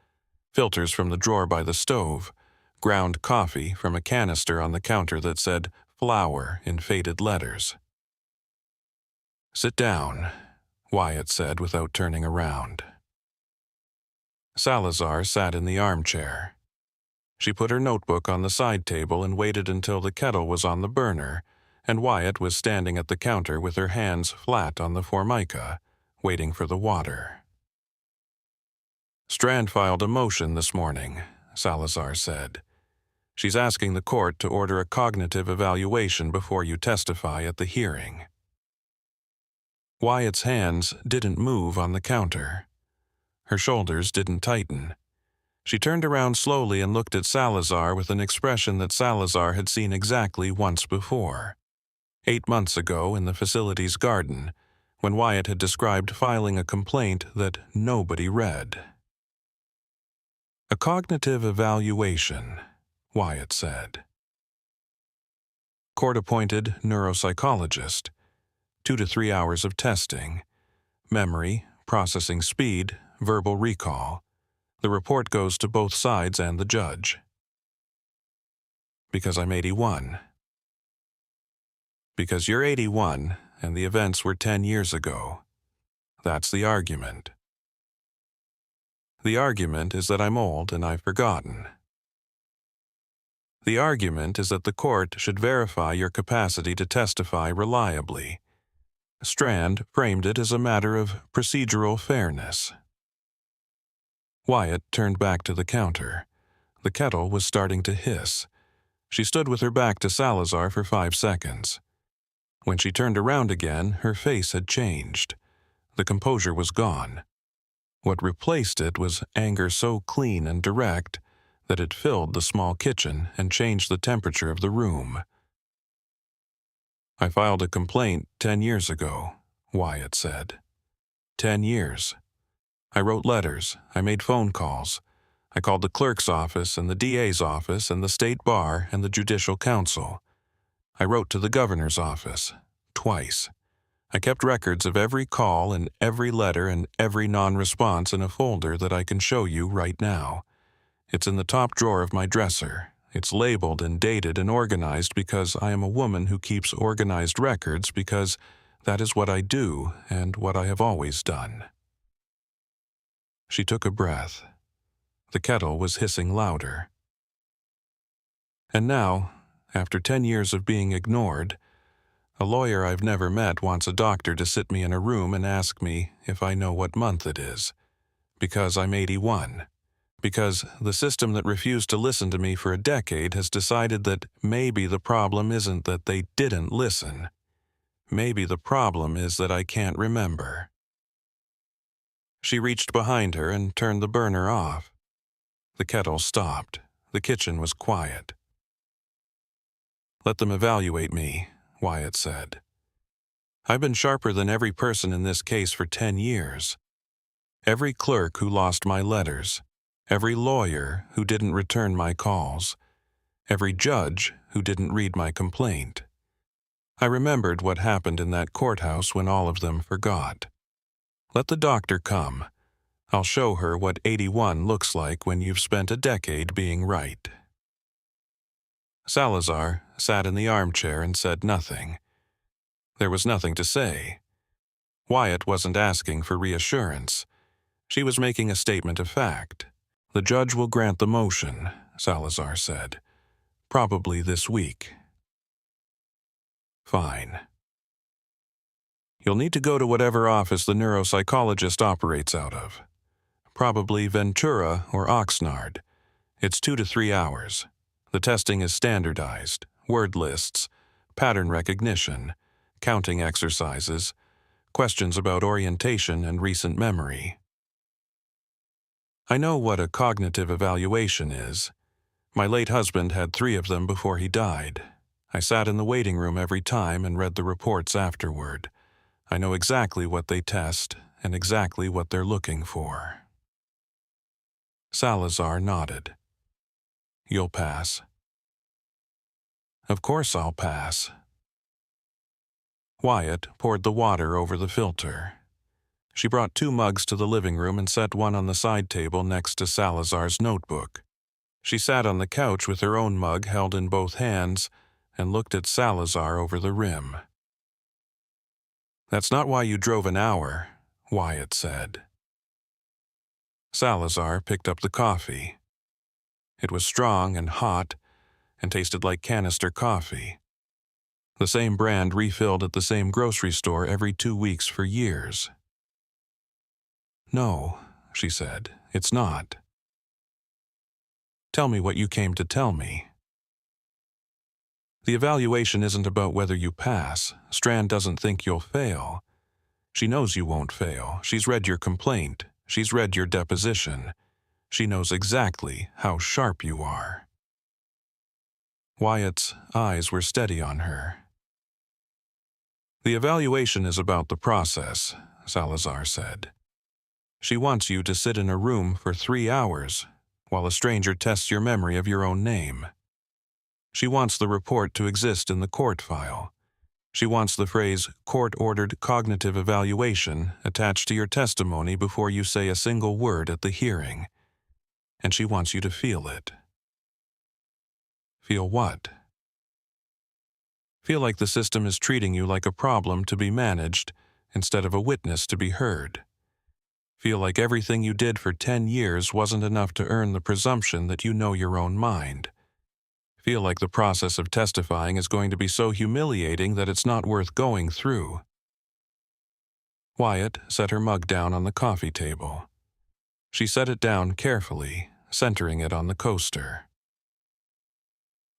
filters from the drawer by the stove, ground coffee from a canister on the counter that said flour in faded letters. "Sit down," Wyatt said without turning around. Salazar sat in the armchair. She put her notebook on the side table and waited until the kettle was on the burner, and Wyatt was standing at the counter with her hands flat on the formica, waiting for the water. "Strand filed a motion this morning," Salazar said. "She's asking the court to order a cognitive evaluation before you testify at the hearing." Wyatt's hands didn't move on the counter. Her shoulders didn't tighten. She turned around slowly and looked at Salazar with an expression that Salazar had seen exactly once before. 8 months ago in the facility's garden, when Wyatt had described filing a complaint that nobody read. "A cognitive evaluation," Wyatt said. "Court-appointed neuropsychologist. 2 to 3 hours of testing. Memory, processing speed, verbal recall. The report goes to both sides and the judge." "Because I'm 81. "Because you're 81, and the events were 10 years ago. That's the argument." "The argument is that I'm old and I've forgotten." "The argument is that the court should verify your capacity to testify reliably. Strand framed it as a matter of procedural fairness." Wyatt turned back to the counter. The kettle was starting to hiss. She stood with her back to Salazar for 5 seconds. When she turned around again, her face had changed. The composure was gone. What replaced it was anger so clean and direct that it filled the small kitchen and changed the temperature of the room. "I filed a complaint 10 years ago," Wyatt said. 10 years. I wrote letters, I made phone calls. I called the clerk's office and the DA's office and the state bar and the judicial council. I wrote to the governor's office, twice. I kept records of every call and every letter and every non-response in a folder that I can show you right now. It's in the top drawer of my dresser. It's labeled and dated and organized because I am a woman who keeps organized records because that is what I do and what I have always done." She took a breath. The kettle was hissing louder. "And now, after 10 years of being ignored, a lawyer I've never met wants a doctor to sit me in a room and ask me if I know what month it is. Because I'm 81. Because the system that refused to listen to me for a decade has decided that maybe the problem isn't that they didn't listen. Maybe the problem is that I can't remember." She reached behind her and turned the burner off. The kettle stopped. The kitchen was quiet. "Let them evaluate me," Wyatt said. "I've been sharper than every person in this case for 10 years. Every clerk who lost my letters. Every lawyer who didn't return my calls. Every judge who didn't read my complaint. I remembered what happened in that courthouse when all of them forgot. Let the doctor come. I'll show her what 81 looks like when you've spent a decade being right." Salazar sat in the armchair and said nothing. There was nothing to say. Wyatt wasn't asking for reassurance. She was making a statement of fact. "The judge will grant the motion," Salazar said. "Probably this week." "Fine. You'll need to go to whatever office the neuropsychologist operates out of. Probably Ventura or Oxnard. It's 2 to 3 hours. The testing is standardized, word lists, pattern recognition, counting exercises, questions about orientation and recent memory. I know what a cognitive evaluation is. My late husband had 3 of them before he died. I sat in the waiting room every time and read the reports afterward. I know exactly what they test and exactly what they're looking for." Salazar nodded. "You'll pass." "Of course I'll pass." Wyatt poured the water over the filter. She brought 2 mugs to the living room and set one on the side table next to Salazar's notebook. She sat on the couch with her own mug held in both hands and looked at Salazar over the rim. "That's not why you drove an hour," Wyatt said. Salazar picked up the coffee. It was strong and hot and tasted like canister coffee. The same brand refilled at the same grocery store every 2 weeks for years. "No," she said, "it's not." "Tell me what you came to tell me." "The evaluation isn't about whether you pass. Strand doesn't think you'll fail. She knows you won't fail. She's read your complaint. She's read your deposition. She knows exactly how sharp you are." Wyatt's eyes were steady on her. "The evaluation is about the process," Salazar said. "She wants you to sit in a room for 3 hours while a stranger tests your memory of your own name. She wants the report to exist in the court file. She wants the phrase "court-ordered cognitive evaluation" attached to your testimony before you say a single word at the hearing. And she wants you to feel it." "Feel what?" "Feel like the system is treating you like a problem to be managed instead of a witness to be heard. Feel like everything you did for 10 years wasn't enough to earn the presumption that you know your own mind. Feel like the process of testifying is going to be so humiliating that it's not worth going through." Wyatt set her mug down on the coffee table. She set it down carefully, centering it on the coaster.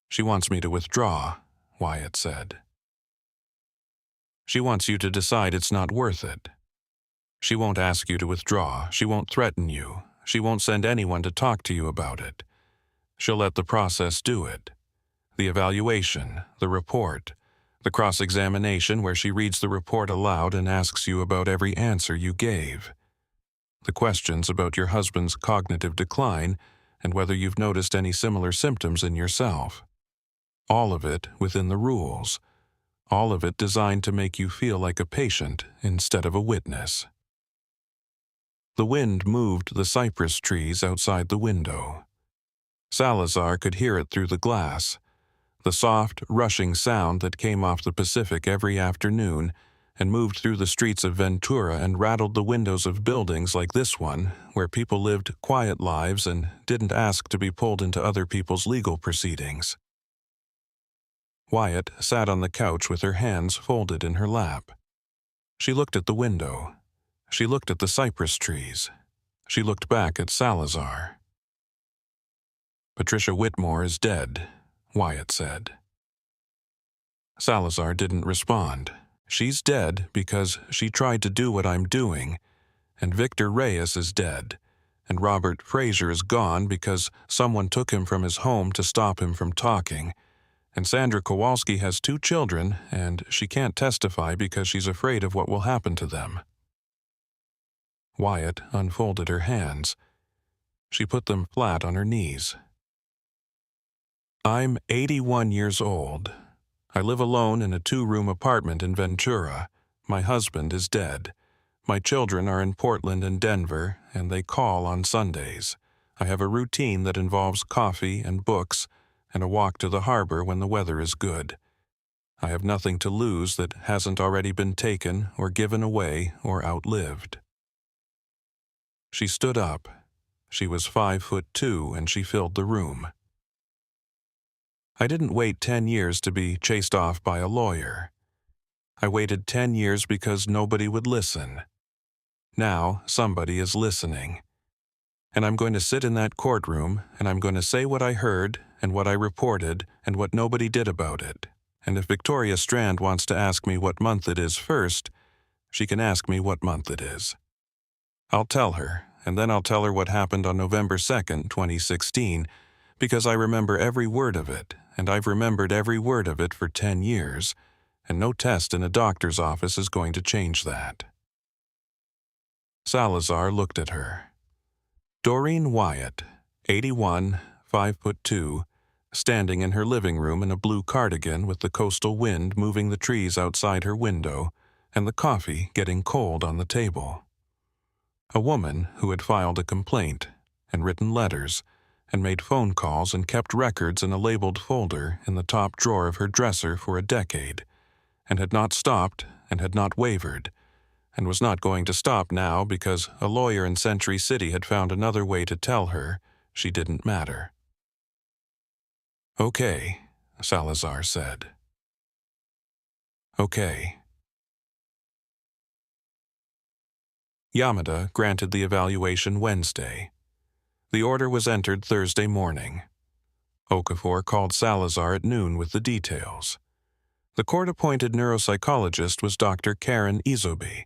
"She wants me to withdraw," Wyatt said. "She wants you to decide it's not worth it. She won't ask you to withdraw. She won't threaten you. She won't send anyone to talk to you about it. She'll let the process do it. The evaluation, the report, the cross-examination where she reads the report aloud and asks you about every answer you gave. The questions about your husband's cognitive decline and whether you've noticed any similar symptoms in yourself. All of it within the rules. All of it designed to make you feel like a patient instead of a witness." The wind moved the cypress trees outside the window. Salazar could hear it through the glass, the soft, rushing sound that came off the Pacific every afternoon and moved through the streets of Ventura and rattled the windows of buildings like this one, where people lived quiet lives and didn't ask to be pulled into other people's legal proceedings. Wyatt sat on the couch with her hands folded in her lap. She looked at the window. She looked at the cypress trees. She looked back at Salazar. "Patricia Whitmore is dead," Wyatt said. Salazar didn't respond. "She's dead because she tried to do what I'm doing, and Victor Reyes is dead, and Robert Fraser is gone because someone took him from his home to stop him from talking, and Sandra Kowalski has 2 children, and she can't testify because she's afraid of what will happen to them." Wyatt unfolded her hands. She put them flat on her knees. "I'm 81 years old. I live alone in a 2-room apartment in Ventura. My husband is dead. My children are in Portland and Denver, and they call on Sundays. I have a routine that involves coffee and books, and a walk to the harbor when the weather is good. I have nothing to lose that hasn't already been taken or given away or outlived." She stood up. She was 5'2" and she filled the room. "I didn't wait 10 years to be chased off by a lawyer. I waited 10 years because nobody would listen. Now somebody is listening. And I'm going to sit in that courtroom, and I'm going to say what I heard and what I reported and what nobody did about it. And if Victoria Strand wants to ask me what month it is first, she can ask me what month it is. I'll tell her, and then I'll tell her what happened on November 2nd, 2016, because I remember every word of it, and I've remembered every word of it for 10 years, and no test in a doctor's office is going to change that." Salazar looked at her. Doreen Wyatt, 81, 5'2", standing in her living room in a blue cardigan with the coastal wind moving the trees outside her window and the coffee getting cold on the table. A woman who had filed a complaint and written letters and made phone calls and kept records in a labeled folder in the top drawer of her dresser for a decade, and had not stopped and had not wavered, and was not going to stop now because a lawyer in Century City had found another way to tell her she didn't matter. "Okay," Salazar said. "Okay." Yamada granted the evaluation Wednesday. The order was entered Thursday morning. Okafor called Salazar at noon with the details. The court-appointed neuropsychologist was Dr. Karen Izobe,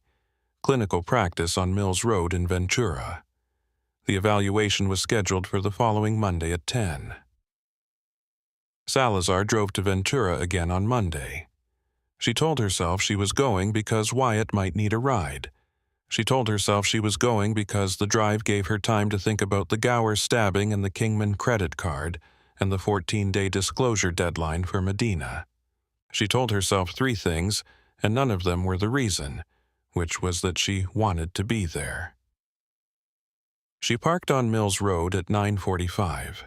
clinical practice on Mills Road in Ventura. The evaluation was scheduled for the following Monday at 10. Salazar drove to Ventura again on Monday. She told herself she was going because Wyatt might need a ride. She told herself she was going because the drive gave her time to think about the Gower stabbing and the Kingman credit card and the 14-day disclosure deadline for Medina. She told herself 3 things, and none of them were the reason, which was that she wanted to be there. She parked on Mills Road at 9:45.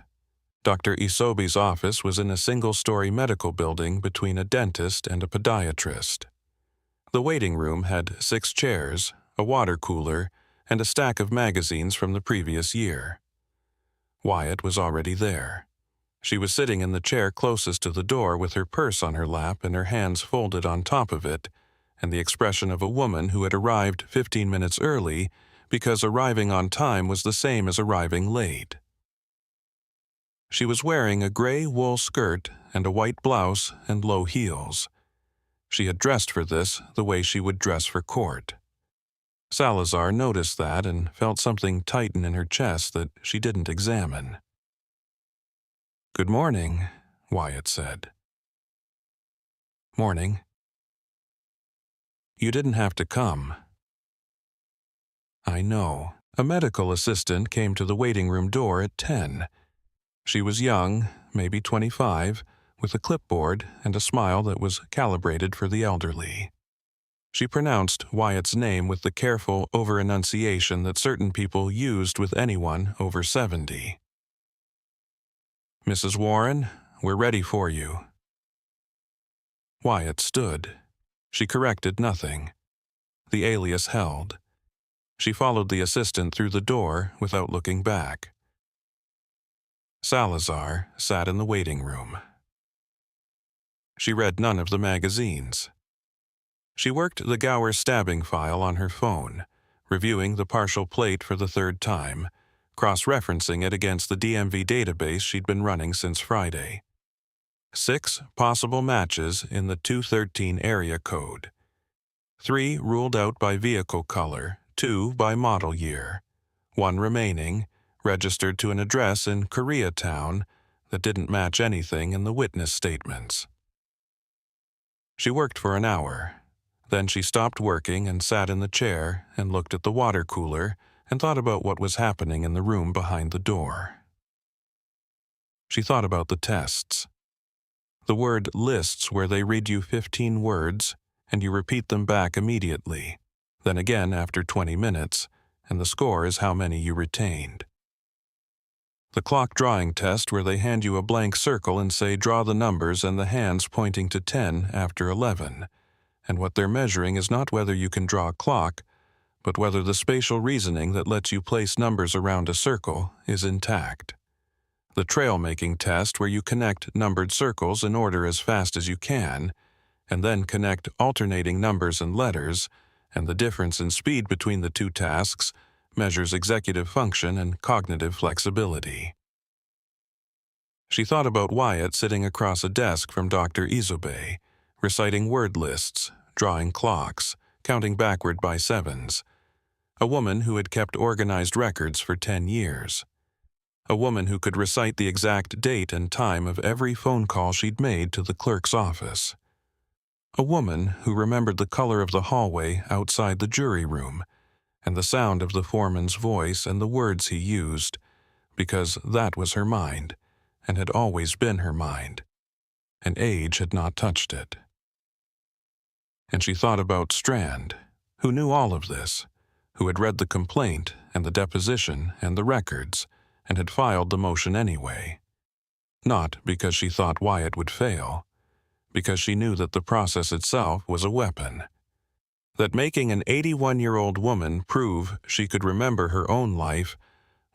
Dr. Isobe's office was in a single-story medical building between a dentist and a podiatrist. The waiting room had 6 chairs, a water cooler, and a stack of magazines from the previous year. Wyatt was already there. She was sitting in the chair closest to the door with her purse on her lap and her hands folded on top of it, and the expression of a woman who had arrived 15 minutes early because arriving on time was the same as arriving late. She was wearing a gray wool skirt and a white blouse and low heels. She had dressed for this the way she would dress for court. Salazar noticed that and felt something tighten in her chest that she didn't examine. "Good morning," Wyatt said. "Morning." "You didn't have to come." "I know." A medical assistant came to the waiting room door at 10. She was young, maybe 25, with a clipboard and a smile that was calibrated for the elderly. She pronounced Wyatt's name with the careful over-enunciation that certain people used with anyone over 70. "Mrs. Warren, we're ready for you." Wyatt stood. She corrected nothing. The alias held. She followed the assistant through the door without looking back. Salazar sat in the waiting room. She read none of the magazines. She worked the Gower stabbing file on her phone, reviewing the partial plate for the 3rd time, cross-referencing it against the DMV database she'd been running since Friday. 6 possible matches in the 213 area code. 3 ruled out by vehicle color, 2 by model year. 1 remaining, registered to an address in Koreatown that didn't match anything in the witness statements. She worked for an hour. Then she stopped working and sat in the chair and looked at the water cooler and thought about what was happening in the room behind the door. She thought about the tests. The word lists where they read you 15 words and you repeat them back immediately, then again after 20 minutes, and the score is how many you retained. The clock drawing test where they hand you a blank circle and say draw the numbers and the hands pointing to 10 after 11. And what they're measuring is not whether you can draw a clock, but whether the spatial reasoning that lets you place numbers around a circle is intact. The trail-making test where you connect numbered circles in order as fast as you can, and then connect alternating numbers and letters, and the difference in speed between the two tasks measures executive function and cognitive flexibility. She thought about Wyatt sitting across a desk from Dr. Isobe, reciting word lists, drawing clocks, counting backward by sevens. A woman who had kept organized records for 10 years. A woman who could recite the exact date and time of every phone call she'd made to the clerk's office. A woman who remembered the color of the hallway outside the jury room, and the sound of the foreman's voice and the words he used, because that was her mind, and had always been her mind, and age had not touched it. And she thought about Strand, who knew all of this, who had read the complaint and the deposition and the records, and had filed the motion anyway. Not because she thought Wyatt would fail, because she knew that the process itself was a weapon. That making an 81-year-old woman prove she could remember her own life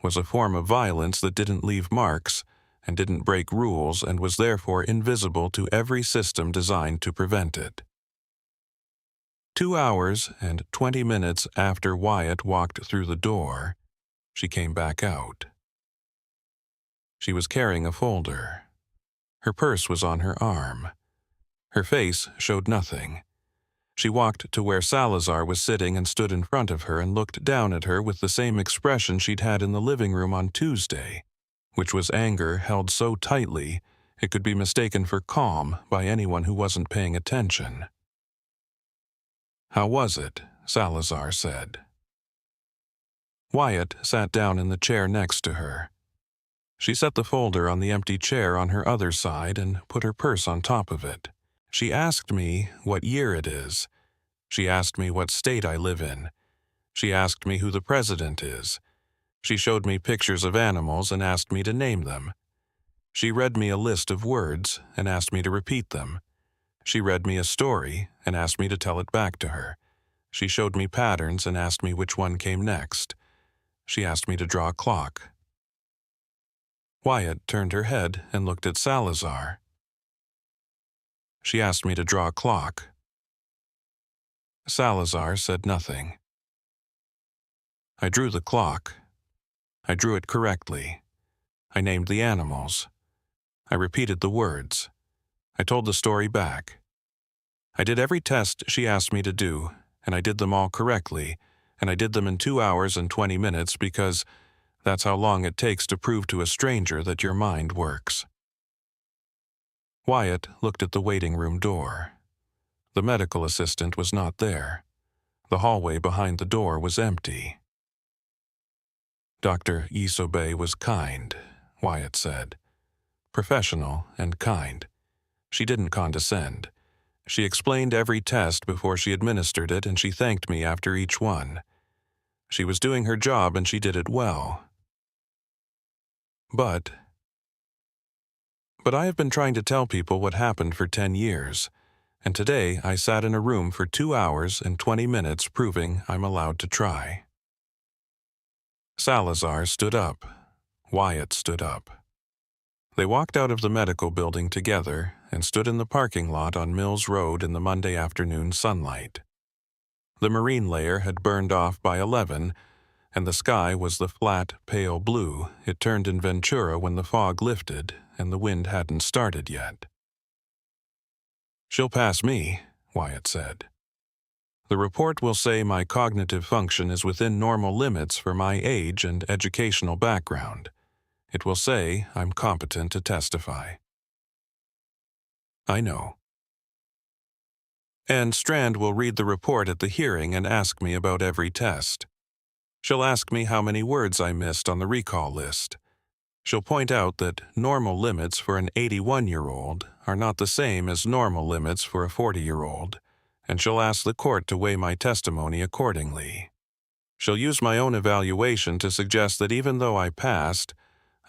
was a form of violence that didn't leave marks and didn't break rules and was therefore invisible to every system designed to prevent it. 2 hours and 20 minutes after Wyatt walked through the door, she came back out. She was carrying a folder. Her purse was on her arm. Her face showed nothing. She walked to where Salazar was sitting and stood in front of her and looked down at her with the same expression she'd had in the living room on Tuesday, which was anger held so tightly it could be mistaken for calm by anyone who wasn't paying attention. "How was it?" Salazar said. Wyatt sat down in the chair next to her. She set the folder on the empty chair on her other side and put her purse on top of it. She asked me what year it is. She asked me what state I live in. She asked me who the president is. She showed me pictures of animals and asked me to name them. She read me a list of words and asked me to repeat them. She read me a story and asked me to tell it back to her. She showed me patterns and asked me which one came next. She asked me to draw a clock. Wyatt turned her head and looked at Salazar. She asked me to draw a clock. Salazar said nothing. I drew the clock. I drew it correctly. I named the animals. I repeated the words. I told the story back. I did every test she asked me to do, and I did them all correctly, and I did them in 2 hours and 20 minutes because that's how long it takes to prove to a stranger that your mind works. Wyatt looked at the waiting room door. The medical assistant was not there. The hallway behind the door was empty. Dr. Isobe was kind, Wyatt said. Professional and kind. She didn't condescend. She explained every test before she administered it, and she thanked me after each one. She was doing her job, and she did it well. But I have been trying to tell people what happened for 10 years, and today I sat in a room for 2 hours and 20 minutes proving I'm allowed to try. Salazar stood up. Wyatt stood up. They walked out of the medical building together and stood in the parking lot on Mills Road in the Monday afternoon sunlight. The marine layer had burned off by 11, and the sky was the flat, pale blue it turned in Ventura when the fog lifted and the wind hadn't started yet. She'll pass me, Wyatt said. The report will say my cognitive function is within normal limits for my age and educational background. It will say I'm competent to testify. I know. And Strand will read the report at the hearing and ask me about every test. She'll ask me how many words I missed on the recall list. She'll point out that normal limits for an 81-year-old are not the same as normal limits for a 40-year-old, and she'll ask the court to weigh my testimony accordingly. She'll use my own evaluation to suggest that even though I passed,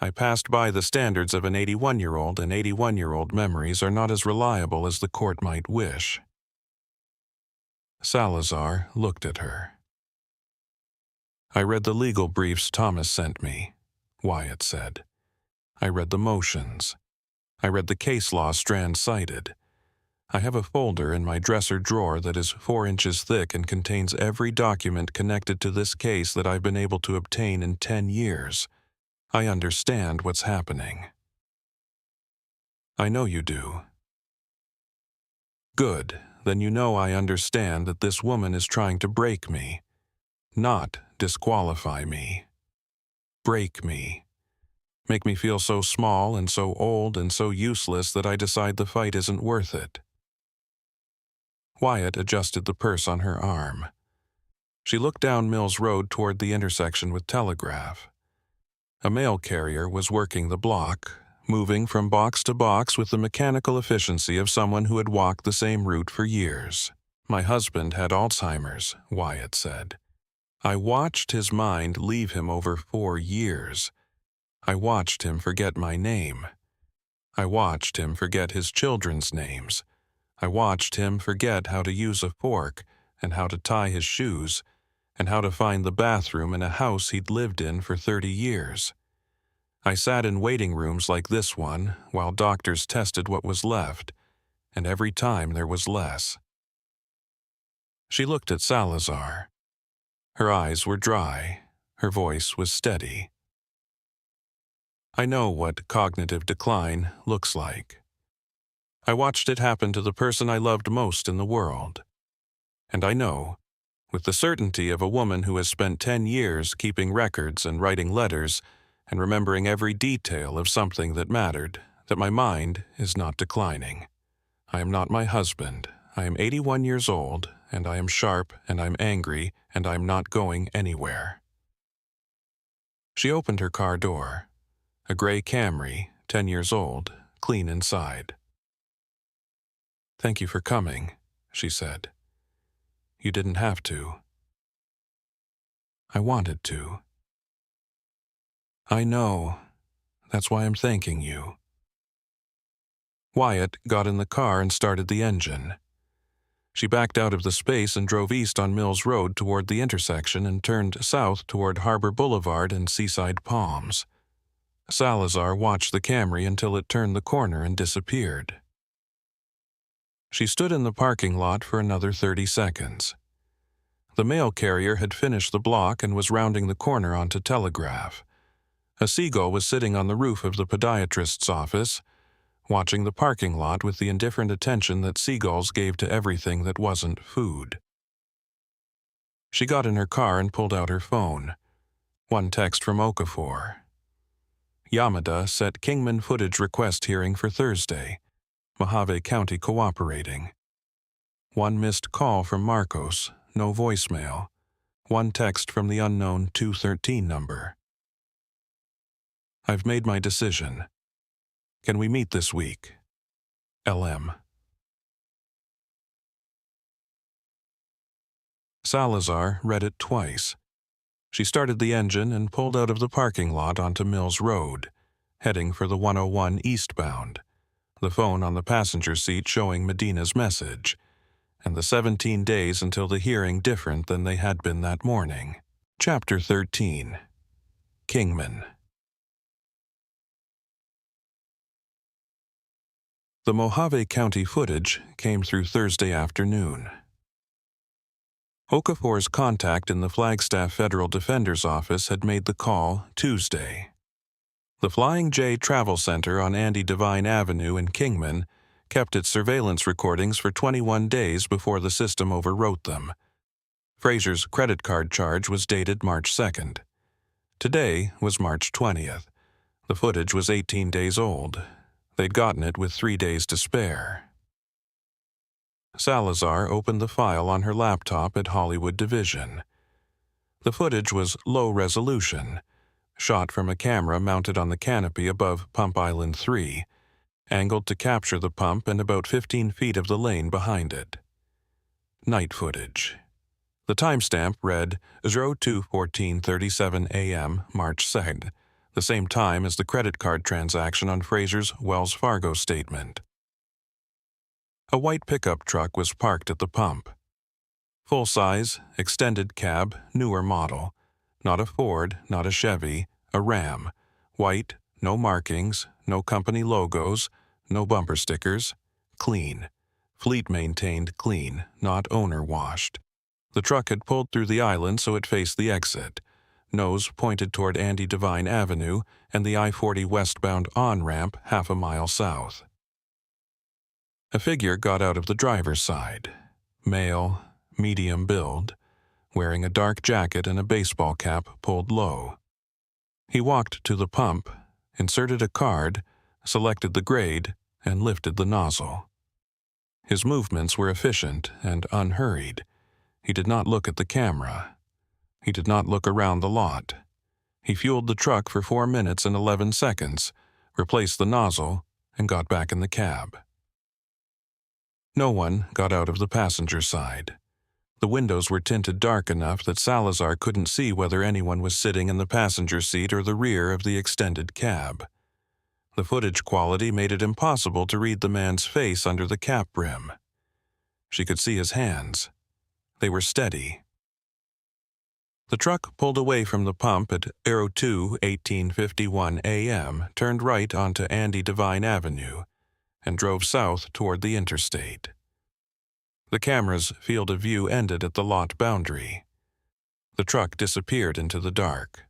I passed by the standards of an 81-year-old, and 81-year-old memories are not as reliable as the court might wish. Salazar looked at her. I read the legal briefs Thomas sent me, Wyatt said. I read the motions. I read the case law Strand cited. I have a folder in my dresser drawer that is 4 inches thick and contains every document connected to this case that I've been able to obtain in 10 years. I understand what's happening. I know you do. Good, then you know I understand that this woman is trying to break me, not disqualify me. Break me. Make me feel so small and so old and so useless that I decide the fight isn't worth it. Wyatt adjusted the purse on her arm. She looked down Mills Road toward the intersection with Telegraph. A mail carrier was working the block, moving from box to box with the mechanical efficiency of someone who had walked the same route for years. My husband had Alzheimer's, Wyatt said. I watched his mind leave him over 4 years. I watched him forget my name. I watched him forget his children's names. I watched him forget how to use a fork and how to tie his shoes and how to find the bathroom in a house he'd lived in for 30 years. I sat in waiting rooms like this one while doctors tested what was left, and every time there was less. She looked at Salazar. Her eyes were dry. Her voice was steady. I know what cognitive decline looks like. I watched it happen to the person I loved most in the world. And I know, with the certainty of a woman who has spent 10 years keeping records and writing letters and remembering every detail of something that mattered, that my mind is not declining. I am not my husband. I am 81 years old, and I am sharp, and I'm angry, and I'm not going anywhere. She opened her car door. A gray Camry, 10 years old, clean inside. Thank you for coming, she said. You didn't have to. I wanted to. I know. That's why I'm thanking you. Wyatt got in the car and started the engine. She backed out of the space and drove east on Mills Road toward the intersection and turned south toward Harbor Boulevard and Seaside Palms. Salazar watched the Camry until it turned the corner and disappeared. She stood in the parking lot for another 30 seconds. The mail carrier had finished the block and was rounding the corner onto Telegraph. A seagull was sitting on the roof of the podiatrist's office, watching the parking lot with the indifferent attention that seagulls gave to everything that wasn't food. She got in her car and pulled out her phone. One text from Okafor. Yamada set Kingman footage request hearing for Thursday. Mojave County cooperating. One missed call from Marcos, no voicemail. One text from the unknown 213 number. I've made my decision. Can we meet this week? LM. Salazar read it twice. She started the engine and pulled out of the parking lot onto Mills Road, heading for the 101 eastbound, the phone on the passenger seat showing Medina's message, and the 17 days until the hearing different than they had been that morning. Chapter 13. Kingman. The Mojave County footage came through Thursday afternoon. Okafor's contact in the Flagstaff Federal Defender's Office had made the call Tuesday. The Flying J Travel Center on Andy Devine Avenue in Kingman kept its surveillance recordings for 21 days before the system overwrote them. Fraser's credit card charge was dated March 2nd. Today was March 20th. The footage was 18 days old. They'd gotten it with 3 days to spare. Salazar opened the file on her laptop at Hollywood Division. The footage was low resolution, shot from a camera mounted on the canopy above Pump Island 3, angled to capture the pump and about 15 feet of the lane behind it. Night footage. The timestamp read 02:14:37 a.m. March 2nd. the same time as the credit card transaction on Fraser's Wells Fargo statement. A white pickup truck was parked at the pump. Full-size, extended cab, newer model. Not a Ford, not a Chevy, a Ram. White, no markings, no company logos, no bumper stickers. Clean. Fleet maintained clean, not owner washed. The truck had pulled through the island so it faced the exit. Nose pointed toward Andy Devine Avenue and the I-40 westbound on-ramp half a mile south. A figure got out of the driver's side. Male, medium build, wearing a dark jacket and a baseball cap pulled low. He walked to the pump, inserted a card, selected the grade, and lifted the nozzle. His movements were efficient and unhurried. He did not look at the camera. He did not look around the lot. He fueled the truck for 4 minutes and 11 seconds, replaced the nozzle, and got back in the cab. No one got out of the passenger side. The windows were tinted dark enough that Salazar couldn't see whether anyone was sitting in the passenger seat or the rear of the extended cab. The footage quality made it impossible to read the man's face under the cap brim. She could see his hands. They were steady. The truck pulled away from the pump at 02:18:51 a.m., turned right onto Andy Devine Avenue, and drove south toward the interstate. The camera's field of view ended at the lot boundary. The truck disappeared into the dark.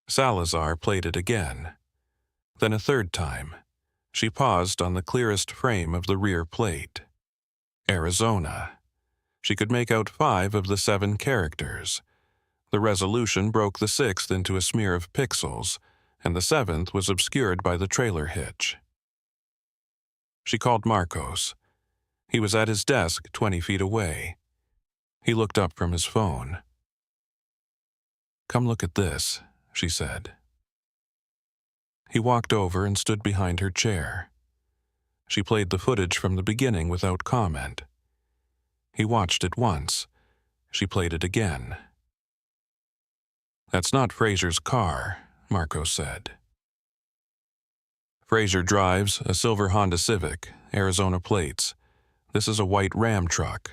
Salazar played it again. Then a third time. She paused on the clearest frame of the rear plate. Arizona. She could make out 5 of the 7 characters. The resolution broke the 6th into a smear of pixels, and the 7th was obscured by the trailer hitch. She called Marcos. He was at his desk 20 feet away. He looked up from his phone. "Come look at this," she said. He walked over and stood behind her chair. She played the footage from the beginning without comment. He watched it once. She played it again. "That's not Fraser's car," Marcos said. "Fraser drives a silver Honda Civic, Arizona plates. This is a white Ram truck."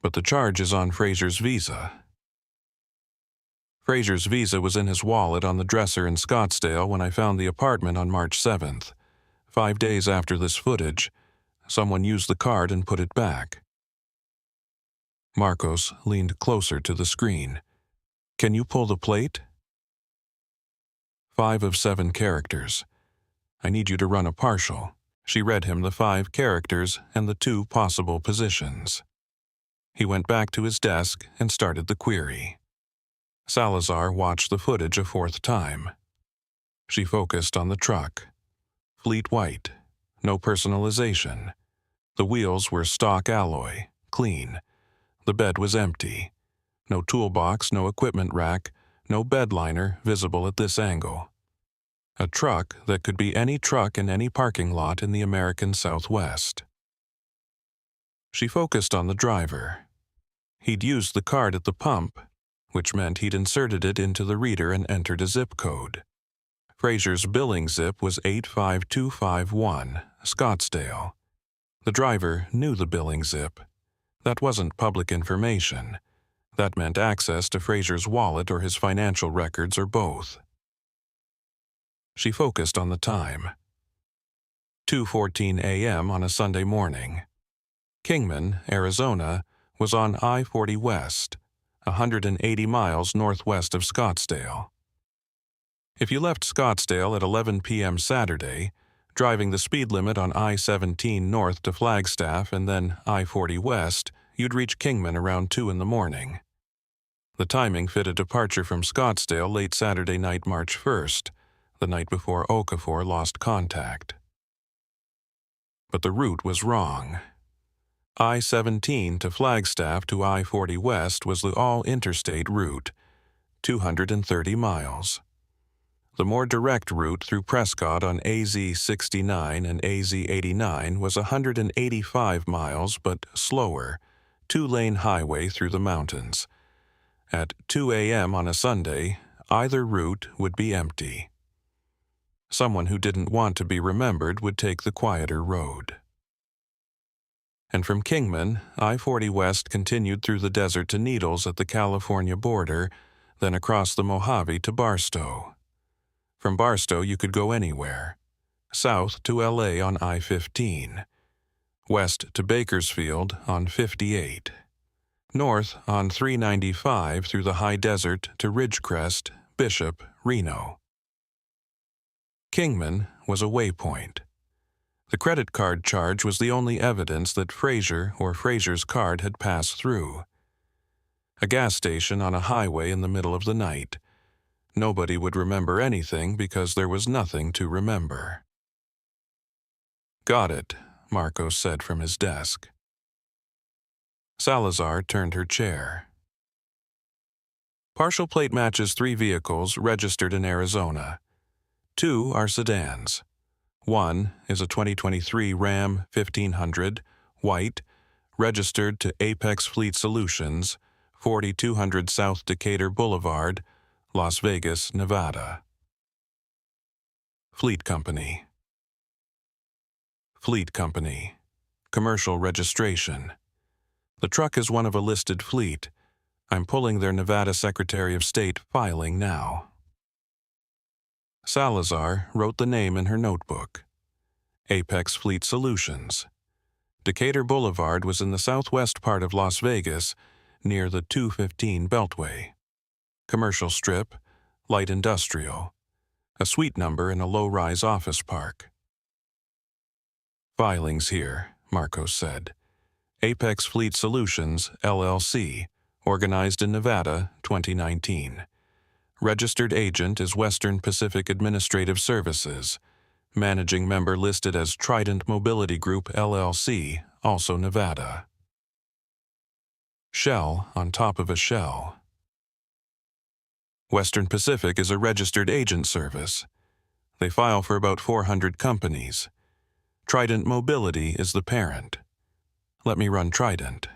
"But the charge is on Fraser's Visa." "Fraser's Visa was in his wallet on the dresser in Scottsdale when I found the apartment on March 7th. 5 days after this footage, someone used the card and put it back." Marcos leaned closer to the screen. "Can you pull the plate?" 5 of 7 characters. I need you to run a partial." She read him the 5 characters and the 2 possible positions. He went back to his desk and started the query. Salazar watched the footage a 4th time. She focused on the truck. Fleet white. No personalization. The wheels were stock alloy, clean. The bed was empty. No toolbox, no equipment rack, no bed liner visible at this angle. A truck that could be any truck in any parking lot in the American Southwest. She focused on the driver. He'd used the card at the pump, which meant he'd inserted it into the reader and entered a zip code. Fraser's billing zip was 85251, Scottsdale. The driver knew the billing zip. That wasn't public information. That meant access to Fraser's wallet or his financial records or both. She focused on the time. 2:14 a.m. on a Sunday morning. Kingman, Arizona, was on I-40 West, 180 miles northwest of Scottsdale. If you left Scottsdale at 11 p.m. Saturday, driving the speed limit on I-17 north to Flagstaff and then I-40 west, you'd reach Kingman around 2 in the morning. The timing fit a departure from Scottsdale late Saturday night, March 1st, the night before Okafor lost contact. But the route was wrong. I-17 to Flagstaff to I-40 west was the all-interstate route, 230 miles. The more direct route through Prescott on AZ-69 and AZ-89 was 185 miles, but slower, 2-lane highway through the mountains. At 2 a.m. on a Sunday, either route would be empty. Someone who didn't want to be remembered would take the quieter road. And from Kingman, I-40 West continued through the desert to Needles at the California border, then across the Mojave to Barstow. From Barstow you could go anywhere. South to LA on I-15. West to Bakersfield on 58. North on 395 through the high desert to Ridgecrest, Bishop, Reno. Kingman was a waypoint. The credit card charge was the only evidence that Fraser or Fraser's card had passed through. A gas station on a highway in the middle of the night. Nobody would remember anything because there was nothing to remember. "Got it," Marcos said from his desk. Salazar turned her chair. Partial plate matches 3 vehicles registered in Arizona. 2 are sedans. 1 is a 2023 Ram 1500, white, registered to Apex Fleet Solutions, 4200 South Decatur Boulevard, Las Vegas, Nevada. Fleet Company. Fleet Company. Commercial registration. The truck is one of a listed fleet. I'm pulling their Nevada Secretary of State filing now. Salazar wrote the name in her notebook. Apex Fleet Solutions. Decatur Boulevard was in the southwest part of Las Vegas, near the 215 Beltway. Commercial strip, light industrial. A suite number in a low-rise office park. "Filings here," Marcos said. Apex Fleet Solutions, LLC, organized in Nevada, 2019. Registered agent is Western Pacific Administrative Services. Managing member listed as Trident Mobility Group, LLC, also Nevada. Shell on top of a shell. Western Pacific is a registered agent service. They file for about 400 companies. Trident Mobility is the parent. Let me run Trident.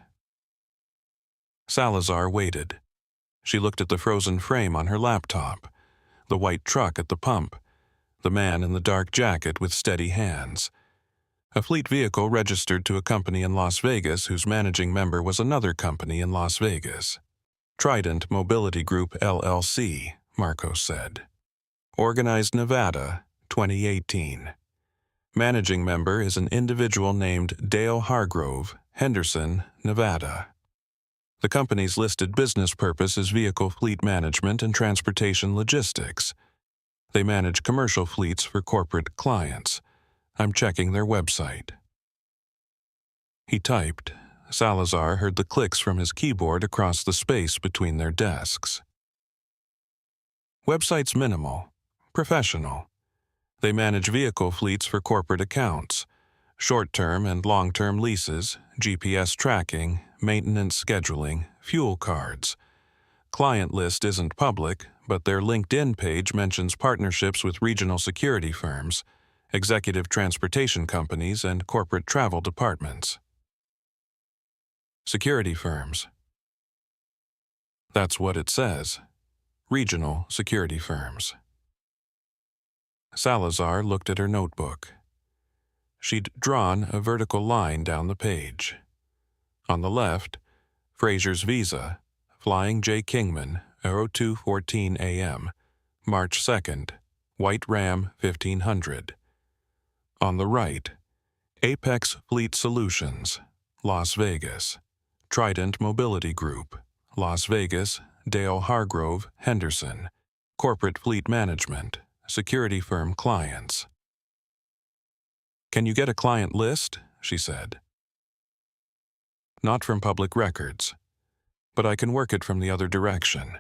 Salazar waited. She looked at the frozen frame on her laptop, the white truck at the pump, the man in the dark jacket with steady hands. A fleet vehicle registered to a company in Las Vegas whose managing member was another company in Las Vegas. Trident Mobility Group, LLC, Marcos said. Organized Nevada, 2018. Managing member is an individual named Dale Hargrove, Henderson, Nevada. The company's listed business purpose is vehicle fleet management and transportation logistics. They manage commercial fleets for corporate clients. I'm checking their website. He typed. Salazar heard the clicks from his keyboard across the space between their desks. Website's minimal, professional. They manage vehicle fleets for corporate accounts, short-term and long-term leases, GPS tracking, maintenance scheduling, fuel cards. Client list isn't public, but their LinkedIn page mentions partnerships with regional security firms, executive transportation companies, and corporate travel departments. Security firms. That's what it says. Regional security firms. Salazar looked at her notebook. She'd drawn a vertical line down the page. On the left, Fraser's Visa, Flying J. Kingman, 0214 a.m., March 2nd, White Ram 1500. On the right, Apex Fleet Solutions, Las Vegas, Trident Mobility Group, Las Vegas, Dale Hargrove, Henderson, Corporate Fleet Management, Security Firm Clients. "Can you get a client list?" she said. "Not from public records, but I can work it from the other direction.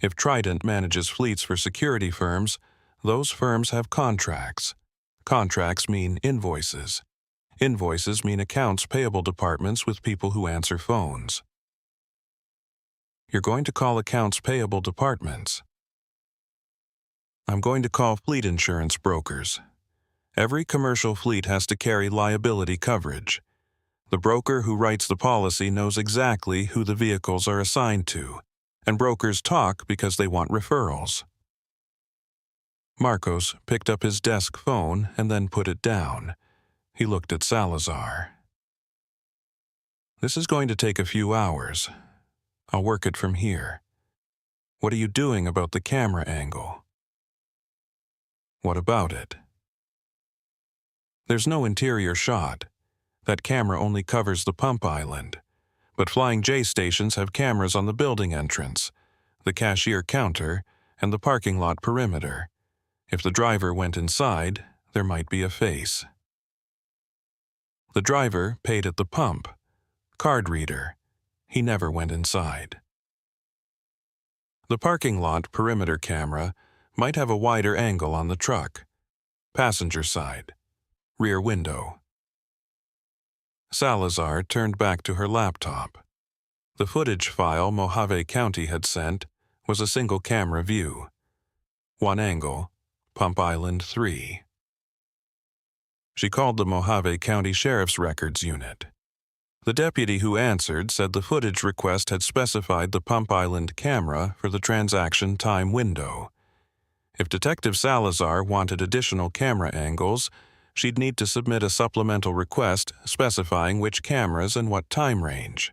If Trident manages fleets for security firms, those firms have contracts. Contracts mean invoices. Invoices mean accounts payable departments with people who answer phones. You're going to call accounts payable departments. I'm going to call fleet insurance brokers. Every commercial fleet has to carry liability coverage. The broker who writes the policy knows exactly who the vehicles are assigned to, and brokers talk because they want referrals. Marcos picked up his desk phone and then put it down. He looked at Salazar. "This is going to take a few hours. I'll work it from here. What are you doing about the camera angle?" "What about it?" "There's no interior shot. That camera only covers the pump island. But Flying J stations have cameras on the building entrance, the cashier counter, and the parking lot perimeter. If the driver went inside, there might be a face." "The driver paid at the pump. Card reader. He never went inside." "The parking lot perimeter camera might have a wider angle on the truck. Passenger side. Rear window." Salazar turned back to her laptop. The footage file Mojave County had sent was a single camera view. One angle, Pump Island 3. She called the Mojave County Sheriff's Records Unit. The deputy who answered said the footage request had specified the Pump Island camera for the transaction time window. If Detective Salazar wanted additional camera angles, she'd need to submit a supplemental request specifying which cameras and what time range.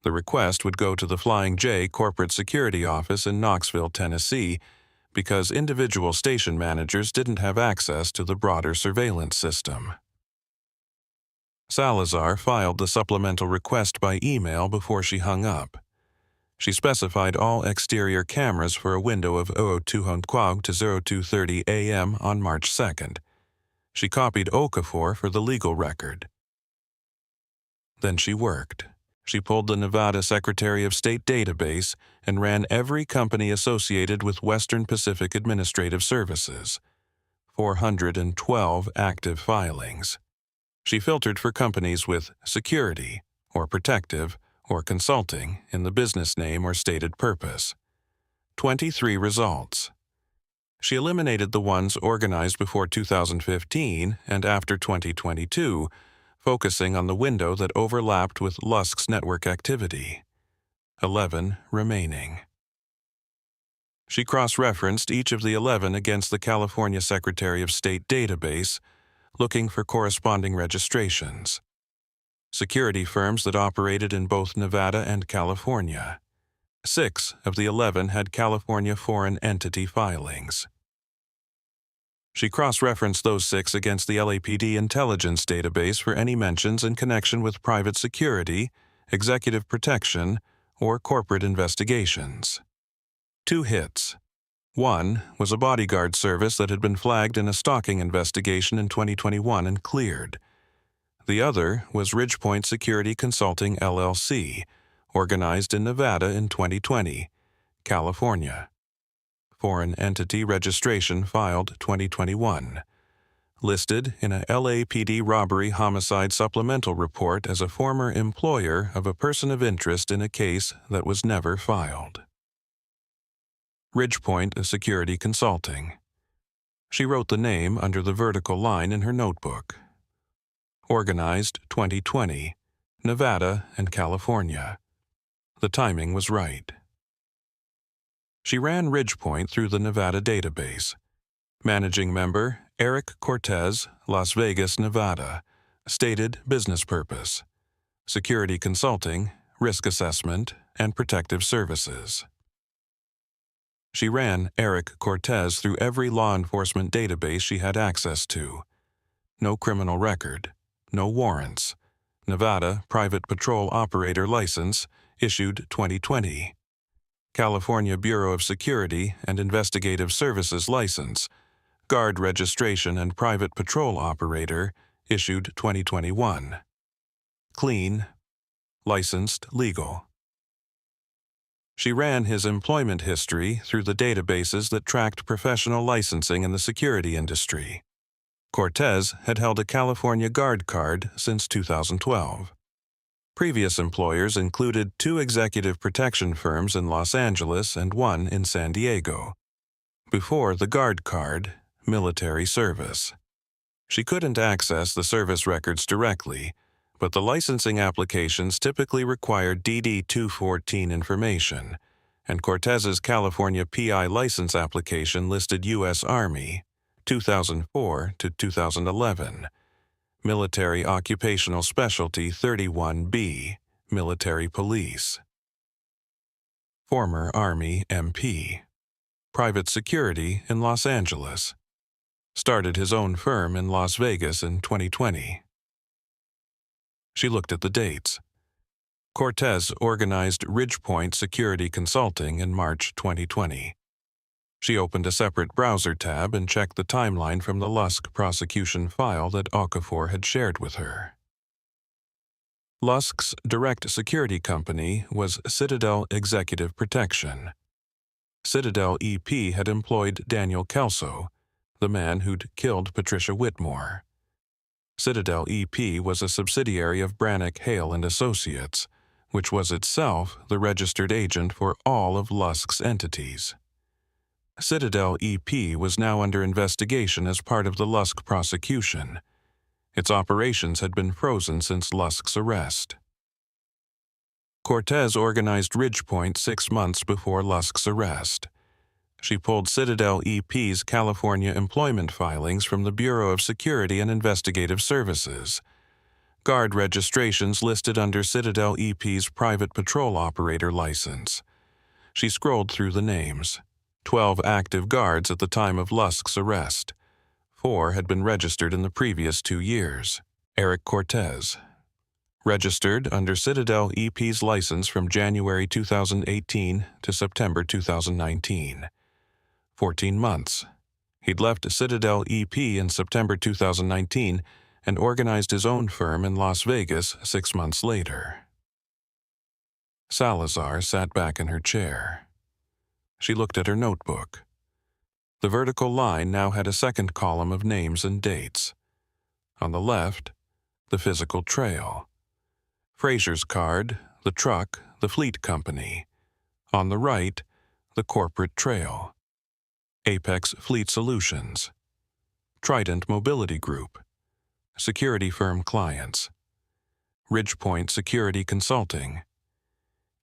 The request would go to the Flying J Corporate Security Office in Knoxville, Tennessee, because individual station managers didn't have access to the broader surveillance system. Salazar filed the supplemental request by email before she hung up. She specified all exterior cameras for a window of 02:00 to 02:30 a.m. on March 2nd. She copied Okafor for the legal record. Then she worked. She pulled the Nevada Secretary of State database and ran every company associated with Western Pacific Administrative Services. 412 active filings. She filtered for companies with security, or protective, or consulting in the business name or stated purpose. 23 results. She eliminated the ones organized before 2015 and after 2022, focusing on the window that overlapped with Lusk's network activity. 11 remaining. She cross-referenced each of the 11 against the California Secretary of State database, looking for corresponding registrations. Security firms that operated in both Nevada and California. 6 of the 11 had California foreign entity filings. She cross-referenced those 6 against the LAPD intelligence database for any mentions in connection with private security, executive protection, or corporate investigations. 2 hits. One was a bodyguard service that had been flagged in a stalking investigation in 2021 and cleared. The other was Ridgepoint Security Consulting LLC, organized in Nevada in 2020, California. Foreign entity registration filed 2021. Listed in a LAPD robbery homicide supplemental report as a former employer of a person of interest in a case that was never filed. Ridgepoint Security Consulting. She wrote the name under the vertical line in her notebook. Organized 2020, Nevada and California. The timing was right. She ran Ridgepoint through the Nevada database. Managing member, Eric Cortez, Las Vegas, Nevada. Stated business purpose: security consulting, risk assessment, and protective services. She ran Eric Cortez through every law enforcement database she had access to. No criminal record. No warrants. Nevada Private Patrol Operator License, issued 2020. California Bureau of Security and Investigative Services License, Guard Registration and Private Patrol Operator, issued 2021. Clean. Licensed legal. She ran his employment history through the databases that tracked professional licensing in the security industry. Cortez had held a California Guard card since 2012. Previous employers included 2 executive protection firms in Los Angeles and 1 in San Diego. Before the Guard card, military service. She couldn't access the service records directly, but the licensing applications typically required DD-214 information, and Cortez's California PI license application listed U.S. Army, 2004 to 2011, Military Occupational Specialty 31B, Military Police. Former Army MP. Private security in Los Angeles. Started his own firm in Las Vegas in 2020. She looked at the dates. Cortez organized Ridgepoint Security Consulting in March 2020. She opened a separate browser tab and checked the timeline from the Lusk prosecution file that Okafor had shared with her. Lusk's direct security company was Citadel Executive Protection. Citadel EP had employed Daniel Kelso, the man who'd killed Patricia Whitmore. Citadel EP was a subsidiary of Brannock Hale and Associates, which was itself the registered agent for all of Lusk's entities. Citadel EP was now under investigation as part of the Lusk prosecution. Its operations had been frozen since Lusk's arrest. Cortez organized Ridgepoint 6 months before Lusk's arrest. She pulled Citadel EP's California employment filings from the Bureau of Security and Investigative Services. Guard registrations listed under Citadel EP's private patrol operator license. She scrolled through the names. 12 active guards at the time of Lusk's arrest. 4 had been registered in the previous 2 years. Eric Cortez. Registered under Citadel EP's license from January 2018 to September 2019. 14 months. He'd left Citadel EP in September 2019 and organized his own firm in Las Vegas 6 months later. Salazar sat back in her chair. She looked at her notebook. The vertical line now had a second column of names and dates. On the left, the physical trail. Fraser's card, the truck, the fleet company. On the right, the corporate trail. Apex Fleet Solutions. Trident Mobility Group. Security firm clients. Ridgepoint Security Consulting.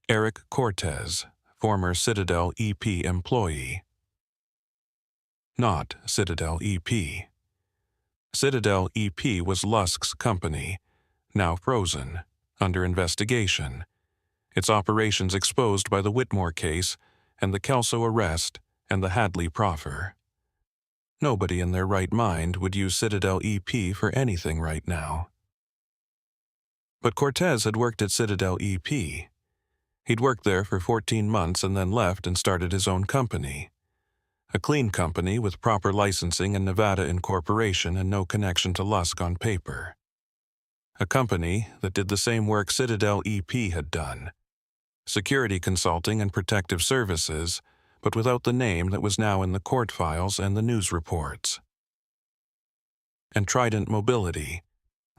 Eric Cortez, former Citadel EP employee. Not Citadel EP. Citadel EP was Lusk's company, now frozen, under investigation, its operations exposed by the Whitmore case and the Kelso arrest and the Hadley proffer. Nobody in their right mind would use Citadel EP for anything right now. But Cortez had worked at Citadel EP. He'd worked there for 14 months and then left and started his own company. A clean company with proper licensing and Nevada incorporation and no connection to Lusk on paper. A company that did the same work Citadel EP had done. Security consulting and protective services, but without the name that was now in the court files and the news reports. And Trident Mobility,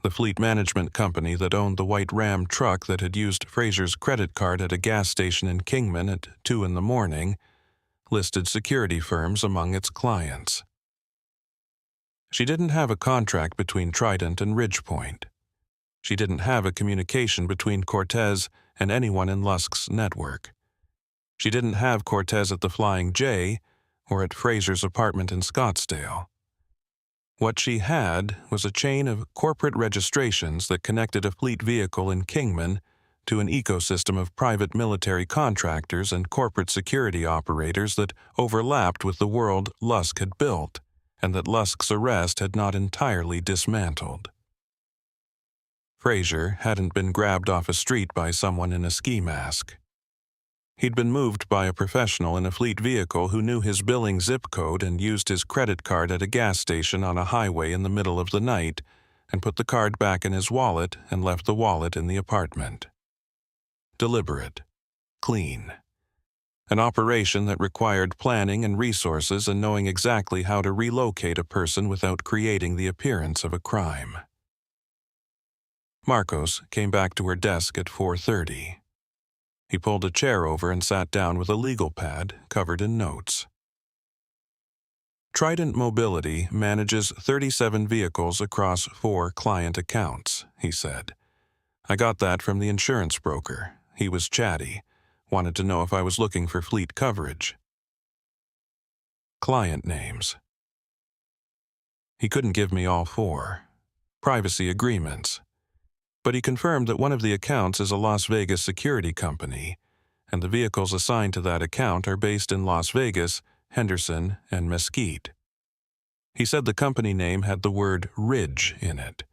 the fleet management company that owned the white Ram truck that had used Fraser's credit card at a gas station in Kingman at 2 in the morning, listed security firms among its clients. She didn't have a contract between Trident and Ridgepoint. She didn't have a communication between Cortez and anyone in Lusk's network. She didn't have Cortez at the Flying J or at Fraser's apartment in Scottsdale. What she had was a chain of corporate registrations that connected a fleet vehicle in Kingman to an ecosystem of private military contractors and corporate security operators that overlapped with the world Lusk had built and that Lusk's arrest had not entirely dismantled. Fraser hadn't been grabbed off a street by someone in a ski mask. He'd been moved by a professional in a fleet vehicle who knew his billing zip code and used his credit card at a gas station on a highway in the middle of the night and put the card back in his wallet and left the wallet in the apartment. Deliberate. Clean. An operation that required planning and resources and knowing exactly how to relocate a person without creating the appearance of a crime. Marcos came back to her desk at 4:30. He pulled a chair over and sat down with a legal pad covered in notes. Trident Mobility manages 37 vehicles across 4 client accounts, he said. I got that from the insurance broker. He was chatty. Wanted to know if I was looking for fleet coverage. Client names. He couldn't give me all 4. Privacy agreements. But he confirmed that one of the accounts is a Las Vegas security company, and the vehicles assigned to that account are based in Las Vegas, Henderson, and Mesquite. He said the company name had the word Ridge in it.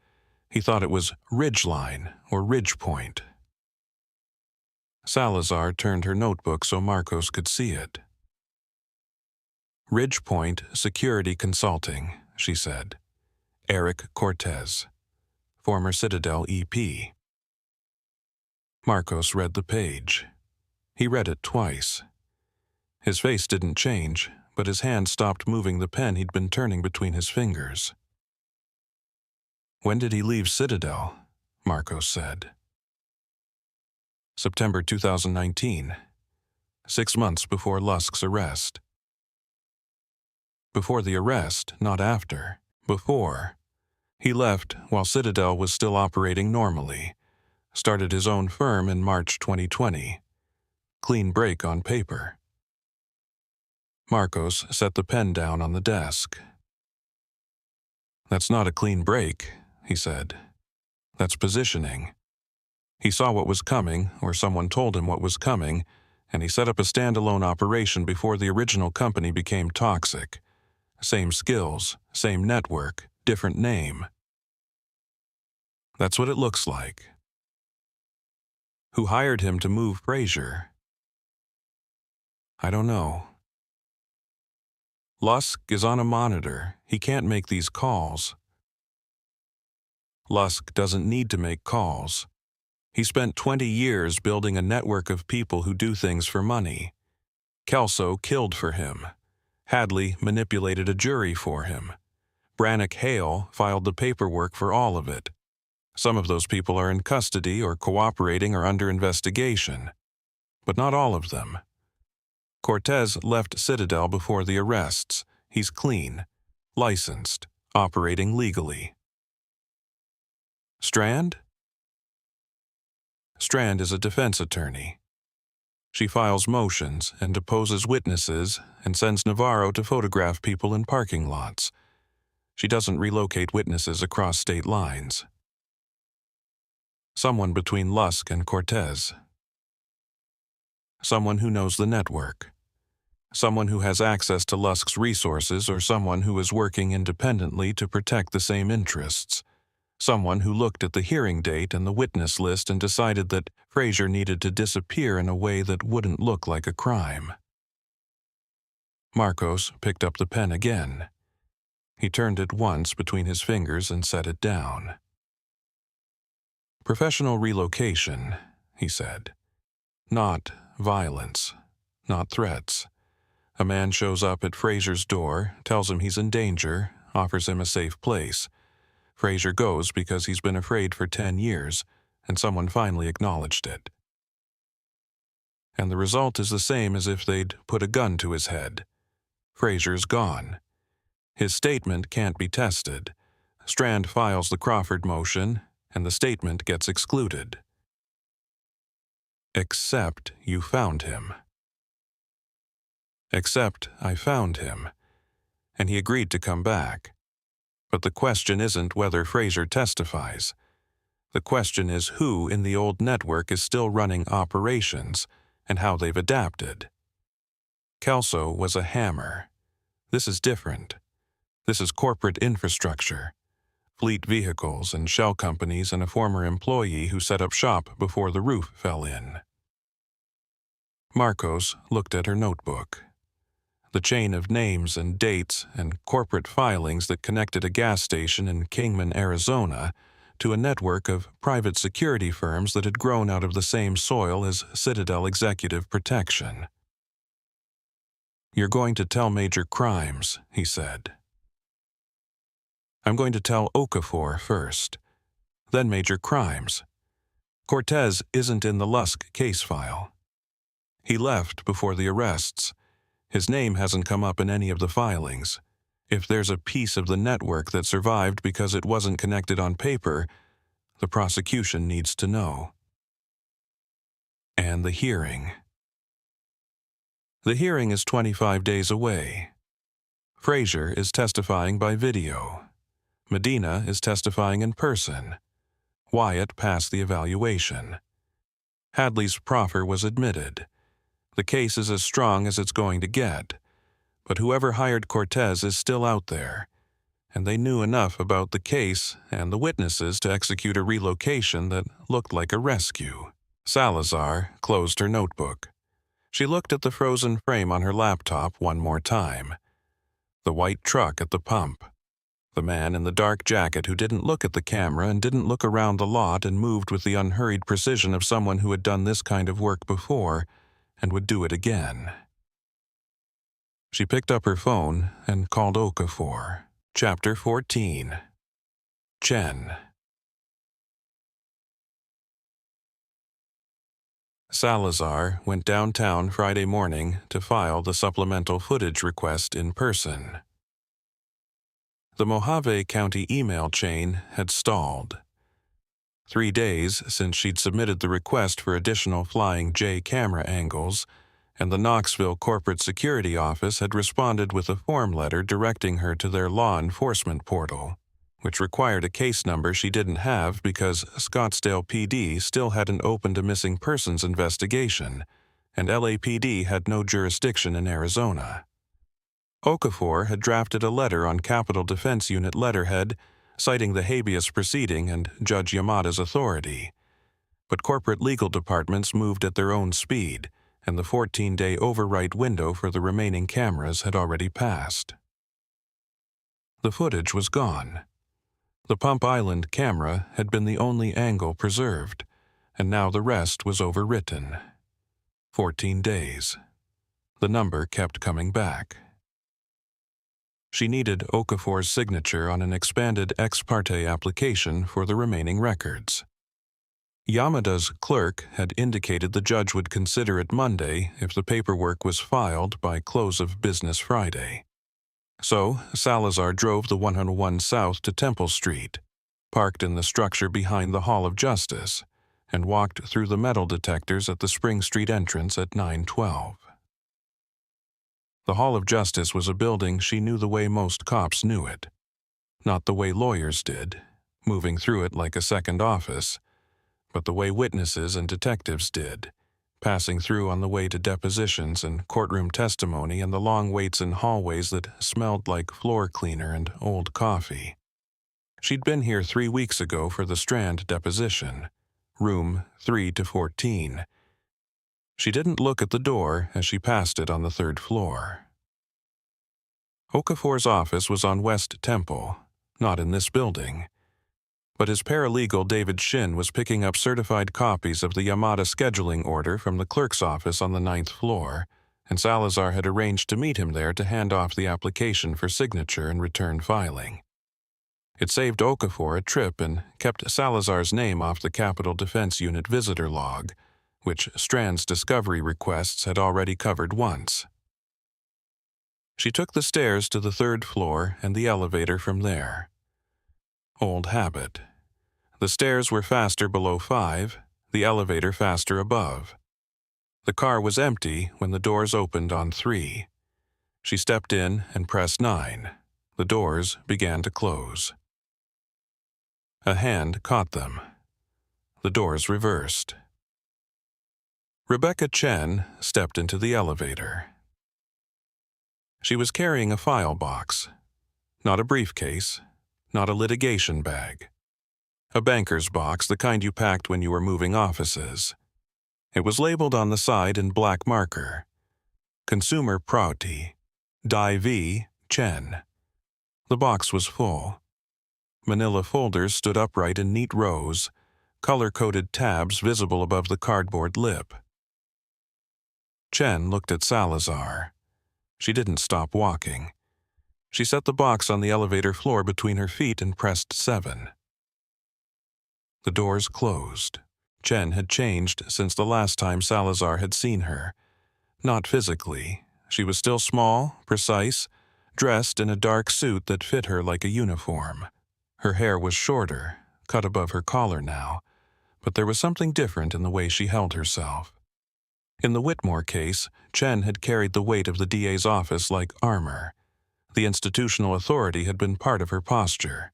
He thought it was Ridgeline or Ridge Point. Salazar turned her notebook so Marcos could see it. Ridge Point Security Consulting, she said. Eric Cortez, former Citadel EP. Marcos read the page. He read it twice. His face didn't change, but his hand stopped moving the pen he'd been turning between his fingers. When did he leave Citadel? Marcos said. September 2019, 6 months before Lusk's arrest. Before the arrest, not after. Before. He left while Citadel was still operating normally. Started his own firm in March 2020. Clean break on paper. Marcos set the pen down on the desk. That's not a clean break, he said. That's positioning. He saw what was coming, or someone told him what was coming, and he set up a standalone operation before the original company became toxic. Same skills, same network, different name. That's what it looks like. Who hired him to move Frazier? I don't know. Lusk is on a monitor. He can't make these calls. Lusk doesn't need to make calls. He spent 20 years building a network of people who do things for money. Kelso killed for him. Hadley manipulated a jury for him. Brannock Hale filed the paperwork for all of it. Some of those people are in custody or cooperating or under investigation. But not all of them. Cortez left Citadel before the arrests. He's clean, licensed, operating legally. Strand? Strand is a defense attorney. She files motions and deposes witnesses and sends Navarro to photograph people in parking lots. She doesn't relocate witnesses across state lines. Someone between Lusk and Cortez. Someone who knows the network. Someone who has access to Lusk's resources or someone who is working independently to protect the same interests. Someone who looked at the hearing date and the witness list and decided that Frazier needed to disappear in a way that wouldn't look like a crime. Marcos picked up the pen again. He turned it once between his fingers and set it down. Professional relocation, he said. Not violence, not threats. A man shows up at Frazier's door, tells him he's in danger, offers him a safe place. Frazier goes because he's been afraid for 10 years, and someone finally acknowledged it. And the result is the same as if they'd put a gun to his head. Frazier's gone. His statement can't be tested. Strand files the Crawford motion, and the statement gets excluded. Except you found him. Except I found him, and he agreed to come back. But the question isn't whether Frazier testifies. The question is who in the old network is still running operations and how they've adapted. Kelso was a hammer. This is different. This is corporate infrastructure. Fleet vehicles and shell companies and a former employee who set up shop before the roof fell in. Marcos looked at her notebook. The chain of names and dates and corporate filings that connected a gas station in Kingman, Arizona, to a network of private security firms that had grown out of the same soil as Citadel Executive Protection. "You're going to tell Major Crimes," he said. "I'm going to tell Okafor first, then Major Crimes. Cortez isn't in the Lusk case file. He left before the arrests. His name hasn't come up in any of the filings. If there's a piece of the network that survived because it wasn't connected on paper, the prosecution needs to know." And the hearing. The hearing is 25 days away. Frazier is testifying by video. Medina is testifying in person. Wyatt passed the evaluation. Hadley's proffer was admitted. The case is as strong as it's going to get, but whoever hired Cortez is still out there, and they knew enough about the case and the witnesses to execute a relocation that looked like a rescue. Salazar closed her notebook. She looked at the frozen frame on her laptop one more time. The white truck at the pump. The man in the dark jacket who didn't look at the camera and didn't look around the lot and moved with the unhurried precision of someone who had done this kind of work before and would do it again. She picked up her phone and called Okafor. Chapter 14. Chen. Salazar went downtown Friday morning to file the supplemental footage request in person. The Mojave County email chain had stalled. 3 days since she'd submitted the request for additional Flying J camera angles, and the Knoxville Corporate Security Office had responded with a form letter directing her to their law enforcement portal, which required a case number she didn't have because Scottsdale PD still hadn't opened a missing persons investigation, and LAPD had no jurisdiction in Arizona. Okafor had drafted a letter on Capitol Defense Unit letterhead, citing the habeas proceeding and Judge Yamada's authority. But corporate legal departments moved at their own speed, and the 14-day overwrite window for the remaining cameras had already passed. The footage was gone. The Pump Island camera had been the only angle preserved, and now the rest was overwritten. 14 days. The number kept coming back. She needed Okafor's signature on an expanded ex parte application for the remaining records. Yamada's clerk had indicated the judge would consider it Monday if the paperwork was filed by close of business Friday. So, Salazar drove the 101 South to Temple Street, parked in the structure behind the Hall of Justice, and walked through the metal detectors at the Spring Street entrance at 9:12. The Hall of Justice was a building she knew the way most cops knew it. Not the way lawyers did, moving through it like a second office, but the way witnesses and detectives did, passing through on the way to depositions and courtroom testimony and the long waits in hallways that smelled like floor cleaner and old coffee. She'd been here 3 weeks ago for the Strand deposition, room 3 to 14. She didn't look at the door as she passed it on the 3rd floor. Okafor's office was on West Temple, not in this building. But his paralegal David Shin was picking up certified copies of the Yamada scheduling order from the clerk's office on the 9th floor, and Salazar had arranged to meet him there to hand off the application for signature and return filing. It saved Okafor a trip and kept Salazar's name off the Capitol Defense Unit visitor log, which Strand's discovery requests had already covered once. She took the stairs to the 3rd floor and the elevator from there. Old habit. The stairs were faster below 5, the elevator faster above. The car was empty when the doors opened on 3. She stepped in and pressed 9. The doors began to close. A hand caught them. The doors reversed. Rebecca Chen stepped into the elevator. She was carrying a file box, not a briefcase, not a litigation bag. A banker's box, the kind you packed when you were moving offices. It was labeled on the side in black marker. Consumer Prouty, Dai V. Chen. The box was full. Manila folders stood upright in neat rows, color-coded tabs visible above the cardboard lip. Chen looked at Salazar. She didn't stop walking. She set the box on the elevator floor between her feet and pressed 7. The doors closed. Chen had changed since the last time Salazar had seen her. Not physically. She was still small, precise, dressed in a dark suit that fit her like a uniform. Her hair was shorter, cut above her collar now, but there was something different in the way she held herself. In the Whitmore case, Chen had carried the weight of the DA's office like armor. The institutional authority had been part of her posture.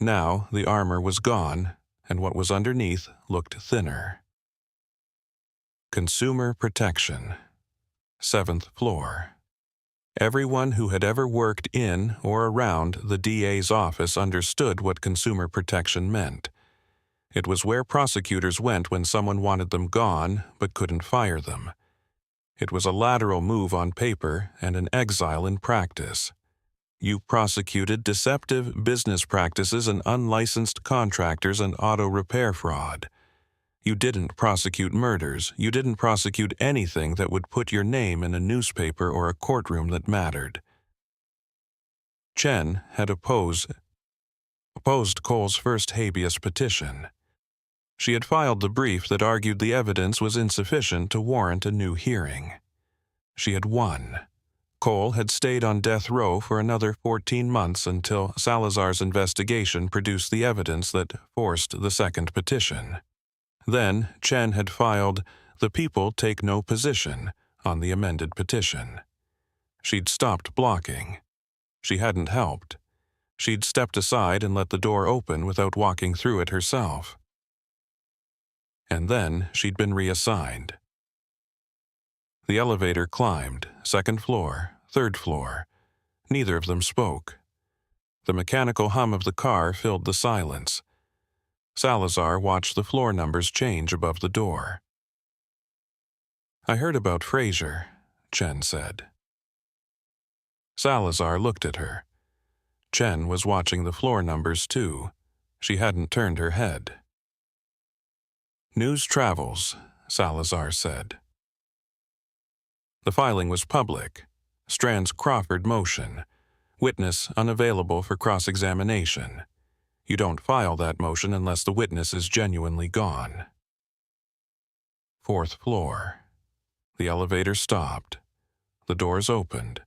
Now the armor was gone, and what was underneath looked thinner. Consumer protection. 7th floor. Everyone who had ever worked in or around the DA's office understood what consumer protection meant. It was where prosecutors went when someone wanted them gone but couldn't fire them. It was a lateral move on paper and an exile in practice. You prosecuted deceptive business practices and unlicensed contractors and auto repair fraud. You didn't prosecute murders. You didn't prosecute anything that would put your name in a newspaper or a courtroom that mattered. Chen had opposed Cole's first habeas petition. She had filed the brief that argued the evidence was insufficient to warrant a new hearing. She had won. Cole had stayed on death row for another 14 months until Salazar's investigation produced the evidence that forced the second petition. Then Chen had filed "The People Take No Position" on the amended petition. She'd stopped blocking. She hadn't helped. She'd stepped aside and let the door open without walking through it herself. And then she'd been reassigned. The elevator climbed, 2nd floor, 3rd floor. Neither of them spoke. The mechanical hum of the car filled the silence. Salazar watched the floor numbers change above the door. "I heard about Fraser," Chen said. Salazar looked at her. Chen was watching the floor numbers too. She hadn't turned her head. "News travels," Salazar said. The filing was public. Strand's Crawford motion. Witness unavailable for cross-examination. You don't file that motion unless the witness is genuinely gone. 4th floor. The elevator stopped. The doors opened.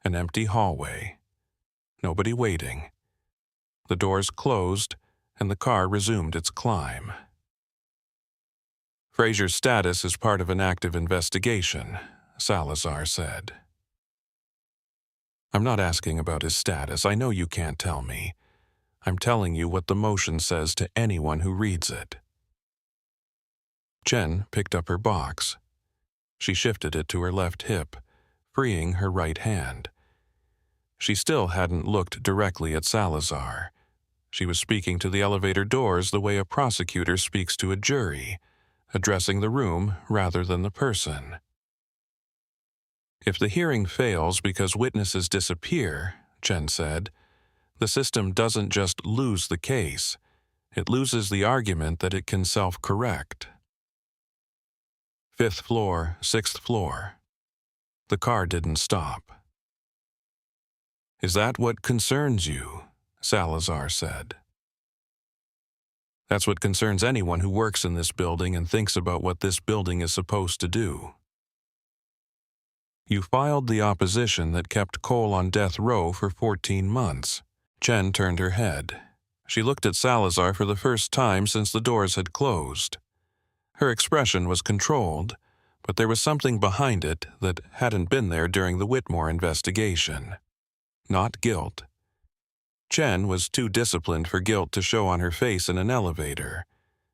An empty hallway. Nobody waiting. The doors closed, and the car resumed its climb. "Fraser's status is part of an active investigation," Salazar said. "I'm not asking about his status. I know you can't tell me. I'm telling you what the motion says to anyone who reads it." Chen picked up her box. She shifted it to her left hip, freeing her right hand. She still hadn't looked directly at Salazar. She was speaking to the elevator doors the way a prosecutor speaks to a jury, addressing the room rather than the person. "If the hearing fails because witnesses disappear," Chen said, "the system doesn't just lose the case. It loses the argument that it can self-correct." 5th floor, 6th floor. The car didn't stop. "Is that what concerns you?" Salazar said. "That's what concerns anyone who works in this building and thinks about what this building is supposed to do." "You filed the opposition that kept Cole on death row for 14 months. Chen turned her head. She looked at Salazar for the first time since the doors had closed. Her expression was controlled, but there was something behind it that hadn't been there during the Whitmore investigation. Not guilt. Chen was too disciplined for guilt to show on her face in an elevator.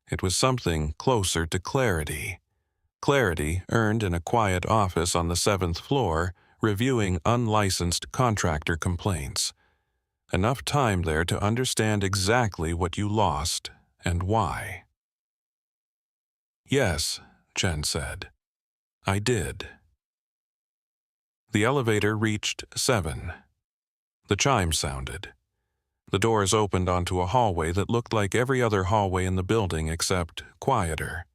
It was something closer to clarity. Clarity earned in a quiet office on the 7th floor, reviewing unlicensed contractor complaints. Enough time there to understand exactly what you lost and why. "Yes," Chen said. "I did." The elevator reached 7. The chime sounded. The doors opened onto a hallway that looked like every other hallway in the building except quieter.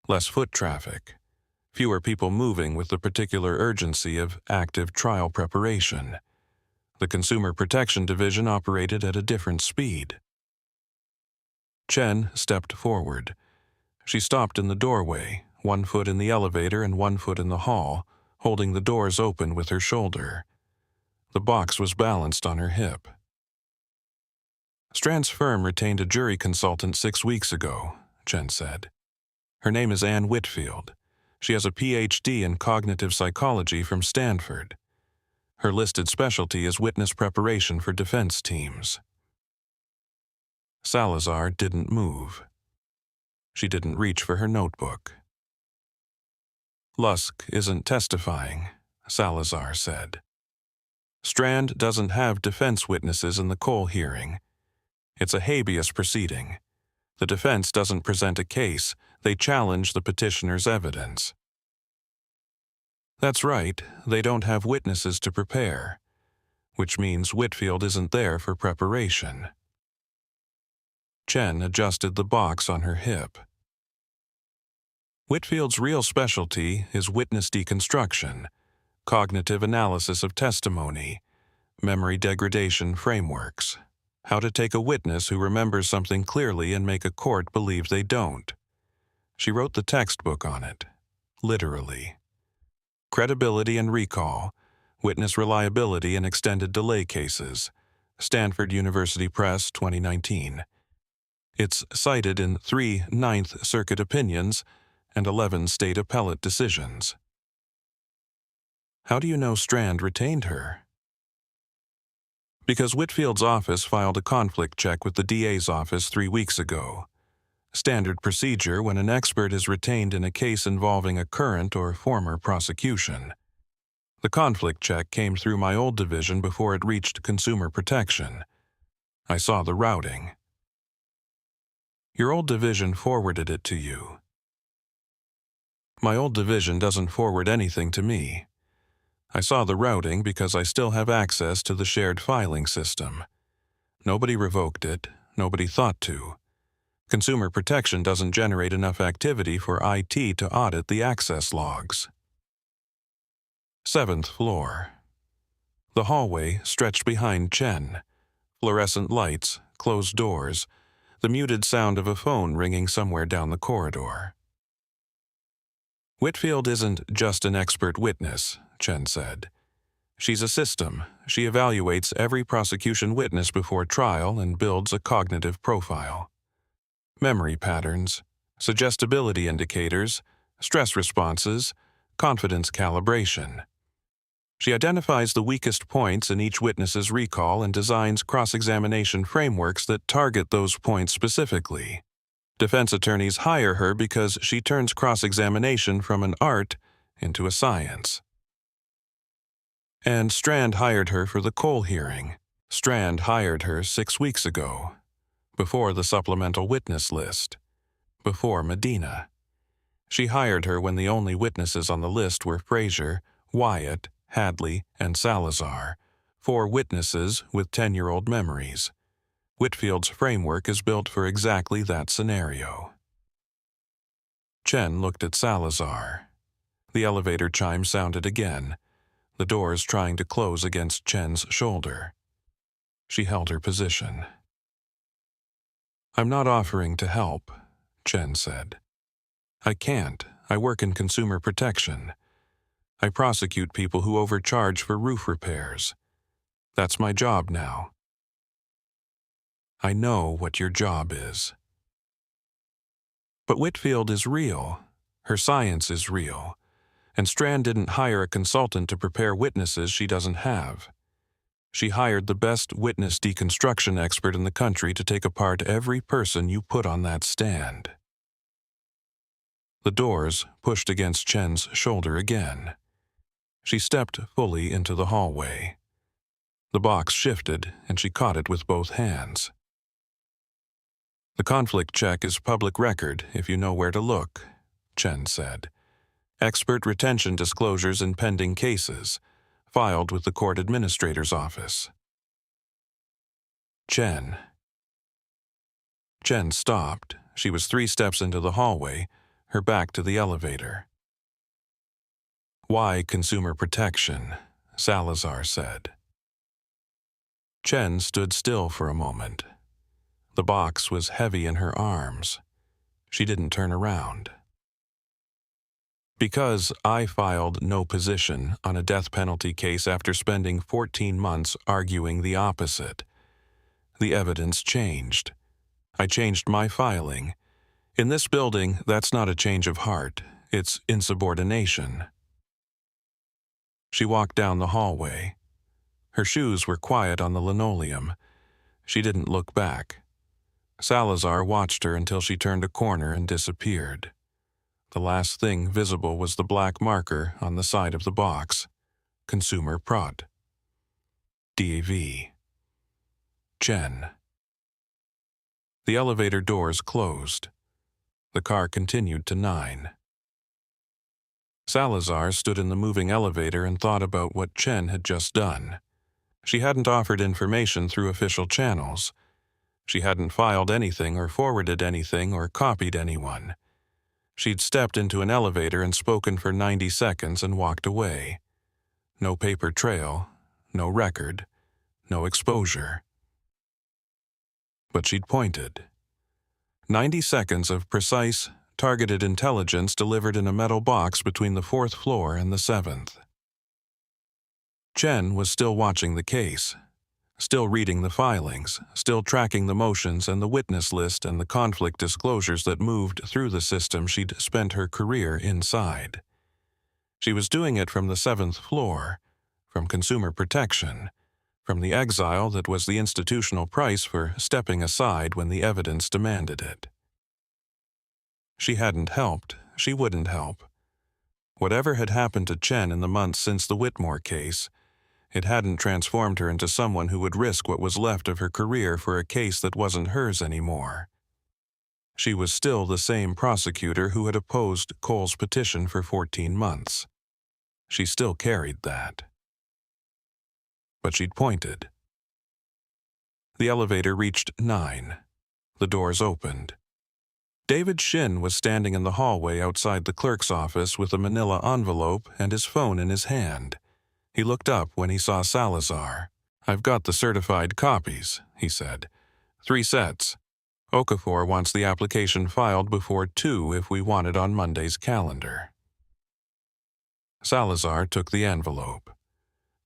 Less foot traffic. Fewer people moving with the particular urgency of active trial preparation. The Consumer Protection Division operated at a different speed. Chen stepped forward. She stopped in the doorway, 1 foot in the elevator and 1 foot in the hall, holding the doors open with her shoulder. The box was balanced on her hip. "Strand's firm retained a jury consultant 6 weeks ago," Chen said. "Her name is Anne Whitfield. She has a PhD in cognitive psychology from Stanford. Her listed specialty is witness preparation for defense teams. Salazar didn't move. She didn't reach for her notebook. Lusk isn't testifying, Salazar said. Strand doesn't have defense witnesses in the Cole hearing. It's a habeas proceeding. The defense doesn't present a case, they challenge the petitioner's evidence. That's right, they don't have witnesses to prepare, which means Whitfield isn't there for preparation. Chen adjusted the box on her hip. Whitfield's real specialty is witness deconstruction, cognitive analysis of testimony, memory degradation frameworks, how to take a witness who remembers something clearly and make a court believe they don't. She wrote the textbook on it, literally. Credibility and recall, witness reliability in extended delay cases, Stanford University Press, 2019. It's cited in 3 Ninth Circuit opinions and 11 state appellate decisions. How do you know Strand retained her? Because Whitfield's office filed a conflict check with the DA's office 3 weeks ago. Standard procedure when an expert is retained in a case involving a current or former prosecution. The conflict check came through my old division before it reached consumer protection. I saw the routing. Your old division forwarded it to you. My old division doesn't forward anything to me. I saw the routing because I still have access to the shared filing system. Nobody revoked it, nobody thought to. Consumer protection doesn't generate enough activity for IT to audit the access logs. 7th floor. The hallway stretched behind Chen. Fluorescent lights, closed doors, the muted sound of a phone ringing somewhere down the corridor. Whitfield isn't just an expert witness, Chen said. She's a system. She evaluates every prosecution witness before trial and builds a cognitive profile. Memory patterns, suggestibility indicators, stress responses, confidence calibration. She identifies the weakest points in each witness's recall and designs cross-examination frameworks that target those points specifically. Defense attorneys hire her because she turns cross-examination from an art into a science. And Strand hired her for the Cole hearing. Strand hired her 6 weeks ago, before the supplemental witness list, before Medina. She hired her when the only witnesses on the list were Frazier, Wyatt, Hadley, and Salazar, 4 witnesses with 10-year-old memories. Whitfield's framework is built for exactly that scenario. Chen looked at Salazar. The elevator chime sounded again, the doors trying to close against Chen's shoulder. She held her position. I'm not offering to help, Chen said. I can't. I work in consumer protection. I prosecute people who overcharge for roof repairs. That's my job now. I know what your job is. But Whitfield is real. Her science is real. And Strand didn't hire a consultant to prepare witnesses she doesn't have. She hired the best witness deconstruction expert in the country to take apart every person you put on that stand. The doors pushed against Chen's shoulder again. She stepped fully into the hallway. The box shifted, and she caught it with both hands. The conflict check is public record if you know where to look, Chen said. Expert retention disclosures in pending cases, filed with the court administrator's office. Chen stopped. She was 3 steps into the hallway, her back to the elevator. Why consumer protection? Salazar said. Chen stood still for a moment. The box was heavy in her arms. She didn't turn around. Because I filed no position on a death penalty case after spending 14 months arguing the opposite. The evidence changed. I changed my filing. In this building, that's not a change of heart. It's insubordination. She walked down the hallway. Her shoes were quiet on the linoleum. She didn't look back. Salazar watched her until she turned a corner and disappeared. The last thing visible was the black marker on the side of the box. Consumer Prot. DAV. Chen. The elevator doors closed. The car continued to 9. Salazar stood in the moving elevator and thought about what Chen had just done. She hadn't offered information through official channels. She hadn't filed anything or forwarded anything or copied anyone. She'd stepped into an elevator and spoken for 90 seconds and walked away. No paper trail, no record, no exposure. But she'd pointed. 90 seconds of precise, targeted intelligence delivered in a metal box between the 4th floor and the 7th. Chen was still watching the case, still reading the filings, still tracking the motions and the witness list and the conflict disclosures that moved through the system she'd spent her career inside. She was doing it from the 7th floor, from consumer protection, from the exile that was the institutional price for stepping aside when the evidence demanded it. She hadn't helped. She wouldn't help. Whatever had happened to Chen in the months since the Whitmore case, it hadn't transformed her into someone who would risk what was left of her career for a case that wasn't hers anymore. She was still the same prosecutor who had opposed Cole's petition for 14 months. She still carried that. But she'd pointed. The elevator reached 9. The doors opened. David Shin was standing in the hallway outside the clerk's office with a manila envelope and his phone in his hand. He looked up when he saw Salazar. "I've got the certified copies," he said. 3 sets. Okafor wants the application filed before 2 if we want it on Monday's calendar. Salazar took the envelope.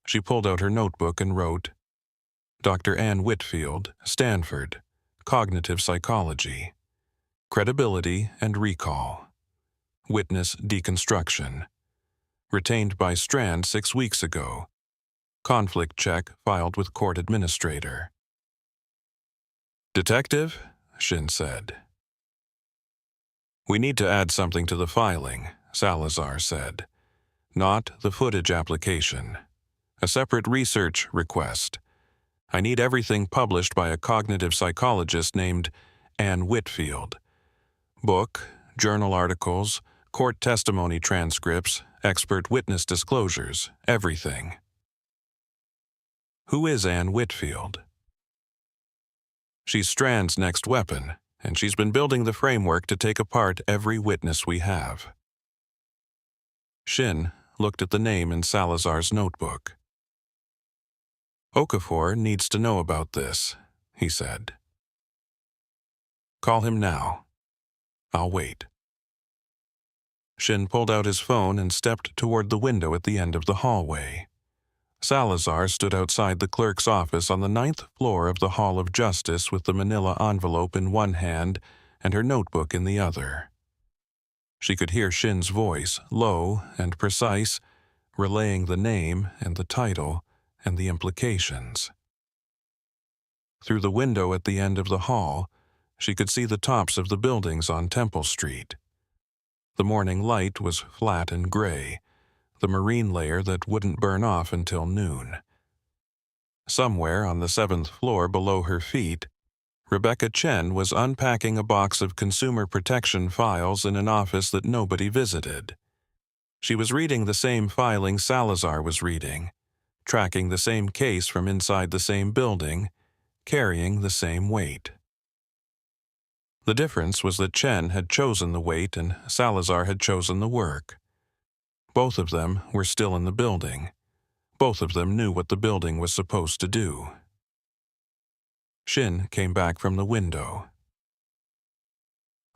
She pulled out her notebook and wrote, Dr. Ann Whitfield, Stanford, Cognitive Psychology, Credibility and Recall, Witness Deconstruction, retained by Strand 6 weeks ago, conflict check filed with court administrator. "Detective," Shin said. "We need to add something to the filing," Salazar said. "Not the footage application. A separate research request. I need everything published by a cognitive psychologist named Ann Whitfield. Book, journal articles, court testimony transcripts, expert witness disclosures, everything." "Who is Ann Whitfield?" "She's Strand's next weapon, and she's been building the framework to take apart every witness we have." Shin looked at the name in Salazar's notebook. "Okafor needs to know about this," he said. "Call him now. I'll wait." Shin pulled out his phone and stepped toward the window at the end of the hallway. Salazar stood outside the clerk's office on the 9th floor of the Hall of Justice with the manila envelope in one hand and her notebook in the other. She could hear Shin's voice, low and precise, relaying the name and the title and the implications. Through the window at the end of the hall, she could see the tops of the buildings on Temple Street. The morning light was flat and gray, the marine layer that wouldn't burn off until noon. Somewhere on the 7th floor below her feet, Rebecca Chen was unpacking a box of consumer protection files in an office that nobody visited. She was reading the same filing Salazar was reading, tracking the same case from inside the same building, carrying the same weight. The difference was that Chen had chosen the weight and Salazar had chosen the work. Both of them were still in the building. Both of them knew what the building was supposed to do. Shin came back from the window.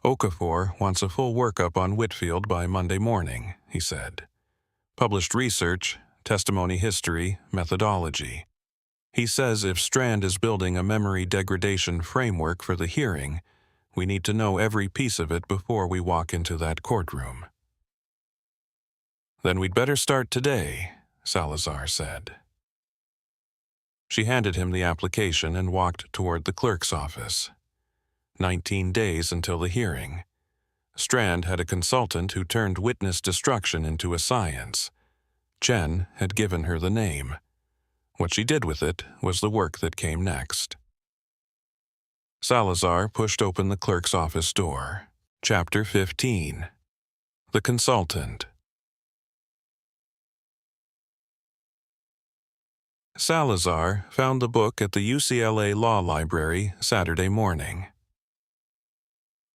"Okafor wants a full workup on Whitfield by Monday morning," he said. "Published research, testimony history, methodology. He says if Strand is building a memory degradation framework for the hearing, we need to know every piece of it before we walk into that courtroom." "Then we'd better start today," Salazar said. She handed him the application and walked toward the clerk's office. 19 days until the hearing. Strand had a consultant who turned witness destruction into a science. Chen had given her the name. What she did with it was the work that came next. Salazar pushed open the clerk's office door. Chapter 15. The Consultant. Salazar found the book at the UCLA Law Library Saturday morning.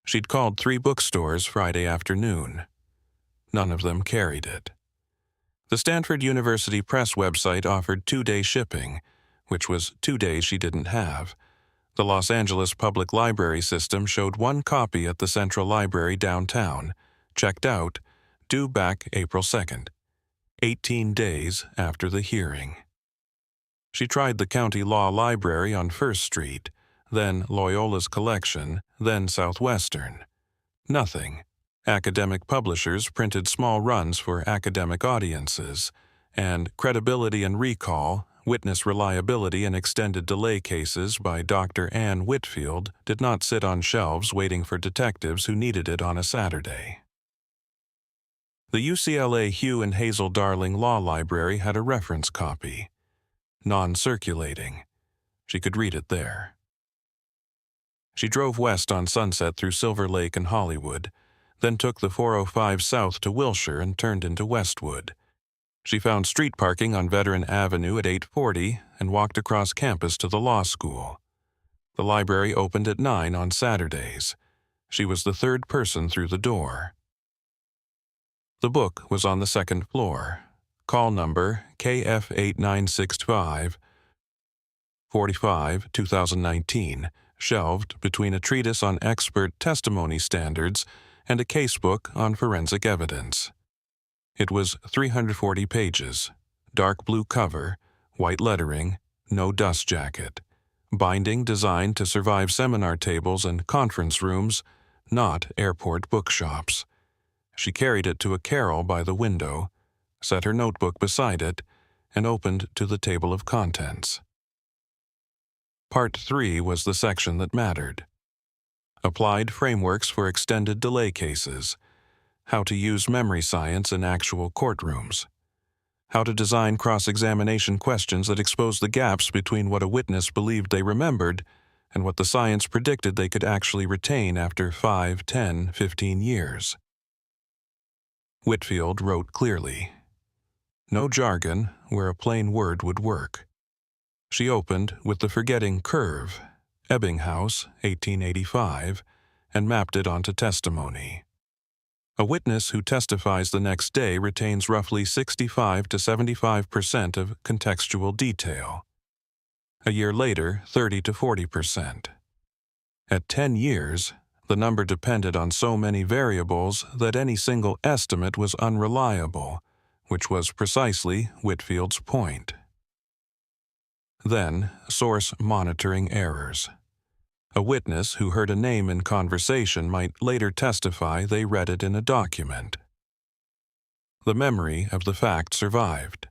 She'd called 3 bookstores Friday afternoon. None of them carried it. The Stanford University Press website offered 2-day shipping, which was 2 days she didn't have. The Los Angeles Public Library system showed 1 copy at the Central Library downtown, checked out, due back April 2nd, 18 days after the hearing. She tried the County Law Library on First Street, then Loyola's Collection, then Southwestern. Nothing. Academic publishers printed small runs for academic audiences, and Credibility and Recall, Witness Reliability and Extended Delay Cases by Dr. Ann Whitfield did not sit on shelves waiting for detectives who needed it on a Saturday. The UCLA Hugh and Hazel Darling Law Library had a reference copy. Non-circulating. She could read it there. She drove west on Sunset through Silver Lake and Hollywood, then took the 405 south to Wilshire and turned into Westwood. She found street parking on Veteran Avenue at 8:40 and walked across campus to the law school. The library opened at 9 on Saturdays. She was the 3rd person through the door. The book was on the 2nd floor. Call number KF8965 45 2019, shelved between a treatise on expert testimony standards and a casebook on forensic evidence. It was 340 pages, dark blue cover, white lettering, no dust jacket, binding designed to survive seminar tables and conference rooms, not airport bookshops. She carried it to a carrel by the window, set her notebook beside it, and opened to the table of contents. Part 3 was the section that mattered. Applied Frameworks for Extended Delay Cases. How to use memory science in actual courtrooms. How to design cross-examination questions that expose the gaps between what a witness believed they remembered and what the science predicted they could actually retain after 5, 10, 15 years. Whitfield wrote clearly. No jargon where a plain word would work. She opened with the forgetting curve, Ebbinghaus, 1885, and mapped it onto testimony. A witness who testifies the next day retains roughly 65 to 75% of contextual detail. A year later, 30 to 40%. At 10 years, the number depended on so many variables that any single estimate was unreliable, which was precisely Whitfield's point. Then, source monitoring errors. A witness who heard a name in conversation might later testify they read it in a document. The memory of the fact survived.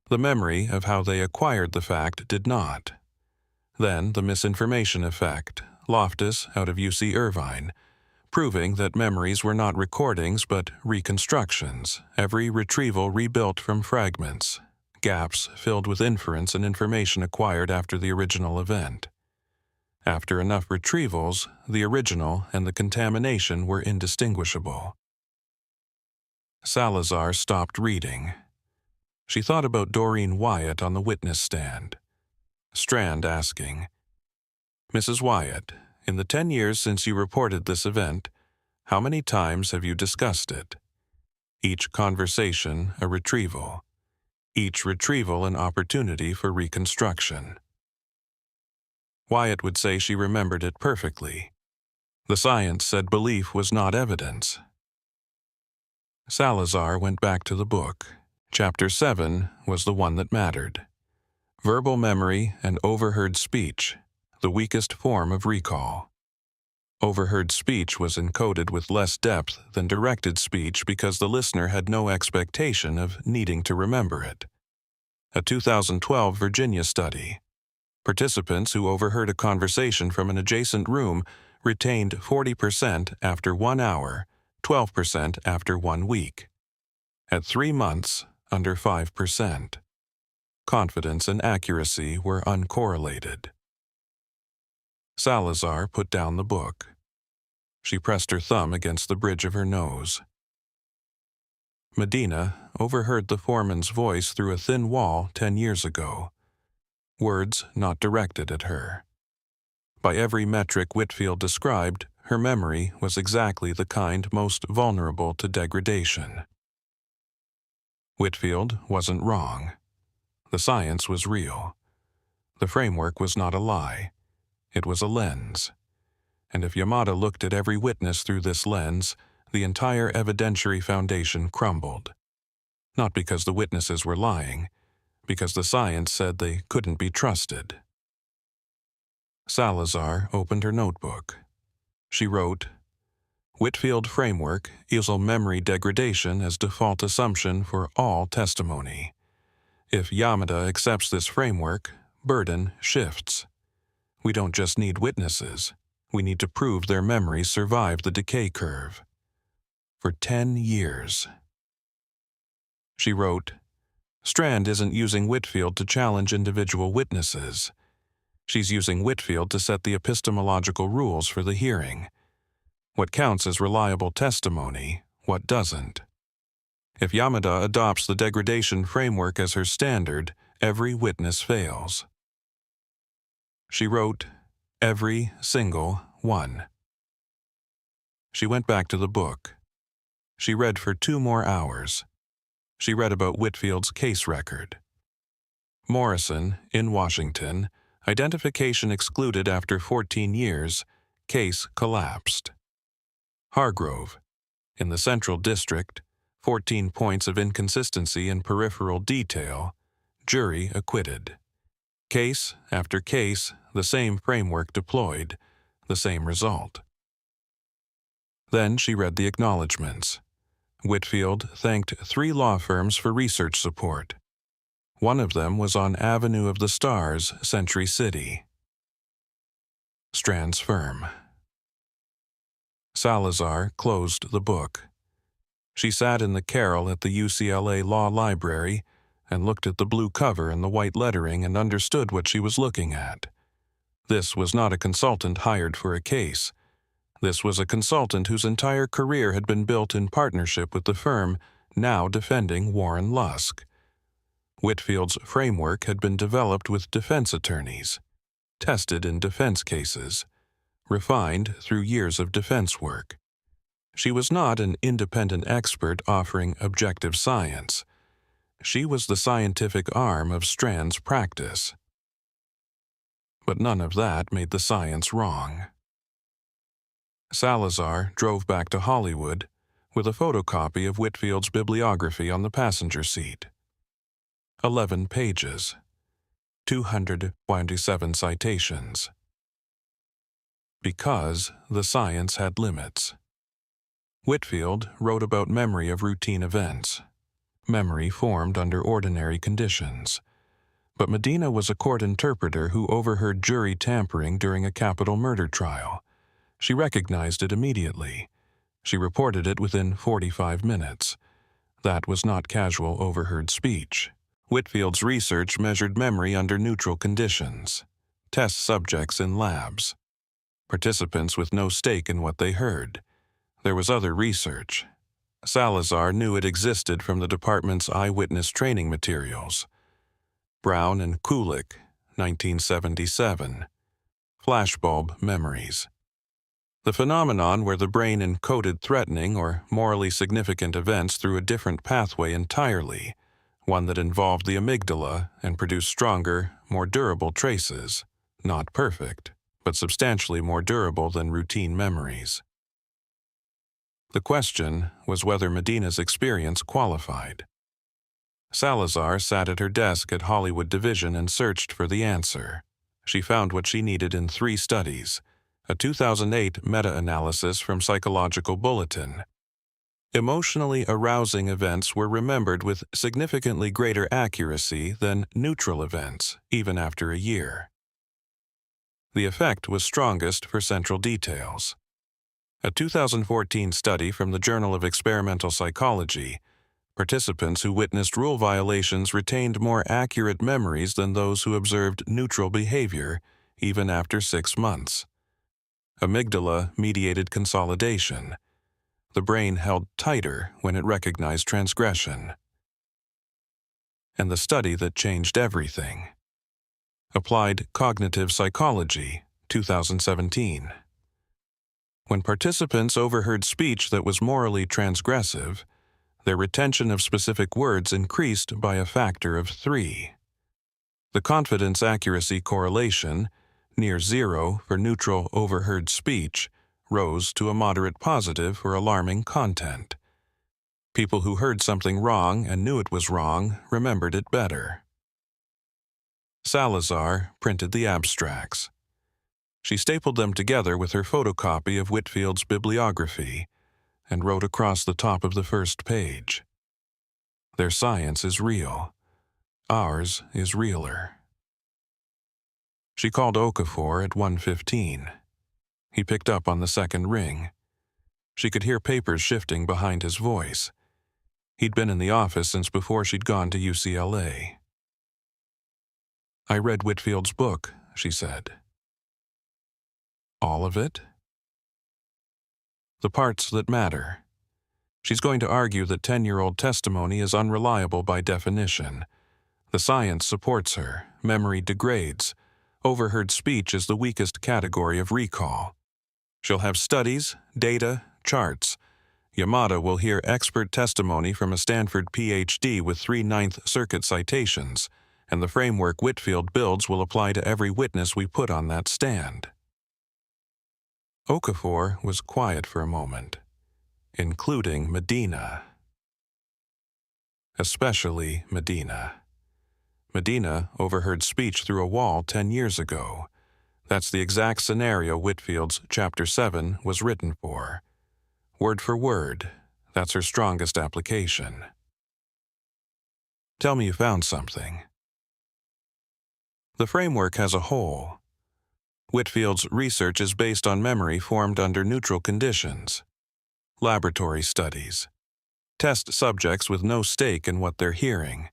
The memory of how they acquired the fact did not. Then the misinformation effect, Loftus out of UC Irvine, proving that memories were not recordings but reconstructions, every retrieval rebuilt from fragments, gaps filled with inference and information acquired after the original event. After enough retrievals, the original and the contamination were indistinguishable. Salazar stopped reading. She thought about Doreen Wyatt on the witness stand. Strand asking, "Mrs. Wyatt, in the 10 years since you reported this event, how many times have you discussed it? Each conversation a retrieval. Each retrieval an opportunity for reconstruction." Wyatt would say she remembered it perfectly. The science said belief was not evidence. Salazar went back to the book. Chapter 7 was the one that mattered. Verbal memory and overheard speech, the weakest form of recall. Overheard speech was encoded with less depth than directed speech because the listener had no expectation of needing to remember it. A 2012 Virginia study. Participants who overheard a conversation from an adjacent room retained 40% after 1 hour, 12% after 1 week. At 3 months, under 5%. Confidence and accuracy were uncorrelated. Salazar put down the book. She pressed her thumb against the bridge of her nose. Medina overheard the foreman's voice through a thin wall 10 years ago. Words not directed at her. By every metric Whitfield described, her memory was exactly the kind most vulnerable to degradation. Whitfield wasn't wrong. The science was real. The framework was not a lie. It was a lens. And if Yamada looked at every witness through this lens, the entire evidentiary foundation crumbled. Not because the witnesses were lying, because the science said they couldn't be trusted. Salazar opened her notebook. She wrote, "Whitfield framework easel memory degradation as default assumption for all testimony. If Yamada accepts this framework, burden shifts. We don't just need witnesses. We need to prove their memories survived the decay curve. For 10 years. She wrote, "Strand isn't using Whitfield to challenge individual witnesses. She's using Whitfield to set the epistemological rules for the hearing. What counts as reliable testimony, what doesn't. If Yamada adopts the degradation framework as her standard, every witness fails." She wrote, "Every single one." She went back to the book. She read for 2 more hours. She read about Whitfield's case record. Morrison, in Washington, identification excluded after 14 years, case collapsed. Hargrove, in the Central District, 14 points of inconsistency in peripheral detail, jury acquitted. Case after case, the same framework deployed, the same result. Then she read the acknowledgments. Whitfield thanked 3 law firms for research support. One of them was on Avenue of the Stars, Century City. Strand's firm. Salazar closed the book. She sat in the carrel at the UCLA Law Library and looked at the blue cover and the white lettering and understood what she was looking at. This was not a consultant hired for a case. This was a consultant whose entire career had been built in partnership with the firm now defending Warren Lusk. Whitfield's framework had been developed with defense attorneys, tested in defense cases, refined through years of defense work. She was not an independent expert offering objective science. She was the scientific arm of Strand's practice. But none of that made the science wrong. Salazar drove back to Hollywood with a photocopy of Whitfield's bibliography on the passenger seat. 11 pages, 227 citations. Because the science had limits. Whitfield wrote about memory of routine events. Memory formed under ordinary conditions. But Medina was a court interpreter who overheard jury tampering during a capital murder trial. She recognized it immediately. She reported it within 45 minutes. That was not casual overheard speech. Whitfield's research measured memory under neutral conditions. Test subjects in labs. Participants with no stake in what they heard. There was other research. Salazar knew it existed from the department's eyewitness training materials. Brown and Kulik, 1977. Flashbulb memories. The phenomenon where the brain encoded threatening or morally significant events through a different pathway entirely, one that involved the amygdala and produced stronger, more durable traces, not perfect, but substantially more durable than routine memories. The question was whether Medina's experience qualified. Salazar sat at her desk at Hollywood Division and searched for the answer. She found what she needed in 3 studies, A 2008 meta-analysis from Psychological Bulletin. Emotionally arousing events were remembered with significantly greater accuracy than neutral events, even after a year. The effect was strongest for central details. A 2014 study from the Journal of Experimental Psychology. Participants who witnessed rule violations retained more accurate memories than those who observed neutral behavior, even after 6 months. Amygdala-mediated consolidation. The brain held tighter when it recognized transgression. And the study that changed everything. Applied Cognitive Psychology, 2017. When participants overheard speech that was morally transgressive, their retention of specific words increased by a factor of 3. The confidence-accuracy correlation, near 0 for neutral overheard speech, rose to a moderate positive for alarming content. People who heard something wrong and knew it was wrong remembered it better. Salazar printed the abstracts. She stapled them together with her photocopy of Whitfield's bibliography and wrote across the top of the first page. Their science is real. Ours is realer. She called Okafor at 1:15. He picked up on the second ring. She could hear papers shifting behind his voice. He'd been in the office since before she'd gone to UCLA. "I read Whitfield's book," she said. "All of it?" "The parts that matter. She's going to argue that 10-year-old testimony is unreliable by definition. The science supports her. Memory degrades. Overheard speech is the weakest category of recall. She'll have studies, data, charts. Yamada will hear expert testimony from a Stanford PhD with 3 Ninth Circuit citations, and the framework Whitfield builds will apply to every witness we put on that stand." Okafor was quiet for a moment, including Medina. Especially Medina. Medina overheard speech through a wall 10 years ago. That's the exact scenario Whitfield's Chapter 7 was written for. Word for word, that's her strongest application. "Tell me you found something." The framework has a hole. Whitfield's research is based on memory formed under neutral conditions. Laboratory studies. Test subjects with no stake in what they're hearing.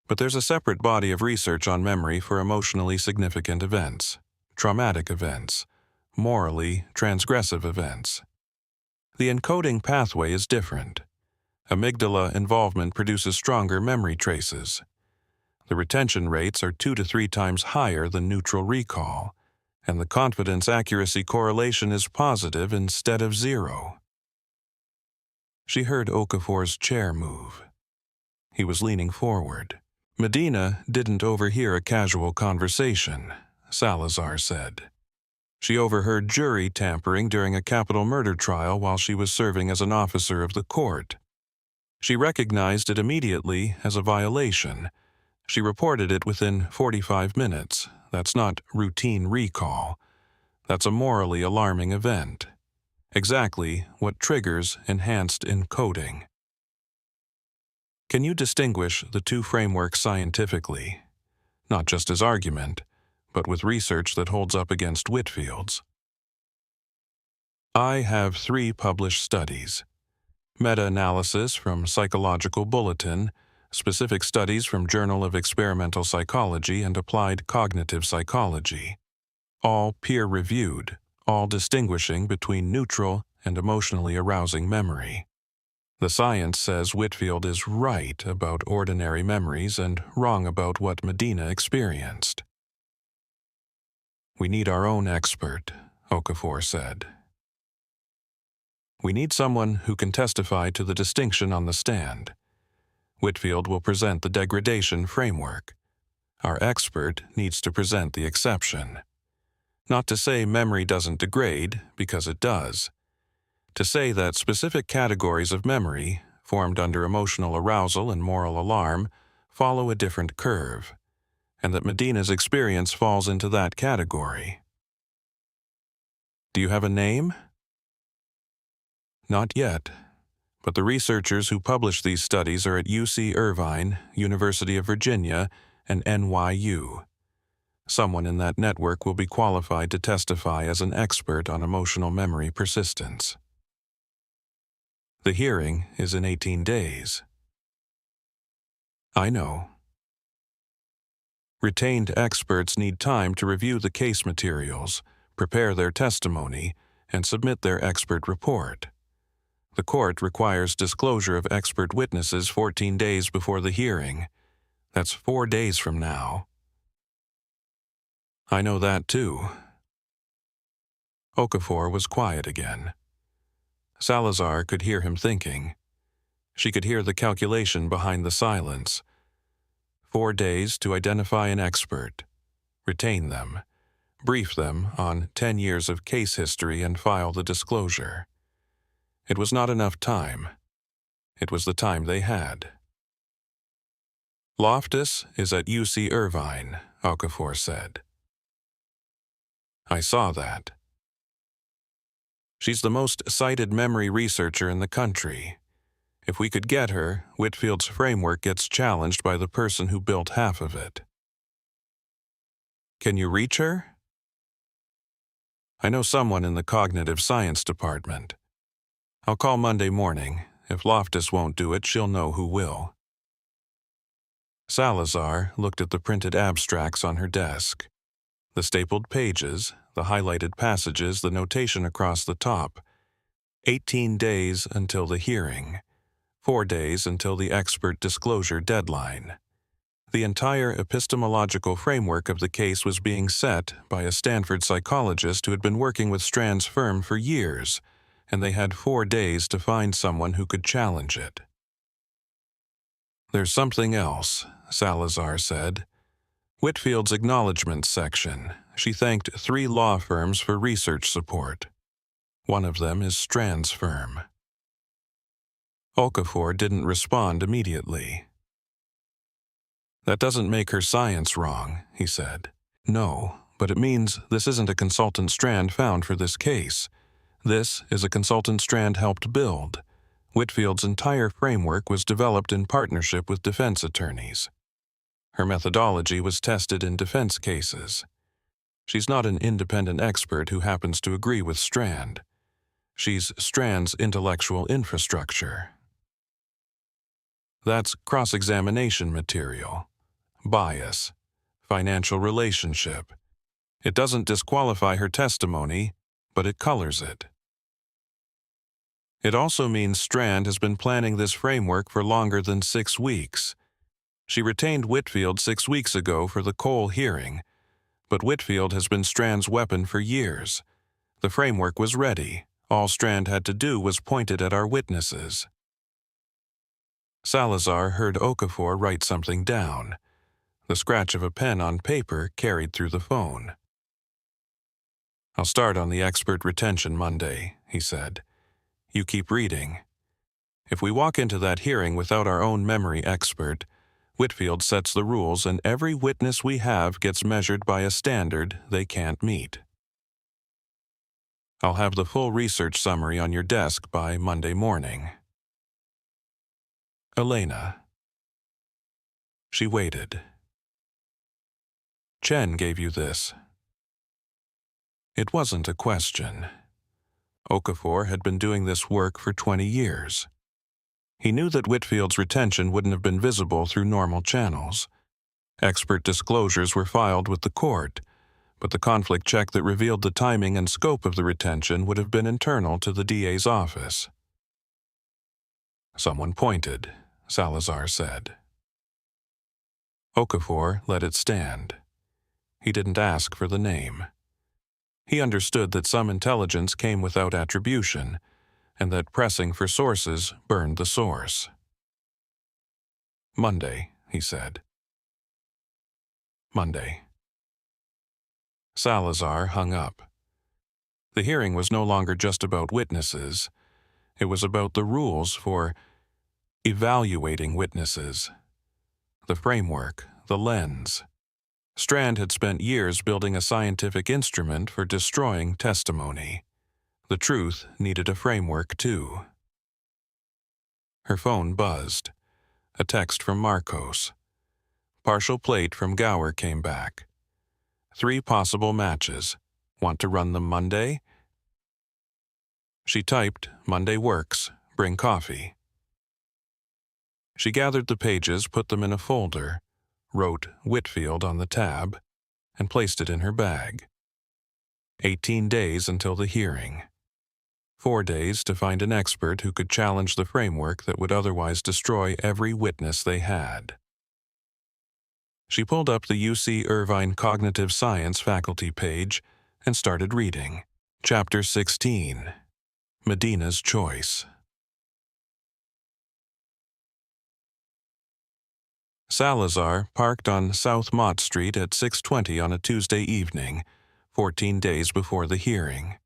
But there's a separate body of research on memory for emotionally significant events, traumatic events, morally transgressive events. The encoding pathway is different. Amygdala involvement produces stronger memory traces. The retention rates are 2 to 3 times higher than neutral recall, and the confidence-accuracy correlation is positive instead of 0. She heard Okafor's chair move. He was leaning forward. "Medina didn't overhear a casual conversation," Salazar said. "She overheard jury tampering during a capital murder trial while she was serving as an officer of the court. She recognized it immediately as a violation. She reported it within 45 minutes. That's not routine recall. That's a morally alarming event. Exactly what triggers enhanced encoding." Can you distinguish the two frameworks scientifically, not just as argument, but with research that holds up against Whitfield's? I have 3 published studies. Meta-analysis from Psychological Bulletin, specific studies from Journal of Experimental Psychology and Applied Cognitive Psychology. All peer-reviewed, all distinguishing between neutral and emotionally arousing memory. The science says Whitfield is right about ordinary memories and wrong about what Medina experienced. "We need our own expert," Okafor said. "We need someone who can testify to the distinction on the stand. Whitfield will present the degradation framework. Our expert needs to present the exception. Not to say memory doesn't degrade, because it does. To say that specific categories of memory, formed under emotional arousal and moral alarm, follow a different curve, and that Medina's experience falls into that category. Do you have a name? Not yet, but the researchers who publish these studies are at UC Irvine, University of Virginia, and NYU. Someone in that network will be qualified to testify as an expert on emotional memory persistence. The hearing is in 18 days. I know. Retained experts need time to review the case materials, prepare their testimony, and submit their expert report. The court requires disclosure of expert witnesses 14 days before the hearing. That's 4 days from now. I know that too. Okafor was quiet again. Salazar could hear him thinking. She could hear the calculation behind the silence. 4 days to identify an expert, retain them, brief them on 10 years of case history and file the disclosure. It was not enough time. It was the time they had. Loftus is at UC Irvine, Okafor said. I saw that. She's the most cited memory researcher in the country. If we could get her, Whitfield's framework gets challenged by the person who built half of it. Can you reach her? I know someone in the cognitive science department. I'll call Monday morning. If Loftus won't do it, she'll know who will. Salazar looked at the printed abstracts on her desk. The stapled pages, the highlighted passages, the notation across the top. 18 days until the hearing. 4 days until the expert disclosure deadline. The entire epistemological framework of the case was being set by a Stanford psychologist who had been working with Strand's firm for years, and they had 4 days to find someone who could challenge it. There's something else, Salazar said. Whitfield's acknowledgments section. She thanked 3 law firms for research support. One of them is Strand's firm. Okafor didn't respond immediately. That doesn't make her science wrong, he said. No, but it means this isn't a consultant Strand found for this case. This is a consultant Strand helped build. Whitfield's entire framework was developed in partnership with defense attorneys. Her methodology was tested in defense cases. She's not an independent expert who happens to agree with Strand. She's Strand's intellectual infrastructure. That's cross-examination material, bias, financial relationship. It doesn't disqualify her testimony, but it colors it. It also means Strand has been planning this framework for longer than 6 weeks. She retained Whitfield 6 weeks ago for the Cole hearing, but Whitfield has been Strand's weapon for years. The framework was ready. All Strand had to do was point it at our witnesses. Salazar heard Okafor write something down. The scratch of a pen on paper carried through the phone. I'll start on the expert retention Monday, he said. You keep reading. If we walk into that hearing without our own memory expert, Whitfield sets the rules and every witness we have gets measured by a standard they can't meet. I'll have the full research summary on your desk by Monday morning. Elena. She waited. Chen gave you this. It wasn't a question. Okafor had been doing this work for 20 years. He knew that Whitfield's retention wouldn't have been visible through normal channels. Expert disclosures were filed with the court, but the conflict check that revealed the timing and scope of the retention would have been internal to the DA's office. Someone pointed, Salazar said. Okafor let it stand. He didn't ask for the name. He understood that some intelligence came without attribution, and that pressing for sources burned the source. Monday, he said. Monday. Salazar hung up. The hearing was no longer just about witnesses. It was about the rules for evaluating witnesses. The framework, the lens. Strand had spent years building a scientific instrument for destroying testimony. The truth needed a framework, too. Her phone buzzed. A text from Marcos. Partial plate from Gower came back. 3 possible matches. Want to run them Monday? She typed, "Monday works. Bring coffee." She gathered the pages, put them in a folder, wrote Whitfield on the tab, and placed it in her bag. 18 days until the hearing. 4 days to find an expert who could challenge the framework that would otherwise destroy every witness they had. She pulled up the UC Irvine Cognitive Science faculty page and started reading. Chapter 16. Medina's Choice. Salazar parked on South Mott Street at 6:20 on a Tuesday evening, 14 days before the hearing.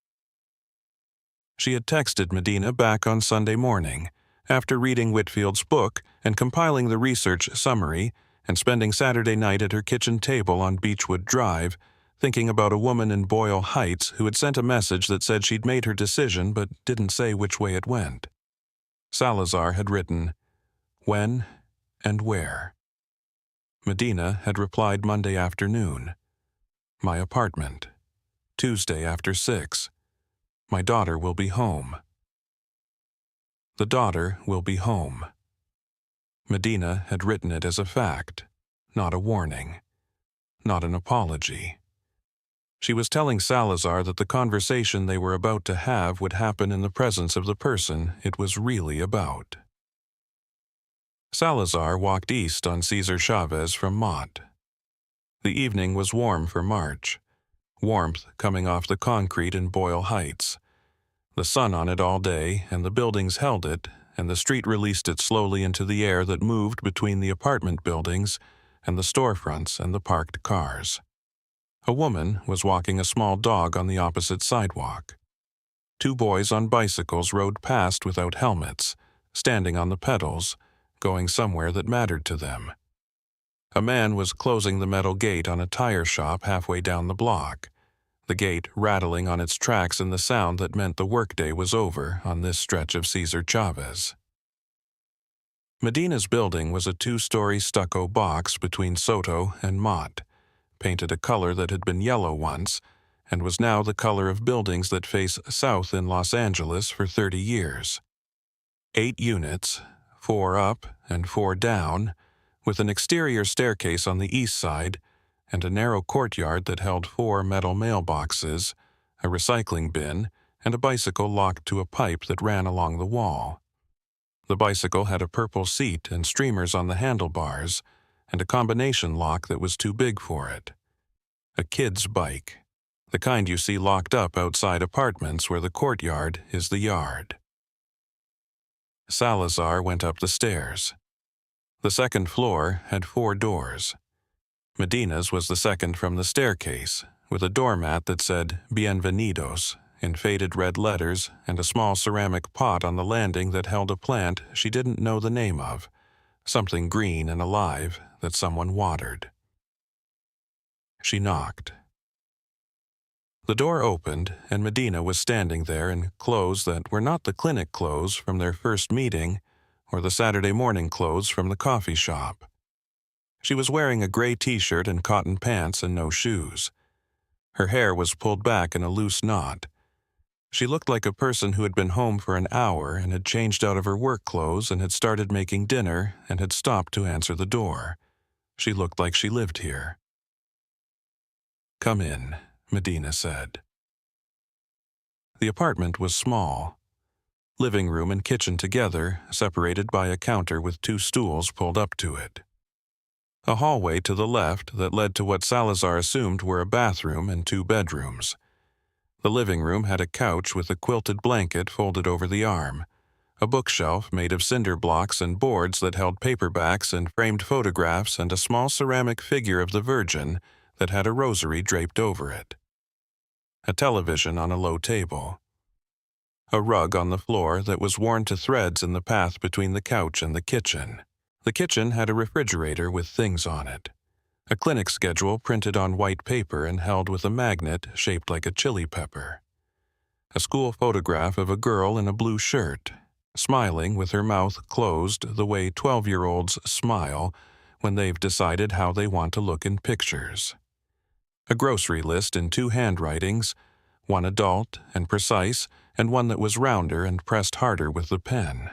She had texted Medina back on Sunday morning, after reading Whitfield's book and compiling the research summary and spending Saturday night at her kitchen table on Beechwood Drive, thinking about a woman in Boyle Heights who had sent a message that said she'd made her decision but didn't say which way it went. Salazar had written, "When and where?" Medina had replied Monday afternoon, "My apartment. Tuesday after 6. My daughter will be home." The daughter will be home. Medina had written it as a fact, not a warning, not an apology. She was telling Salazar that the conversation they were about to have would happen in the presence of the person it was really about. Salazar walked east on Cesar Chavez from Mott. The evening was warm for March, warmth coming off the concrete in Boyle Heights. The sun on it all day, and the buildings held it, and the street released it slowly into the air that moved between the apartment buildings and the storefronts and the parked cars. A woman was walking a small dog on the opposite sidewalk. 2 boys on bicycles rode past without helmets, standing on the pedals, going somewhere that mattered to them. A man was closing the metal gate on a tire shop halfway down the block, the gate rattling on its tracks in the sound that meant the workday was over on this stretch of Cesar Chavez. Medina's building was a 2-story stucco box between Soto and Mott, painted a color that had been yellow once and was now the color of buildings that face south in Los Angeles for 30 years. 8 units, 4 up and 4 down, with an exterior staircase on the east side and a narrow courtyard that held 4 metal mailboxes, a recycling bin, and a bicycle locked to a pipe that ran along the wall. The bicycle had a purple seat and streamers on the handlebars, and a combination lock that was too big for it. A kid's bike, the kind you see locked up outside apartments where the courtyard is the yard. Salazar went up the stairs. The second floor had 4 doors. Medina's was the second from the staircase, with a doormat that said "Bienvenidos" in faded red letters and a small ceramic pot on the landing that held a plant she didn't know the name of, something green and alive that someone watered. She knocked. The door opened, and Medina was standing there in clothes that were not the clinic clothes from their first meeting or the Saturday morning clothes from the coffee shop. She was wearing a gray t-shirt and cotton pants and no shoes. Her hair was pulled back in a loose knot. She looked like a person who had been home for an hour and had changed out of her work clothes and had started making dinner and had stopped to answer the door. She looked like she lived here. "Come in," Medina said. The apartment was small. Living room and kitchen together, separated by a counter with 2 stools pulled up to it. A hallway to the left that led to what Salazar assumed were a bathroom and 2 bedrooms. The living room had a couch with a quilted blanket folded over the arm, a bookshelf made of cinder blocks and boards that held paperbacks and framed photographs, and a small ceramic figure of the Virgin that had a rosary draped over it. A television on a low table. A rug on the floor that was worn to threads in the path between the couch and the kitchen. The kitchen had a refrigerator with things on it. A clinic schedule printed on white paper and held with a magnet shaped like a chili pepper. A school photograph of a girl in a blue shirt, smiling with her mouth closed the way 12-year-olds smile when they've decided how they want to look in pictures. A grocery list in 2 handwritings, one adult and precise, and one that was rounder and pressed harder with the pen.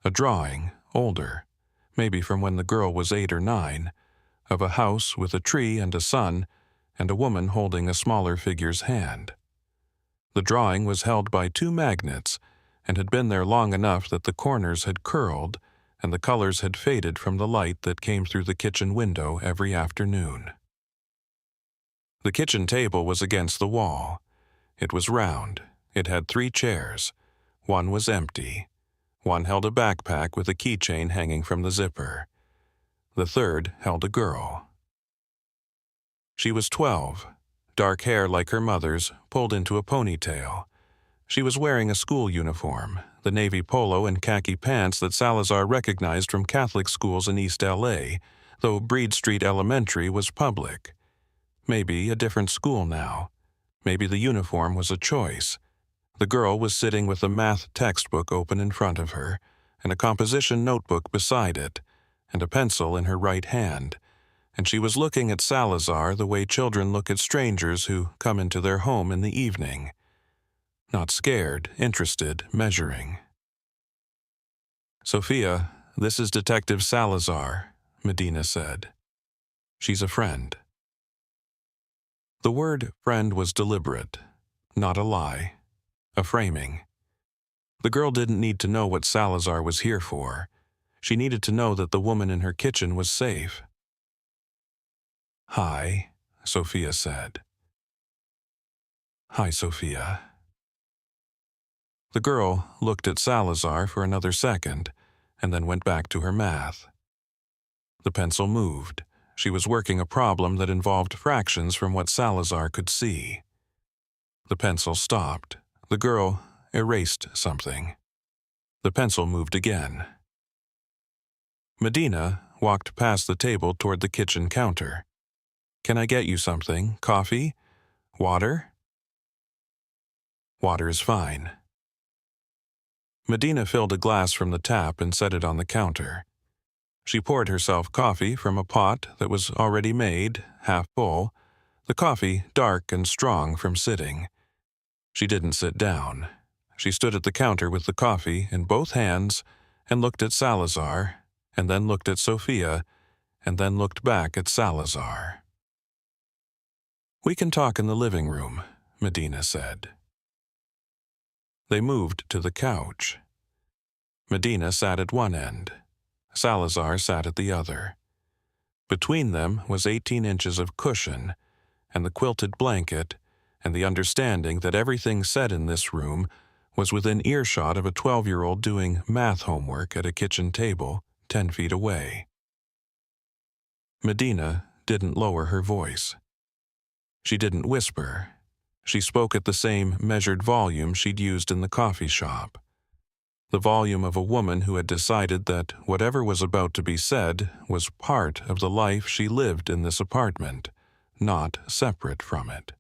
A drawing, older, maybe from when the girl was 8 or 9, of a house with a tree and a sun, and a woman holding a smaller figure's hand. The drawing was held by 2 magnets and had been there long enough that the corners had curled and the colors had faded from the light that came through the kitchen window every afternoon. The kitchen table was against the wall. It was round. It had 3 chairs. One was empty. One held a backpack with a keychain hanging from the zipper. The third held a girl. She was 12, dark hair like her mother's, pulled into a ponytail. She was wearing a school uniform, the navy polo and khaki pants that Salazar recognized from Catholic schools in East L.A., though Breed Street Elementary was public. Maybe a different school now. Maybe the uniform was a choice. The girl was sitting with a math textbook open in front of her, and a composition notebook beside it, and a pencil in her right hand, and she was looking at Salazar the way children look at strangers who come into their home in the evening. Not scared, interested, measuring. "Sophia, this is Detective Salazar," Medina said. "She's a friend." The word friend was deliberate, not a lie, a framing. The girl didn't need to know what Salazar was here for. She needed to know that the woman in her kitchen was safe. "Hi," Sophia said. "Hi, Sophia." The girl looked at Salazar for another second and then went back to her math. The pencil moved. She was working a problem that involved fractions from what Salazar could see. The pencil stopped. The girl erased something. The pencil moved again. Medina walked past the table toward the kitchen counter. "Can I get you something? Coffee? Water?" "Water is fine." Medina filled a glass from the tap and set it on the counter. She poured herself coffee from a pot that was already made, half full, the coffee dark and strong from sitting. She didn't sit down. She stood at the counter with the coffee in both hands and looked at Salazar, and then looked at Sophia, and then looked back at Salazar. "We can talk in the living room," Medina said. They moved to the couch. Medina sat at one end. Salazar sat at the other. Between them was 18 inches of cushion, and the quilted blanket, and the understanding that everything said in this room was within earshot of a 12-year-old doing math homework at a kitchen table 10 feet away. Medina didn't lower her voice. She didn't whisper. She spoke at the same measured volume she'd used in the coffee shop. The volume of a woman who had decided that whatever was about to be said was part of the life she lived in this apartment, not separate from it.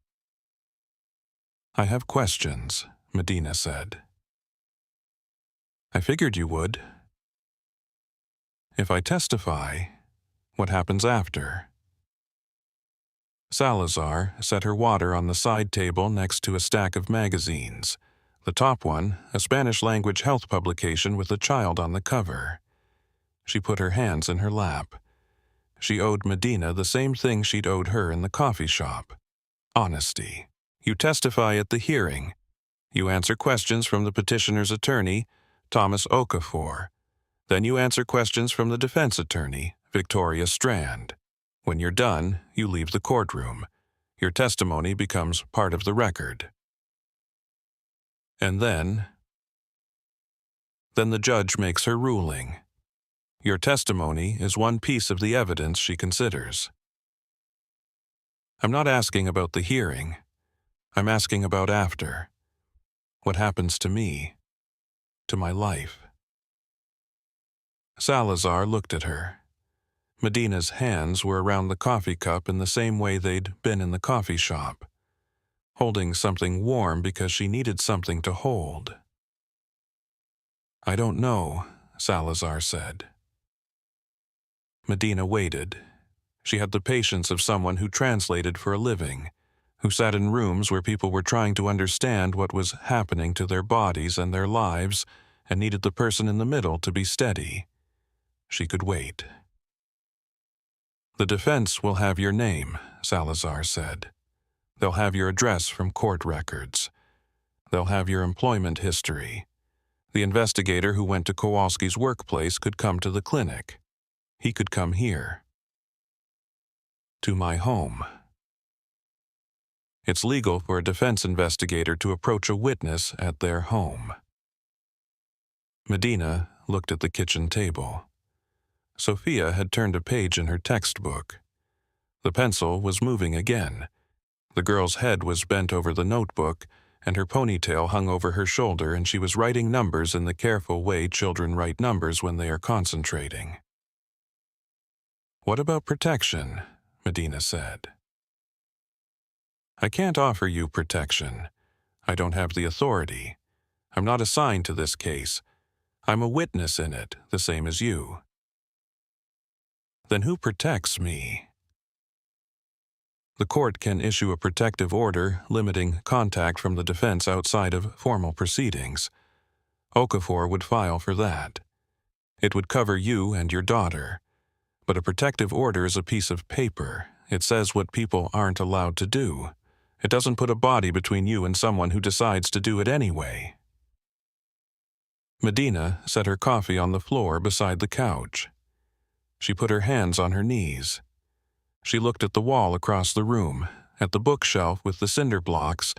"I have questions," Medina said. "I figured you would." "If I testify, what happens after?" Salazar set her water on the side table next to a stack of magazines. The top one, a Spanish-language health publication with a child on the cover. She put her hands in her lap. She owed Medina the same thing she'd owed her in the coffee shop: honesty. You testify at the hearing. You answer questions from the petitioner's attorney, Thomas Okafor. Then you answer questions from the defense attorney, Victoria Strand. When you're done, you leave the courtroom. Your testimony becomes part of the record. And then the judge makes her ruling. Your testimony is one piece of the evidence she considers. I'm not asking about the hearing. I'm asking about after. What happens to me, to my life? Salazar looked at her. Medina's hands were around the coffee cup in the same way they'd been in the coffee shop, holding something warm because she needed something to hold. "I don't know," Salazar said. Medina waited. She had the patience of someone who translated for a living, who sat in rooms where people were trying to understand what was happening to their bodies and their lives and needed the person in the middle to be steady. She could wait. "The defense will have your name," Salazar said. "They'll have your address from court records. They'll have your employment history. The investigator who went to Kowalski's workplace could come to the clinic. He could come here. To my home. It's legal for a defense investigator to approach a witness at their home." Medina looked at the kitchen table. Sophia had turned a page in her textbook. The pencil was moving again. The girl's head was bent over the notebook, and her ponytail hung over her shoulder, and she was writing numbers in the careful way children write numbers when they are concentrating. "What about protection?" Medina said. "I can't offer you protection. I don't have the authority. I'm not assigned to this case. I'm a witness in it, the same as you." "Then who protects me?" "The court can issue a protective order limiting contact from the defense outside of formal proceedings. Okafor would file for that. It would cover you and your daughter. But a protective order is a piece of paper. It says what people aren't allowed to do. It doesn't put a body between you and someone who decides to do it anyway." Medina set her coffee on the floor beside the couch. She put her hands on her knees. She looked at the wall across the room, at the bookshelf with the cinder blocks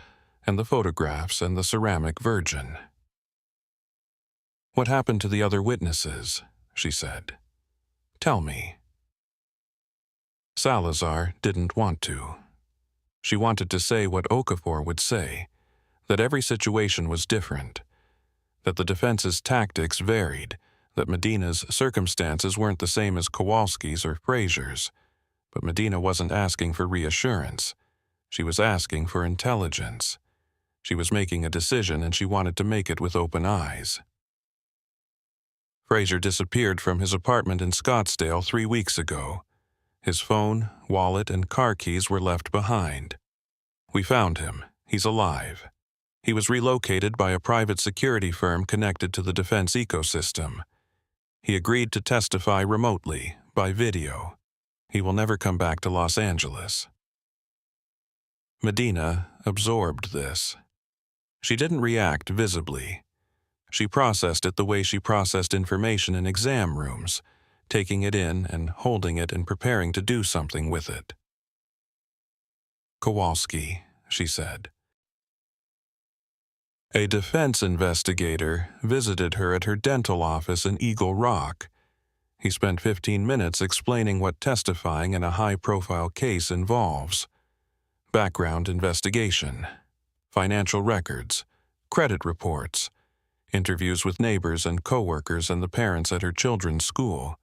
and the photographs and the ceramic Virgin. "What happened to the other witnesses?" she said. "Tell me." Salazar didn't want to. She wanted to say what Okafor would say, that every situation was different, that the defense's tactics varied, that Medina's circumstances weren't the same as Kowalski's or Frazier's. But Medina wasn't asking for reassurance. She was asking for intelligence. She was making a decision, and she wanted to make it with open eyes. Frazier disappeared from his apartment in Scottsdale 3 weeks ago. His phone, wallet, and car keys were left behind. We found him. He's alive. He was relocated by a private security firm connected to the defense ecosystem. He agreed to testify remotely, by video. He will never come back to Los Angeles. Medina absorbed this. She didn't react visibly. She processed it the way she processed information in exam rooms, taking it in and holding it and preparing to do something with it. "Kowalski," she said. A defense investigator visited her at her dental office in Eagle Rock. He spent 15 minutes explaining what testifying in a high-profile case involves. Background investigation, financial records, credit reports, interviews with neighbors and coworkers and the parents at her children's school.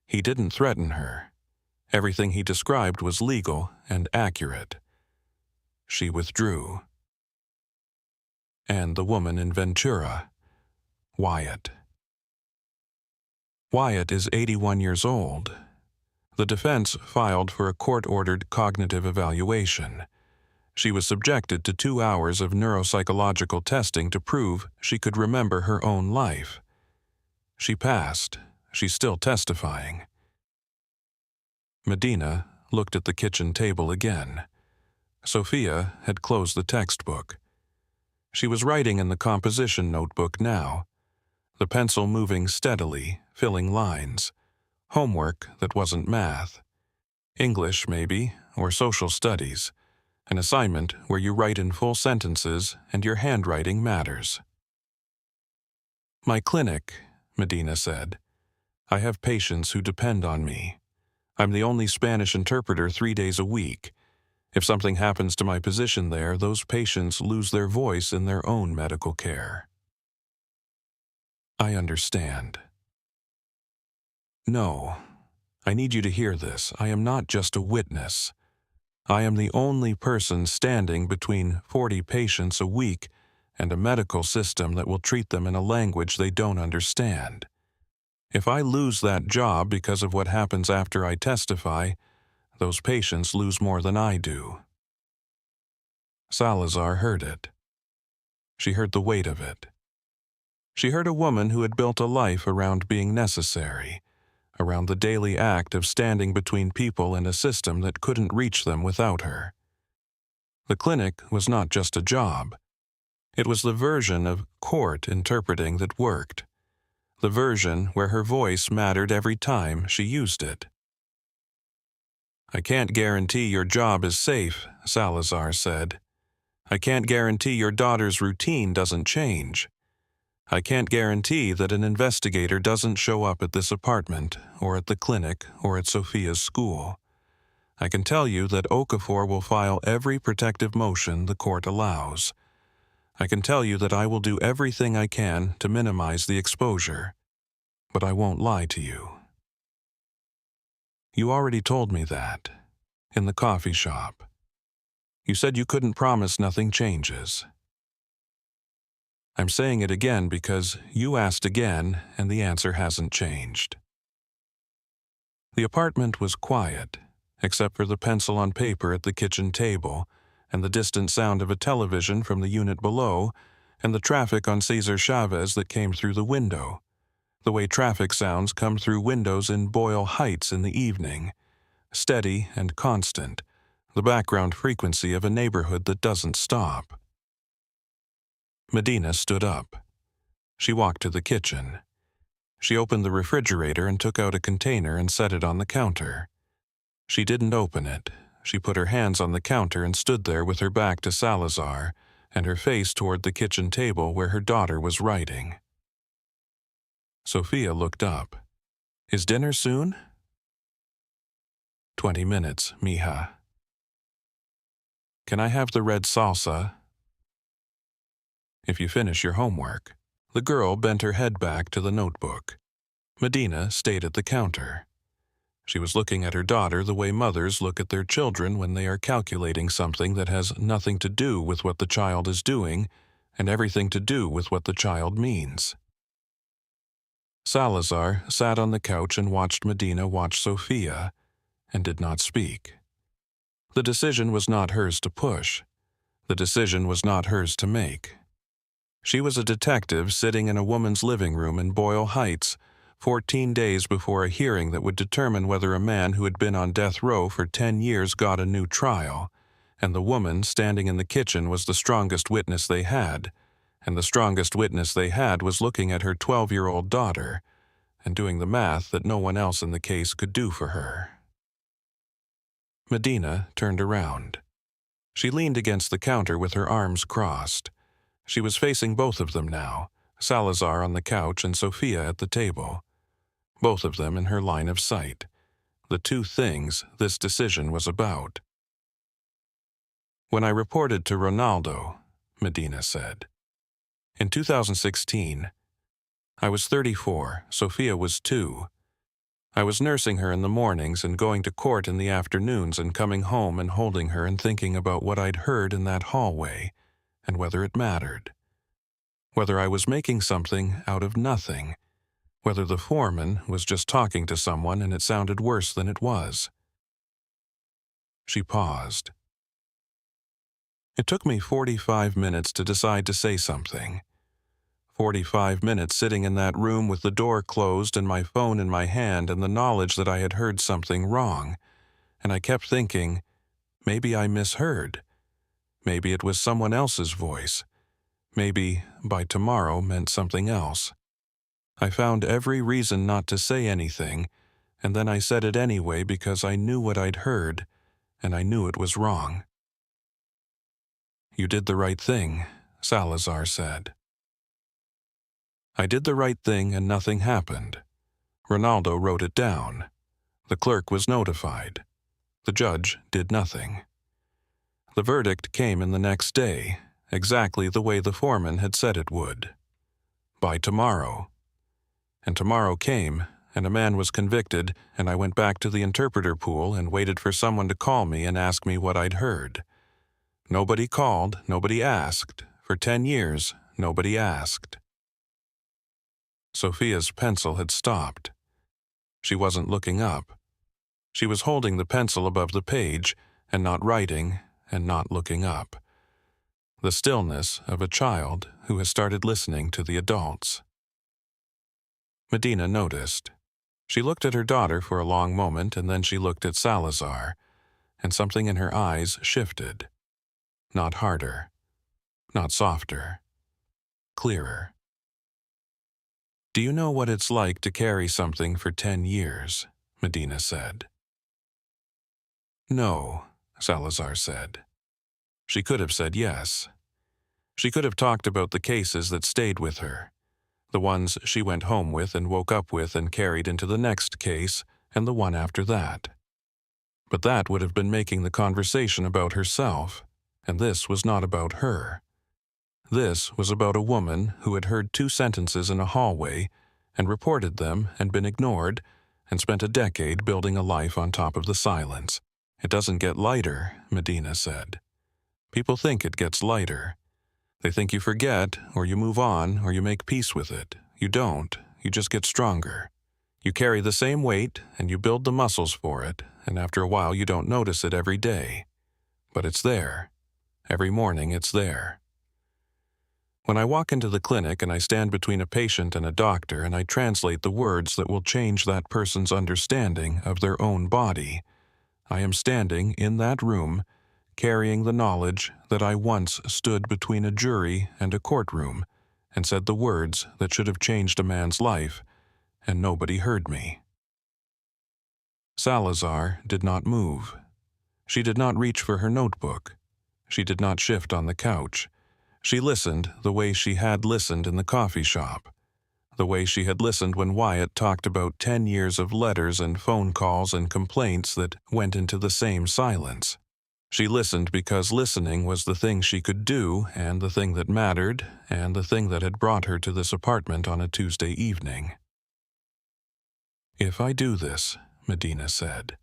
He didn't threaten her. Everything he described was legal and accurate. She withdrew. And the woman in Ventura, Wyatt. Wyatt is 81 years old. The defense filed for a court-ordered cognitive evaluation. She was subjected to 2 hours of neuropsychological testing to prove she could remember her own life. She passed. She's still testifying. Medina looked at the kitchen table again. Sophia had closed the textbook. She was writing in the composition notebook now, the pencil moving steadily, filling lines. Homework that wasn't math. English, maybe, or social studies. An assignment where you write in full sentences and your handwriting matters. "My clinic," Medina said. "I have patients who depend on me. I'm the only Spanish interpreter 3 days a week. If something happens to my position there, those patients lose their voice in their own medical care." "I understand." "No, I need you to hear this. I am not just a witness. I am the only person standing between 40 patients a week and a medical system that will treat them in a language they don't understand. If I lose that job because of what happens after I testify, those patients lose more than I do." Salazar heard it. She heard the weight of it. She heard a woman who had built a life around being necessary, around the daily act of standing between people and a system that couldn't reach them without her. The clinic was not just a job. It was the version of court interpreting that worked, the version where her voice mattered every time she used it. "I can't guarantee your job is safe," Salazar said. "I can't guarantee your daughter's routine doesn't change. I can't guarantee that an investigator doesn't show up at this apartment, or at the clinic, or at Sophia's school. I can tell you that Okafor will file every protective motion the court allows. I can tell you that I will do everything I can to minimize the exposure, but I won't lie to you." "You already told me that, in the coffee shop. You said you couldn't promise nothing changes. I'm saying it again because you asked again and the answer hasn't changed." The apartment was quiet, except for the pencil on paper at the kitchen table and the distant sound of a television from the unit below and the traffic on Cesar Chavez that came through the window, the way traffic sounds come through windows in Boyle Heights in the evening, steady and constant, the background frequency of a neighborhood that doesn't stop. Medina stood up. She walked to the kitchen. She opened the refrigerator and took out a container and set it on the counter. She didn't open it. She put her hands on the counter and stood there with her back to Salazar and her face toward the kitchen table where her daughter was writing. Sophia looked up. "Is dinner soon?" 20 minutes, mija." "Can I have the red salsa?" "If you finish your homework." The girl bent her head back to the notebook. Medina stayed at the counter. She was looking at her daughter the way mothers look at their children when they are calculating something that has nothing to do with what the child is doing and everything to do with what the child means. Salazar sat on the couch and watched Medina watch Sophia and did not speak. The decision was not hers to push. The decision was not hers to make. She was a detective sitting in a woman's living room in Boyle Heights 14 days before a hearing that would determine whether a man who had been on death row for 10 years got a new trial, and the woman standing in the kitchen was the strongest witness they had, and the strongest witness they had was looking at her 12-year-old daughter and doing the math that no one else in the case could do for her. Medina turned around. She leaned against the counter with her arms crossed. She was facing both of them now, Salazar on the couch and Sophia at the table, both of them in her line of sight, the two things this decision was about. "When I reported to Ronaldo," Medina said, "in 2016, I was 34, Sophia was 2. I was nursing her in the mornings and going to court in the afternoons and coming home and holding her and thinking about what I'd heard in that hallway and whether it mattered. Whether I was making something out of nothing, whether the foreman was just talking to someone and it sounded worse than it was." She paused. "It took me 45 minutes to decide to say something. 45 minutes sitting in that room with the door closed and my phone in my hand and the knowledge that I had heard something wrong. And I kept thinking, maybe I misheard. Maybe it was someone else's voice. Maybe by tomorrow meant something else. I found every reason not to say anything, and then I said it anyway because I knew what I'd heard, and I knew it was wrong." "You did the right thing," Salazar said. "I did the right thing and nothing happened. Ronaldo wrote it down. The clerk was notified. The judge did nothing. The verdict came in the next day, exactly the way the foreman had said it would. By tomorrow. And tomorrow came, and a man was convicted, and I went back to the interpreter pool and waited for someone to call me and ask me what I'd heard. Nobody called, nobody asked. For 10 years, nobody asked. Sophia's pencil had stopped. She wasn't looking up. She was holding the pencil above the page and not writing and not looking up. The stillness of a child who has started listening to the adults. Medina noticed. She looked at her daughter for a long moment, and then she looked at Salazar, and something in her eyes shifted. Not harder, not softer, clearer. "Do you know what it's like to carry something for 10 years?" Medina said. "No," Salazar said. She could have said yes. She could have talked about the cases that stayed with her, the ones she went home with and woke up with and carried into the next case and the one after that. But that would have been making the conversation about herself, and this was not about her. This was about a woman who had heard 2 sentences in a hallway and reported them and been ignored and spent a decade building a life on top of the silence. "It doesn't get lighter," Medina said. "People think it gets lighter. They think you forget, or you move on, or you make peace with it. You don't. You just get stronger. You carry the same weight, and you build the muscles for it, and after a while you don't notice it every day. But it's there. Every morning it's there. When I walk into the clinic and I stand between a patient and a doctor and I translate the words that will change that person's understanding of their own body, I am standing in that room carrying the knowledge that I once stood between a jury and a courtroom and said the words that should have changed a man's life, and nobody heard me." Salazar did not move. She did not reach for her notebook. She did not shift on the couch. She listened the way she had listened in the coffee shop, the way she had listened when Wyatt talked about 10 years of letters and phone calls and complaints that went into the same silence. She listened because listening was the thing she could do, and the thing that mattered, and the thing that had brought her to this apartment on a Tuesday evening. "If I do this," Medina said,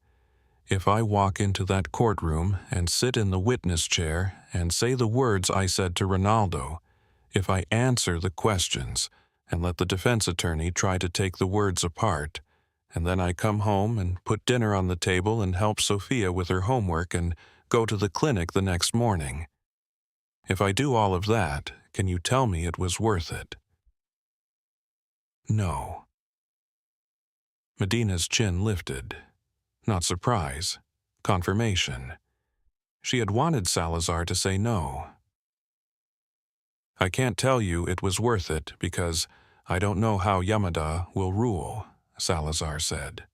"if I walk into that courtroom and sit in the witness chair and say the words I said to Ronaldo, if I answer the questions and let the defense attorney try to take the words apart, and then I come home and put dinner on the table and help Sophia with her homework and go to the clinic the next morning. If I do all of that, can you tell me it was worth it?" No. Medina's chin lifted. Not surprise. Confirmation. She had wanted Salazar to say no. "I can't tell you it was worth it because I don't know how Yamada will rule," Salazar said.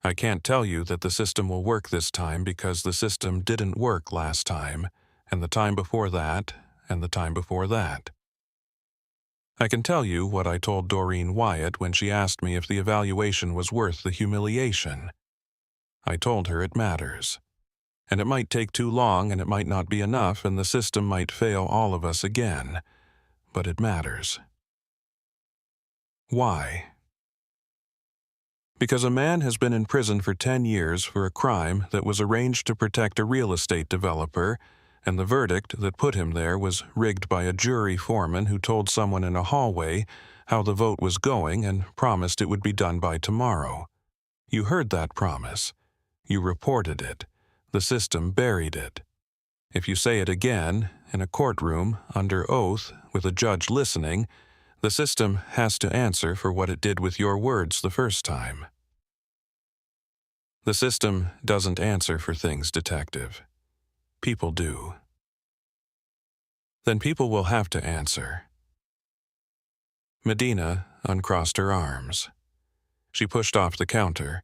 "I can't tell you that the system will work this time because the system didn't work last time, and the time before that, and the time before that. I can tell you what I told Doreen Wyatt when she asked me if the evaluation was worth the humiliation. I told her it matters. And it might take too long and it might not be enough and the system might fail all of us again, but it matters." Why? Because a man has been in prison for 10 years for a crime that was arranged to protect a real estate developer, and the verdict that put him there was rigged by a jury foreman who told someone in a hallway how the vote was going and promised it would be done by tomorrow. You heard that promise. You reported it. The system buried it. If you say it again, in a courtroom, under oath, with a judge listening, the system has to answer for what it did with your words the first time. The system doesn't answer for things, Detective. People do. Then people will have to answer. Medina uncrossed her arms. She pushed off the counter.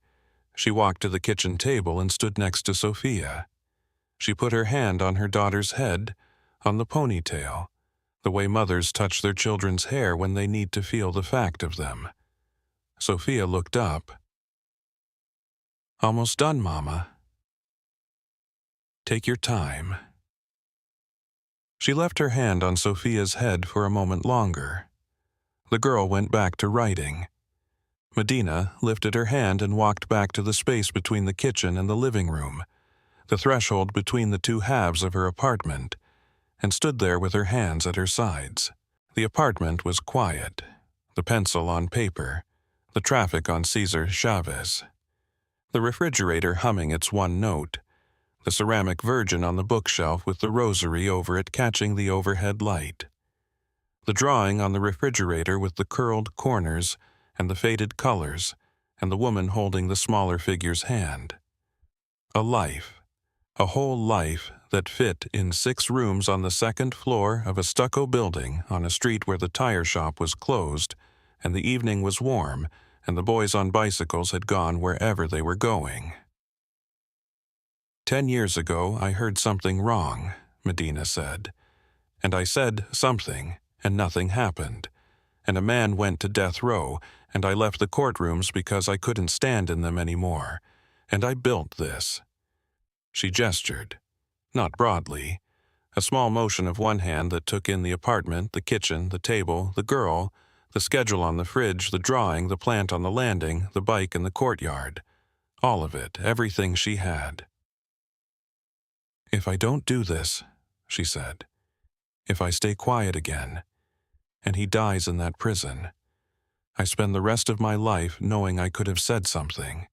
She walked to the kitchen table and stood next to Sophia. She put her hand on her daughter's head, on the ponytail, the way mothers touch their children's hair when they need to feel the fact of them. Sophia looked up. "Almost done, Mama." "Take your time." She left her hand on Sophia's head for a moment longer. The girl went back to writing. Medina lifted her hand and walked back to the space between the kitchen and the living room, the threshold between the two halves of her apartment, and stood there with her hands at her sides. The apartment was quiet, the pencil on paper, the traffic on Cesar Chavez, the refrigerator humming its one note, the ceramic Virgin on the bookshelf with the rosary over it catching the overhead light, the drawing on the refrigerator with the curled corners and the faded colors, and the woman holding the smaller figure's hand. A life, a whole life that fit in 6 rooms on the second floor of a stucco building on a street where the tire shop was closed, and the evening was warm, and the boys on bicycles had gone wherever they were going. 10 years ago, I heard something wrong, Medina said. And I said something, and nothing happened. And a man went to death row, and I left the courtrooms because I couldn't stand in them anymore. And I built this. She gestured, not broadly, a small motion of one hand that took in the apartment, the kitchen, the table, the girl, the schedule on the fridge, the drawing, the plant on the landing, the bike in the courtyard. All of it, everything she had. If I don't do this, she said, if I stay quiet again, and he dies in that prison, I spend the rest of my life knowing I could have said something.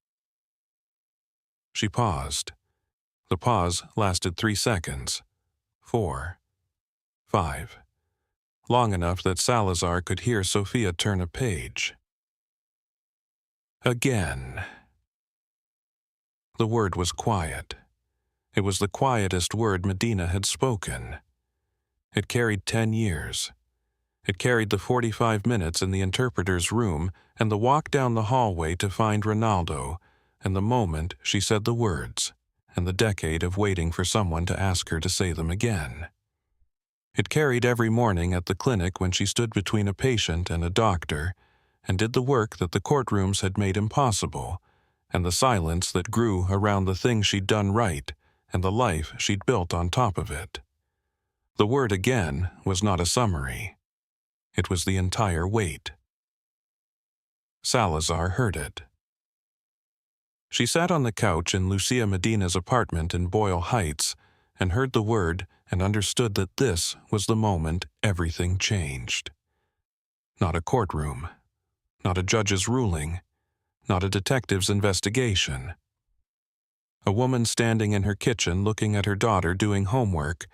She paused. The pause lasted 3 seconds, 4, 5, long enough that Salazar could hear Sophia turn a page. Again. The word was quiet. It was the quietest word Medina had spoken. It carried 10 years. It carried the 45 minutes in the interpreter's room and the walk down the hallway to find Ronaldo, and the moment she said the words, and the decade of waiting for someone to ask her to say them again. It carried every morning at the clinic when she stood between a patient and a doctor and did the work that the courtrooms had made impossible, and the silence that grew around the thing she'd done right and the life she'd built on top of it. The word again was not a summary. It was the entire weight. Salazar heard it. She sat on the couch in Lucia Medina's apartment in Boyle Heights and heard the word and understood that this was the moment everything changed. Not a courtroom, not a judge's ruling, not a detective's investigation. A woman standing in her kitchen looking at her daughter doing homework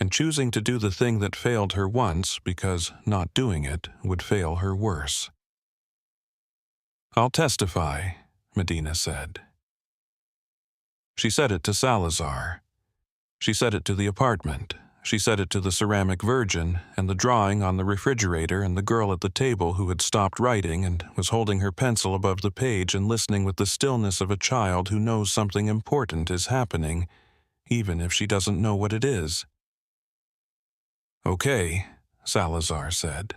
and choosing to do the thing that failed her once because not doing it would fail her worse. I'll testify, Medina said. She said it to Salazar. She said it to the apartment. She said it to the ceramic Virgin and the drawing on the refrigerator and the girl at the table who had stopped writing and was holding her pencil above the page and listening with the stillness of a child who knows something important is happening, even if she doesn't know what it is. Okay, Salazar said.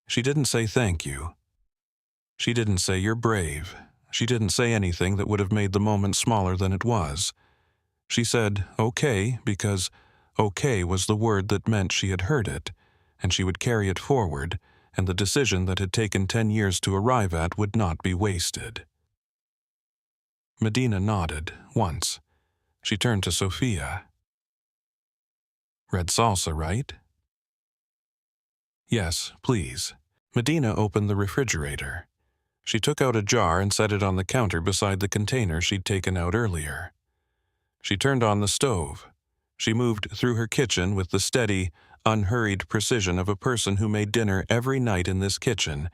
She didn't say thank you. She didn't say you're brave. She didn't say anything that would have made the moment smaller than it was. She said okay because okay was the word that meant she had heard it, and she would carry it forward, and the decision that had taken 10 years to arrive at would not be wasted. Medina nodded once. She turned to Sophia. Red salsa, right? Yes, please. Medina opened the refrigerator. She took out a jar and set it on the counter beside the container she'd taken out earlier. She turned on the stove. She moved through her kitchen with the steady, unhurried precision of a person who made dinner every night in this kitchen,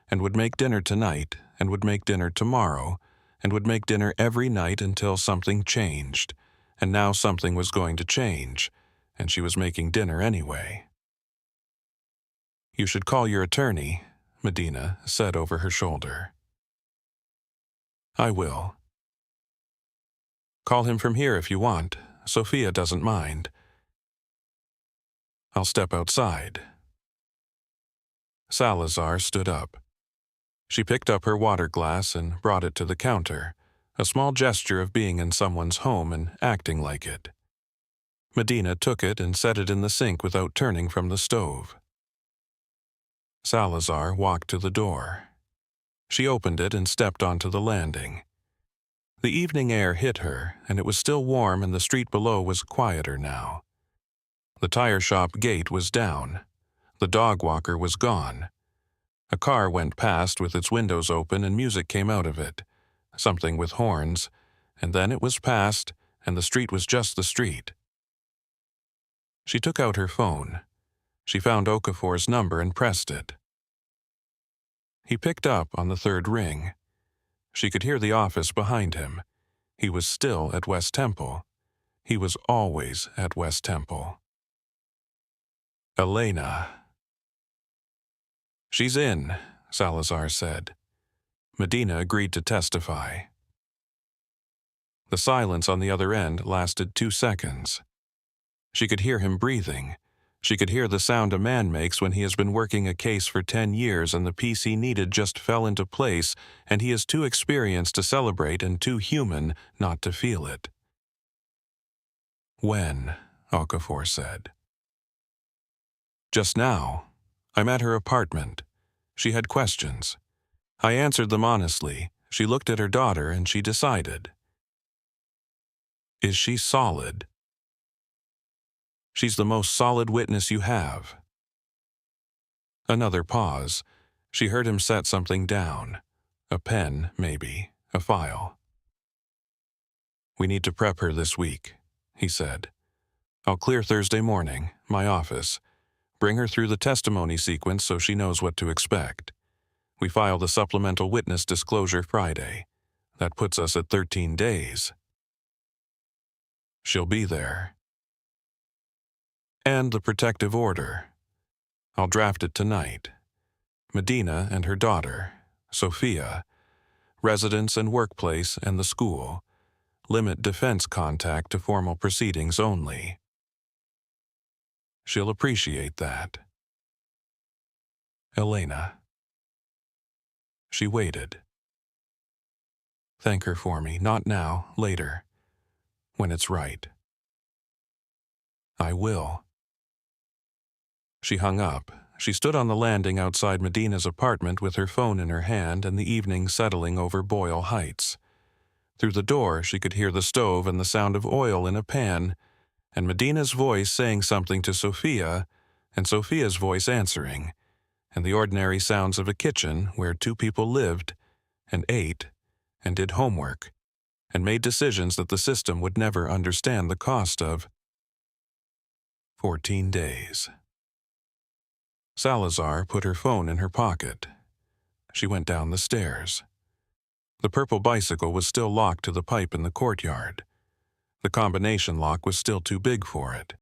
and would make dinner tonight, and would make dinner tomorrow, and would make dinner every night until something changed, and now something was going to change, and she was making dinner anyway. You should call your attorney, Medina said over her shoulder. I will. Call him from here if you want. Sophia doesn't mind. I'll step outside. Salazar stood up. She picked up her water glass and brought it to the counter, a small gesture of being in someone's home and acting like it. Medina took it and set it in the sink without turning from the stove. Salazar walked to the door. She opened it and stepped onto the landing. The evening air hit her, and it was still warm, and the street below was quieter now. The tire shop gate was down. The dog walker was gone. A car went past with its windows open and music came out of it, something with horns, and then it was past, and the street was just the street. She took out her phone. She found Okafor's number and pressed it. He picked up on the third ring. She could hear the office behind him. He was still at West Temple. He was always at West Temple. Elena. "She's in," Salazar said. Medina agreed to testify. The silence on the other end lasted 2 seconds. She could hear him breathing. She could hear the sound a man makes when he has been working a case for 10 years and the piece he needed just fell into place, and he is too experienced to celebrate and too human not to feel it. "When?" Okafor said. "Just now. I'm at her apartment. She had questions. I answered them honestly. She looked at her daughter and she decided." "Is she solid?" "She's the most solid witness you have." Another pause. She heard him set something down. A pen, maybe. A file. "We need to prep her this week," he said. "I'll clear Thursday morning, my office. Bring her through the testimony sequence so she knows what to expect. We file the supplemental witness disclosure Friday. That puts us at 13 days. She'll be there. And the protective order. I'll draft it tonight. Medina and her daughter, Sophia, residence and workplace and the school. Limit defense contact to formal proceedings only. She'll appreciate that. Elena." She waited. "Thank her for me, not now, later. When it's right." "I will." She hung up. She stood on the landing outside Medina's apartment with her phone in her hand and the evening settling over Boyle Heights. Through the door, she could hear the stove and the sound of oil in a pan, and Medina's voice saying something to Sophia, and Sophia's voice answering, and the ordinary sounds of a kitchen where 2 people lived, and ate, and did homework, and made decisions that the system would never understand the cost of. 14 days. Salazar put her phone in her pocket. She went down the stairs. The purple bicycle was still locked to the pipe in the courtyard. The combination lock was still too big for it.